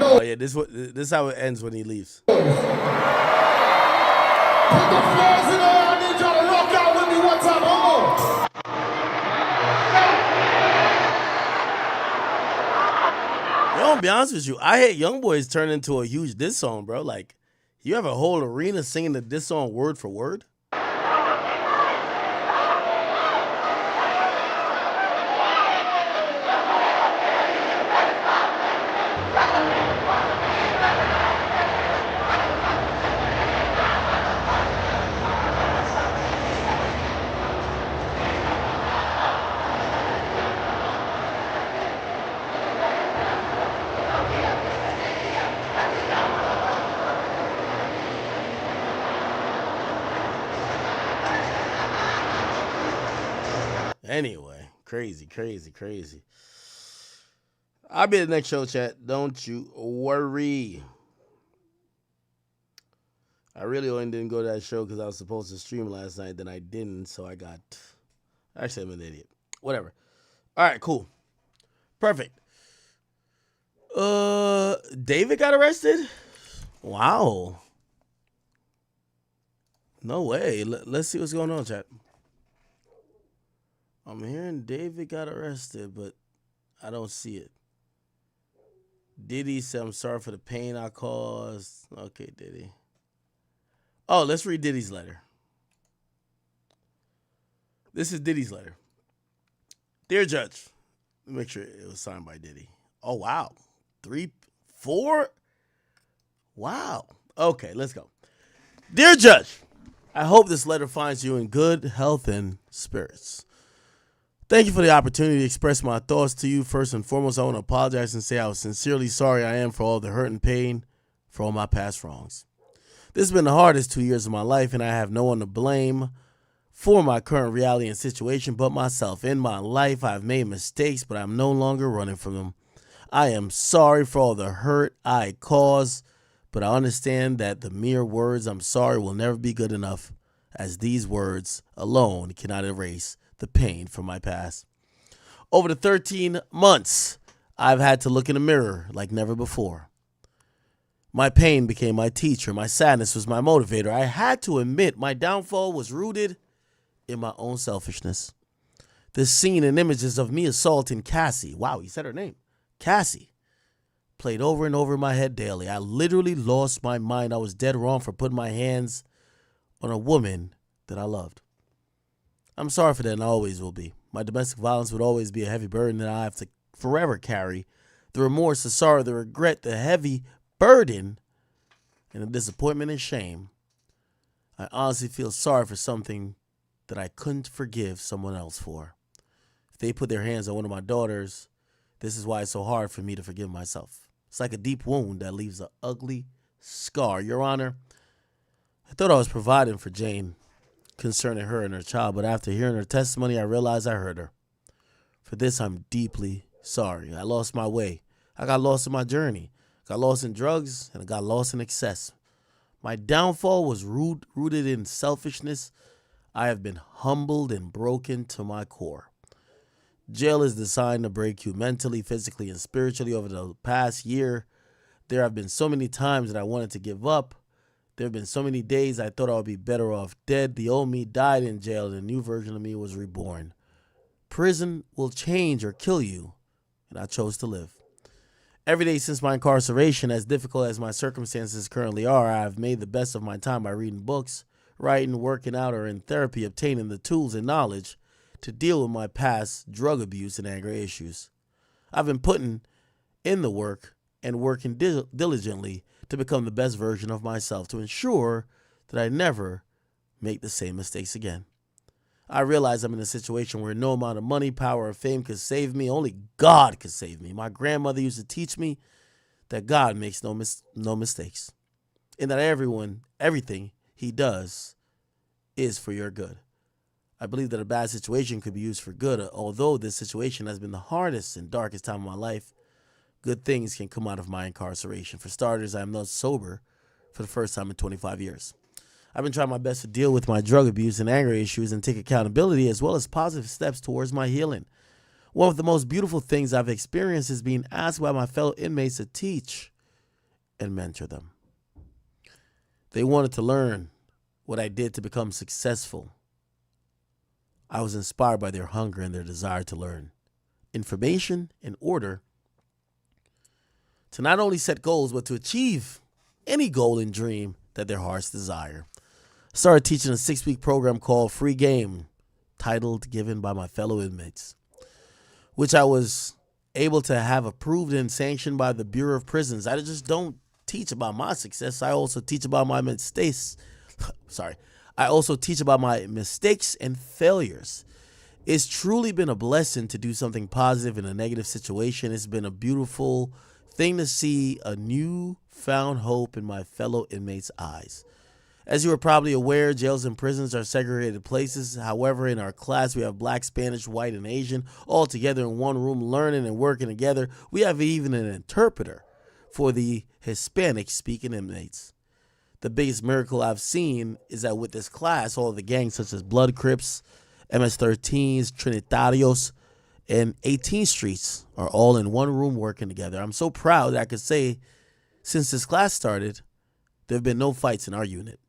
Oh yeah, this is how it ends when he leaves. Put the flares in there. I need y'all to rock out with me one time. Hold on. Yo, I'll be honest with you. I Hate Young Boys turned into a huge diss song, bro. Like, you have a whole arena singing the diss song word for word. Anyway, crazy. I'll be at the next show, chat. Don't you worry. I really only didn't go to that show because I was supposed to stream last night. Then I didn't, so I got... Actually, I'm an idiot. Whatever. All right, cool. Perfect. David got arrested? Wow. No way. Let's see what's going on, chat. I'm hearing David got arrested, but I don't see it. Diddy said, I'm sorry for the pain I caused. Okay, Diddy. Oh, let's read Diddy's letter. This is Diddy's letter. Dear Judge, make sure it was signed by Diddy. Oh, wow. 3, 4? Wow. Okay, let's go. Dear Judge, I hope this letter finds you in good health and spirits. Thank you for the opportunity to express my thoughts to you. First and foremost, I want to apologize and say how sincerely sorry I am for all the hurt and pain, for all my past wrongs. This has been the hardest 2 years of my life, and I have no one to blame for my current reality and situation but myself. In my life, I've made mistakes, but I'm no longer running from them. I am sorry for all the hurt I caused, but I understand that the mere words I'm sorry will never be good enough, as these words alone cannot erase the pain from my past. Over the 13 months, I've had to look in the mirror like never before. My pain became my teacher. My sadness was my motivator. I had to admit my downfall was rooted in my own selfishness. This scene and images of me assaulting Cassie, wow, he said her name, Cassie, played over and over in my head daily. I literally lost my mind. I was dead wrong for putting my hands on a woman that I loved. I'm sorry for that, and I always will be. My domestic violence would always be a heavy burden that I have to forever carry. The remorse, the sorrow, the regret, the heavy burden, and the disappointment and shame. I honestly feel sorry for something that I couldn't forgive someone else for. if they put their hands on one of my daughters, this is why it's so hard for me to forgive myself. It's like a deep wound that leaves an ugly scar. Your Honor, I thought I was providing for Jane concerning her and her child, but after hearing her testimony, I realized I hurt her. For this, I'm deeply sorry. I lost my way. I got lost in my journey. Got lost in drugs, and I got lost in excess. My downfall was rooted in selfishness. I have been humbled and broken to my core. Jail is designed to break you mentally, physically, and spiritually. Over the past year, there have been so many times that I wanted to give up. There have been so many days I thought I would be better off dead. The old me died in jail, and a new version of me was reborn. Prison will change or kill you, and I chose to live. Every day since my incarceration, as difficult as my circumstances currently are, I have made the best of my time by reading books, writing, working out, or in therapy, obtaining the tools and knowledge to deal with my past drug abuse and anger issues. I've been putting in the work and working diligently to become the best version of myself to ensure that I never make the same mistakes again. I realize I'm in a situation where no amount of money, power, or fame could save me. Only God could save me. My grandmother used to teach me that God makes no mistakes, and that everything he does is for your good. I believe that a bad situation could be used for good. Although this situation has been the hardest and darkest time of my life, good things can come out of my incarceration. For starters, I am not sober for the first time in 25 years. I've been trying my best to deal with my drug abuse and anger issues and take accountability as well as positive steps towards my healing. One of the most beautiful things I've experienced is being asked by my fellow inmates to teach and mentor them. They wanted to learn what I did to become successful. I was inspired by their hunger and their desire to learn information in order to not only set goals, but to achieve any goal and dream that their hearts desire. I started teaching a 6-week program called Free Game, titled Given by my fellow inmates, which I was able to have approved and sanctioned by the Bureau of Prisons. I just don't teach about my success. I also teach about my mistakes. I also teach about my mistakes and failures. It's truly been a blessing to do something positive in a negative situation. It's been a beautiful thing to see a newfound hope in my fellow inmates' eyes. As you are probably aware, jails and prisons are segregated places. However, in our class, we have black, Spanish, white, and Asian all together in one room learning and working together. We have even an interpreter for the Hispanic-speaking inmates. The biggest miracle I've seen is that with this class, all the gangs such as Blood Crips, MS-13s, Trinitarios, and 18th Streets are all in one room working together. I'm so proud that I could say since this class started, there have been no fights in our unit.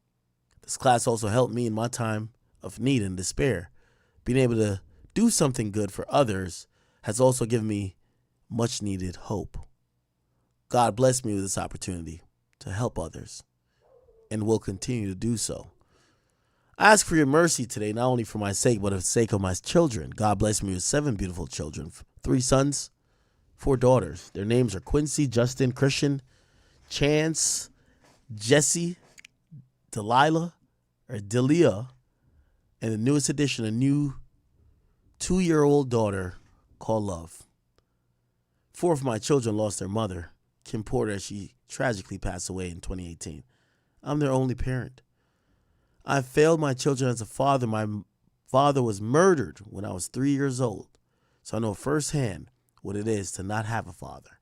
This class also helped me in my time of need and despair. Being able to do something good for others has also given me much needed hope. God blessed me with this opportunity to help others and will continue to do so. I ask for your mercy today, not only for my sake, but for the sake of my children. God bless me with 7 beautiful children, 3 sons, 4 daughters. Their names are Quincy, Justin, Christian, Chance, Jesse, Delia, and the newest addition, a new 2-year-old daughter called Love. 4 of my children lost their mother, Kim Porter, as she tragically passed away in 2018. I'm their only parent. I failed my children as a father. My father was murdered when I was 3 years old, so I know firsthand what it is to not have a father.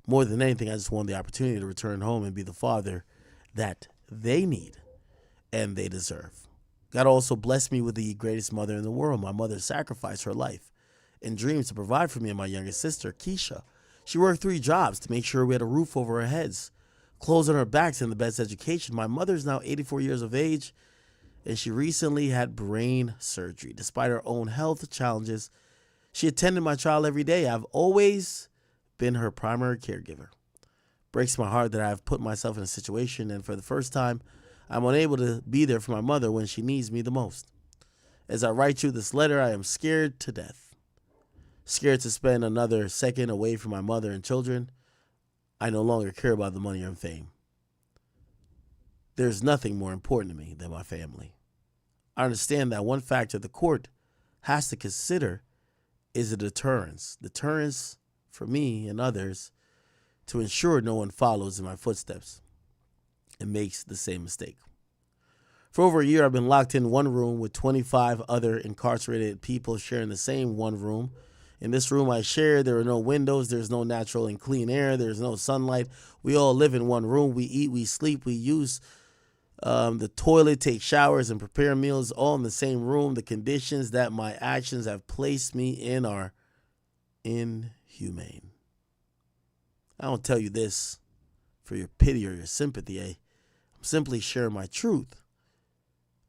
More than anything, I just want the opportunity to return home and be the father that they need and they deserve. God also blessed me with the greatest mother in the world. My mother sacrificed her life and dreams to provide for me and my youngest sister, Keisha. She worked 3 jobs to make sure we had a roof over our heads, clothes on our backs, and the best education. My mother is now 84 years of age, and she recently had brain surgery. Despite her own health challenges, she attended my trial every day. I've always been her primary caregiver. Breaks my heart that I have put myself in a situation, and for the first time, I'm unable to be there for my mother when she needs me the most. As I write you this letter, I am scared to death. Scared to spend another second away from my mother and children. I no longer care about the money and fame. There's nothing more important to me than my family. I understand that one factor the court has to consider is a deterrence. Deterrence for me and others to ensure no one follows in my footsteps and makes the same mistake. For over a year, I've been locked in one room with 25 other incarcerated people sharing the same one room. In this room I share, there are no windows, there's no natural and clean air, there's no sunlight. We all live in one room. We eat, we sleep, we use the toilet, take showers, and prepare meals all in the same room. The conditions that my actions have placed me in are inhumane. I don't tell you this for your pity or your sympathy. I'm simply sharing my truth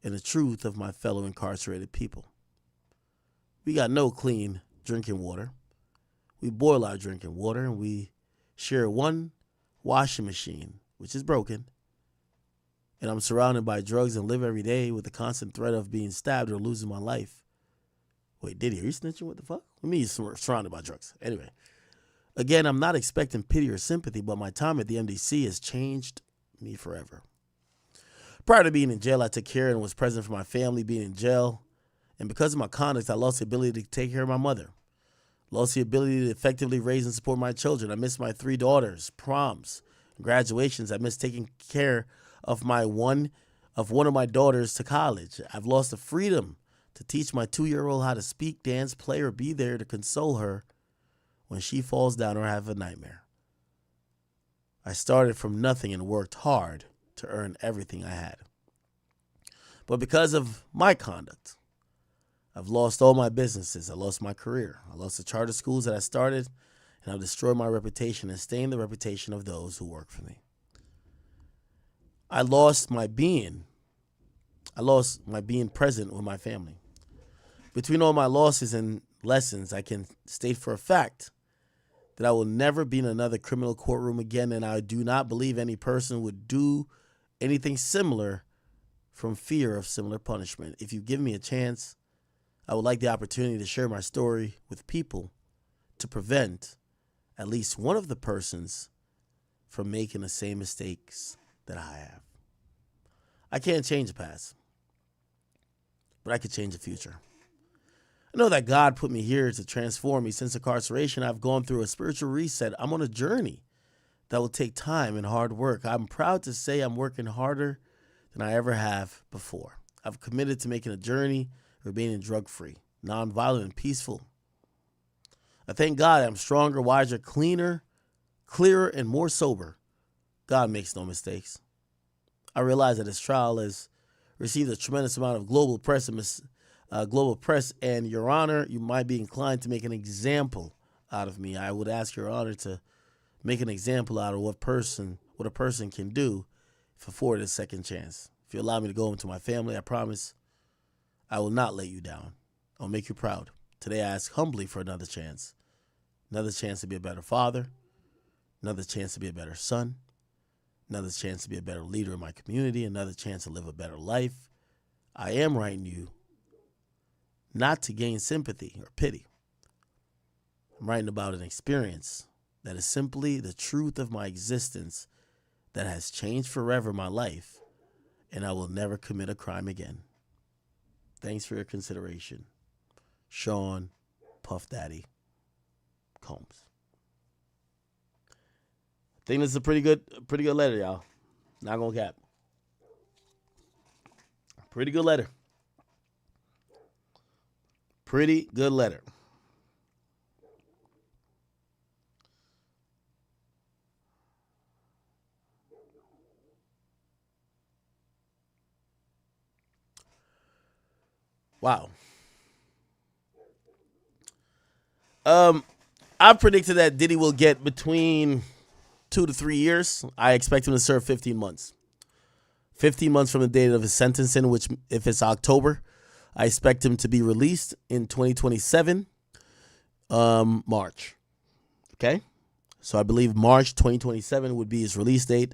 and the truth of my fellow incarcerated people. We got no clean drinking water. We boil our drinking water, and we share one washing machine, which is broken. And I'm surrounded by drugs and live every day with the constant threat of being stabbed or losing my life. Wait, Diddy, are you snitching? What the fuck? What do you mean you're surrounded by drugs? Anyway, again, I'm not expecting pity or sympathy, but my time at the MDC has changed me forever. Prior to being in jail, I took care and was present for my family being in jail. And because of my conduct, I lost the ability to take care of my mother. Lost the ability to effectively raise and support my children. I missed my 3 daughters, proms, and graduations. I missed taking care of one of my daughters to college. I've lost the freedom to teach my 2-year-old how to speak, dance, play, or be there to console her when she falls down or have a nightmare. I started from nothing and worked hard to earn everything I had. But because of my conduct, I've lost all my businesses. I lost my career. I lost the charter schools that I started, and I've destroyed my reputation and stained the reputation of those who work for me. I lost my being present with my family. Between all my losses and lessons, I can state for a fact that I will never be in another criminal courtroom again, and I do not believe any person would do anything similar from fear of similar punishment. If you give me a chance, I would like the opportunity to share my story with people to prevent at least one of the persons from making the same mistakes that I have. I can't change the past, but I could change the future. I know that God put me here to transform me. Since incarceration, I've gone through a spiritual reset. I'm on a journey that will take time and hard work. I'm proud to say I'm working harder than I ever have before. I've committed to making a journey remaining drug-free, nonviolent, and peaceful. I thank God I'm stronger, wiser, clearer, and more sober. God makes no mistakes. I realize that this trial has received a tremendous amount of global press, and Your Honor, you might be inclined to make an example out of me. I would ask Your Honor to make an example out of what a person can do if afforded a second chance. If you allow me to go into my family, I promise I will not let you down. I'll make you proud. Today I ask humbly for another chance to be a better father, another chance to be a better son, another chance to be a better leader in my community, another chance to live a better life. I am writing you not to gain sympathy or pity. I'm writing about an experience that is simply the truth of my existence that has changed forever my life, and I will never commit a crime again. Thanks for your consideration. Sean Puff Daddy Combs. I think this is a pretty good letter, y'all. Not gonna cap. Pretty good letter. Pretty good letter. Wow. I predicted that Diddy will get between 2 to 3 years. I expect him to serve 15 months. 15 months from the date of his sentencing, which if it's October, I expect him to be released in 2027, March. Okay? So I believe March 2027 would be his release date.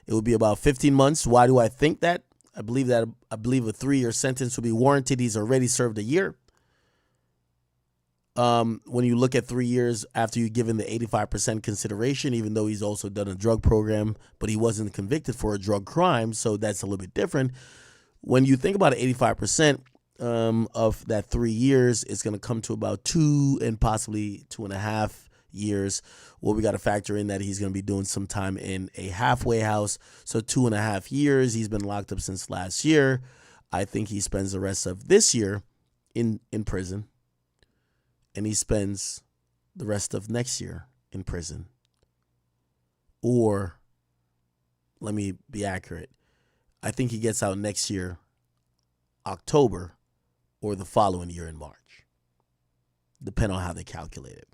It would be about 15 months. Why do I think that? I believe a 3-year sentence would be warranted. He's already served a year. When you look at 3 years after you've given the 85% consideration, even though he's also done a drug program, but he wasn't convicted for a drug crime, so that's a little bit different. When you think about 85%, of that 3 years, it's going to come to about 2 and possibly 2.5 years. Well, we got to factor in that he's going to be doing some time in a halfway house. So 2.5 years. He's been locked up since last year. I think he spends the rest of this year in prison. And he spends the rest of next year in prison. Or, let me be accurate, I think he gets out next year, October, or the following year in March, depending on how they calculate it.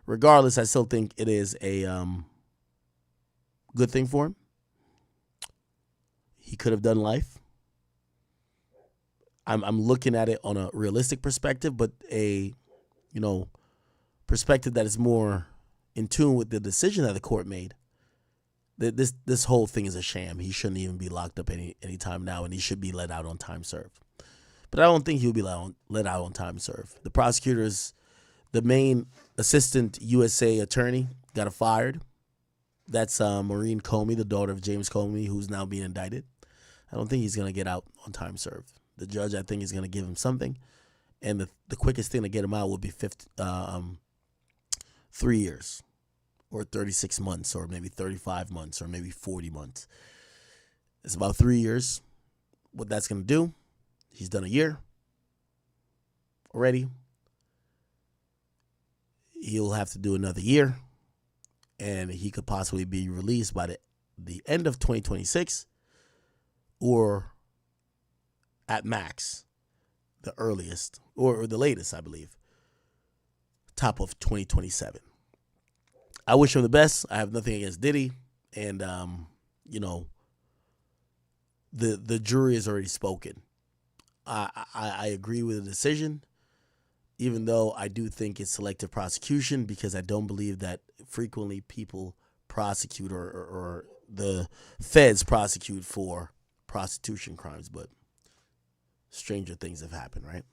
Regardless, I still think it is a good thing for him. He could have done life. I'm looking at it on a realistic perspective, but a perspective that is more in tune with the decision that the court made. This whole thing is a sham. He shouldn't even be locked up any time now, and he should be let out on time served. But I don't think he'll be let out on time served. The prosecutors, the main assistant USA attorney, got fired. That's Maureen Comey, the daughter of James Comey, who's now being indicted. I don't think he's going to get out on time served. The judge, I think, is going to give him something. And the quickest thing to get him out would be 3 years. Or 36 months, or maybe 35 months, or maybe 40 months. It's about 3 years. What that's going to do, he's done a year already. He'll have to do another year, and he could possibly be released by the end of 2026, or at max, the earliest, or the latest, I believe, top of 2027. I wish him the best. I have nothing against Diddy. And, the jury has already spoken. I agree with the decision, even though I do think it's selective prosecution, because I don't believe that frequently people prosecute or the feds prosecute for prostitution crimes. But stranger things have happened, right?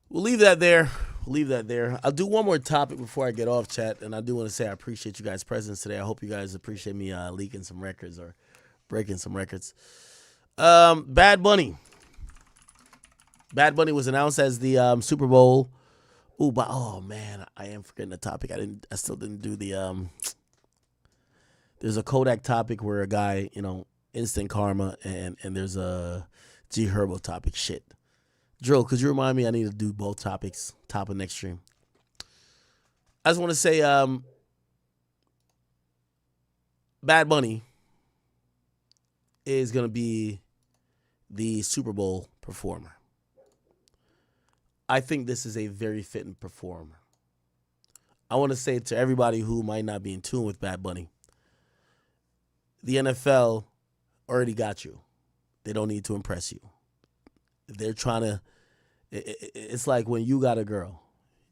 We'll leave that there. I'll do one more topic before I get off, chat. And I do want to say I appreciate you guys' presence today. I hope you guys appreciate me leaking some records or breaking some records. Bad Bunny. Bad Bunny was announced as the Super Bowl. Oh man, I am forgetting the topic. I still didn't do the there's a Kodak topic where a guy, instant karma, and there's a G Herbo topic. Shit. Drill, could you remind me? I need to do both topics, top of next stream. I just want to say, Bad Bunny is going to be the Super Bowl performer. I think this is a very fitting performer. I want to say to everybody who might not be in tune with Bad Bunny, the NFL already got you. They don't need to impress you. They're trying to, it's like when you got a girl,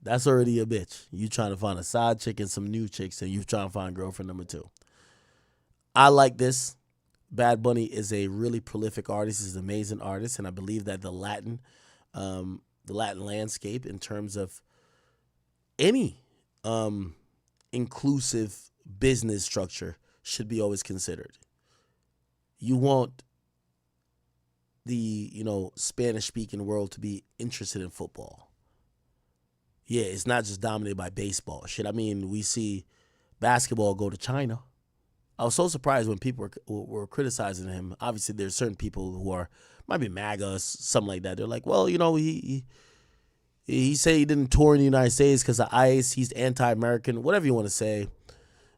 that's already a bitch. You trying to find a side chick and some new chicks, and you trying to find girlfriend number 2. I like this. Bad Bunny is a really prolific artist. He's an amazing artist, and I believe that the Latin landscape in terms of any inclusive business structure should be always considered. You want the Spanish-speaking world to be interested in football. Yeah, it's not just dominated by baseball. Shit, I mean, we see basketball go to China. I was so surprised when people were criticizing him. Obviously, there's certain people who might be MAGA or something like that. They're like, well, he said he didn't tour in the United States because of ICE. He's anti-American, whatever you want to say.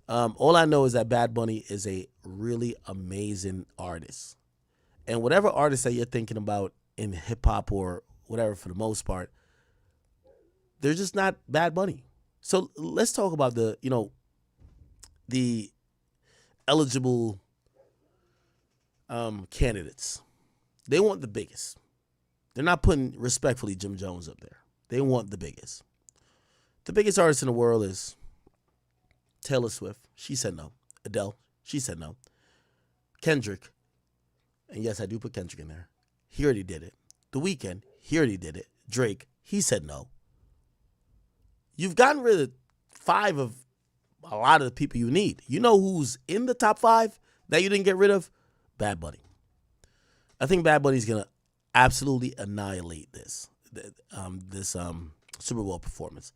All I know is that Bad Bunny is a really amazing artist. And whatever artist that you're thinking about in hip-hop or whatever, for the most part, they're just not Bad Bunny. So let's talk about the eligible candidates. They want the biggest. They're not putting, respectfully, Jim Jones up there. They want the biggest. The biggest artist in the world is Taylor Swift. She said no. Adele. She said no. Kendrick. And yes, I do put Kendrick in there. He already did it. The Weeknd. He already did it. Drake. He said no. You've gotten rid of 5 of a lot of the people you need. You know who's in the top 5 that you didn't get rid of? Bad Bunny. I think Bad Bunny's gonna absolutely annihilate this Super Bowl performance.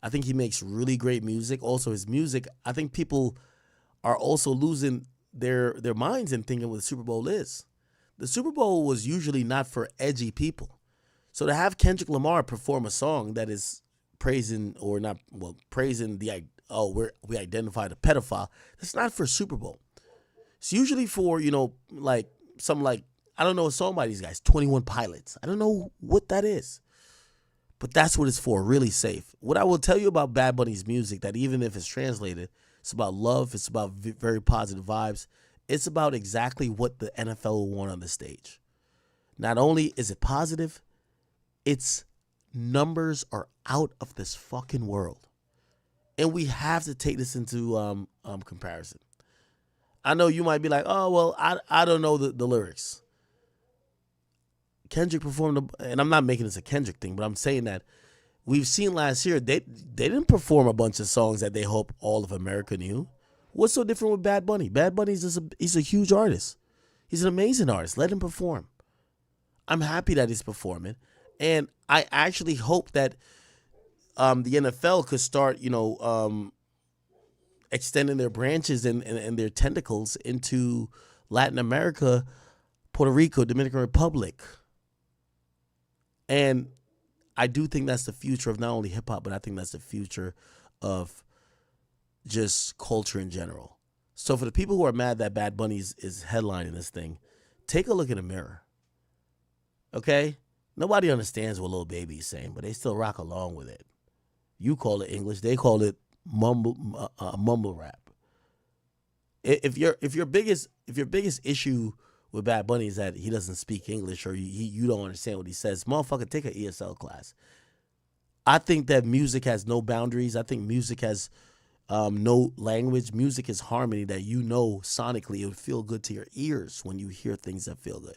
I think he makes really great music. Also, his music, I think people are also losing their minds and thinking what the Super Bowl is. The Super Bowl was usually not for edgy people. So to have Kendrick Lamar perform a song that is praising we identified a pedophile, that's not for Super Bowl. It's usually for, like something like, I don't know a song by these guys, 21 Pilots. I don't know what that is. But that's what it's for, really safe. What I will tell you about Bad Bunny's music, that even if it's translated, it's about love, it's about very positive vibes. It's about exactly what the NFL will want on the stage. Not only is it positive, its numbers are out of this fucking world. And we have to take this into comparison. I know you might be like, oh, well, I don't know the lyrics. Kendrick performed, and I'm not making this a Kendrick thing, but I'm saying that we've seen last year, they didn't perform a bunch of songs that they hope all of America knew. What's so different with Bad Bunny? Bad Bunny's he's a huge artist. He's an amazing artist. Let him perform. I'm happy that he's performing. And I actually hope that the NFL could start, extending their branches and their tentacles into Latin America, Puerto Rico, Dominican Republic. And I do think that's the future of not only hip hop, but I think that's the future of just culture in general. So for the people who are mad that Bad Bunny is headlining this thing, take a look in the mirror. Okay? Nobody understands what Lil Baby is saying, but they still rock along with it. You call it English, they call it mumble rap. If your biggest issue with Bad Bunny is that he doesn't speak English or you don't understand what he says, motherfucker, take an ESL class. I think that music has no boundaries. I think music has no language. Music is harmony that sonically it would feel good to your ears when you hear things that feel good.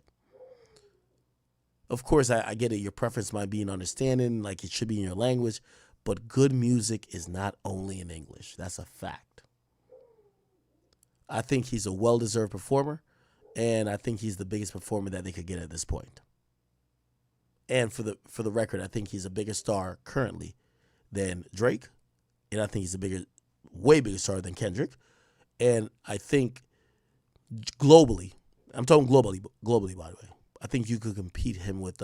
Of course, I get it. Your preference might be in understanding, like it should be in your language, but good music is not only in English. That's a fact. I think he's a well-deserved performer, and I think he's the biggest performer that they could get at this point. And for the record, I think he's a bigger star currently than Drake, and I think he's way bigger star than Kendrick. And I think globally, I'm talking globally by the way, I think you could compete him with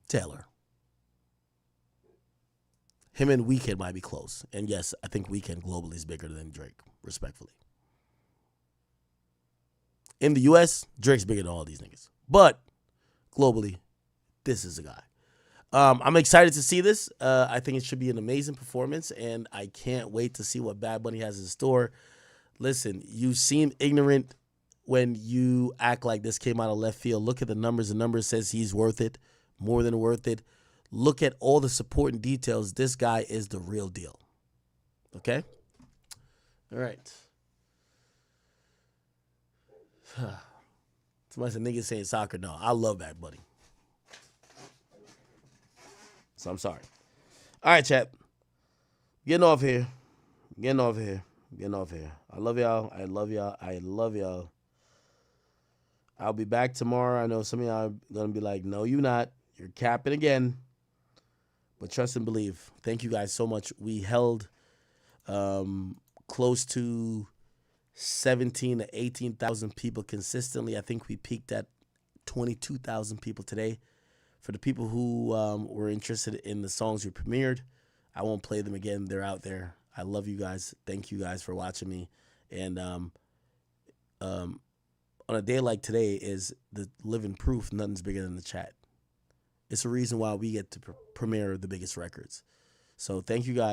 Taylor. Him and Weeknd might be close. And yes, I think Weeknd globally is bigger than Drake, respectfully. In the US, Drake's bigger than all these niggas. But globally, this is a guy. I'm excited to see this. I think it should be an amazing performance, and I can't wait to see what Bad Bunny has in store. Listen, you seem ignorant when you act like this came out of left field. Look at the numbers. The numbers says he's worth it, more than worth it. Look at all the support and details. This guy is the real deal. Okay? All right. Somebody said niggas saying soccer. No, I love Bad Bunny. So I'm sorry. All right, chat. Getting off here. I love y'all. I'll be back tomorrow. I know some of y'all are going to be like, no, you're not. You're capping again. But trust and believe. Thank you guys so much. We held close to 17 to 18,000 people consistently. I think we peaked at 22,000 people today. For the people who were interested in the songs we premiered, I won't play them again. They're out there. I love you guys. Thank you guys for watching me. And on a day like today is the living proof nothing's bigger than the chat. It's a reason why we get to premiere the biggest records. So thank you guys.